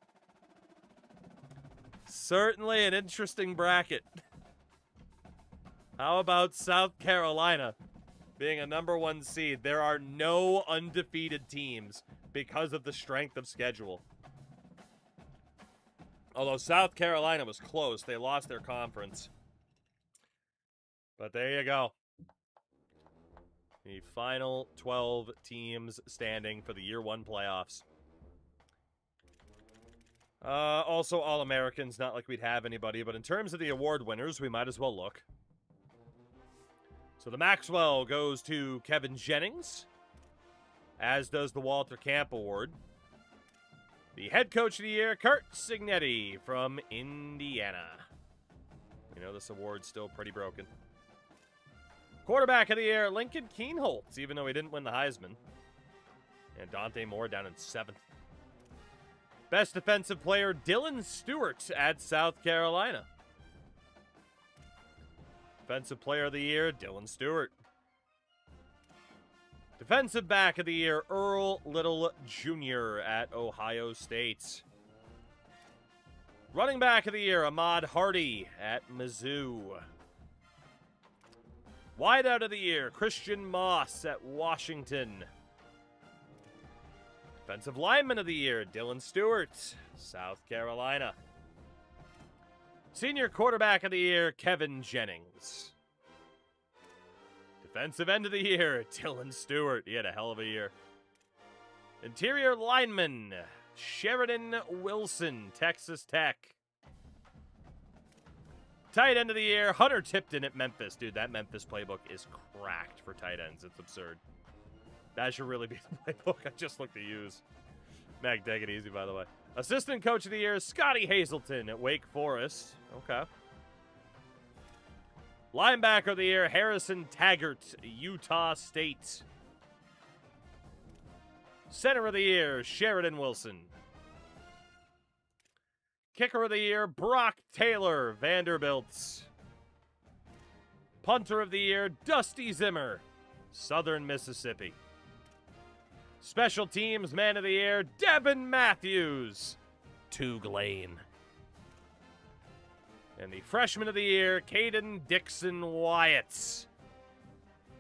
Certainly an interesting bracket. How about South Carolina being a #1 seed? There are no undefeated teams because of the strength of schedule. Although South Carolina was close. They lost their conference. But there you go. The final 12 teams standing for the Year 1 playoffs. Also, All-Americans, not like we'd have anybody, but in terms of the award winners, we might as well look. So the Maxwell goes to Kevin Jennings, as does the Walter Camp Award. The Head Coach of the Year, Kurt Cignetti from Indiana. You know, this award's still pretty broken. Quarterback of the Year, Lincoln Kienholz, even though he didn't win the Heisman. And Dante Moore down in 7th. Best Defensive Player, Dylan Stewart at South Carolina. Defensive Player of the Year, Dylan Stewart. Defensive Back of the Year, Earl Little Jr. at Ohio State. Running Back of the Year, Ahmad Hardy at Mizzou. Wideout of the Year, Christian Moss at Washington. Defensive Lineman of the Year, Dylan Stewart, South Carolina. Senior Quarterback of the Year, Kevin Jennings. Defensive End of the Year, Dylan Stewart. He had a hell of a year. Interior Lineman, Sheridan Wilson, Texas Tech. Tight End of the Year, Hunter Tipton at Memphis. Dude, that Memphis playbook is cracked for tight ends. It's absurd. That should really be the playbook I just looked to use. Mag, take it easy, by the way. Assistant Coach of the Year, Scotty Hazelton at Wake Forest. Okay. Linebacker of the Year, Harrison Taggart, Utah State. Center of the Year, Sheridan Wilson. Kicker of the Year, Brock Taylor, Vanderbilt. Punter of the Year, Dusty Zimmer, Southern Mississippi. Special Teams Man of the Year, Devin Matthews, Tulane. And the Freshman of the Year, Caden Dixon Wyatt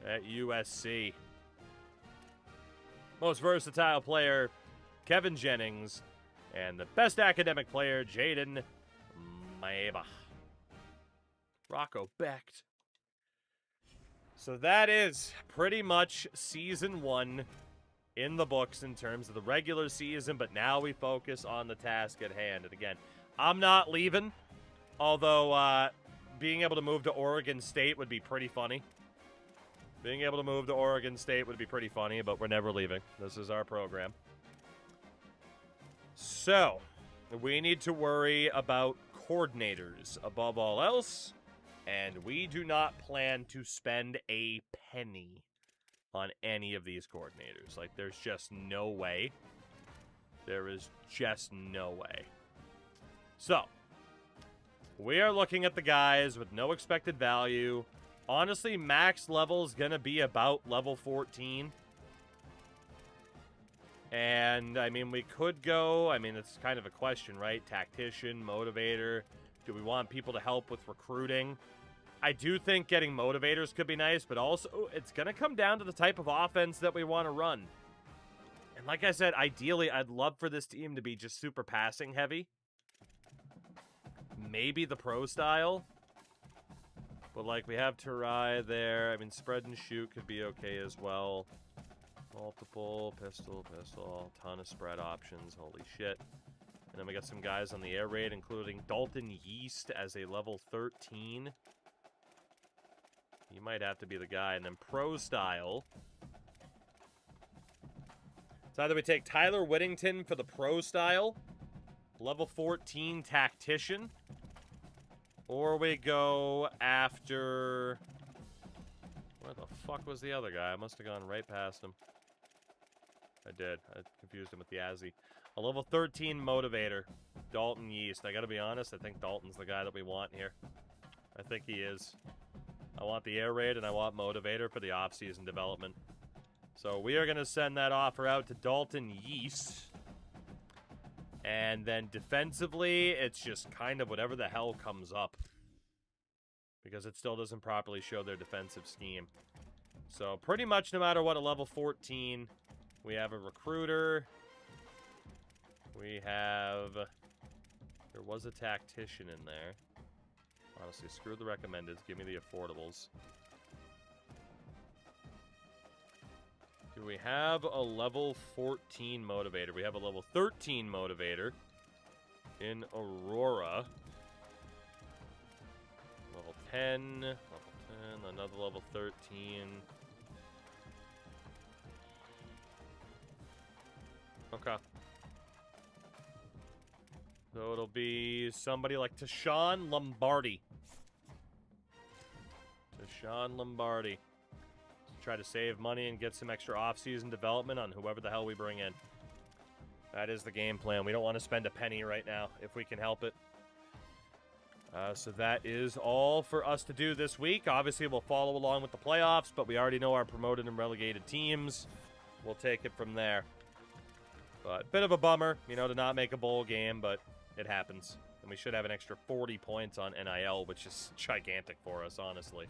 at USC. Most versatile player, Kevin Jennings. And the best academic player, Jaden Maeba. Rocco Becht. So that is pretty much Season 1 in the books in terms of the regular season, but now we focus on the task at hand. And again, I'm not leaving, although being able to move to Oregon State would be pretty funny. Being able to move to Oregon State would be pretty funny, but we're never leaving. This is our program. So, we need to worry about coordinators above all else, and we do not plan to spend a penny on any of these coordinators. Like, there's just no way. There is just no way. So, we are looking at the guys with no expected value. Honestly, max level is going to be about level 14. And, I mean, we could go, I mean, it's kind of a question, right? Tactician, motivator. Do we want people to help with recruiting? I do think getting motivators could be nice, but also it's going to come down to the type of offense that we want to run. And like I said, ideally, I'd love for this team to be just super passing heavy. Maybe the pro style. But, like, we have Turai there. I mean, spread and shoot could be okay as well. Multiple, pistol, ton of spread options. Holy shit. And then we got some guys on the air raid, including Dalton Yeast as a level 13. He might have to be the guy. And then pro style. It's either we take Tyler Whittington for the pro style, level 14 tactician, or we go after... Where the fuck was the other guy? I must have gone right past him. I did. I confused him with the Azzy. A level 13 motivator, Dalton Yeast. I gotta be honest, I think Dalton's the guy that we want here. I think he is. I want the air raid and I want motivator for the off-season development. So we are going to send that offer out to Dalton Yeast. And then defensively, it's just kind of whatever the hell comes up. Because it still doesn't properly show their defensive scheme. So pretty much no matter what, a level 14, we have a recruiter. We have... There was a tactician in there. Honestly, screw the recommendeds. Give me the affordables. Do we have a level 14 motivator? We have a level 13 motivator in Aurora. Level 10, another level 13. Okay. So it'll be somebody like Tashawn Lombardi. Tashawn Lombardi. Try to save money and get some extra off-season development on whoever the hell we bring in. That is the game plan. We don't want to spend a penny right now if we can help it. So that is all for us to do this week. Obviously, we'll follow along with the playoffs, but we already know our promoted and relegated teams. We'll take it from there. But bit of a bummer, you know, to not make a bowl game, but it happens. And we should have an extra 40 points on NIL, which is gigantic for us, honestly.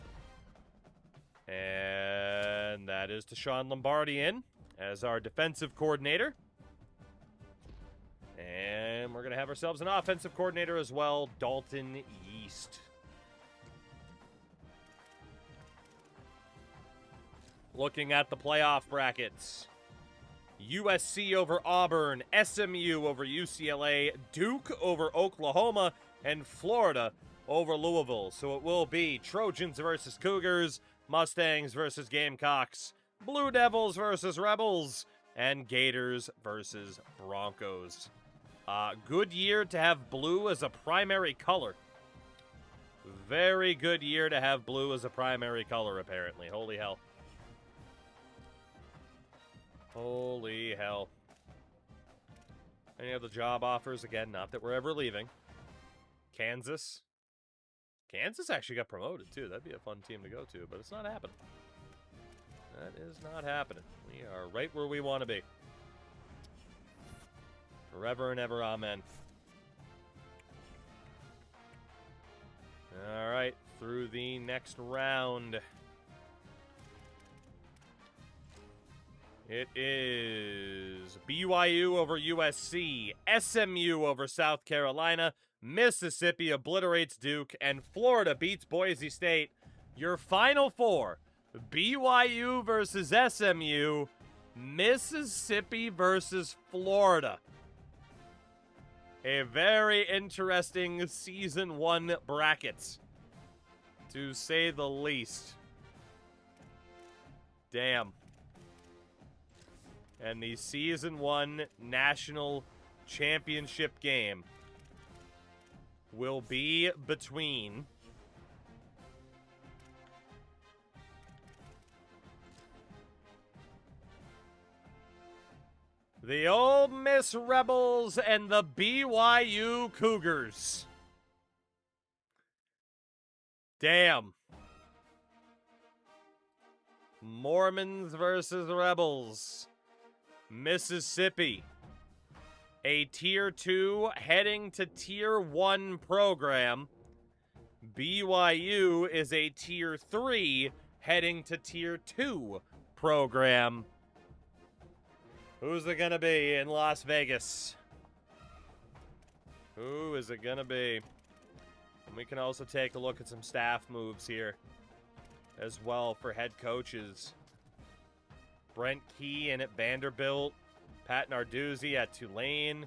And that is Tashawn Lombardi in as our defensive coordinator. And we're going to have ourselves an offensive coordinator as well, Dalton Yeast. Looking at the playoff brackets. USC over Auburn, SMU over UCLA, Duke over Oklahoma, and Florida over Louisville. So it will be Trojans versus Cougars, Mustangs versus Gamecocks, Blue Devils versus Rebels, and Gators versus Broncos. Good year to have blue as a primary color. Very good year to have blue as a primary color, apparently. Holy hell. Holy hell. Any other job offers? Again, not that we're ever leaving. Kansas. Kansas actually got promoted, too. That'd be a fun team to go to, but it's not happening. That is not happening. We are right where we want to be. Forever and ever, amen. All right, through the next round. It is BYU over USC, SMU over South Carolina, Mississippi obliterates Duke, and Florida beats Boise State. Your final four, BYU versus SMU, Mississippi versus Florida. A very interesting Season 1 bracket, to say the least. Damn. And the Season 1 National Championship game will be between the Ole Miss Rebels and the BYU Cougars. Damn. Mormons versus Rebels. Mississippi, a Tier 2 heading to Tier 1 program. BYU is a Tier 3 heading to Tier 2 program. Who's it gonna be in Las Vegas? Who is it gonna be? And we can also take a look at some staff moves here as well for head coaches. Brent Key in at Vanderbilt. Pat Narduzzi at Tulane.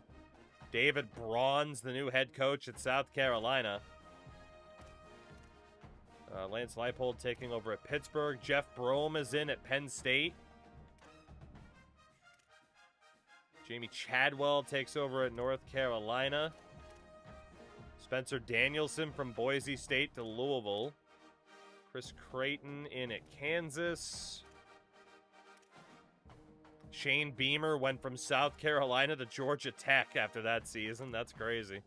David Braun's the new head coach at South Carolina. Lance Leipold taking over at Pittsburgh. Jeff Brom is in at Penn State. Jamie Chadwell takes over at North Carolina. Spencer Danielson from Boise State to Louisville. Chris Creighton in at Kansas. Shane Beamer went from South Carolina to Georgia Tech after that season. That's crazy.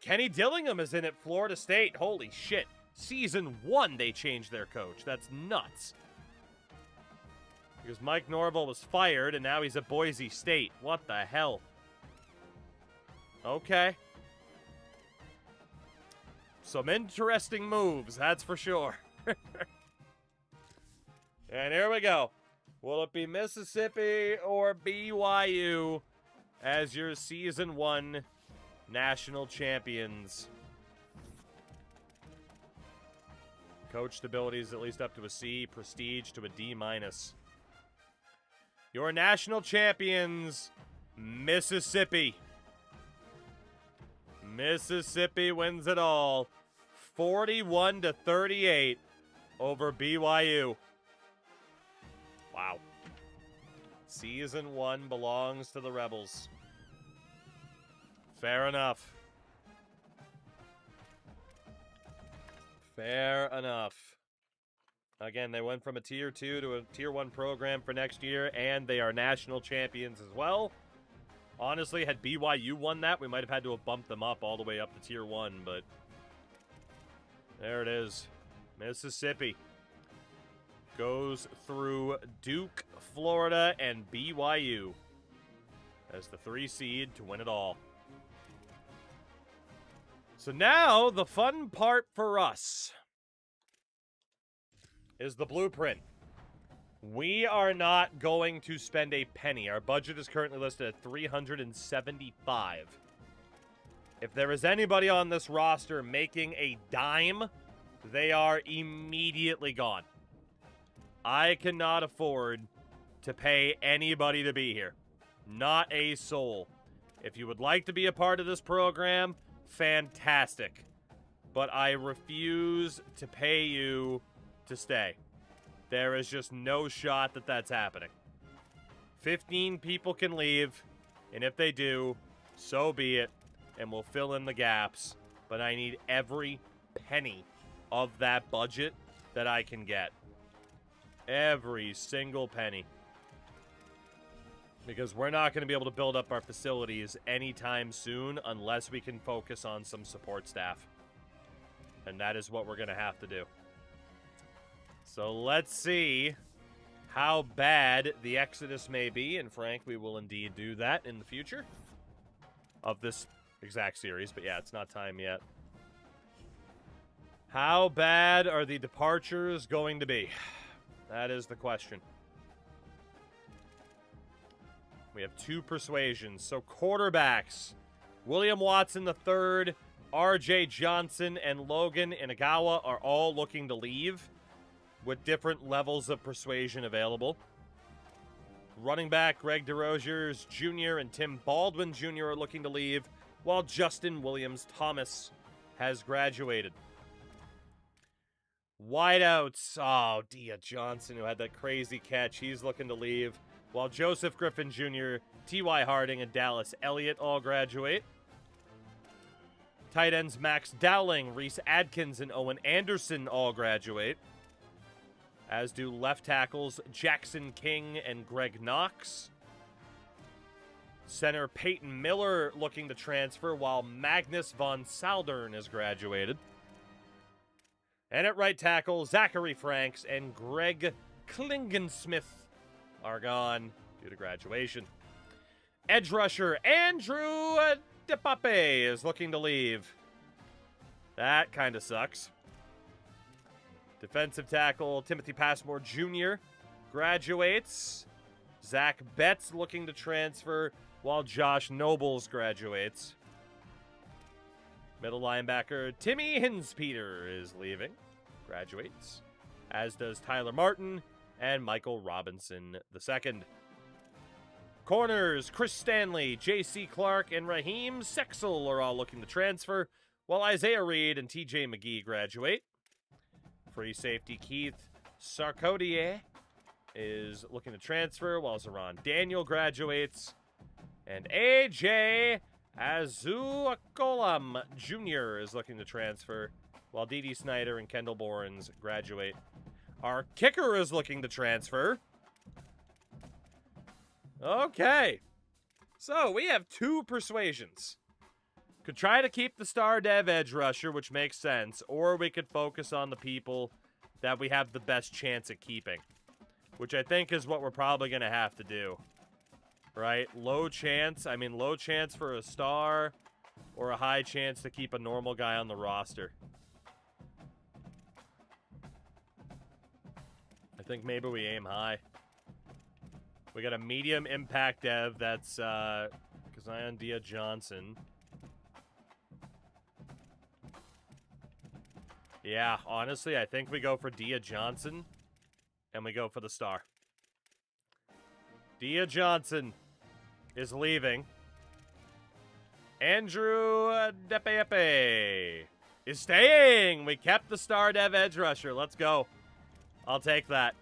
Kenny Dillingham is in at Florida State. Holy shit. Season 1, they changed their coach. That's nuts. Because Mike Norvell was fired, and now he's at Boise State. What the hell? Okay. Some interesting moves, that's for sure. And here we go. Will it be Mississippi or BYU as your Season 1 national champions? Coached abilities at least up to a C, prestige to a D-. Your national champions, Mississippi. Mississippi wins it all. 41-38 over BYU. Wow. Season 1 belongs to the Rebels. Fair enough. Fair enough. Again, they went from a Tier 2 to a Tier 1 program for next year, and they are national champions as well. Honestly, had BYU won that, we might have had to have bumped them up all the way up to Tier 1, but there it is. Mississippi goes through Duke, Florida, and BYU as the 3 seed to win it all. So now, the fun part for us is the blueprint. We are not going to spend a penny. Our budget is currently listed at $375. If there is anybody on this roster making a dime, they are immediately gone. I cannot afford to pay anybody to be here. Not a soul. If you would like to be a part of this program, fantastic. But I refuse to pay you to stay. There is just no shot that that's happening. 15 people can leave, and if they do, so be it, and we'll fill in the gaps. But I need every penny of that budget that I can get. Every single penny. Because we're not going to be able to build up our facilities anytime soon unless we can focus on some support staff. And that is what we're going to have to do. So let's see how bad the exodus may be. And Frank, we will indeed do that in the future of this exact series. But yeah, it's not time yet. How bad are the departures going to be? That is the question. We have 2 persuasions. So quarterbacks. William Watson III, R.J. Johnson, and Logan Inagawa are all looking to leave with different levels of persuasion available. Running back Greg DeRozier's Jr. and Tim Baldwin Jr. are looking to leave, while Justin Williams-Thomas has graduated. Wideouts. Oh, Dia Johnson, who had that crazy catch, he's looking to leave. While Joseph Griffin Jr., T.Y. Harding, and Dallas Elliott all graduate. Tight ends Max Dowling, Reese Adkins, and Owen Anderson all graduate. As do left tackles Jackson King and Greg Knox. Center Peyton Miller looking to transfer, while Magnus von Saldern has graduated. And at right tackle, Zachary Franks and Greg Klingensmith are gone due to graduation. Edge rusher Andrew DePape is looking to leave. That kind of sucks. Defensive tackle Timothy Passmore Jr. graduates. Zach Betts looking to transfer, while Josh Nobles graduates. Middle linebacker Timmy Hinspeter is leaving, graduates, as does Tyler Martin and Michael Robinson II. Corners Chris Stanley, J.C. Clark, and Raheem Sexel are all looking to transfer, while Isaiah Reed and T.J. McGee graduate. Free safety Keith Sarkodie is looking to transfer, while Zeron Daniel graduates. And A.J. Azuakolam Jr. is looking to transfer, while D.D. Snyder and Kendall Borens graduate. Our kicker is looking to transfer. Okay. So, we have 2 persuasions. Could try to keep the star dev edge rusher, which makes sense, or we could focus on the people that we have the best chance at keeping, which I think is what we're probably going to have to do. Right? Low chance. I mean, low chance for a star, or a high chance to keep a normal guy on the roster. I think maybe we aim high. We got a medium impact dev that's Kezion Dia Johnson. Yeah, honestly, I think we go for Dia Johnson, and we go for the star. Dia Johnson is leaving. Andrew Depeepe is staying. We kept the star dev edge rusher. Let's go. I'll take that.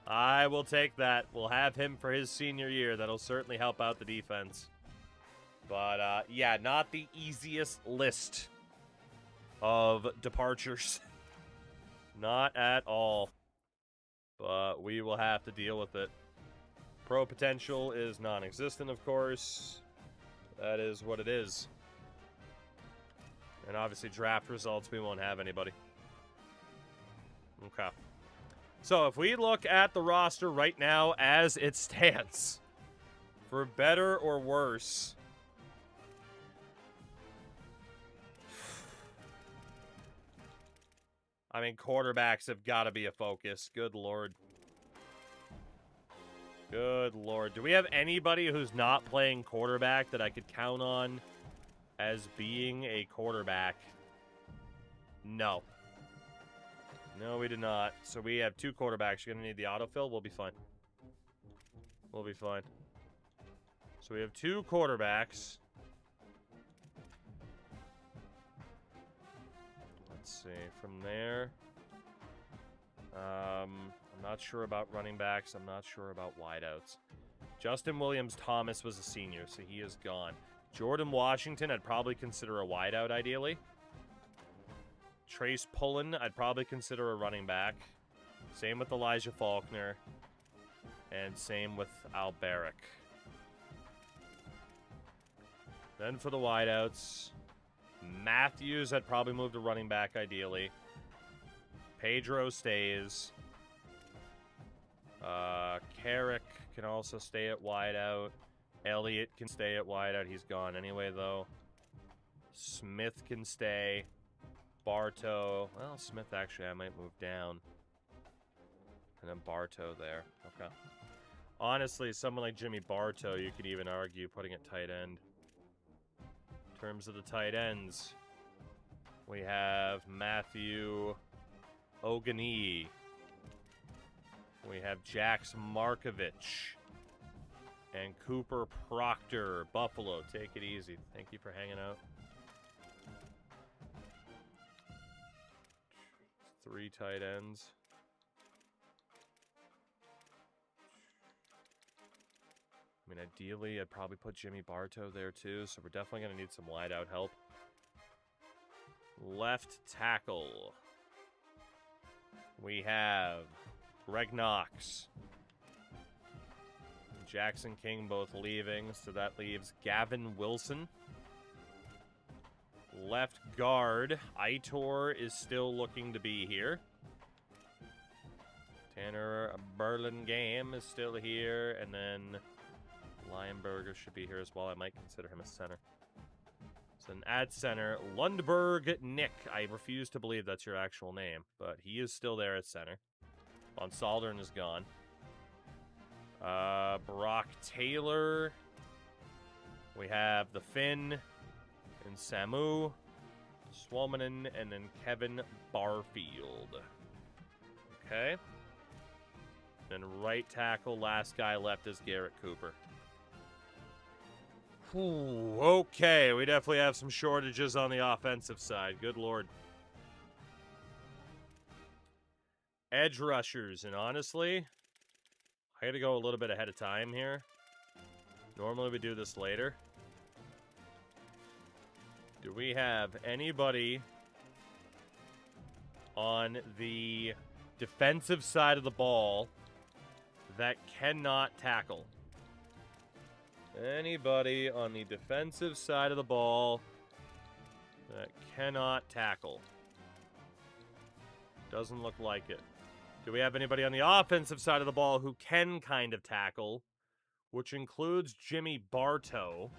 I will take that. We'll have him for his senior year. That'll certainly help out the defense. But, yeah, not the easiest list of departures. Not at all. But we will have to deal with it. Pro potential is non-existent, of course. That is what it is. And obviously draft results, we won't have anybody. Okay. So if we look at the roster right now as it stands, for better or worse, I mean, quarterbacks have got to be a focus. Good Lord. Good Lord. Do we have anybody who's not playing quarterback that I could count on as being a quarterback? No. No, we do not. So we have 2 quarterbacks. You're going to need the autofill. We'll be fine. We'll be fine. So we have 2 quarterbacks. Let's see. From there, I'm not sure about running backs. I'm not sure about wideouts. Justin Williams-Thomas was a senior, so he is gone. Jordan Washington, I'd probably consider a wideout, ideally. Trace Pullen, I'd probably consider a running back. Same with Elijah Faulkner. And same with Alberic. Then for the wideouts, Matthews, I'd probably move to running back, ideally. Pedro stays. Carrick can also stay at wideout. Elliott can stay at wideout. He's gone anyway, though. Smith can stay. Bartow. Well, Smith, actually, I might move down. And then Bartow there. Okay. Honestly, someone like Jimmy Bartow, you could even argue putting at tight end. In terms of the tight ends, we have Matthew Ogani. We have Jax Markovich. And Cooper Proctor. Buffalo, take it easy. Thank you for hanging out. 3 tight ends. I mean, ideally, I'd probably put Jimmy Bartow there too, so we're definitely going to need some wideout help. Left tackle. We have Greg Knox. Jackson King both leaving, so that leaves Gavin Wilson. Left guard, Aitor is still looking to be here. Tanner Burlingame is still here, and then Lionberger should be here as well. I might consider him a center. So then at center, Lundberg Nick. I refuse to believe that's your actual name, but he is still there at center. Von Saldern is gone. Brock Taylor. We have the Finn and Samu, Swolmanen, and then Kevin Barfield. Okay. Then right tackle, last guy left is Garrett Cooper. Ooh, okay, we definitely have some shortages on the offensive side. Good Lord. Edge rushers, and honestly, I gotta go a little bit ahead of time here. Normally we do this later. Do we have anybody on the defensive side of the ball that cannot tackle? Anybody on the defensive side of the ball that cannot tackle? Doesn't look like it. Do we have anybody on the offensive side of the ball who can kind of tackle, which includes Jimmy Bartow?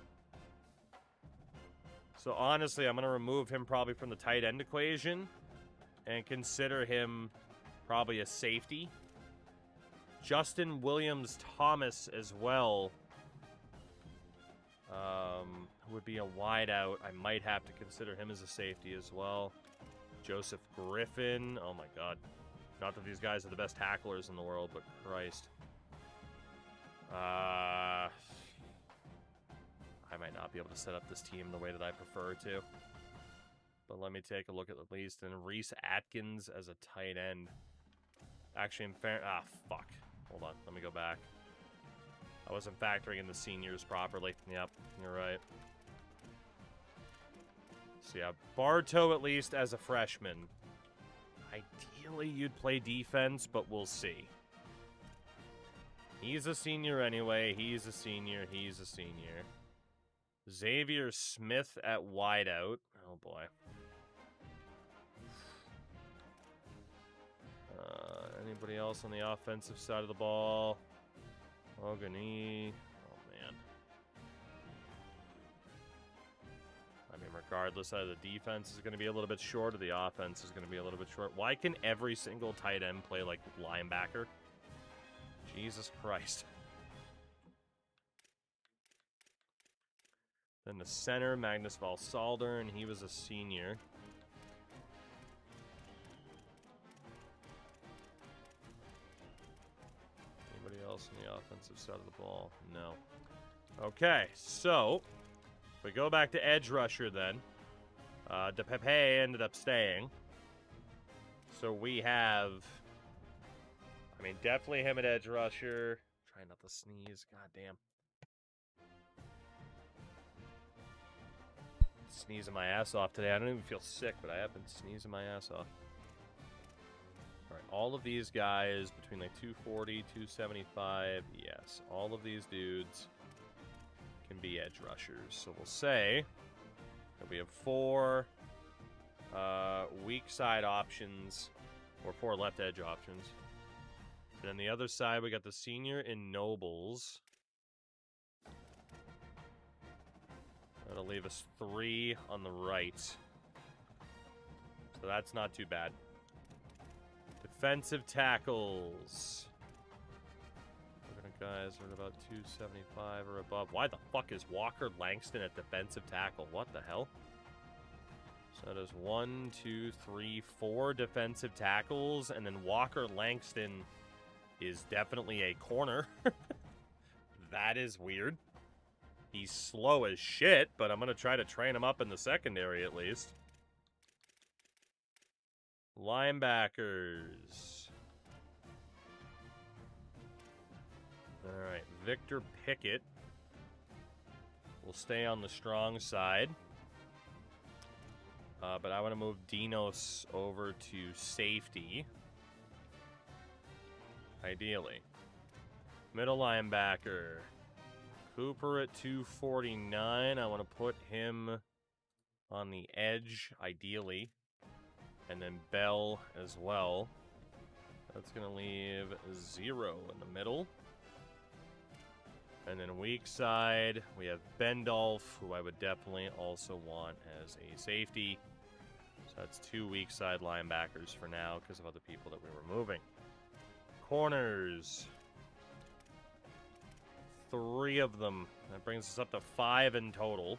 So honestly, I'm going to remove him probably from the tight end equation and consider him probably a safety. Justin Williams-Thomas as well would be a wideout. I might have to consider him as a safety as well. Joseph Griffin. Oh my God. Not that these guys are the best tacklers in the world, but Christ. I might not be able to set up this team the way that I prefer to. But let me take a look at least. And Reese Atkins as a tight end. Actually, in fair... Ah, fuck. Hold on. Let me go back. I wasn't factoring in the seniors properly. Yep, you're right. So yeah, Bartow at least as a freshman. Ideally, you'd play defense, but we'll see. He's a senior anyway. He's a senior. He's a senior. Xavier Smith at wideout. Oh, boy. Anybody else on the offensive side of the ball? Ogani. Oh, man. I mean, regardless of the defense is going to be a little bit short, or the offense is going to be a little bit short. Why can every single tight end play like linebacker? Jesus Christ. Then the center, Magnus Valsalder, and he was a senior. Anybody else on the offensive side of the ball? No. Okay, so if we go back to edge rusher then. DePepe ended up staying. So we have... I mean, definitely him at edge rusher. Trying not to sneeze. God damn. Sneezing my ass off today. I don't even feel sick, but I have been sneezing my ass off. All right, all of these guys between like 240, 275. Yes, all of these dudes can be edge rushers. So we'll say that we have 4 weak side options, or 4 left edge options. And on the other side, we got the senior in Nobles. That'll leave us 3 on the right. So that's not too bad. Defensive tackles. Looking at guys are about 275 or above. Why the fuck is Walker Langston at defensive tackle? What the hell? So that is 1, 2, 3, 4 defensive tackles. And then Walker Langston is definitely a corner. That is weird. He's slow as shit, but I'm going to try to train him up in the secondary at least. Linebackers. All right, Victor Pickett will stay on the strong side. But I want to move Dinos over to safety. Ideally. Middle linebacker. Cooper at 249. I want to put him on the edge, ideally. And then Bell as well. That's going to leave 0 in the middle. And then weak side, we have Bendolph, who I would definitely also want as a safety. So that's 2 weak side linebackers for now because of other people that we were moving. Corners. 3 of them. That brings us up to 5 in total.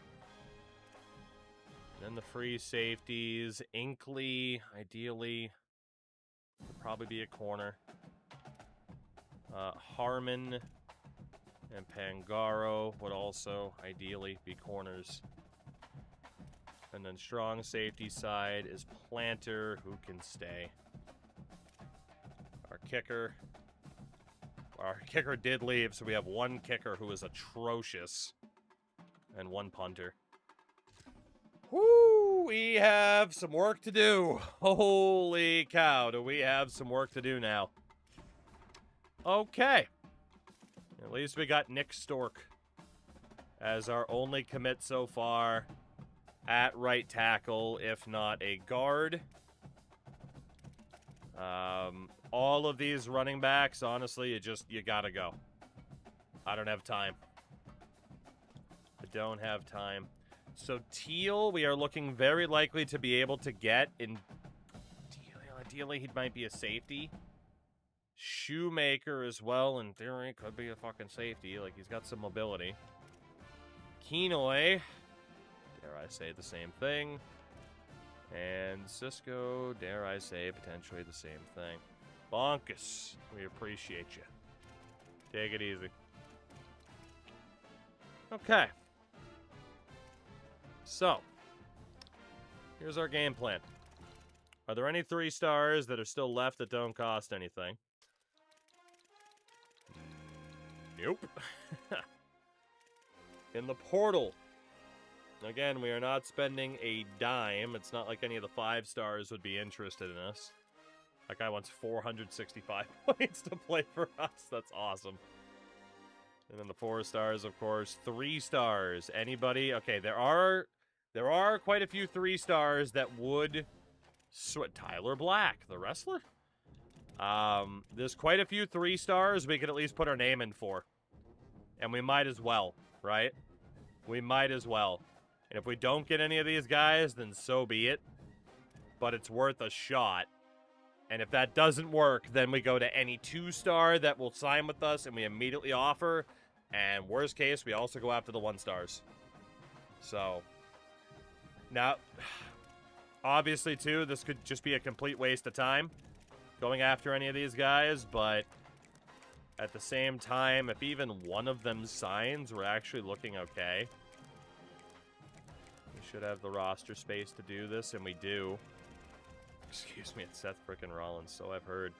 Then the free safeties. Inkley, ideally, would probably be a corner. Harmon and Pangaro would also ideally be corners. And then strong safety side is Planter, who can stay. Our kicker did leave, so we have 1 kicker who is atrocious. And 1 punter. Whoo! We have some work to do. Holy cow, do we have some work to do now. Okay. At least we got Nick Stork as our only commit so far at right tackle, if not a guard. All of these running backs, honestly, you gotta go. I don't have time. I don't have time. So Teal, we are looking very likely to be able to get in. Ideally, he might be a safety. Shoemaker as well, in theory, could be a fucking safety. Like, he's got some mobility. Kenoy, dare I say the same thing. And Cisco, dare I say potentially the same thing. Bonkus, we appreciate you. Take it easy. Okay. So, here's our game plan. Are there any 3 stars that are still left that don't cost anything? Nope. In the portal. Again, we are not spending a dime. It's not like any of the 5 stars would be interested in us. That guy wants 465 points to play for us. That's awesome. And then the 4 stars, of course. 3 stars. Anybody? Okay, there are quite a few 3 stars that would... Tyler Black, the wrestler? There's quite a few 3 stars we could at least put our name in for. And we might as well, right? We might as well. And if we don't get any of these guys, then so be it. But it's worth a shot. And if that doesn't work, then we go to any 2-star that will sign with us and we immediately offer. And worst case, we also go after the 1 stars. So, now, obviously, too, this could just be a complete waste of time going after any of these guys, but at the same time, if even one of them signs, we're actually looking okay. We should have the roster space to do this, and we do. Excuse me, it's Seth frickin' Rollins, so I've heard.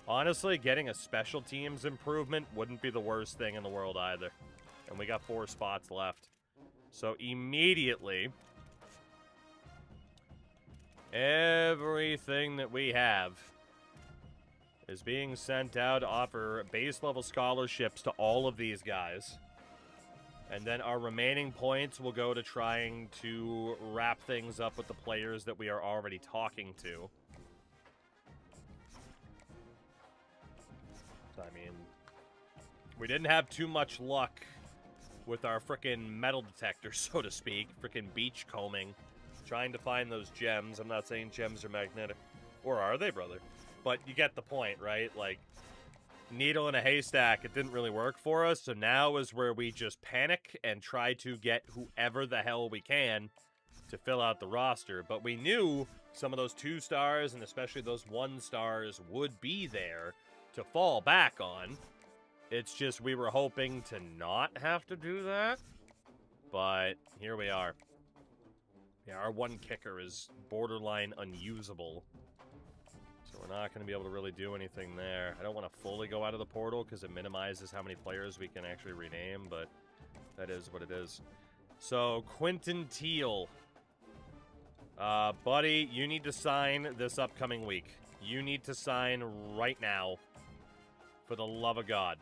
Honestly, getting a special teams improvement wouldn't be the worst thing in the world either. And we got 4 spots left. So immediately, everything that we have is being sent out to offer base level scholarships to all of these guys. And then our remaining points will go to trying to wrap things up with the players that we are already talking to. I mean, we didn't have too much luck with our frickin' metal detector, so to speak. Frickin' beach combing. Trying to find those gems. I'm not saying gems are magnetic. Or are they, brother? But you get the point, right? Like, needle in a haystack, it didn't really work for us. So now is where we just panic and try to get whoever the hell we can to fill out the roster. But we knew some of those 2 stars and especially those 1 stars would be there to fall back on. It's just we were hoping to not have to do that. But here we are. Yeah, our 1 kicker is borderline unusable. So we're not going to be able to really do anything there. I don't want to fully go out of the portal because it minimizes how many players we can actually rename, but that is what it is. So, Quentin Teal. Buddy, you need to sign this upcoming week. You need to sign right now. For the love of God.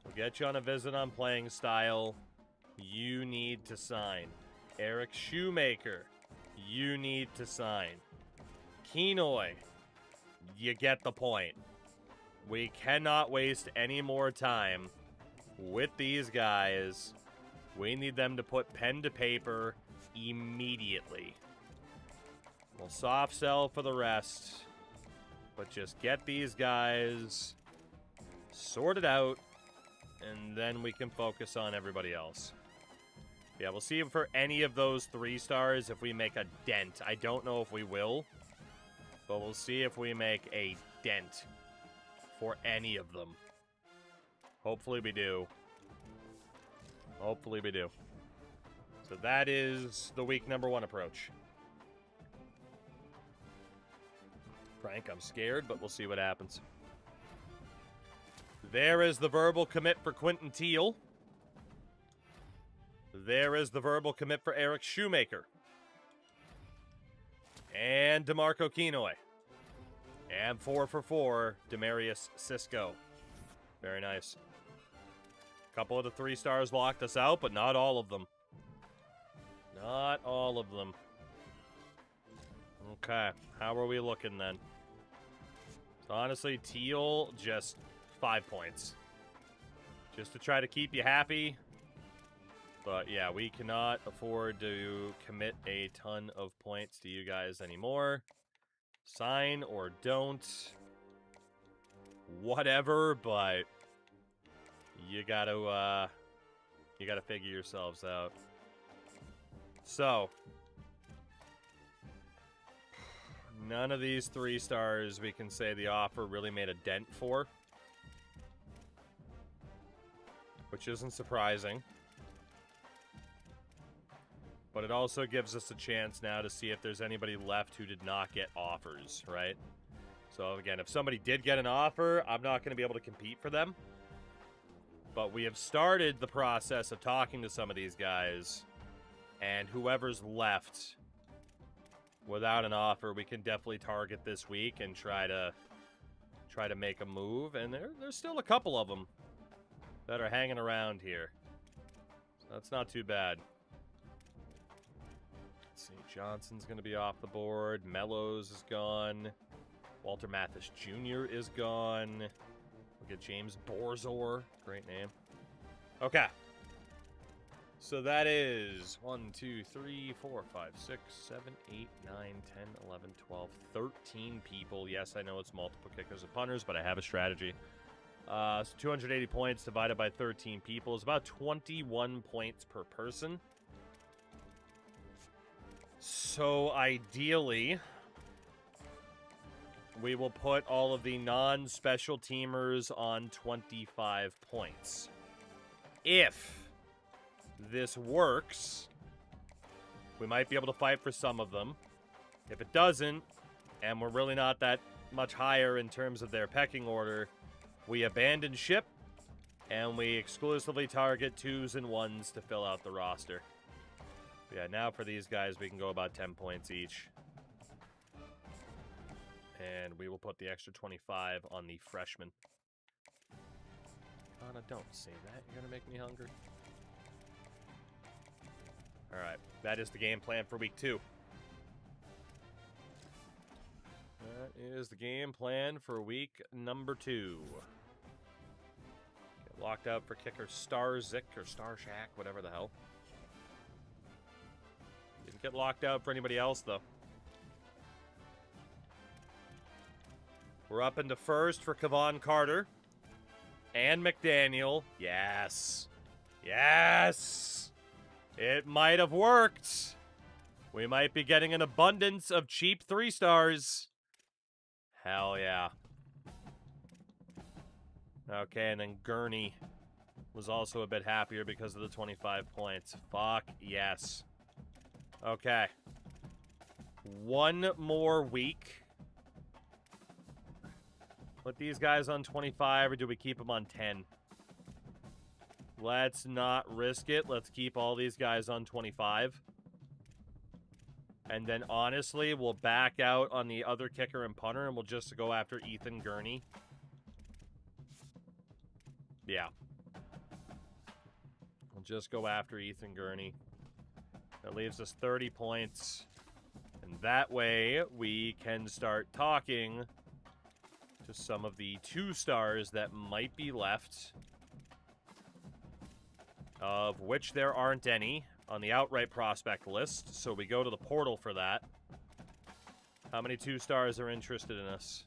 We'll get you on a visit on playing style. You need to sign. Eric Shoemaker. You need to sign. Kenoy. You get the point. We cannot waste any more time with these guys. We need them to put pen to paper immediately. We'll soft sell for the rest. But just get these guys sorted out and then we can focus on everybody else. Yeah, we'll see for any of those 3 stars if we make a dent. I don't know if we will, but we'll see if we make a dent for any of them. Hopefully we do. Hopefully we do. So that is the week number 1 approach. Frank, I'm scared, but we'll see what happens. There is the verbal commit for Quentin Teal. There is the verbal commit for Eric Shoemaker. And DeMarco Kinoy. And 4 for 4, Demarius Cisco. Very nice. A couple of the 3 stars locked us out, but not all of them. Not all of them. Okay, how are we looking then? So honestly, Teal, just 5 points. Just to try to keep you happy. But yeah, we cannot afford to commit a ton of points to you guys anymore. Sign or don't. Whatever, but you gotta figure yourselves out. So, none of these 3 stars we can say the offer really made a dent for. Which isn't surprising. But it also gives us a chance now to see if there's anybody left who did not get offers, right? So again, if somebody did get an offer, I'm not going to be able to compete for them. But we have started the process of talking to some of these guys. And whoever's left without an offer, we can definitely target this week and try to make a move. And there's still a couple of them that are hanging around here. So that's not too bad. Let's see, Johnson's going to be off the board. Mellows is gone. Walter Mathis Jr. is gone. We'll get James Borzor. Great name. Okay. So that is 1, 2, 3, 4, 5, 6, 7, 8, 9, 10, 11, 12, 13 people. Yes, I know it's multiple kickers and punters, but I have a strategy. So 280 points divided by 13 people is about 21 points per person. So ideally, we will put all of the non-special teamers on 25 points. If this works, we might be able to fight for some of them. If it doesn't, and we're really not that much higher in terms of their pecking order, we abandon ship, and we exclusively target 2s and 1s to fill out the roster. Yeah, now for these guys, we can go about 10 points each. And we will put the extra 25 on the freshmen. Anna, don't say that. You're going to make me hungry. Alright, that is the game plan for week 2. That is the game plan for week number 2. Get locked out for kicker Starzik or Starshack, whatever the hell. Didn't get locked out for anybody else, though. We're up into first for Kevon Carter. And McDaniel. Yes. Yes! It might have worked. We might be getting an abundance of cheap 3 stars. Hell yeah. Okay, and then Gurney was also a bit happier because of the 25 points. Fuck yes. Okay. One more week. Put these guys on 25, or do we keep them on 10? Let's not risk it. Let's keep all these guys on 25. And then, honestly, we'll back out on the other kicker and punter, and we'll just go after Ethan Gurney. Yeah. We'll just go after Ethan Gurney. That leaves us 30 points. And that way, we can start talking to some of the 2 stars that might be left, of which there aren't any on the outright prospect list, so we go to the portal for that. How many 2 stars are interested in us?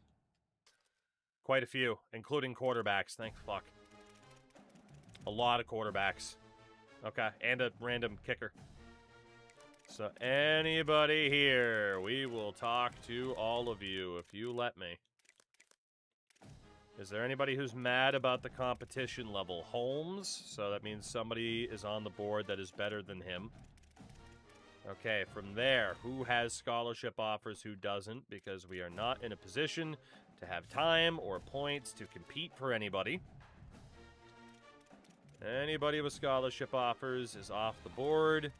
Quite a few, including quarterbacks, thank fuck. A lot of quarterbacks. Okay, and a random kicker. So anybody here, we will talk to all of you if you let me. Is there anybody who's mad about the competition level? Holmes, so that means somebody is on the board that is better than him. Okay, from there, who has scholarship offers, who doesn't, because we are not in a position to have time or points to compete for anybody. Anybody with scholarship offers is off the board.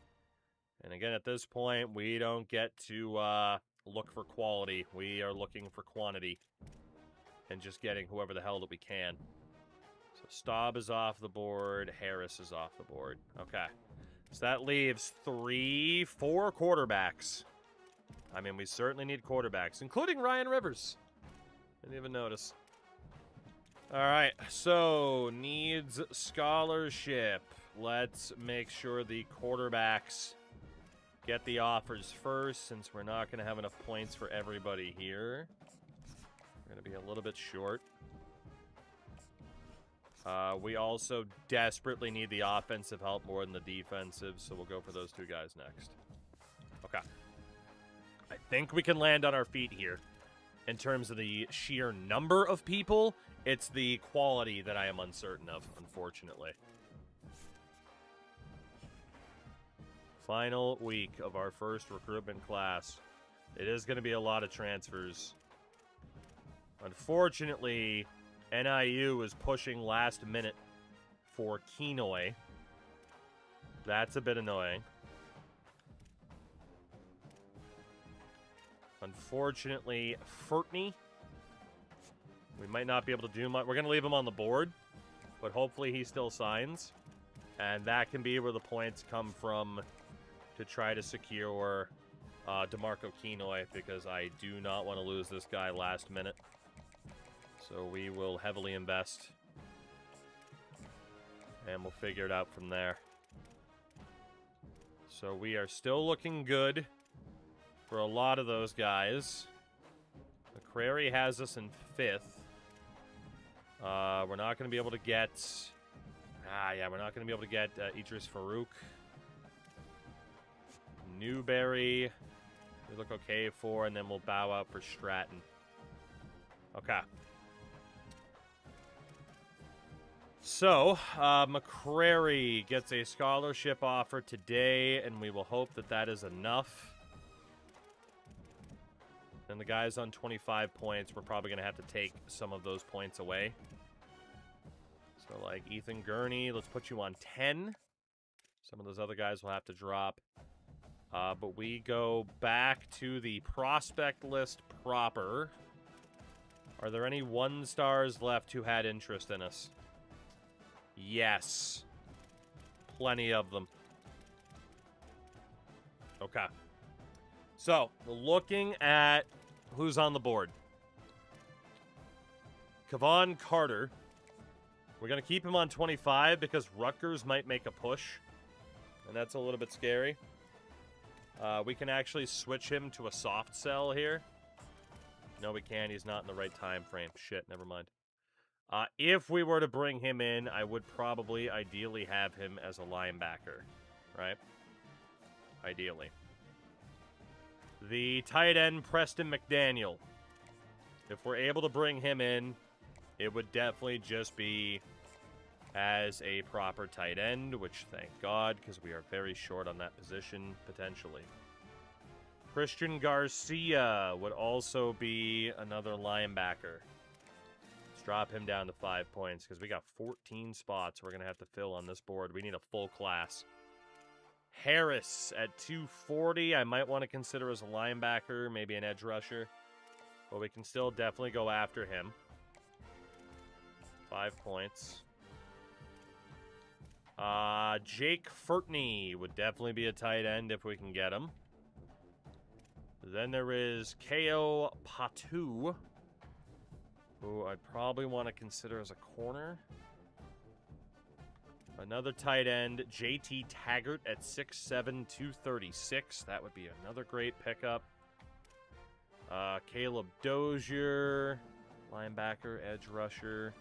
And again, at this point, we don't get to look for quality. We are looking for quantity. And just getting whoever the hell that we can. So Staub is off the board. Harris is off the board. Okay. So that leaves 4 quarterbacks. I mean, we certainly need quarterbacks, including Ryan Rivers. Didn't even notice. All right, so needs scholarship. Let's make sure the quarterbacks get the offers first, since we're not going to have enough points for everybody here. We're going to be a little bit short. We also desperately need the offensive help more than the defensive, so we'll go for those 2 guys next. Okay. I think we can land on our feet here. In terms of the sheer number of people, it's the quality that I am uncertain of, unfortunately. Final week of our first recruitment class. It is going to be a lot of transfers. Unfortunately, NIU is pushing last minute for Kenoy. That's a bit annoying. Unfortunately, Furtney, we might not be able to do much. We're going to leave him on the board, but hopefully he still signs. And that can be where the points come from to try to secure DeMarco Kenoy, because I do not want to lose this guy last minute. So we will heavily invest. And we'll figure it out from there. So we are still looking good for a lot of those guys. McCrary has us in 5th. We're not going to be able to get... we're not going to be able to get Idris Farouk. Newberry, we look okay for, and then we'll bow out for Stratton. Okay. So, McCrary gets a scholarship offer today, and we will hope that that is enough. Then the guys on 25 points, we're probably going to have to take some of those points away. So, like Ethan Gurney, let's put you on 10. Some of those other guys will have to drop. But we go back to the prospect list proper. Are there any 1-stars left who had interest in us? Yes. Plenty of them. Okay. So, looking at who's on the board. Kevon Carter. We're going to keep him on 25 because Rutgers might make a push. And that's a little bit scary. We can actually switch him to a soft sell here. No, we can't. He's not in the right time frame. Shit, never mind. If we were to bring him in, I would probably ideally have him as a linebacker, right? Ideally. The tight end, Preston McDaniel. If we're able to bring him in, it would definitely just be as a proper tight end, which thank God, because we are very short on that position, potentially. Christian Garcia would also be another linebacker. Drop him down to 5 points because we got 14 spots we're going to have to fill on this board. We need a full class. Harris at 240. I might want to consider as a linebacker, maybe an edge rusher. But we can still definitely go after him. 5 points. Jake Furtney would definitely be a tight end if we can get him. Then there is Ko Patu, who I'd probably want to consider as a corner. Another tight end, JT Taggart at 6'7", 236. That would be another great pickup. Caleb Dozier, linebacker, edge rusher.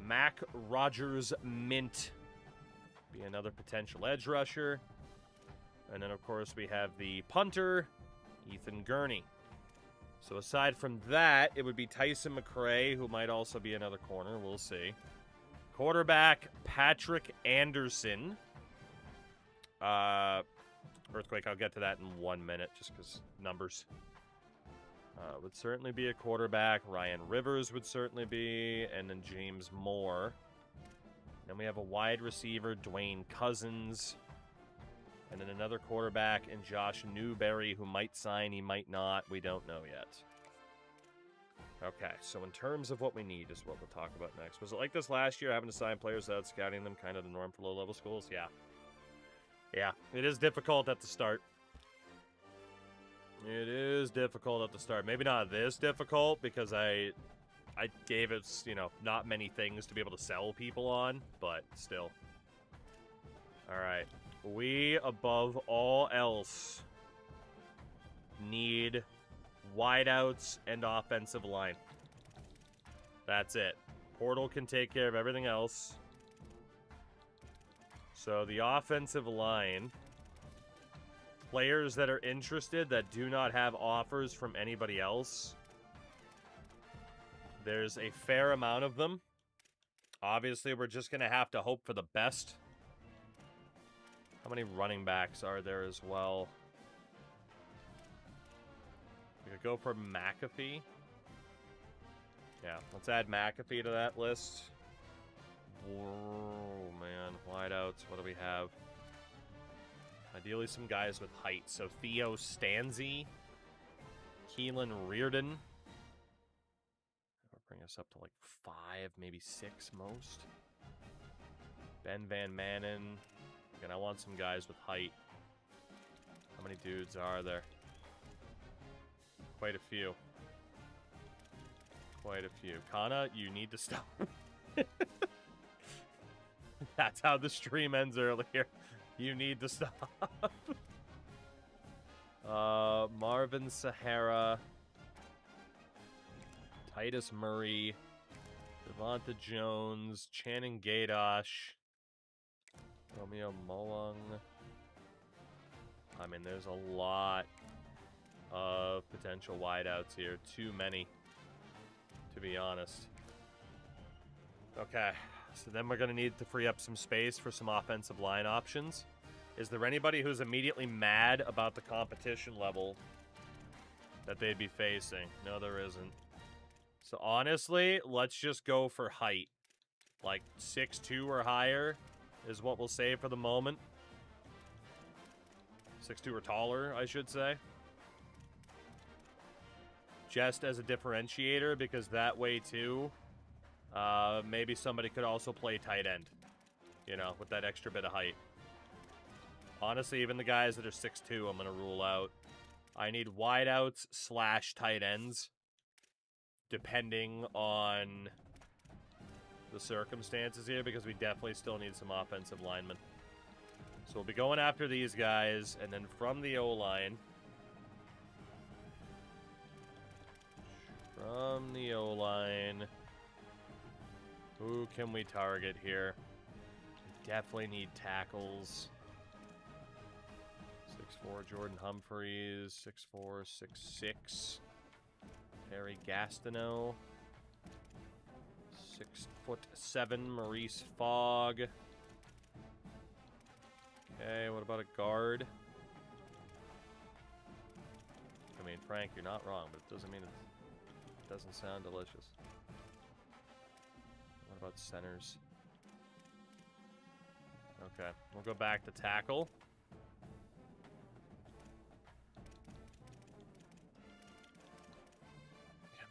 Mac Rogers Mint. Be another potential edge rusher. And then, of course, we have the punter, Ethan Gurney. So aside from that, it would be Tyson McCray, who might also be another corner. We'll see. Quarterback, Patrick Anderson. Earthquake, I'll get to that in 1 minute, just because numbers. Would certainly be a quarterback. Ryan Rivers would certainly be. And then James Moore. Then we have a wide receiver, Dwayne Cousins. And then another quarterback in Josh Newberry, who might sign, he might not. We don't know yet. Okay, so in terms of what we need is what we'll talk about next. Was it like this last year, having to sign players without scouting them, kind of the norm for low-level schools? Yeah. Yeah, it is difficult at the start. It is difficult at the start. Maybe not this difficult, because I gave it, you know, not many things to be able to sell people on, but still. All right. We, above all else, need wideouts and offensive line. That's it. Portal can take care of everything else. So the offensive line, players that are interested that do not have offers from anybody else, there's a fair amount of them. Obviously, we're just going to have to hope for the best. How many running backs are there as well? We could go for McAfee. Yeah, let's add McAfee to that list. Oh, man. Wideouts. What do we have? Ideally, some guys with height. So, Theo Stanzi. Keelan Reardon. That'll bring us up to like 5, maybe 6 most. Ben Van Manen. Again, I want some guys with height. How many dudes are there? Quite a few. Quite a few. Kana, you need to stop. That's how the stream ends earlier. You need to stop. Marvin Sahara. Titus Murray. Devonta Jones. Channing Gadosh. Romeo Molong. I mean, there's a lot of potential wideouts here. Too many, to be honest. Okay, so then we're going to need to free up some space for some offensive line options. Is there anybody who's immediately mad about the competition level that they'd be facing? No, there isn't. So honestly, let's just go for height. Like 6'2" or higher is what we'll say for the moment. 6'2" or taller, I should say. Just as a differentiator, because that way too, maybe somebody could also play tight end, you know, with that extra bit of height. Honestly, even the guys that are 6'2", I'm going to rule out. I need wideouts / tight ends, depending on the circumstances here, because we definitely still need some offensive linemen. So we'll be going after these guys, and then from the O-line... From the O-line... Who can we target here? We definitely need tackles. 6'4", Jordan Humphreys. 6'4", 6'6". Harry Gastineau. 6'7", Maurice Fogg. Okay, what about a guard? I mean, Frank, you're not wrong, but it doesn't mean it doesn't sound delicious. What about centers? Okay, we'll go back to tackle.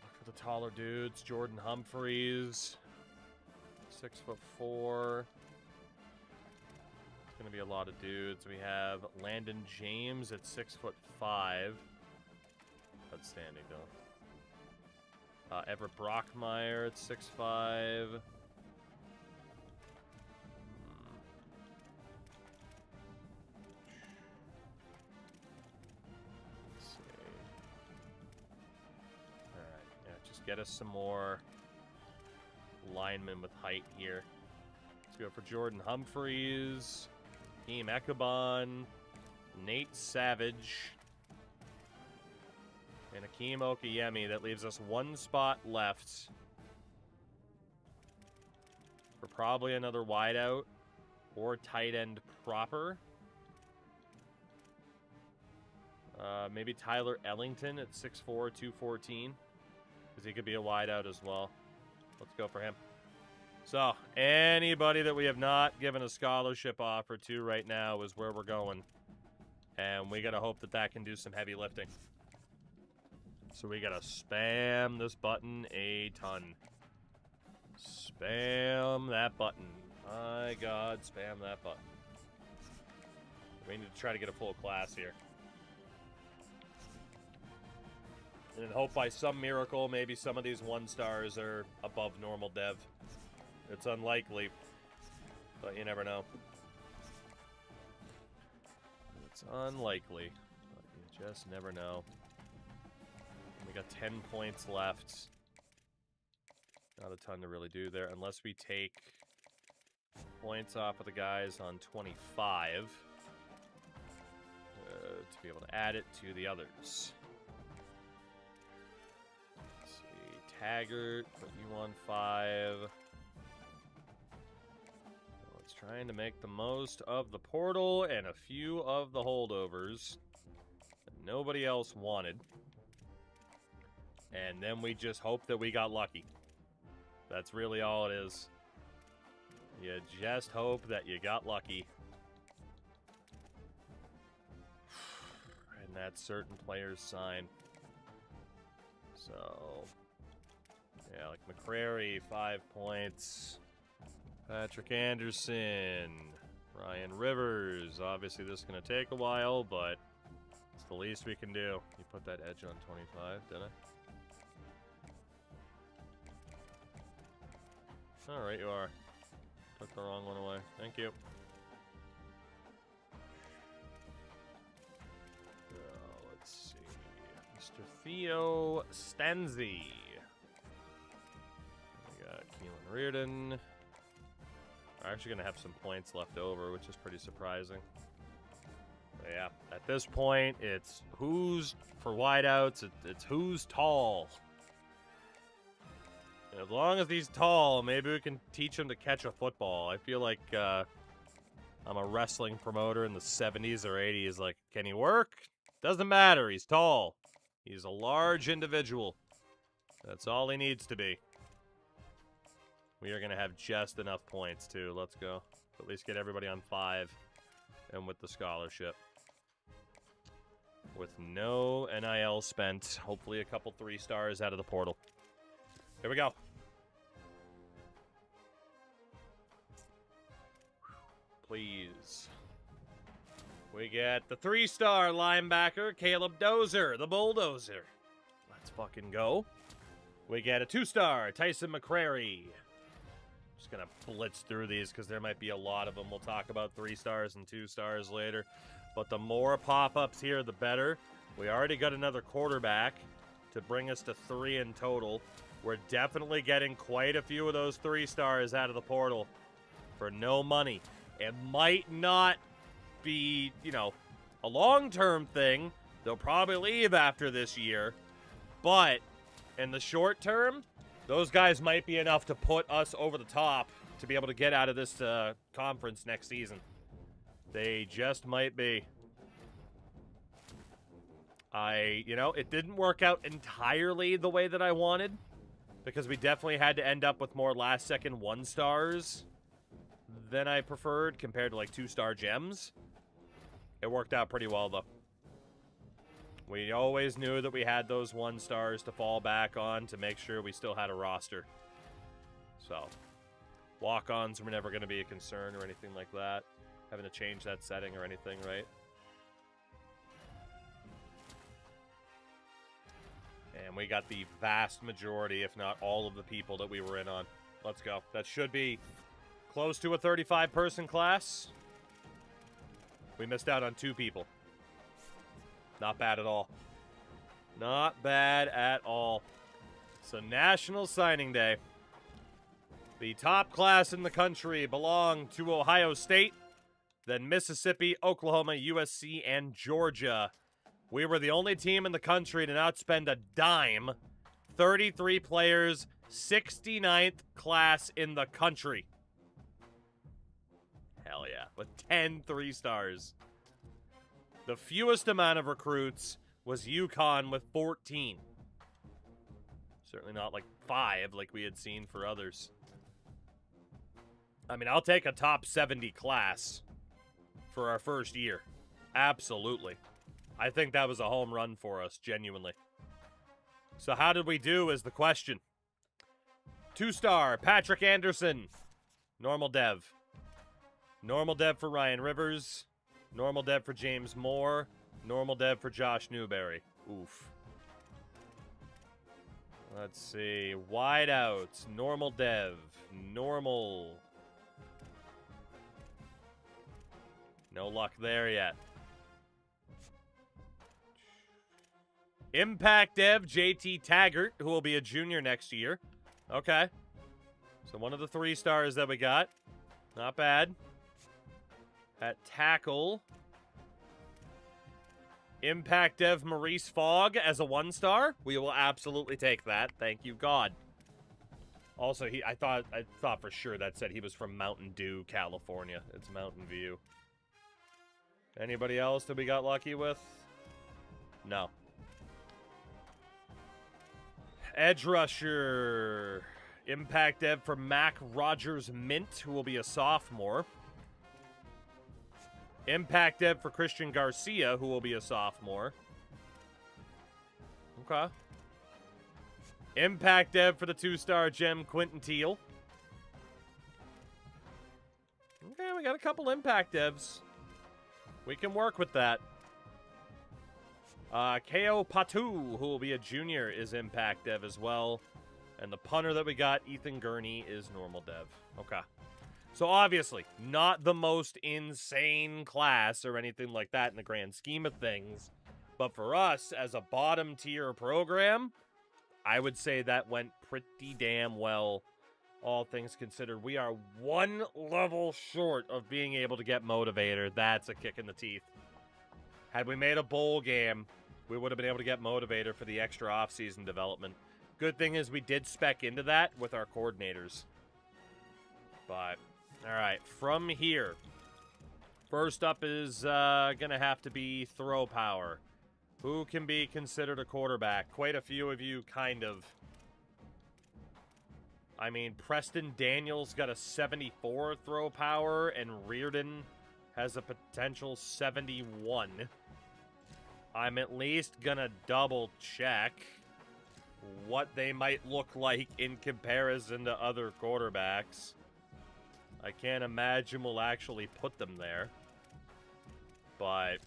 Look for the taller dudes. Jordan Humphreys. 6'4". It's going to be a lot of dudes. We have Landon James at 6'5". Outstanding, though. Everett Brockmeyer at 6'5". Let's see. Alright, yeah, just get us some more linemen with height here. Let's go for Jordan Humphreys, Hakeem Ekabon, Nate Savage, and Akeem Okayemi. That leaves us one spot left for probably another wideout or tight end proper. Maybe Tyler Ellington at 6'4", 214, because he could be a wideout as well. Let's go for him. So, anybody that we have not given a scholarship offer to right now is where we're going. And we got to hope that that can do some heavy lifting. So we got to spam this button a ton. Spam that button. My God, spam that button. We need to try to get a full class here. And then hope by some miracle, maybe some of these 1-stars are above normal dev. It's unlikely, but you never know. It's unlikely, but you just never know. We got 10 points left. Not a ton to really do there, unless we take points off of the guys on 25 to be able to add it to the others. Let's see, Taggart, put you on 5. It's trying to make the most of the portal and a few of the holdovers that nobody else wanted. And then we just hope that we got lucky. That's really all it is. You just hope that you got lucky. And that's certain players sign. So, yeah, like McCrary, 5 points. Patrick Anderson, Ryan Rivers. Obviously, this is going to take a while, but it's the least we can do. You put that edge on 25, didn't I? All right, you are. Took the wrong one away. Thank you. Let's see. Mr. Theo Stenzi. We got Keelan Reardon. We're actually going to have some points left over, which is pretty surprising. But yeah, at this point, it's who's, for wideouts, it's who's tall. And as long as he's tall, maybe we can teach him to catch a football. I feel like I'm a wrestling promoter in the 70s or 80s. Like, can he work? Doesn't matter. He's tall. He's a large individual. That's all he needs to be. We are going to have just enough points, too. Let's go. At least get everybody on 5 and with the scholarship. With no NIL spent. Hopefully a couple 3-stars out of the portal. Here we go. Please. We get the 3-star linebacker, Caleb Dozer, the bulldozer. Let's fucking go. We get a 2-star, Tyson McCrary. Just gonna blitz through these because there might be a lot of them. We'll talk about 3-stars and 2-stars later. But the more pop-ups here, the better. We already got another quarterback to bring us to 3 in total. We're definitely getting quite a few of those 3-stars out of the portal for no money. It might not be, you know, a long-term thing. They'll probably leave after this year. But in the short term, those guys might be enough to put us over the top to be able to get out of this conference next season. They just might be. You know, it didn't work out entirely the way that I wanted, because we definitely had to end up with more last-second 1-stars than I preferred compared to, like, 2-star gems. It worked out pretty well, though. We always knew that we had those 1-stars to fall back on to make sure we still had a roster. So, walk-ons were never going to be a concern or anything like that. Having to change that setting or anything, right? And we got the vast majority, if not all of the people that we were in on. Let's go. That should be close to a 35-person class. We missed out on 2 people. Not bad at all. Not bad at all. So, National Signing Day. The top class in the country belonged to Ohio State, then Mississippi, Oklahoma, USC, and Georgia. We were the only team in the country to not spend a dime. 33 players, 69th class in the country. Hell yeah, with 10 3-stars. The fewest amount of recruits was UConn with 14. Certainly not like 5 like we had seen for others. I mean, I'll take a top 70 class for our first year. Absolutely. I think that was a home run for us, genuinely. So how did we do is the question. 2-star, Patrick Anderson. Normal dev. Normal dev for Ryan Rivers. Normal dev for James Moore. Normal dev for Josh Newberry. Oof. Let's see. Wideouts. Normal dev. Normal. No luck there yet. Impact dev, JT Taggart, who will be a junior next year. Okay. So one of the 3-stars that we got. Not bad. At tackle. Impact dev, Maurice Fogg as a 1-star. We will absolutely take that. Thank you, God. Also, I thought for sure that said he was from Mountain Dew, California. It's Mountain View. Anybody else that we got lucky with? No. Edge rusher. Impact dev for Mac Rogers Mint, who will be a sophomore. Impact dev for Christian Garcia, who will be a sophomore. Okay. Impact dev for the 2-star gem, Quentin Teal. Okay, we got a couple impact devs. We can work with that. Ko Patu, who will be a junior, is impact dev as well. And the punter that we got, Ethan Gurney, is normal dev. Okay. So obviously, not the most insane class or anything like that in the grand scheme of things. But for us, as a bottom tier program, I would say that went pretty damn well, all things considered. We are one level short of being able to get Motivator. That's a kick in the teeth. Had we made a bowl game, we would have been able to get Motivator for the extra off-season development. Good thing is we did spec into that with our coordinators. But, all right, from here, first up is going to have to be throw power. Who can be considered a quarterback? Quite a few of you, kind of. I mean, Preston Daniels got a 74 throw power, and Reardon has a potential 71. I'm at least gonna double check what they might look like in comparison to other quarterbacks. I can't imagine we'll actually put them there. But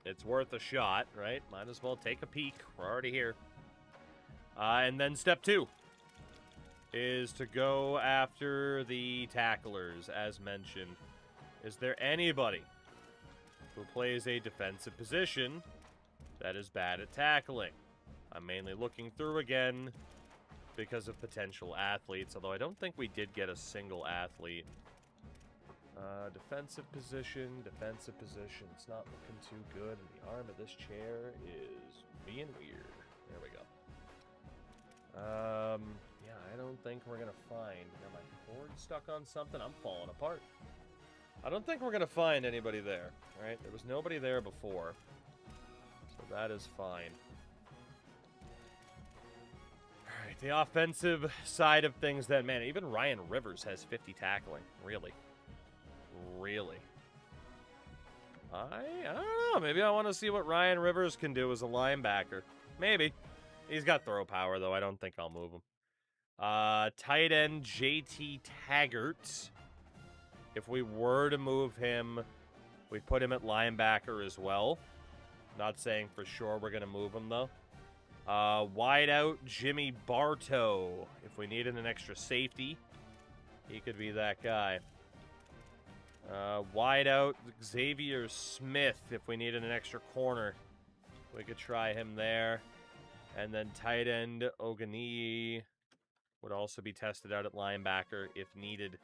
it's worth a shot, right? Might as well take a peek. We're already here. And then step 2 is to go after the tacklers, as mentioned. Is there anybody who plays a defensive position that is bad at tackling? I'm mainly looking through again because of potential athletes, although I don't think we did get a single athlete. Defensive position. It's not looking too good, and the arm of this chair is being weird. There we go. Yeah, I don't think we're going to find... Got my cord stuck on something? I'm falling apart. I don't think we're going to find anybody there, right? There was nobody there before, so that is fine. All right, the offensive side of things then, man, even Ryan Rivers has 50 tackling. Really? I don't know. Maybe I want to see what Ryan Rivers can do as a linebacker. Maybe. He's got throw power, though. I don't think I'll move him. Tight end JT Taggart. If we were to move him, we'd put him at linebacker as well. Not saying for sure we're going to move him, though. Wideout Jimmy Bartow. If we needed an extra safety, he could be that guy. Wideout Xavier Smith. If we needed an extra corner, we could try him there. And then tight end Ogani. would also be tested out at linebacker if needed.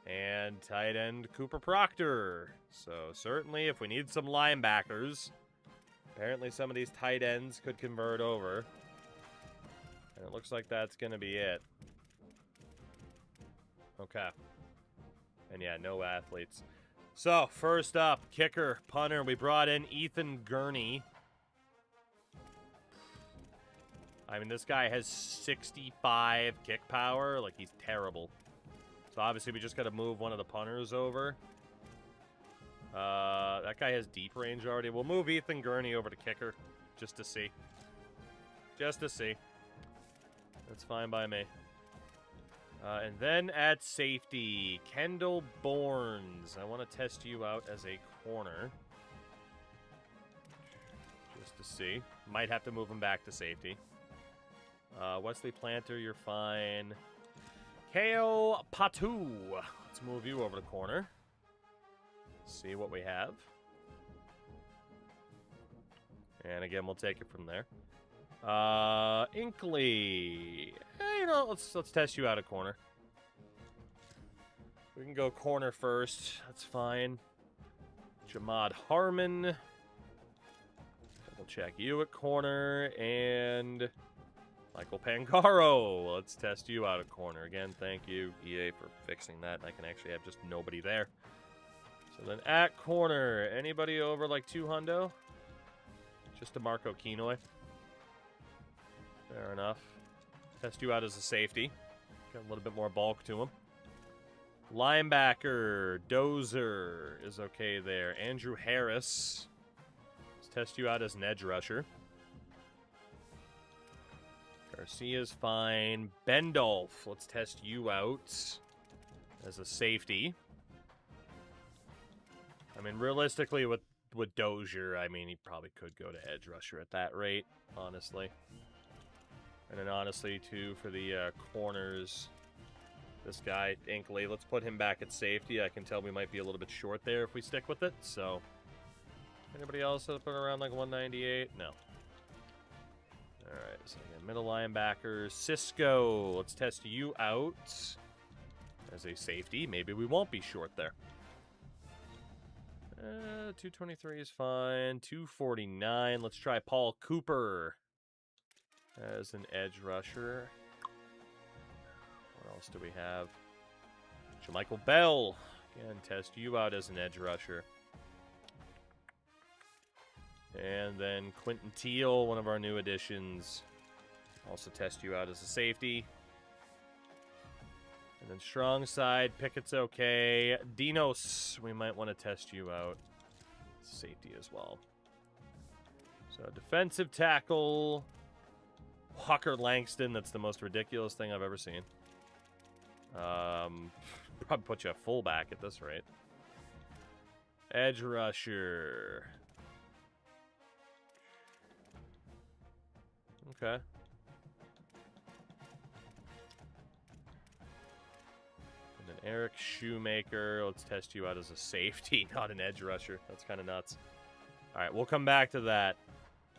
And tight end Cooper Proctor. So certainly if we need some linebackers, apparently some of these tight ends could convert over. And it looks like that's going to be it. Okay. And yeah, no athletes. So, first up, kicker, punter. We brought in Ethan Gurney. I mean, this guy has 65 kick power. Like, he's terrible. So, obviously, we just got to move one of the punters over. That guy has deep range already. We'll move Ethan Gurney over to kicker just to see. Just to see. That's fine by me. And then at safety, Kendall Bournes. I want to test you out as a corner. Just to see. Might have to move him back to safety. Wesley Planter, you're fine. Keo Patu. Let's move you over to corner. See what we have. And again, we'll take it from there. Inkley. Hey, you know, let's test you out at corner. We can go corner first. That's fine. Jamad Harmon. Double check you at corner. And Michael Pangaro. Let's test you out at corner. Again, thank you, EA, for fixing that. I can actually have just nobody there. So then at corner, anybody over like 2 hundo? Just a Marco Kenoy. Fair enough. Test you out as a safety. Got a little bit more bulk to him. Linebacker, Dozer is okay there. Andrew Harris. Let's test you out as an edge rusher. Garcia's fine. Bendolf, let's test you out as a safety. I mean, realistically, with Dozier, I mean, he probably could go to edge rusher at that rate, honestly. And then honestly, too, for the corners, this guy, Inkley, let's put him back at safety. I can tell we might be a little bit short there if we stick with it, so. Anybody else up around like 198? No. Alright, so again, middle linebacker, Cisco. Let's test you out as a safety. Maybe we won't be short there. 223 is fine. 249. Let's try Paul Cooper as an edge rusher. What else do we have? Jermichael Bell. Again, test you out as an edge rusher. And then Quentin Teal, one of our new additions. Also test you out as a safety. And then strong side, Pickett's okay. Dinos, we might want to test you out. Safety as well. So defensive tackle. Walker Langston, that's the most ridiculous thing I've ever seen. Probably put you at fullback at this rate. Edge rusher. Okay. And then Eric Shoemaker. Let's test you out as a safety, not an edge rusher. That's kind of nuts. All right, we'll come back to that.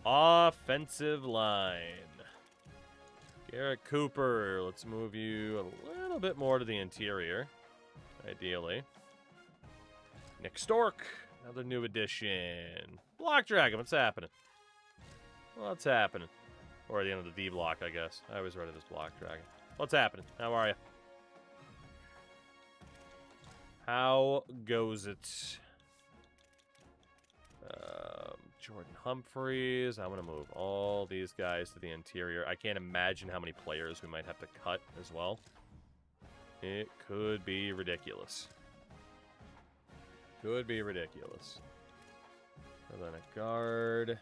Offensive line. Garrett Cooper. Let's move you a little bit more to the interior, ideally. Nick Stork. Another new addition. Block Dragon. What's happening? What's happening? Or the end of the D block, I guess. I always read it as Block Dragon. What's happening? How are you? How goes it? Jordan Humphreys. I'm going to move all these guys to the interior. I can't imagine how many players we might have to cut as well. It could be ridiculous. Could be ridiculous. And then a guard.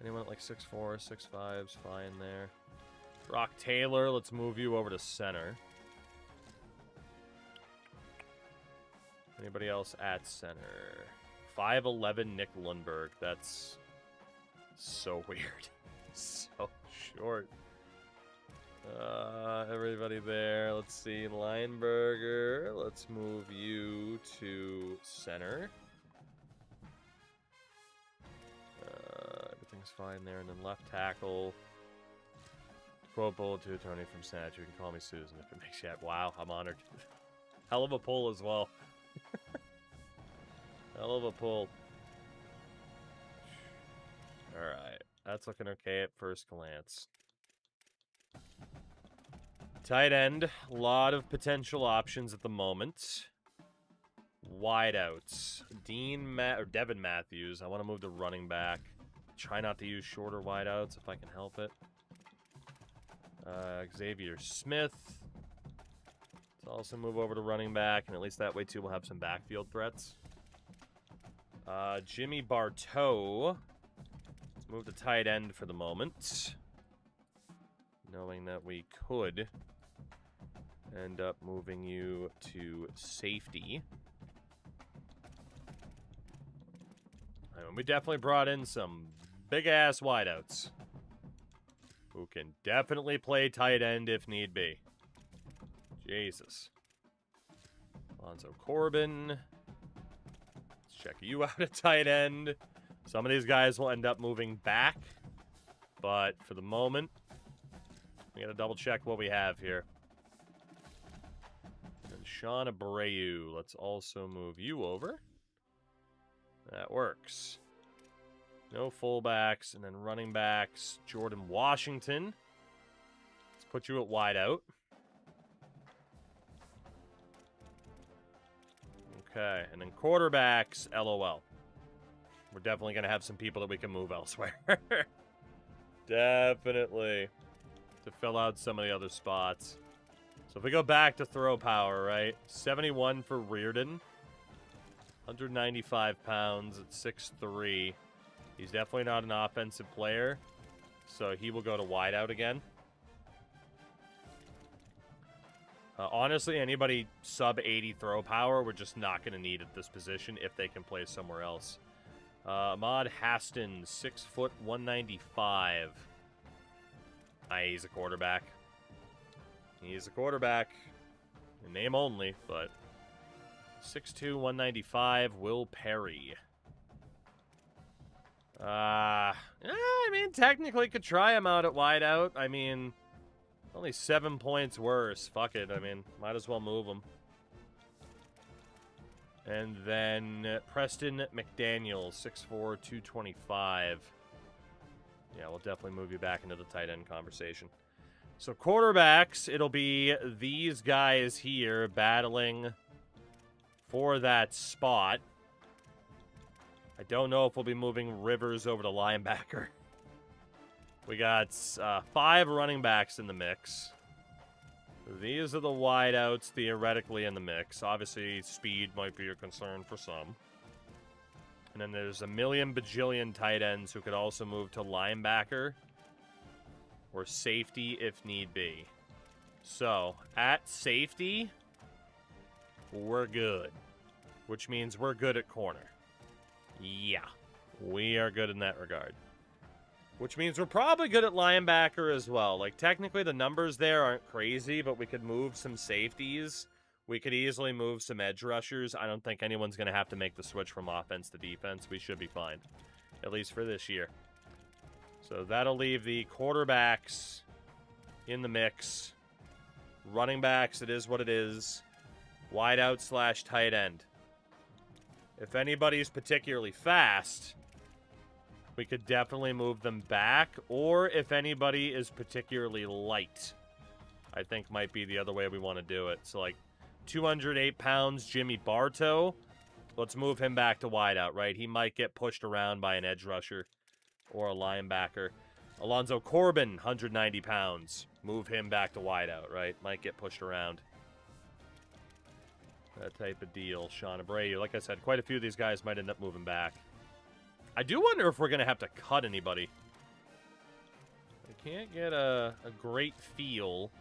Anyone at like 6'4", 6'5"'s fine there. Brock Taylor, let's move you over to center. Anybody else at center? 5'11" Nick Lundberg. That's so weird. So short. Everybody there. Let's see. Lineberger. Let's move you to center. Everything's fine there. And then left tackle. Quote bullet to Tony from Snatch. You can call me Susan if it makes you happy. Wow, I'm honored. Hell of a pull as well. Hell of a pull. Alright. That's looking okay at first glance. Tight end. A lot of potential options at the moment. Wideouts. Devin Matthews. I want to move to running back. Try not to use shorter wideouts if I can help it. Xavier Smith. Let's also move over to running back, and at least that way, too, we'll have some backfield threats. Jimmy Bartow. Let's move to tight end for the moment. Knowing that we could end up moving you to safety. I mean, we definitely brought in some big-ass wideouts who can definitely play tight end if need be. Jesus. Alonzo Corbin. Let's check you out at tight end. Some of these guys will end up moving back, but for the moment, we gotta double check what we have here. And Sean Abreu, let's also move you over. That works. No fullbacks, and then running backs. Jordan Washington. Let's put you at wideout. Okay, and then quarterbacks, LOL. We're definitely going to have some people that we can move elsewhere. Definitely. To fill out some of the other spots. So if we go back to throw power, right? 71 for Reardon. 195 pounds at 6'3". He's definitely not an offensive player, so he will go to wideout again. Honestly, anybody sub 80 throw power, we're just not going to need at this position if they can play somewhere else. Ahmad Haston, 6 foot, 195. He's a quarterback. He's a quarterback. In name only, but 6'2", 195, Will Perry. I mean, technically could try him out at wideout. I mean, only 7 points worse. Fuck it. I mean, might as well move him. And then Preston McDaniel, 6'4", 225. Yeah, we'll definitely move you back into the tight end conversation. So quarterbacks, it'll be these guys here battling for that spot. I don't know if we'll be moving Rivers over to linebacker. We got 5 running backs in the mix. These are the wideouts theoretically in the mix. Obviously, speed might be a concern for some. And then there's a million bajillion tight ends who could also move to linebacker or safety if need be. So, at safety, we're good. Which means we're good at corner. Yeah, we are good in that regard. Which means we're probably good at linebacker as well. Like, technically the numbers there aren't crazy, but we could move some safeties. We could easily move some edge rushers. I don't think anyone's going to have to make the switch from offense to defense. We should be fine, at least for this year. So that'll leave the quarterbacks in the mix. Running backs, it is what it is. Wideout / tight end. If anybody's particularly fast, we could definitely move them back. Or if anybody is particularly light, I think might be the other way we want to do it. So like 208 pounds, Jimmy Bartow. Let's move him back to wideout, right? He might get pushed around by an edge rusher or a linebacker. Alonzo Corbin, 190 pounds. Move him back to wideout, right? Might get pushed around. That type of deal. Sean Abreu. Like I said, quite a few of these guys might end up moving back. I do wonder if we're going to have to cut anybody. I can't get a great feel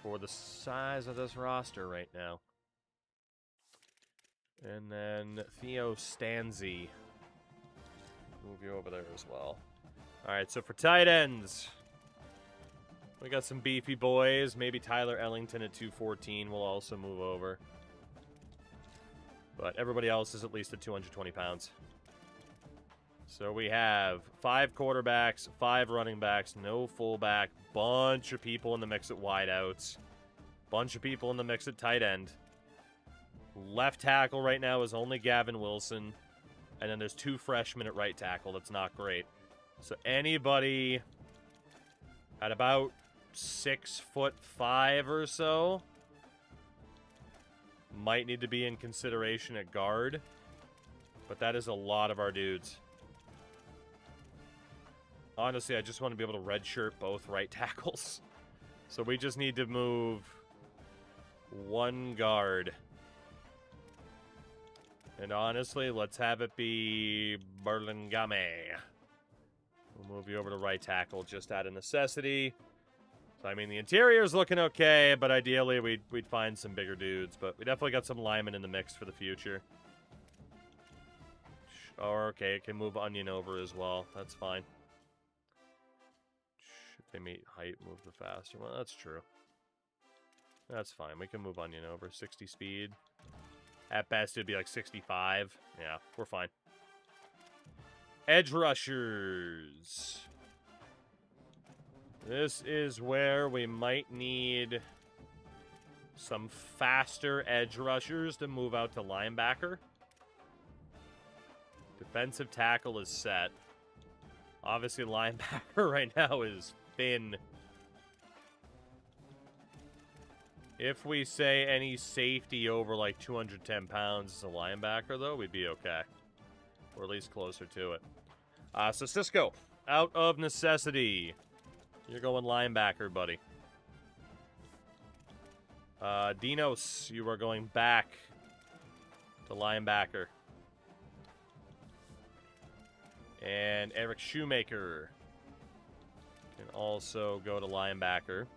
for the size of this roster right now. And then Theo Stanzi. Move you over there as well. All right, so for tight ends, we got some beefy boys. Maybe Tyler Ellington at 214 will also move over. But everybody else is at least at 220 pounds. So we have 5 quarterbacks, 5 running backs, no fullback, bunch of people in the mix at wideouts, bunch of people in the mix at tight end. Left tackle right now is only Gavin Wilson, and then there's 2 freshmen at right tackle. That's not great. So anybody at about 6'5" or so might need to be in consideration at guard, but that is a lot of our dudes. Honestly, I just want to be able to redshirt both right tackles. So we just need to move 1 guard. And honestly, let's have it be Burlingame. We'll move you over to right tackle just out of necessity. So, I mean, the interior's looking okay, but ideally we'd find some bigger dudes. But we definitely got some linemen in the mix for the future. Or, okay, it can move Onion over as well. That's fine. If they meet height, move the faster. Well, that's true. That's fine. We can move Onion over. 60 speed. At best, it'd be like 65. Yeah, we're fine. Edge rushers. This is where we might need some faster edge rushers to move out to linebacker. Defensive tackle is set. Obviously, linebacker right now is thin. If we say any safety over like 210 pounds is a linebacker, though, we'd be okay. Or at least closer to it. So Cisco, out of necessity. You're going linebacker, buddy. Dinos, you are going back to linebacker. And Eric Shoemaker can also go to linebacker.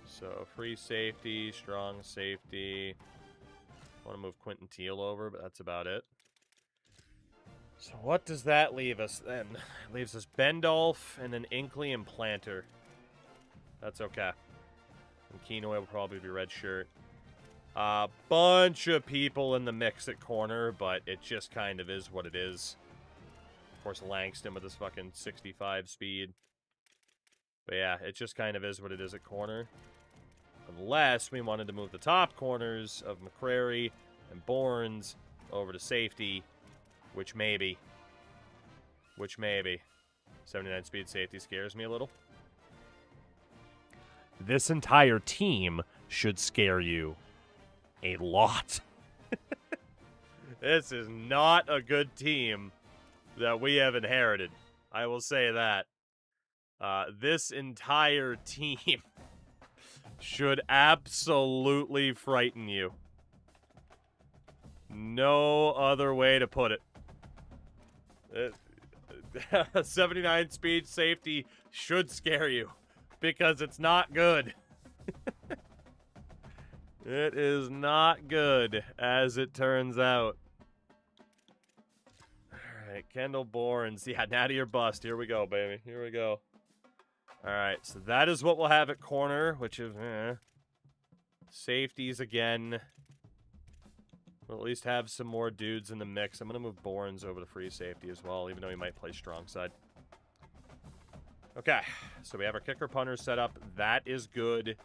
So free safety, strong safety. I want to move Quentin Teal over, but that's about it. So what does that leave us then? It leaves us Bendolph and then Inkley and Planter. That's okay. And Kenoy will probably be red shirt. Bunch of people in the mix at corner, but it just kind of is what it is. Of course, Langston with his fucking 65 speed. But yeah, it just kind of is what it is at corner. Unless we wanted to move the top corners of McCrary and Bournes over to safety. Which maybe. 79 speed safety scares me a little. This entire team should scare you a lot. This is not a good team that we have inherited. I will say that. This entire team should absolutely frighten you. No other way to put it. 79 speed safety should scare you because it's not good. It is not good, as it turns out. Alright, Kendall Bournes. Yeah, natty or bust. Here we go, baby. Here we go. Alright, so that is what we'll have at corner, which is safeties again. We'll at least have some more dudes in the mix. I'm going to move Bournes over to free safety as well, even though he might play strong side. Okay, so we have our kicker punter set up. That is good.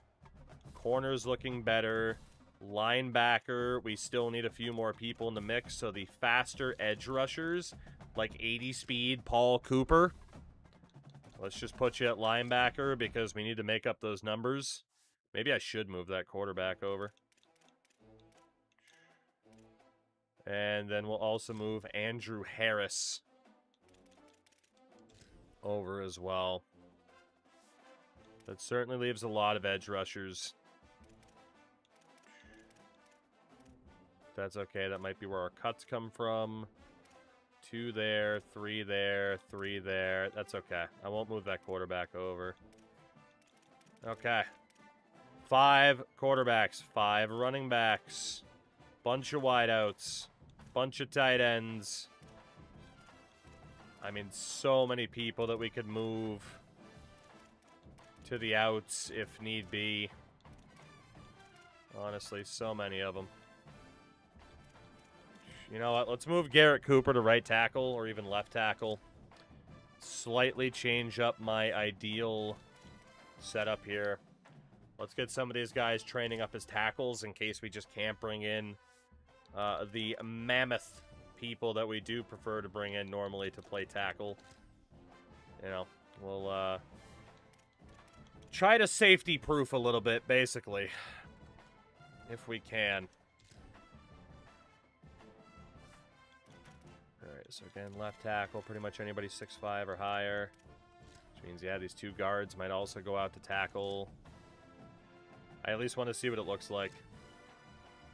Corner's looking better. Linebacker, we still need a few more people in the mix. So the faster edge rushers, like 80 speed Paul Cooper. Let's just put you at linebacker because we need to make up those numbers. Maybe I should move that quarterback over. And then we'll also move Andrew Harris over as well. That certainly leaves a lot of edge rushers. That's okay. That might be where our cuts come from. 2 there, 3 there, 3 there. That's okay. I won't move that quarterback over. Okay. 5 quarterbacks, 5 running backs, bunch of wideouts, bunch of tight ends. I mean, so many people that we could move to the outs if need be. Honestly, so many of them. You know what? Let's move Garrett Cooper to right tackle or even left tackle. Slightly change up my ideal setup here. Let's get some of these guys training up as tackles in case we just can't bring in the mammoth people that we do prefer to bring in normally to play tackle. You know, we'll try to safety-proof a little bit, basically, if we can. Alright, so again, left tackle, pretty much anybody 6'5" or higher. Which means, yeah, these two guards might also go out to tackle. I at least want to see what it looks like.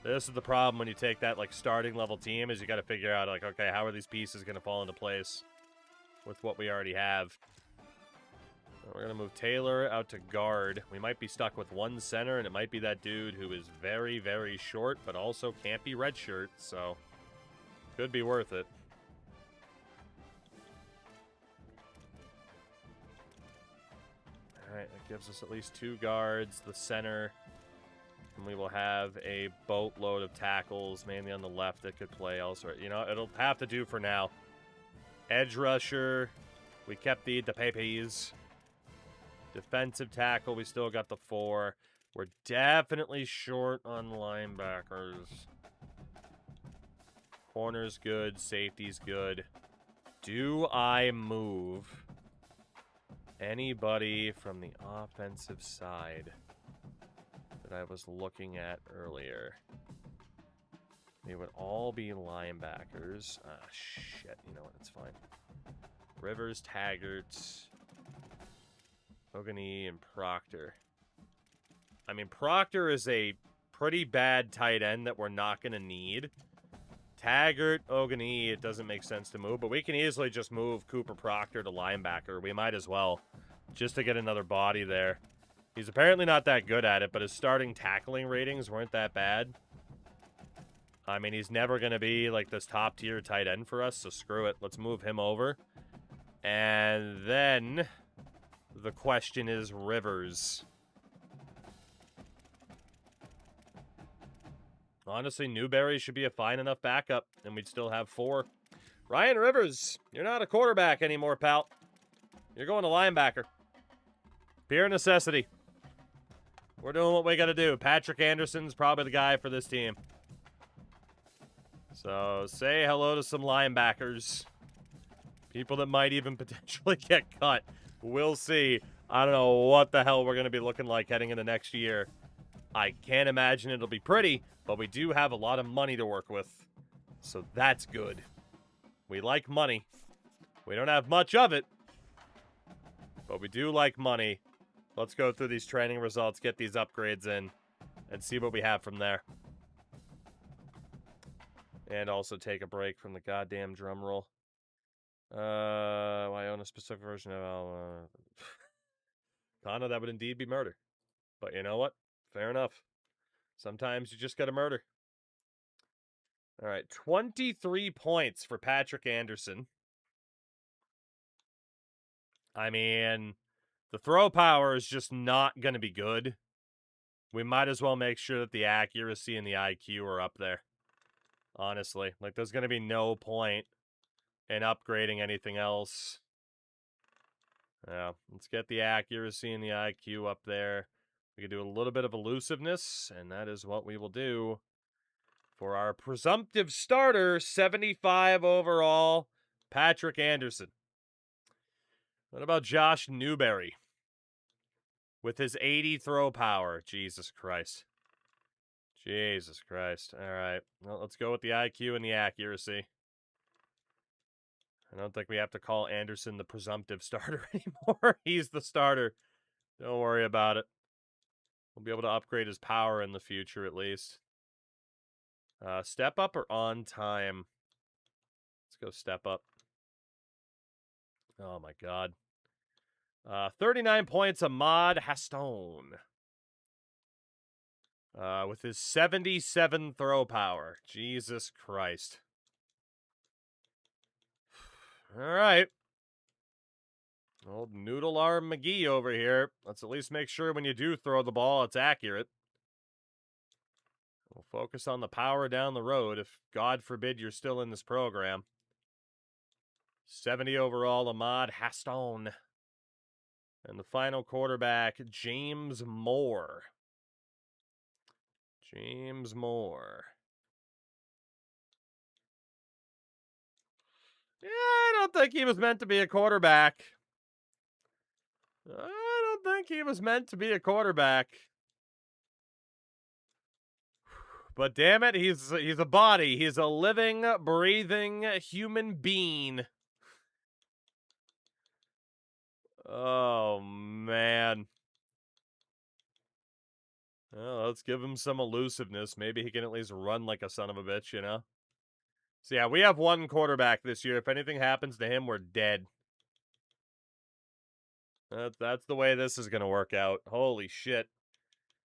This is the problem when you take that, like, starting level team, is you got to figure out, like, okay, how are these pieces going to fall into place with what we already have? We're going to move Taylor out to guard. We might be stuck with one center, and it might be that dude who is very, very short, but also can't be redshirt, so could be worth it. Alright, that gives us at least two guards, the center, and we will have a boatload of tackles, mainly on the left, that could play elsewhere. You know, it'll have to do for now. Edge rusher, we kept the Pepes. Defensive tackle, we still got the 4. We're definitely short on linebackers. Corner's good, safety's good. Do I move anybody from the offensive side that I was looking at earlier? They would all be linebackers. Ah, shit. You know what? It's fine. Rivers, Taggart, Ogany, and Proctor. I mean, Proctor is a pretty bad tight end that we're not going to need. Taggart, Ogany, it doesn't make sense to move, but we can easily just move Cooper Proctor to linebacker. We might as well, just to get another body there. He's apparently not that good at it, but his starting tackling ratings weren't that bad. I mean, he's never going to be like this top-tier tight end for us, so screw it. Let's move him over. And then the question is Rivers. Honestly, Newberry should be a fine enough backup, and we'd still have 4. Ryan Rivers, you're not a quarterback anymore, pal. You're going to linebacker. Pure necessity. We're doing what we got to do. Patrick Anderson's probably the guy for this team. So, say hello to some linebackers. People that might even potentially get cut. We'll see. I don't know what the hell we're going to be looking like heading into next year. I can't imagine it'll be pretty, but we do have a lot of money to work with. So that's good. We like money. We don't have much of it, but we do like money. Let's go through these training results, get these upgrades in, and see what we have from there. And also take a break from the goddamn drum roll. I own a specific version of Kana, that would indeed be murder. But you know what? Fair enough. Sometimes you just gotta murder. All right, 23 points for Patrick Anderson. I mean, the throw power is just not going to be good. We might as well make sure that the accuracy and the IQ are up there. Honestly, like there's going to be no point in upgrading anything else. Yeah, let's get the accuracy and the IQ up there. We can do a little bit of elusiveness, and that is what we will do for our presumptive starter, 75 overall, Patrick Anderson. What about Josh Newberry? With his 80 throw power. Jesus Christ. Jesus Christ. All right. Well, let's go with the IQ and the accuracy. I don't think we have to call Anderson the presumptive starter anymore. He's the starter. Don't worry about it. We'll be able to upgrade his power in the future at least. Step up or on time? Let's go step up. Oh my God. 39 points, Ahmad Haston. With his 77 throw power. Jesus Christ. All right. Old Noodle Arm McGee over here. Let's at least make sure when you do throw the ball, it's accurate. We'll focus on the power down the road if, God forbid, you're still in this program. 70 overall, Ahmad Haston. And the final quarterback, James Moore. James Moore. Yeah, I don't think he was meant to be a quarterback. I don't think he was meant to be a quarterback. But damn it, he's a body. He's a living, breathing human being. Oh, man. Well, let's give him some elusiveness. Maybe he can at least run like a son of a bitch, you know? So, yeah, we have one quarterback this year. If anything happens to him, we're dead. That's the way this is going to work out. Holy shit.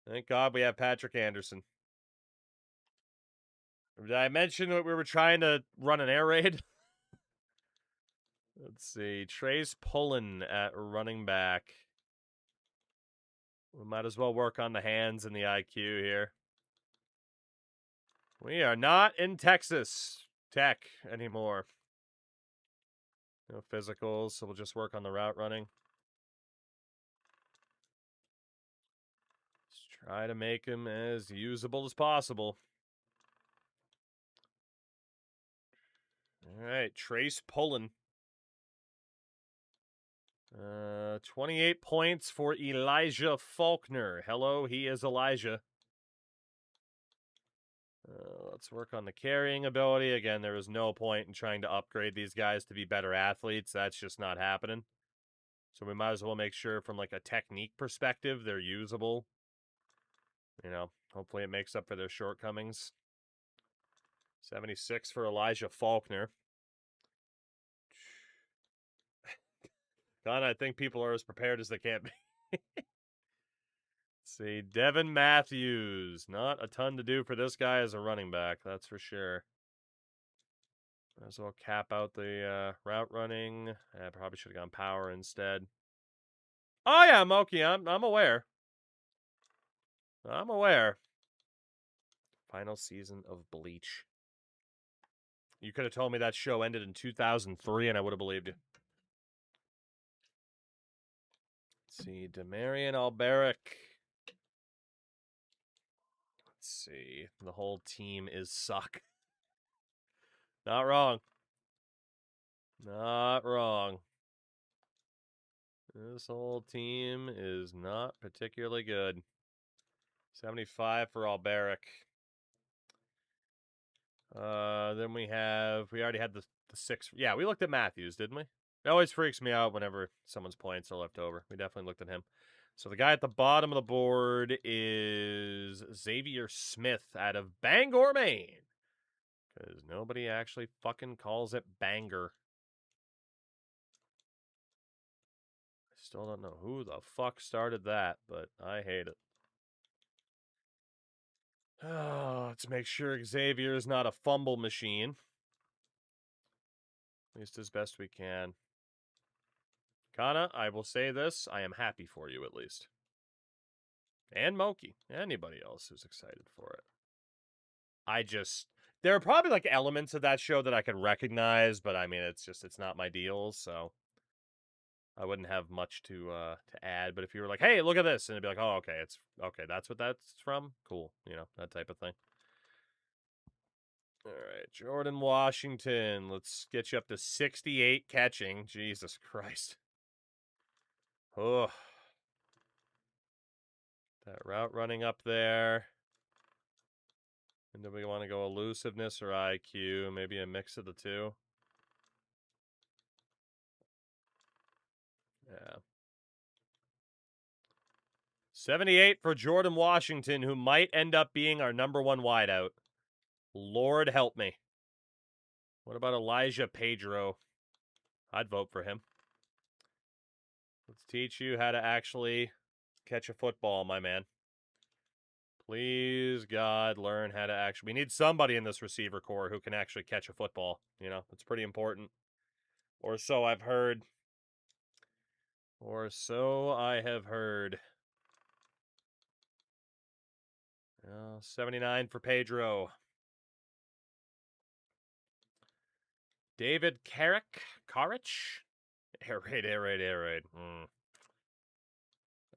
Thank God we have Patrick Anderson. Did I mention that we were trying to run an air raid? Let's see. Trace Pullen at running back. We might as well work on the hands and the IQ here. We are not in Texas Tech anymore. No physicals, so we'll just work on the route running. Let's try to make him as usable as possible. All right, Trace Pullen. 28 points for Elijah Faulkner. Hello, he is Elijah. Let's work on the carrying ability. Again, there is no point in trying to upgrade these guys to be better athletes. That's just not happening. So we might as well make sure from like a technique perspective, they're usable. You know, hopefully it makes up for their shortcomings. 76 for Elijah Faulkner. God, I think people are as prepared as they can be. Let's see, Devin Matthews. Not a ton to do for this guy as a running back, that's for sure. Might as well cap out the route running. I probably should have gone power instead. Oh yeah, Moki, I'm aware. I'm aware. Final season of Bleach. You could have told me that show ended in 2003 and I would have believed you. Let's see, Demarion Alberic. Let's see. The whole team is suck. Not wrong. Not wrong. This whole team is not particularly good. 75 for Alberic. Then we already had the 6. Yeah, we looked at Matthews, didn't we? It always freaks me out whenever someone's points are left over. We definitely looked at him. So the guy at the bottom of the board is Xavier Smith out of Bangor, Maine. Because nobody actually fucking calls it Bangor. I still don't know who the fuck started that, but I hate it. Oh, let's make sure Xavier is not a fumble machine. At least as best we can. Kana, I will say this. I am happy for you, at least. And Moki. Anybody else who's excited for it. There are probably, like, elements of that show that I can recognize, but, I mean, it's not my deal, so I wouldn't have much to add. But if you were like, hey, look at this, and it'd be like, oh, okay, that's what that's from? Cool, you know, that type of thing. All right, Jordan Washington. Let's get you up to 68 catching. Jesus Christ. Oh. That route running up there. And do we want to go elusiveness or IQ? Maybe a mix of the two. Yeah. 78 for Jordan Washington, who might end up being our number 1 wideout. Lord help me. What about Elijah Pedro? I'd vote for him. Let's teach you how to actually catch a football, my man. Please, God, learn how to actually... We need somebody in this receiver core who can actually catch a football. You know, it's pretty important. Or so I've heard. Or so I have heard. 79 for Pedro. David Carrick? Air raid.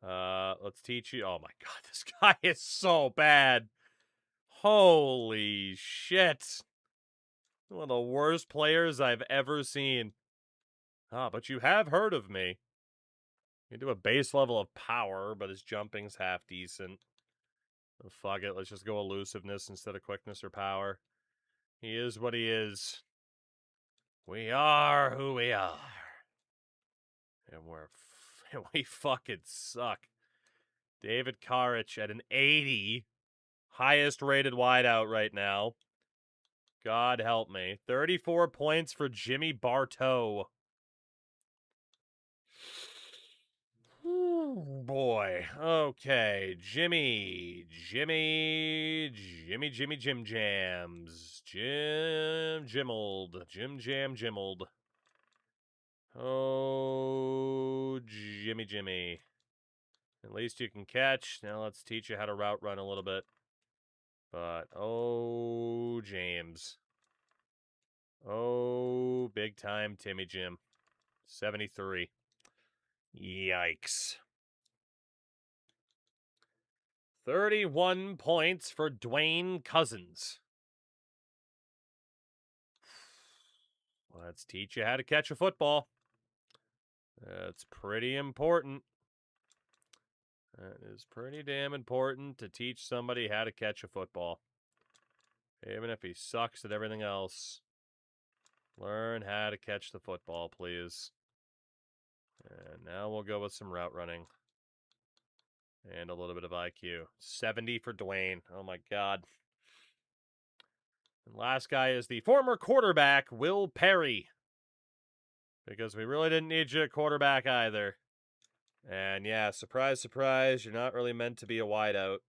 Let's teach you. Oh my god, this guy is so bad. Holy shit. One of the worst players I've ever seen. But you have heard of me. You do a base level of power, but his jumping's half decent. Oh, fuck it, let's just go elusiveness instead of quickness or power. He is what he is. We are who we are. And we fucking suck. David Karich at an 80. Highest rated wideout right now. God help me. 34 points for Jimmy Bartow. Ooh, boy. Okay. Jimmy Jim Jams. Jim Jimmold. Oh, Jimmy. At least you can catch. Now let's teach you how to route run a little bit. But, oh, James. Oh, big time Timmy Jim. 73. Yikes. 31 points for Dwayne Cousins. Let's teach you how to catch a football. That's pretty important. That is pretty damn important to teach somebody how to catch a football. Even if he sucks at everything else. Learn how to catch the football, please. And now we'll go with some route running. And a little bit of IQ. 70 for Dwayne. Oh my god. And last guy is the former quarterback, Will Perry. Because we really didn't need you at quarterback either. And yeah, surprise, surprise, you're not really meant to be a wideout.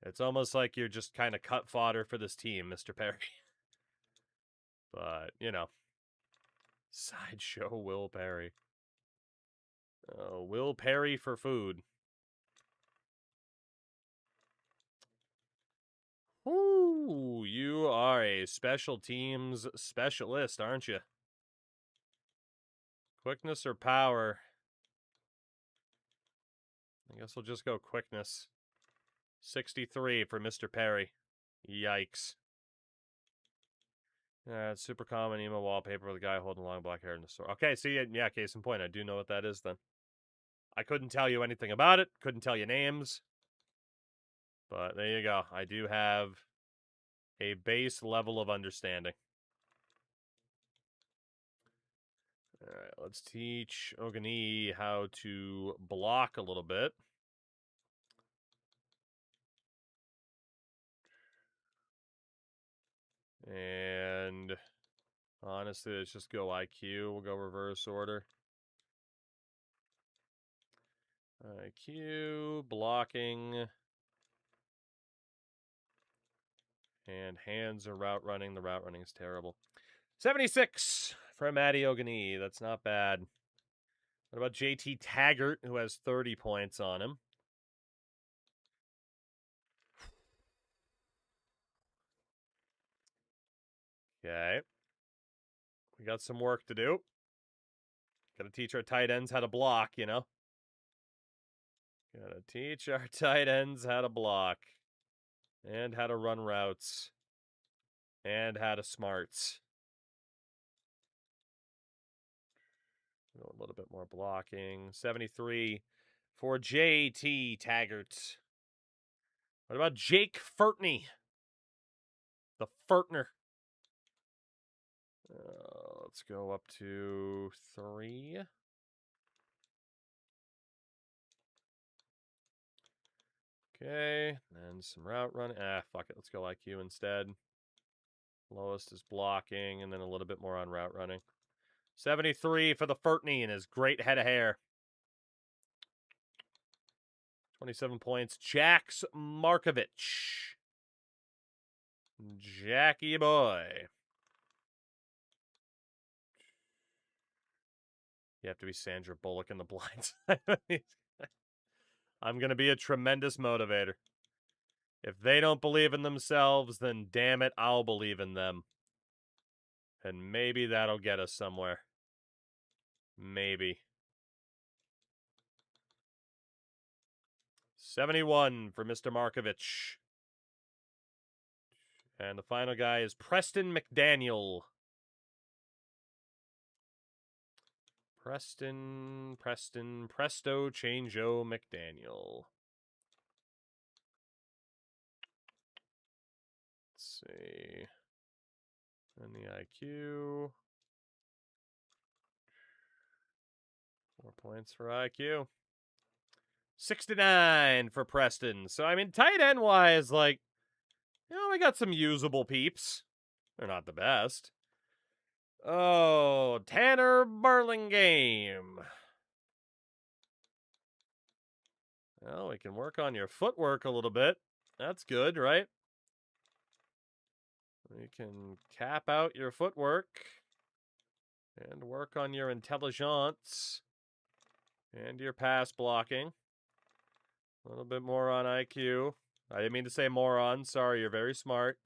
It's almost like you're just kind of cut fodder for this team, Mr. Perry. But, you know. Sideshow Will Perry. Will Perry for food. Ooh, you are a special teams specialist, aren't you? Quickness or power? I guess we'll just go quickness. 63 for Mr. Perry. Yikes. It's super common emo wallpaper with a guy holding long black hair in the store. Okay, see, yeah, case in point, I do know what that is then. I couldn't tell you anything about it, couldn't tell you names. But there you go. I do have a base level of understanding. Alright, let's teach Ogani how to block a little bit. And honestly, let's just go IQ. We'll go reverse order. IQ, blocking. And hands are route running. The route running is terrible. 76 from Matty Ogani. That's not bad. What about JT Taggart, who has 30 points on him? Okay. We got some work to do. Got to teach our tight ends how to block, you know? Got to teach our tight ends how to block. And how to run routes. And how to smarts. A little bit more blocking. 73 for JT Taggart. What about Jake Furtney? The Furtner. Let's go up to 3. Okay, and some route running. Fuck it. Let's go IQ instead. Lowest is blocking, and then a little bit more on route running. 73 for the Furtney and his great head of hair. 27 points. Jax Markovich. Jackie boy. You have to be Sandra Bullock in the blind side. I'm going to be a tremendous motivator. If they don't believe in themselves, then damn it, I'll believe in them. And maybe that'll get us somewhere. Maybe. 71 for Mr. Markovich. And the final guy is Preston McDaniel. Presto Changeo McDaniel. Let's see. And the IQ. 4 points for IQ. 69 for Preston. So, I mean, tight end wise, like, we got some usable peeps. They're not the best. Oh, Tanner Burlingame. Well, we can work on your footwork a little bit. That's good, right? We can cap out your footwork and work on your intelligence and your pass blocking. A little bit more on IQ. I didn't mean to say moron. Sorry, you're very smart.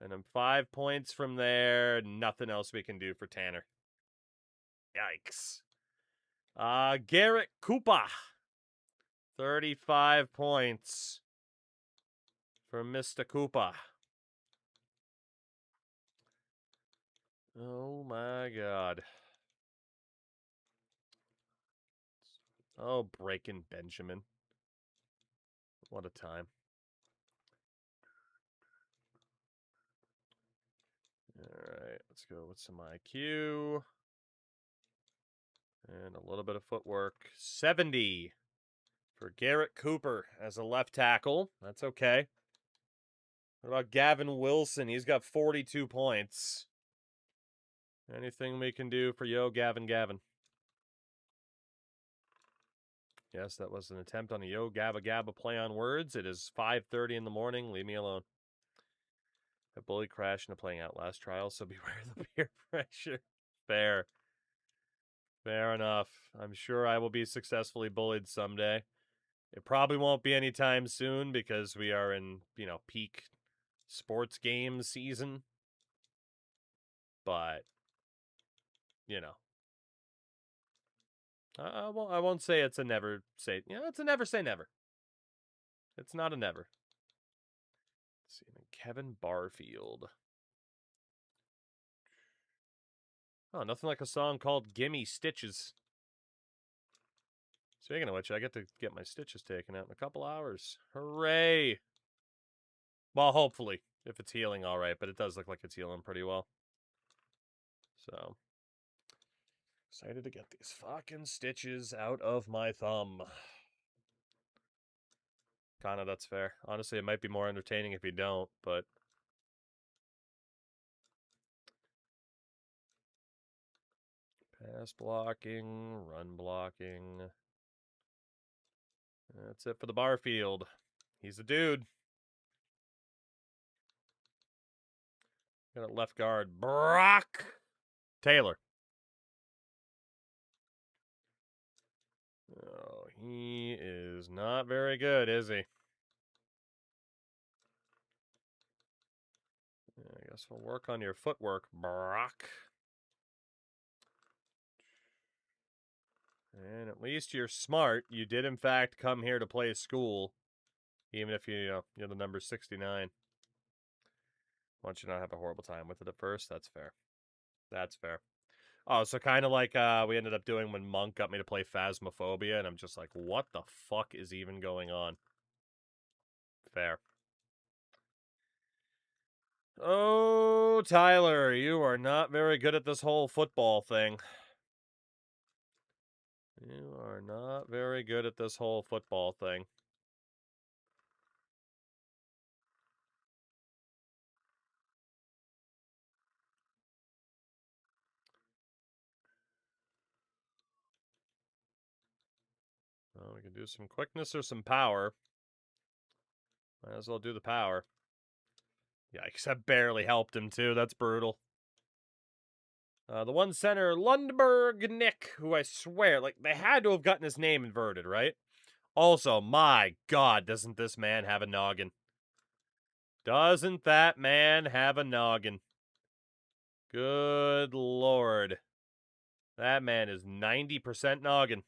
And then 5 points from there. Nothing else we can do for Tanner. Yikes. Garrett Koopa. 35 points for Mr. Koopa. Oh my God. Oh, Breaking Benjamin. What a time. Alright, let's go with some IQ. And a little bit of footwork. 70 for Garrett Cooper as a left tackle. That's okay. What about Gavin Wilson? He's got 42 points. Anything we can do for Gavin? Yes, that was an attempt on a Gabba play on words. It is 5:30 in the morning. Leave me alone. I bully crashed into playing Outlast trial, so beware the peer pressure. Fair. Fair enough. I'm sure I will be successfully bullied someday. It probably won't be anytime soon because we are in, peak sports game season. But, I won't say it's a never say. It's a never say never. It's not a never. Let's see, Kevin Barfield. Oh, nothing like a song called Gimme Stitches. Speaking of which, I get to get my stitches taken out in a couple hours. Hooray! Well, hopefully, if it's healing all right, but it does look like it's healing pretty well. So, excited to get these fucking stitches out of my thumb. Kinda, that's fair. Honestly, it might be more entertaining if you don't, but... Pass blocking, run blocking. That's it for the Barfield. He's a dude. Got a left guard, Brock Taylor. Oh, he is not very good, is he? I guess we'll work on your footwork, Brock. And at least you're smart. You did, in fact, come here to play school. Even if you're the number 69. Want you to not have a horrible time with it at first. That's fair. That's fair. Oh, so kind of like we ended up doing when Monk got me to play Phasmophobia, and I'm just like, what the fuck is even going on? Fair. Oh, Tyler, you are not very good at this whole football thing. You are not very good at this whole football thing. Well, we can do some quickness or some power. Might as well do the power. Yikes, that barely helped him, too. That's brutal. The one center, Lundberg Nick, who I swear, they had to have gotten his name inverted, right? Also, my God, doesn't this man have a noggin? Doesn't that man have a noggin? Good Lord. That man is 90% noggin.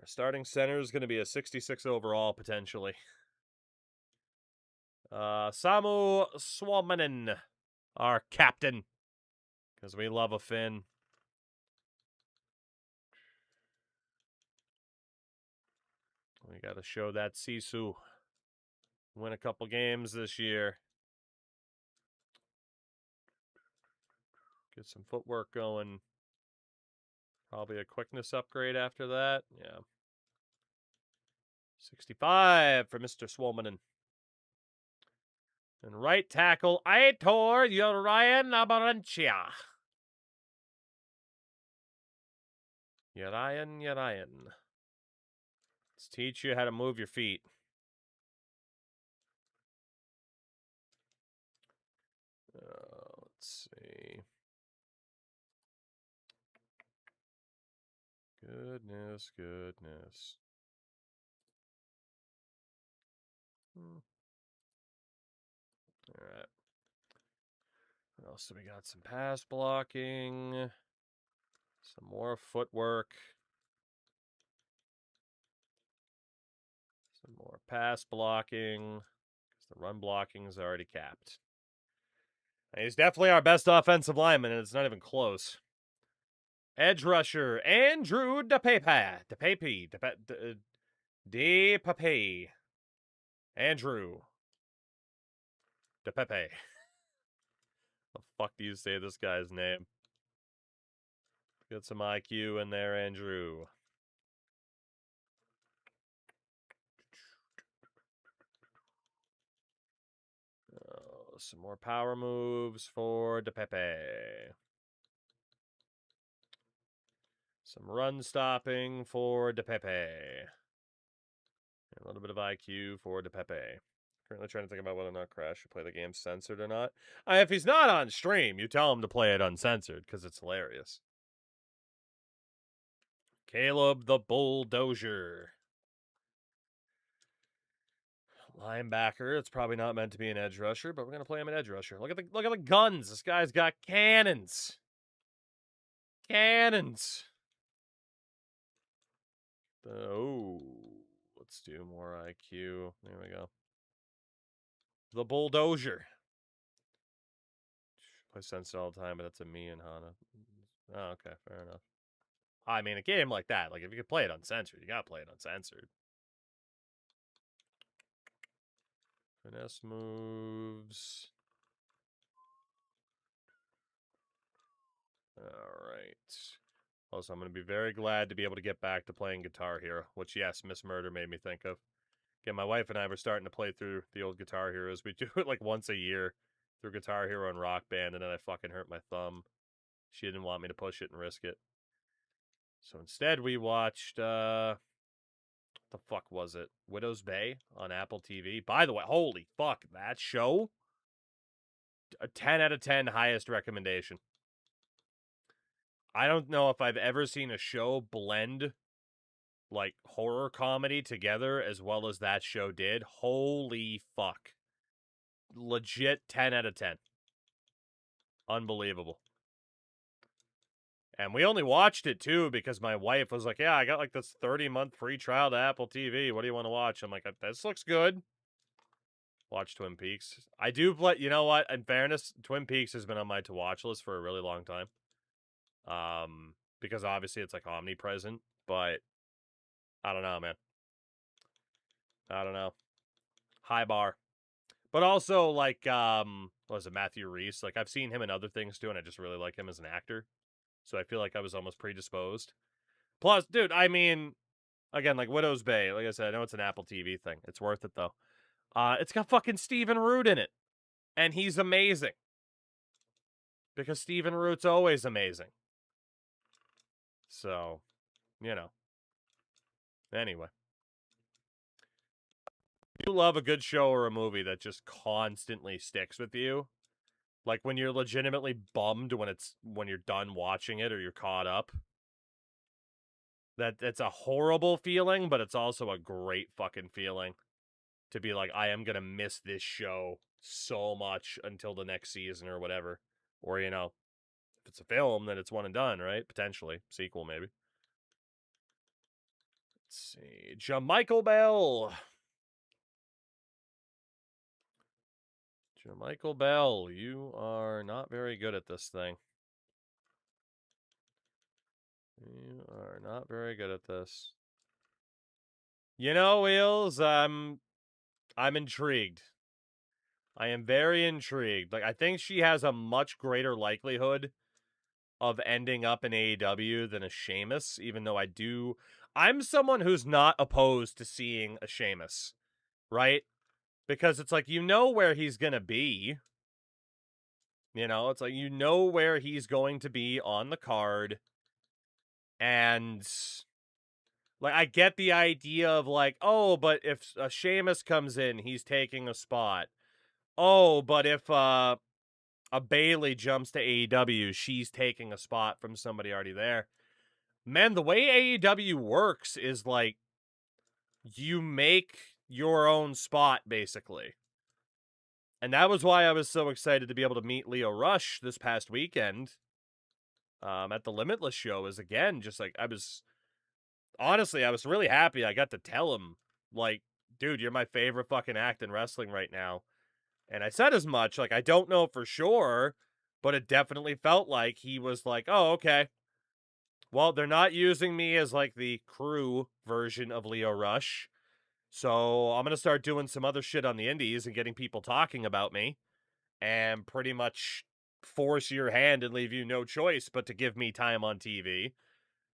Our starting center is going to be a 66 overall, potentially. Samu Suominen, our captain. Because we love a Finn. We got to show that Sisu. Win a couple games this year. Get some footwork going. Probably a quickness upgrade after that. Yeah. 65 for Mr. Suominen. And right tackle, Aitor Urian Abarancia. Urian. Let's teach you how to move your feet. Let's see. Goodness. All right. What else do we got? Some pass blocking. Some more footwork. Some more pass blocking. Because the run blocking is already capped. And he's definitely our best offensive lineman, and it's not even close. Edge rusher, Andrew DePape. Andrew DePape. The fuck do you say this guy's name? Get some IQ in there, Andrew. Some more power moves for DePape. Some run stopping for DePape. A little bit of IQ for DePape. Currently trying to think about whether or not Crash should play the game censored or not. If he's not on stream, you tell him to play it uncensored, because it's hilarious. Caleb the Bulldozer. Linebacker. It's probably not meant to be an edge rusher, but we're gonna play him an edge rusher. Look at the guns. This guy's got cannons. Cannons. Let's do more IQ. There we go. The Bulldozer. Play censored all the time, but that's a me and Hana. Oh, okay, fair enough. I mean, a game like that, like if you could play it uncensored, you gotta play it uncensored. Finesse moves. Alright. Also, I'm going to be very glad to be able to get back to playing Guitar Hero, which, yes, Miss Murder made me think of. Again, my wife and I were starting to play through the old Guitar Heroes. We do it like once a year through Guitar Hero and Rock Band, and then I fucking hurt my thumb. She didn't want me to push it and risk it. So instead, we watched, what the fuck was it? Widow's Bay on Apple TV. By the way, holy fuck, that show? A 10 out of 10 highest recommendation. I don't know if I've ever seen a show blend, like, horror comedy together as well as that show did. Holy fuck. Legit 10 out of 10. Unbelievable. And we only watched it, too, because my wife was like, yeah, I got, like, this 30-month free trial to Apple TV. What do you want to watch? I'm like, this looks good. Watch Twin Peaks. I do play, you know what? In fairness, Twin Peaks has been on my to-watch list for a really long time. Because obviously it's, like, omnipresent, but I don't know, man. I don't know. High bar. But also, like, what was it, Matthew Reese? Like, I've seen him in other things, too, and I just really like him as an actor. So I feel like I was almost predisposed. Plus, dude, I mean, again, like, Widow's Bay. Like I said, I know it's an Apple TV thing. It's worth it, though. It's got fucking Stephen Root in it. And he's amazing. Because Stephen Root's always amazing. So, you know. Anyway. You love a good show or a movie that just constantly sticks with you. Like when you're legitimately bummed when you're done watching it or you're caught up. That's a horrible feeling, but it's also a great fucking feeling to be like, I am going to miss this show so much until the next season or whatever. Or, you know, if it's a film, then it's one and done, right? Potentially. Sequel, maybe. Let's see. Jamichael Bell. Jamichael Bell, you are not very good at this thing. You are not very good at this. You know, Wheels, I'm intrigued. I am very intrigued. Like, I think she has a much greater likelihood of ending up in AEW than a Sheamus, even though I'm someone who's not opposed to seeing a Sheamus, right? Because it's like, you know where he's going to be. You know, it's like, you know where he's going to be on the card. And, like, I get the idea of, like, oh, but if a Sheamus comes in, he's taking a spot. Oh, but if a Bayley jumps to AEW, she's taking a spot from somebody already there. Man, the way AEW works is, like, you make your own spot, basically. And that was why I was so excited to be able to meet Leo Rush this past weekend at the Limitless show. Is again, just like, I was really happy I got to tell him, like, dude, you're my favorite fucking act in wrestling right now. And I said as much, like, I don't know for sure, but it definitely felt like he was like, oh, okay. Well, they're not using me as, like, the crew version of Leo Rush. So I'm going to start doing some other shit on the indies and getting people talking about me and pretty much force your hand and leave you no choice but to give me time on TV.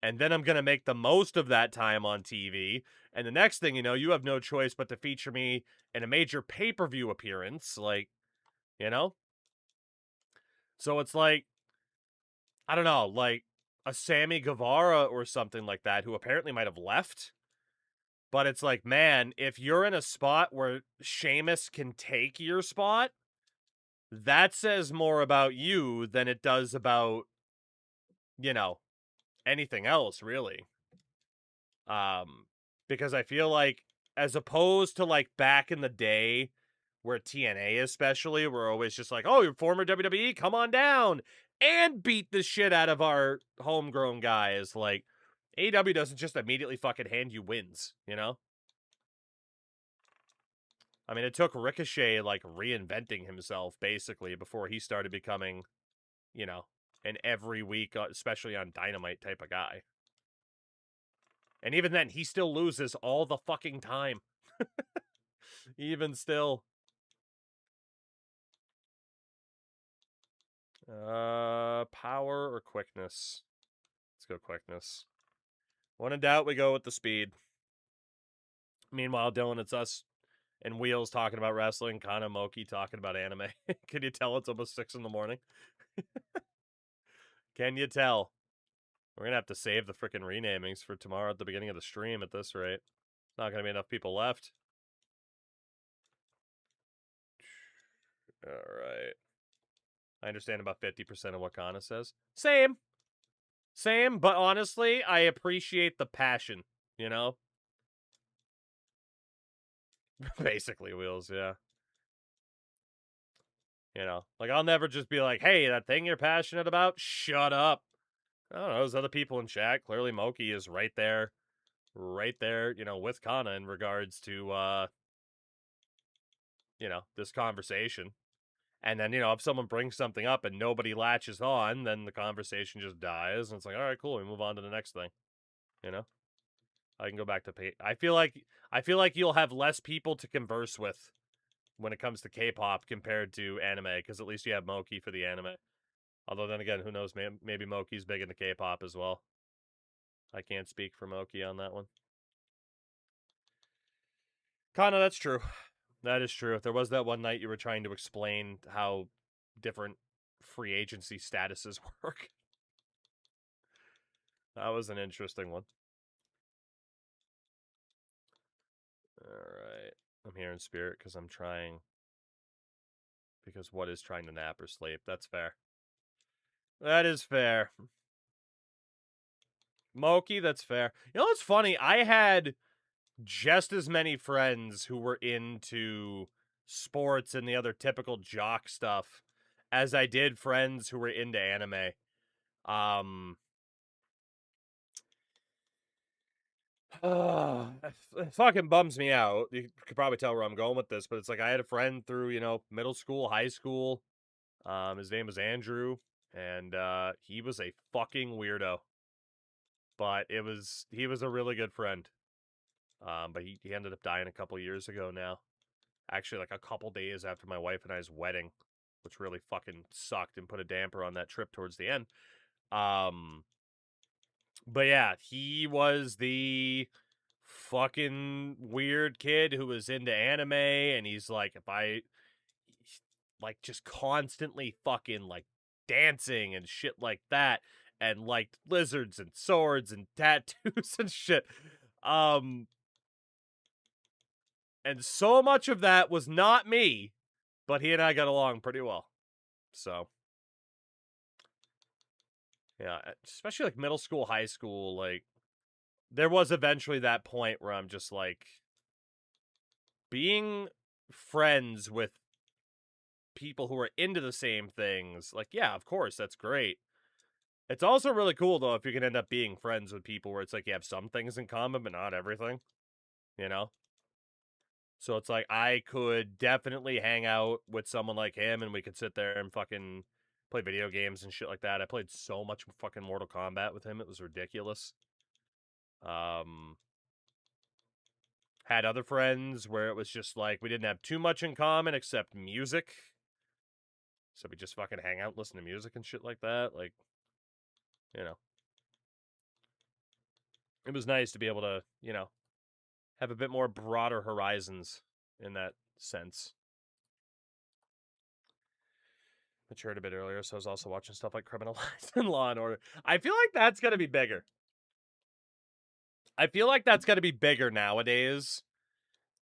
And then I'm going to make the most of that time on TV. And the next thing you know, you have no choice but to feature me in a major pay-per-view appearance. Like, you know? So it's like, I don't know, like a Sammy Guevara or something like that, who apparently might have left. But it's like, man, if you're in a spot where Sheamus can take your spot, that says more about you than it does about, you know, anything else, really. Because I feel like, as opposed to, like, back in the day, where TNA especially, we're always just like, oh, you're former WWE, come on down and beat the shit out of our homegrown guys. Like, AEW doesn't just immediately fucking hand you wins, you know? I mean, it took Ricochet, like, reinventing himself, basically, before he started becoming, you know, an every week, especially on Dynamite type of guy. And even then, he still loses all the fucking time. Even still. Power or quickness? Let's go quickness. When in doubt, we go with the speed. Meanwhile, Dylan, it's us and Wheels talking about wrestling, Kana Moki talking about anime. Can you tell it's almost 6 in the morning? Can you tell? We're going to have to save the freaking renamings for tomorrow at the beginning of the stream at this rate. Not going to be enough people left. All right. I understand about 50% of what Kana says. Same, but honestly, I appreciate the passion, you know? Basically, Wheels, yeah. You know, like, I'll never just be like, hey, that thing you're passionate about, shut up. I don't know, there's other people in chat. Clearly, Moki is right there, you know, with Kana in regards to, you know, this conversation. And then, you know, if someone brings something up and nobody latches on, then the conversation just dies. And it's like, all right, cool, we move on to the next thing, you know? I can go back to pay. I feel like you'll have less people to converse with when it comes to K-pop compared to anime, because at least you have Moki for the anime. Although then again, who knows? Maybe Moki's big into K-pop as well. I can't speak for Moki on that one. Kana, that's true. That is true. If there was that one night you were trying to explain how different free agency statuses work. That was an interesting one. Alright. I'm here in spirit because I'm trying. Because what is trying to nap or sleep? That's fair. That is fair. Moki, that's fair. You know what's funny? I had just as many friends who were into sports and the other typical jock stuff as I did friends who were into anime. It fucking bums me out. You could probably tell where I'm going with this, but it's like I had a friend through, middle school, high school. His name was Andrew, and he was a fucking weirdo. But he was a really good friend. But he ended up dying a couple years ago now. Actually, like a couple days after my wife and I's wedding, which really fucking sucked and put a damper on that trip towards the end. But yeah, he was the fucking weird kid who was into anime, and he's like, like just constantly fucking like dancing and shit like that, and liked lizards and swords and tattoos and shit. And so much of that was not me, but he and I got along pretty well. So, yeah, especially like middle school, high school, like there was eventually that point where I'm just like being friends with people who are into the same things. Like, yeah, of course, that's great. It's also really cool though if you can end up being friends with people where it's like you have some things in common but not everything, you know? So it's like I could definitely hang out with someone like him and we could sit there and fucking play video games and shit like that. I played so much fucking Mortal Kombat with him. It was ridiculous. Had other friends where it was just like we didn't have too much in common except music. So we just fucking hang out, listen to music and shit like that. Like, it was nice to be able to, have a bit more broader horizons in that sense. Matured a bit earlier, so I was also watching stuff like Criminalized and Law and Order. I feel like that's gonna be bigger. I feel like that's gonna be bigger nowadays.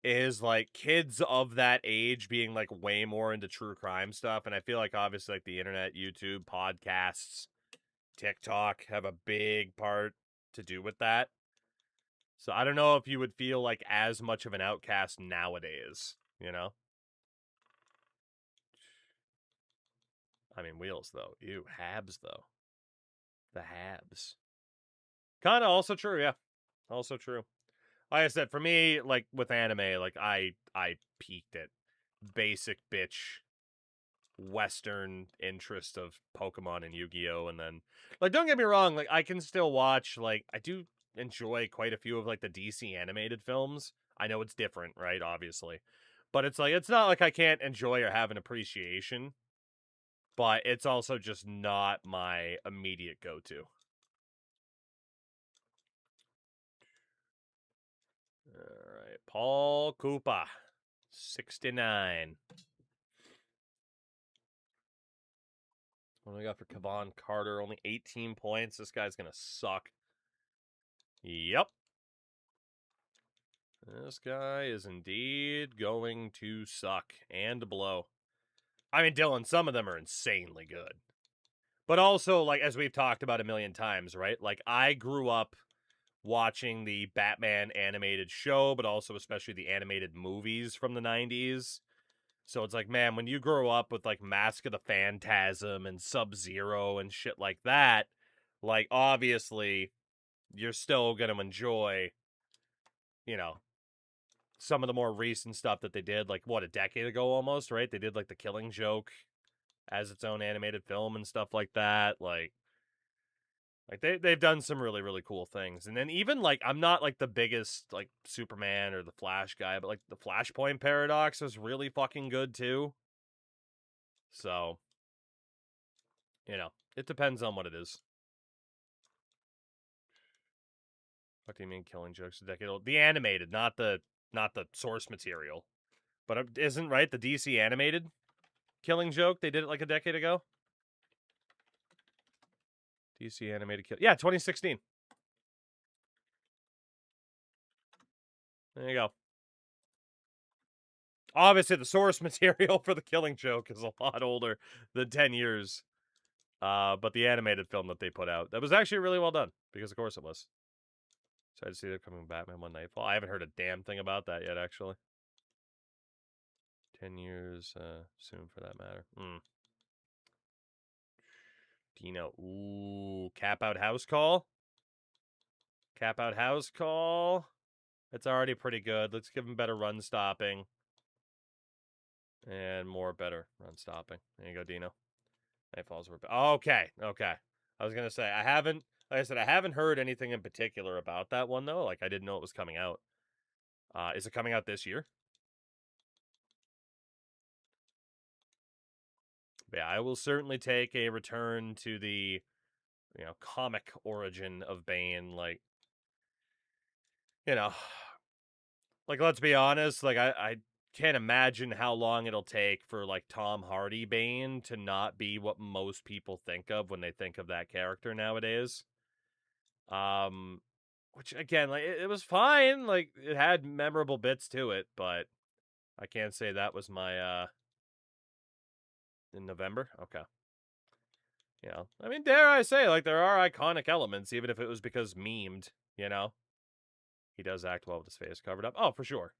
Is like kids of that age being like way more into true crime stuff, and I feel like obviously like the internet, YouTube, podcasts, TikTok have a big part to do with that. So I don't know if you would feel like as much of an outcast nowadays, I mean, wheels, though. Ew, Habs, though. The Habs. Kind of also true, yeah. Also true. Like I said, for me, like, with anime, like, I peaked at basic bitch Western interest of Pokemon and Yu-Gi-Oh! And then, like, don't get me wrong, like, I can still watch, like, I do enjoy quite a few of, like, the DC animated films. I know it's different, right, obviously. But it's like, it's not like I can't enjoy or have an appreciation. But it's also just not my immediate go-to. All right, Paul Koopa, 69. What do we got for Kevon Carter? Only 18 points. This guy's going to suck. Yep. This guy is indeed going to suck and blow. I mean, Dylan, some of them are insanely good. But also, like, as we've talked about a million times, right? Like, I grew up watching the Batman animated show, but also especially the animated movies from the 90s. So it's like, man, when you grow up with like Mask of the Phantasm and Sub-Zero and shit like that, like obviously you're still going to enjoy, some of the more recent stuff that they did, like what, a decade ago almost, right? They did like The Killing Joke as its own animated film and stuff like that. Like they've done some really, really cool things. And then even like I'm not like the biggest like Superman or the Flash guy, but like the Flashpoint Paradox is really fucking good too. So, it depends on what it is. What do you mean Killing Joke's a decade old? The animated, not the source material. But isn't right the DC animated Killing Joke? They did it like a decade ago. DC animated kill. Yeah, 2016. There you go. Obviously, the source material for the Killing Joke is a lot older than 10 years. But the animated film that they put out, that was actually really well done, because of course it was. So I see they're coming Batman One Nightfall. I haven't heard a damn thing about that yet, actually. 10 years soon, for that matter. Dino. Ooh, Cap Out House Call. Cap Out House Call. It's already pretty good. Let's give him better run stopping. And more better run stopping. There you go, Dino. Nightfalls were... Okay. I was going to say, like I said, I haven't heard anything in particular about that one, though. Like, I didn't know it was coming out. Is it coming out this year? But yeah, I will certainly take a return to the, comic origin of Bane. Like, like, let's be honest, like, I can't imagine how long it'll take for, like, Tom Hardy Bane to not be what most people think of when they think of that character nowadays. Which, again, like, it was fine. Like, it had memorable bits to it, but I can't say that was my, in November? Okay. I mean, dare I say, like, there are iconic elements, even if it was because memed, He does act well with his face covered up. Oh, for sure.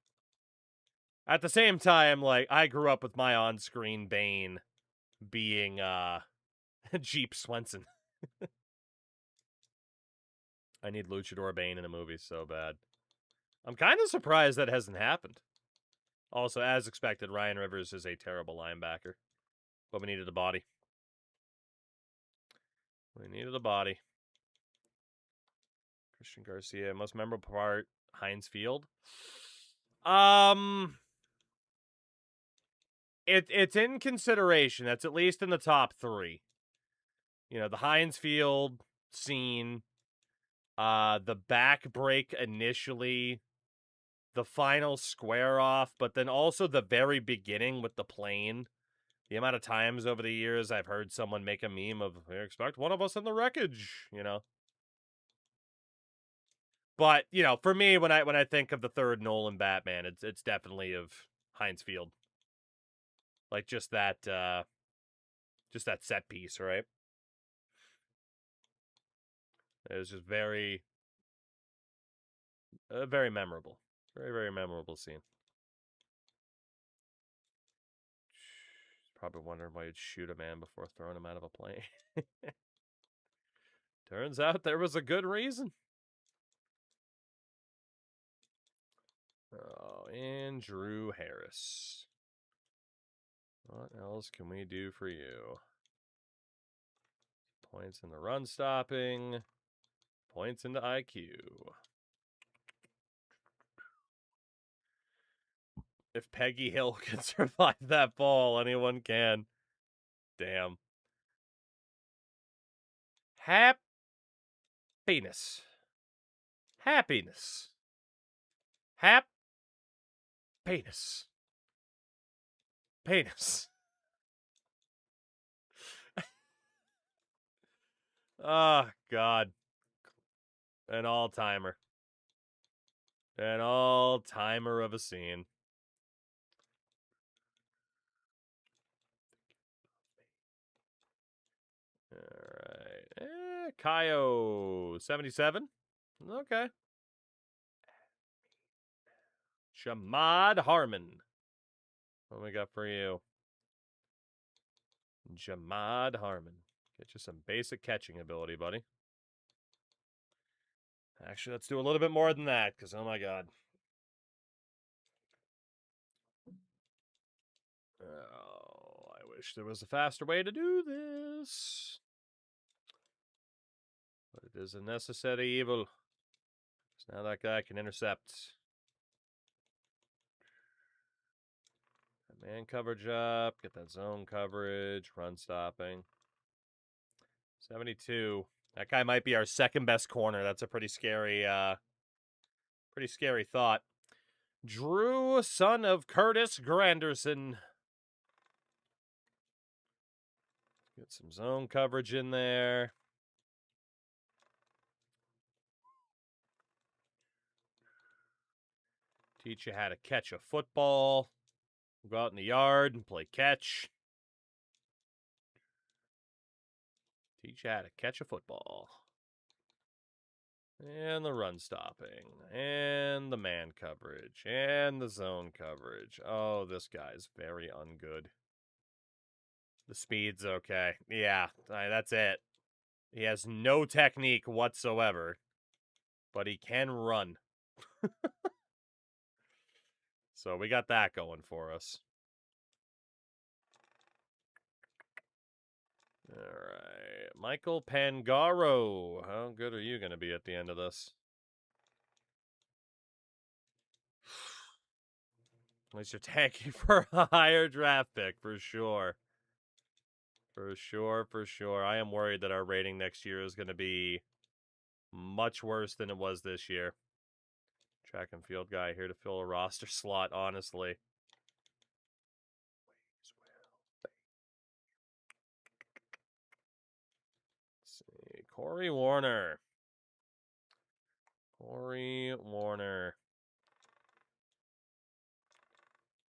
At the same time, like, I grew up with my on-screen Bane being, Jeep Swenson. I need Luchador Bane in a movie so bad. I'm kind of surprised that hasn't happened. Also, as expected, Ryan Rivers is a terrible linebacker. But we needed a body. Christian Garcia, most memorable part, Heinz Field. It's in consideration. That's at least in the top 3. The Heinz Field scene, the back break initially, the final square off, but then also the very beginning with the plane. The amount of times over the years I've heard someone make a meme of, expect one of us in the wreckage, But, for me, when I think of the third Nolan Batman, it's definitely of Heinz Field. Like, just that set piece, right? It was just very, very memorable. Very, very memorable scene. Probably wondering why you'd shoot a man before throwing him out of a plane. Turns out there was a good reason. Oh, Andrew Harris. What else can we do for you? Points in the run stopping. Points into IQ. If Peggy Hill can survive that fall, anyone can. Damn. Happiness. Happiness. Penis. Penis. Oh, God. An all-timer. An all-timer of a scene. Alright. Kaio 77. Okay. Jamad Harmon. What we got for you? Jamad Harmon. Get you some basic catching ability, buddy. Actually, let's do a little bit more than that, because oh my God. Oh, I wish there was a faster way to do this. But it is a necessary evil. So now that guy can intercept. That man coverage up. Get that zone coverage. Run stopping. 72. That guy might be our second best corner. That's a pretty scary thought. Drew, son of Curtis Granderson. Get some zone coverage in there. Teach you how to catch a football. Go out in the yard and play catch. Teach you how to catch a football. And the run stopping. And the man coverage. And the zone coverage. Oh, this guy's very ungood. The speed's okay. Yeah, that's it. He has no technique whatsoever. But he can run. So we got that going for us. All right. Michael Pangaro. How good are you going to be at the end of this? At least you're tanking for a higher draft pick, for sure. For sure. I am worried that our rating next year is going to be much worse than it was this year. Track and field guy here to fill a roster slot, honestly. Let's see. Corey Warner.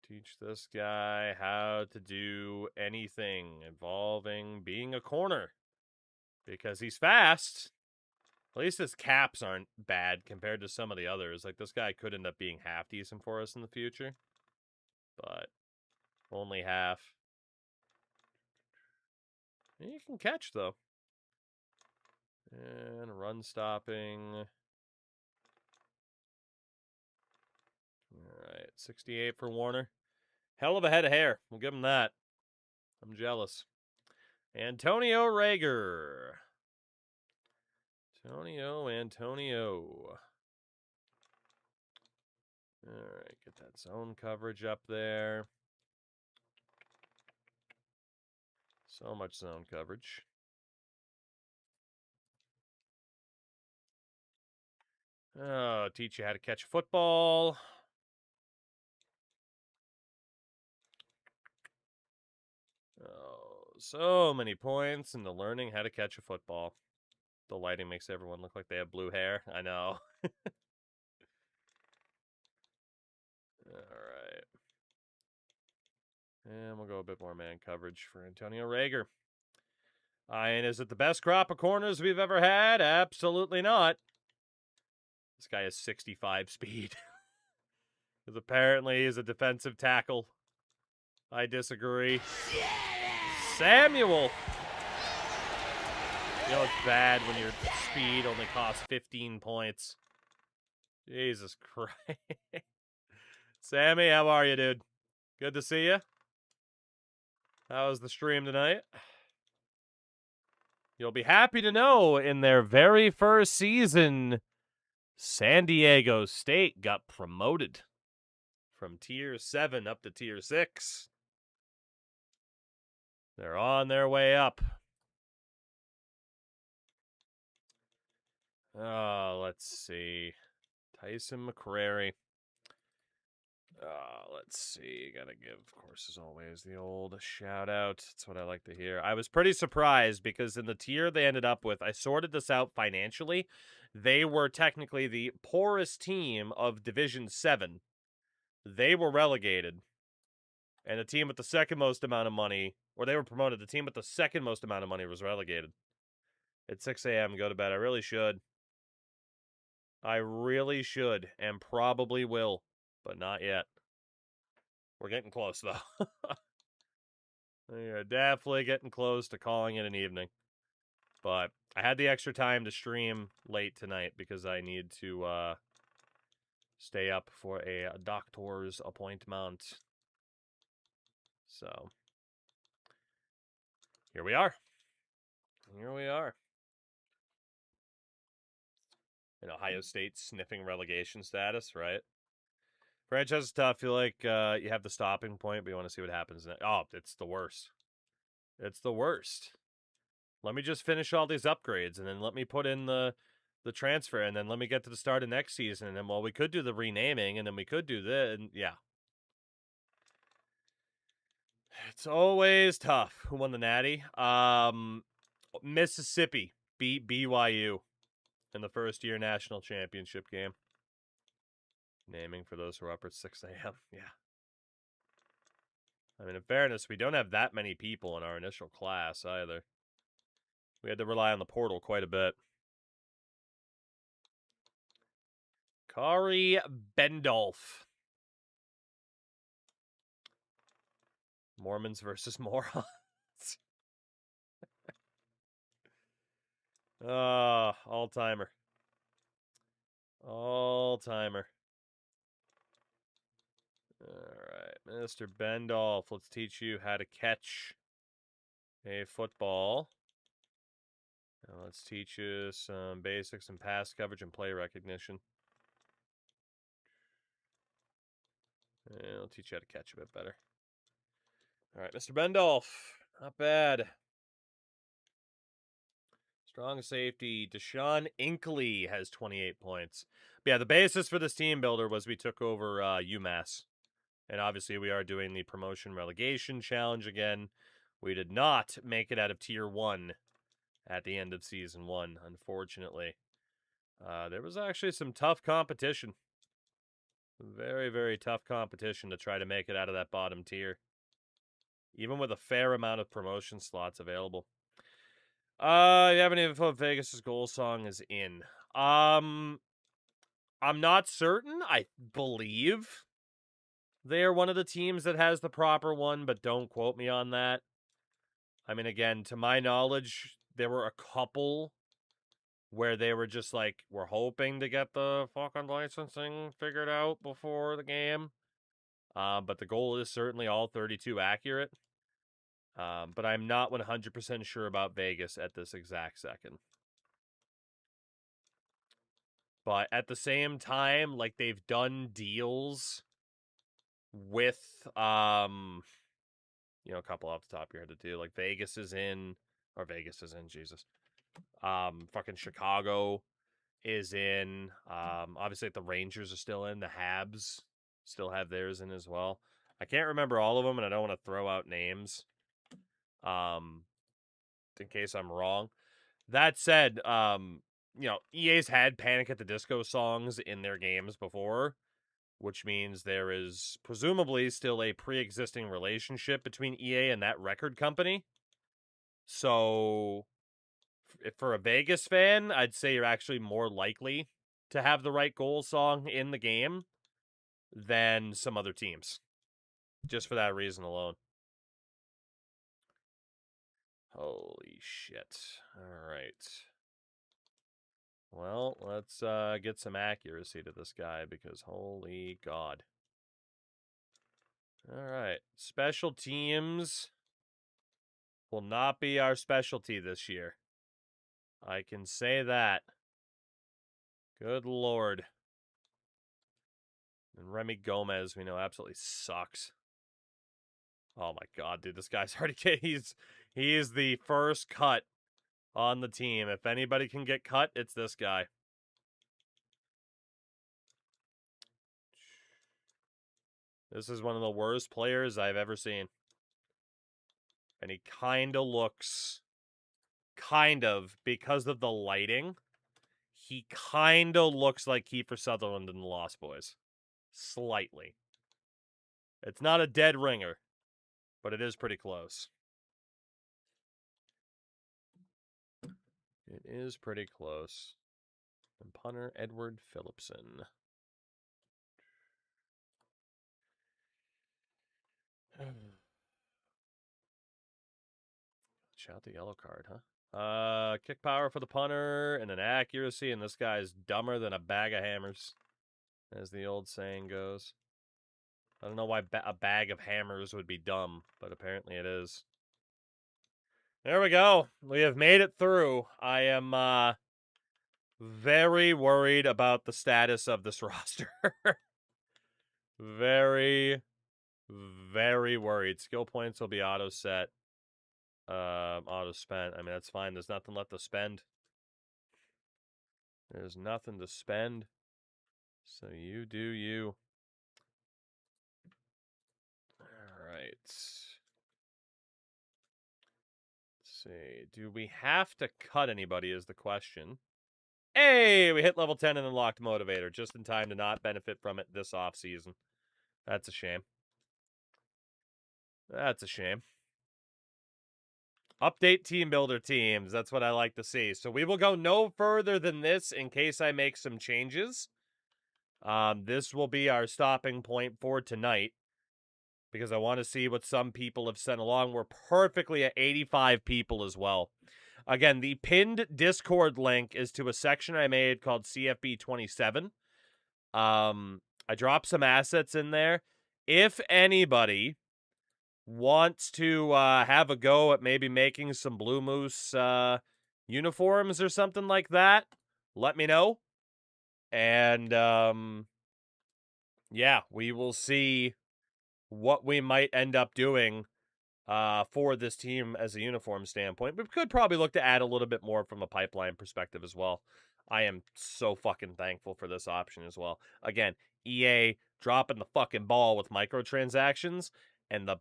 Teach this guy how to do anything involving being a corner. Because he's fast. At least his caps aren't bad compared to some of the others. Like, this guy could end up being half decent for us in the future. But only half. And you can catch, though. And run stopping. All right, 68 for Warner. Hell of a head of hair. We'll give him that. I'm jealous. Antonio Rager. Antonio. All right, get that zone coverage up there. So much zone coverage. Oh, teach you how to catch a football. Oh, so many points into learning how to catch a football. The lighting makes everyone look like they have blue hair. I know. All right. And we'll go a bit more man coverage for Antonio Rager. And is it the best crop of corners we've ever had? Absolutely not. This guy has 65 speed. Because apparently he's a defensive tackle. I disagree. Samuel! You know it's bad when your speed only costs 15 points. Jesus Christ. Sammy, how are you, dude? Good to see you. How was the stream tonight? You'll be happy to know in their very first season, San Diego State got promoted from Tier 7 up to Tier 6. They're on their way up. Oh, let's see. Tyson McCrary. Let's see. Gotta give, of course, as always, the old shout out. That's what I like to hear. I was pretty surprised because in the tier they ended up with, I sorted this out financially. They were technically the poorest team of Division 7. They were relegated. And the team with the second most amount of money, or they were promoted, the team with the second most amount of money was relegated. It's 6 a.m. Go to bed. I really should. And probably will, but not yet. We're getting close, though. We are definitely getting close to calling it an evening. But I had the extra time to stream late tonight because I need to stay up for a doctor's appointment. So, here we are. In Ohio State sniffing relegation status, right? Franchise is tough. I feel like you have the stopping point, but you want to see what happens next. Oh, it's the worst. It's the worst. Let me just finish all these upgrades, and then let me put in the transfer, and then let me get to the start of next season, and then, well, we could do the renaming, and then we could do this, and yeah. It's always tough. Who won the Natty? Mississippi beat BYU in the first-year national championship game. Naming for those who are up at 6 a.m. Yeah. I mean, in fairness, we don't have that many people in our initial class either. We had to rely on the portal quite a bit. Kari Bendolf. Mormons versus morons. All-timer. All-timer. All right, Mr. Bendolf, let's teach you how to catch a football. Now let's teach you some basics in pass coverage and play recognition. And I'll teach you how to catch a bit better. All right, Mr. Bendolf, not bad. Strong safety. Deshaun Inkley has 28 points. But yeah, the basis for this team builder was we took over UMass. And obviously we are doing the promotion relegation challenge again. We did not make it out of Tier 1 at the end of Season 1, unfortunately. There was actually some tough competition. Very, very tough competition to try to make it out of that bottom tier. Even with a fair amount of promotion slots available. You haven't even thought Vegas' goal song is in. I'm not certain. I believe they are one of the teams that has the proper one, but don't quote me on that. I mean, again, to my knowledge, there were a couple where they were just like, we're hoping to get the fucking licensing figured out before the game. But the goal is certainly all 32 accurate. But I'm not 100% sure about Vegas at this exact second. But at the same time, like, they've done deals with, a couple off the top of your head to do. Like, Vegas is in, Jesus. Fucking Chicago is in. Obviously, like, the Rangers are still in. The Habs still have theirs in as well. I can't remember all of them, and I don't want to throw out names. In case I'm wrong. That said, EA's had Panic at the Disco songs in their games before, which means there is presumably still a pre-existing relationship between EA and that record company. So, for a Vegas fan, I'd say you're actually more likely to have the right goal song in the game than some other teams. Just for that reason alone. Holy shit. All right. Well, let's get some accuracy to this guy because holy God. All right. Special teams will not be our specialty this year. I can say that. Good Lord. And Remy Gomez, we know, absolutely sucks. Oh my God, dude, this guy's already he's the first cut on the team. If anybody can get cut, it's this guy. This is one of the worst players I've ever seen. And he kind of looks, because of the lighting, he kind of looks like Kiefer Sutherland in The Lost Boys. Slightly. It's not a dead ringer, but it is pretty close. It is pretty close. And punter Edward Phillipson. Shout the yellow card, huh? Kick power for the punter and an accuracy, and this guy's dumber than a bag of hammers, as the old saying goes. I don't know why a bag of hammers would be dumb, but apparently it is. There we go. We have made it through. I am very worried about the status of this roster. Very, very worried. Skill points will be auto set. Auto spent. I mean, that's fine. There's nothing left to spend. There's nothing to spend. So you do you. All right. Let's see. Do we have to cut anybody is the question. Hey, we hit level 10 and unlocked Motivator just in time to not benefit from it this offseason. That's a shame. That's a shame. Update team builder teams. That's what I like to see. So we will go no further than this in case I make some changes. This will be our stopping point for tonight because I want to see what some people have sent along. We're perfectly at 85 people as well. Again, the pinned Discord link is to a section I made called CFB 27. I dropped some assets in there. If anybody wants to have a go at maybe making some Blue Moose uniforms or something like that, let me know. And yeah, we will see what we might end up doing for this team as a uniform standpoint. We could probably look to add a little bit more from a pipeline perspective as well. I am so fucking thankful for this option as well. Again, EA dropping the fucking ball with microtransactions, and the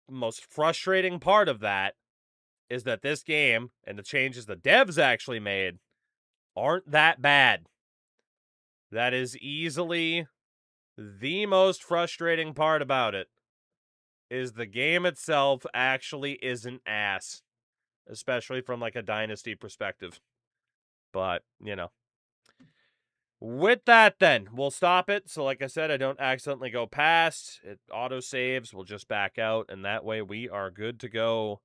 most frustrating part of that is that this game and the changes the devs actually made aren't that bad. That is easily the most frustrating part about it, is the game itself actually isn't ass, especially from like a Dynasty perspective. But, you know. With that, then, we'll stop it. So, like I said, I don't accidentally go past. It auto-saves. We'll just back out, and that way we are good to go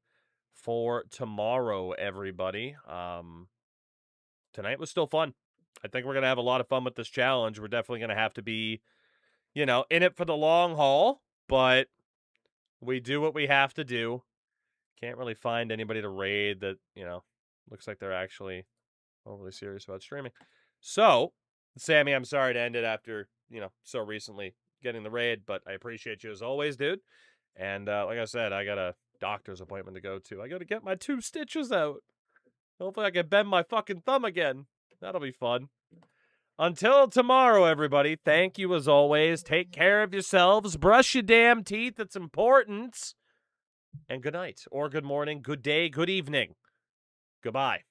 for tomorrow, everybody. Tonight was still fun. I think we're going to have a lot of fun with this challenge. We're definitely going to have to be, you know, in it for the long haul, but we do what we have to do. Can't really find anybody to raid that, you know, looks like they're actually overly serious about streaming. So, Sammy, I'm sorry to end it after, you know, so recently getting the raid, but I appreciate you as always, dude. And like I said, I got a doctor's appointment to go to. I got to get my 2 stitches out. Hopefully I can bend my fucking thumb again. That'll be fun. Until tomorrow, everybody, thank you as always. Take care of yourselves. Brush your damn teeth. It's important. And good night, or good morning, good day, good evening. Goodbye.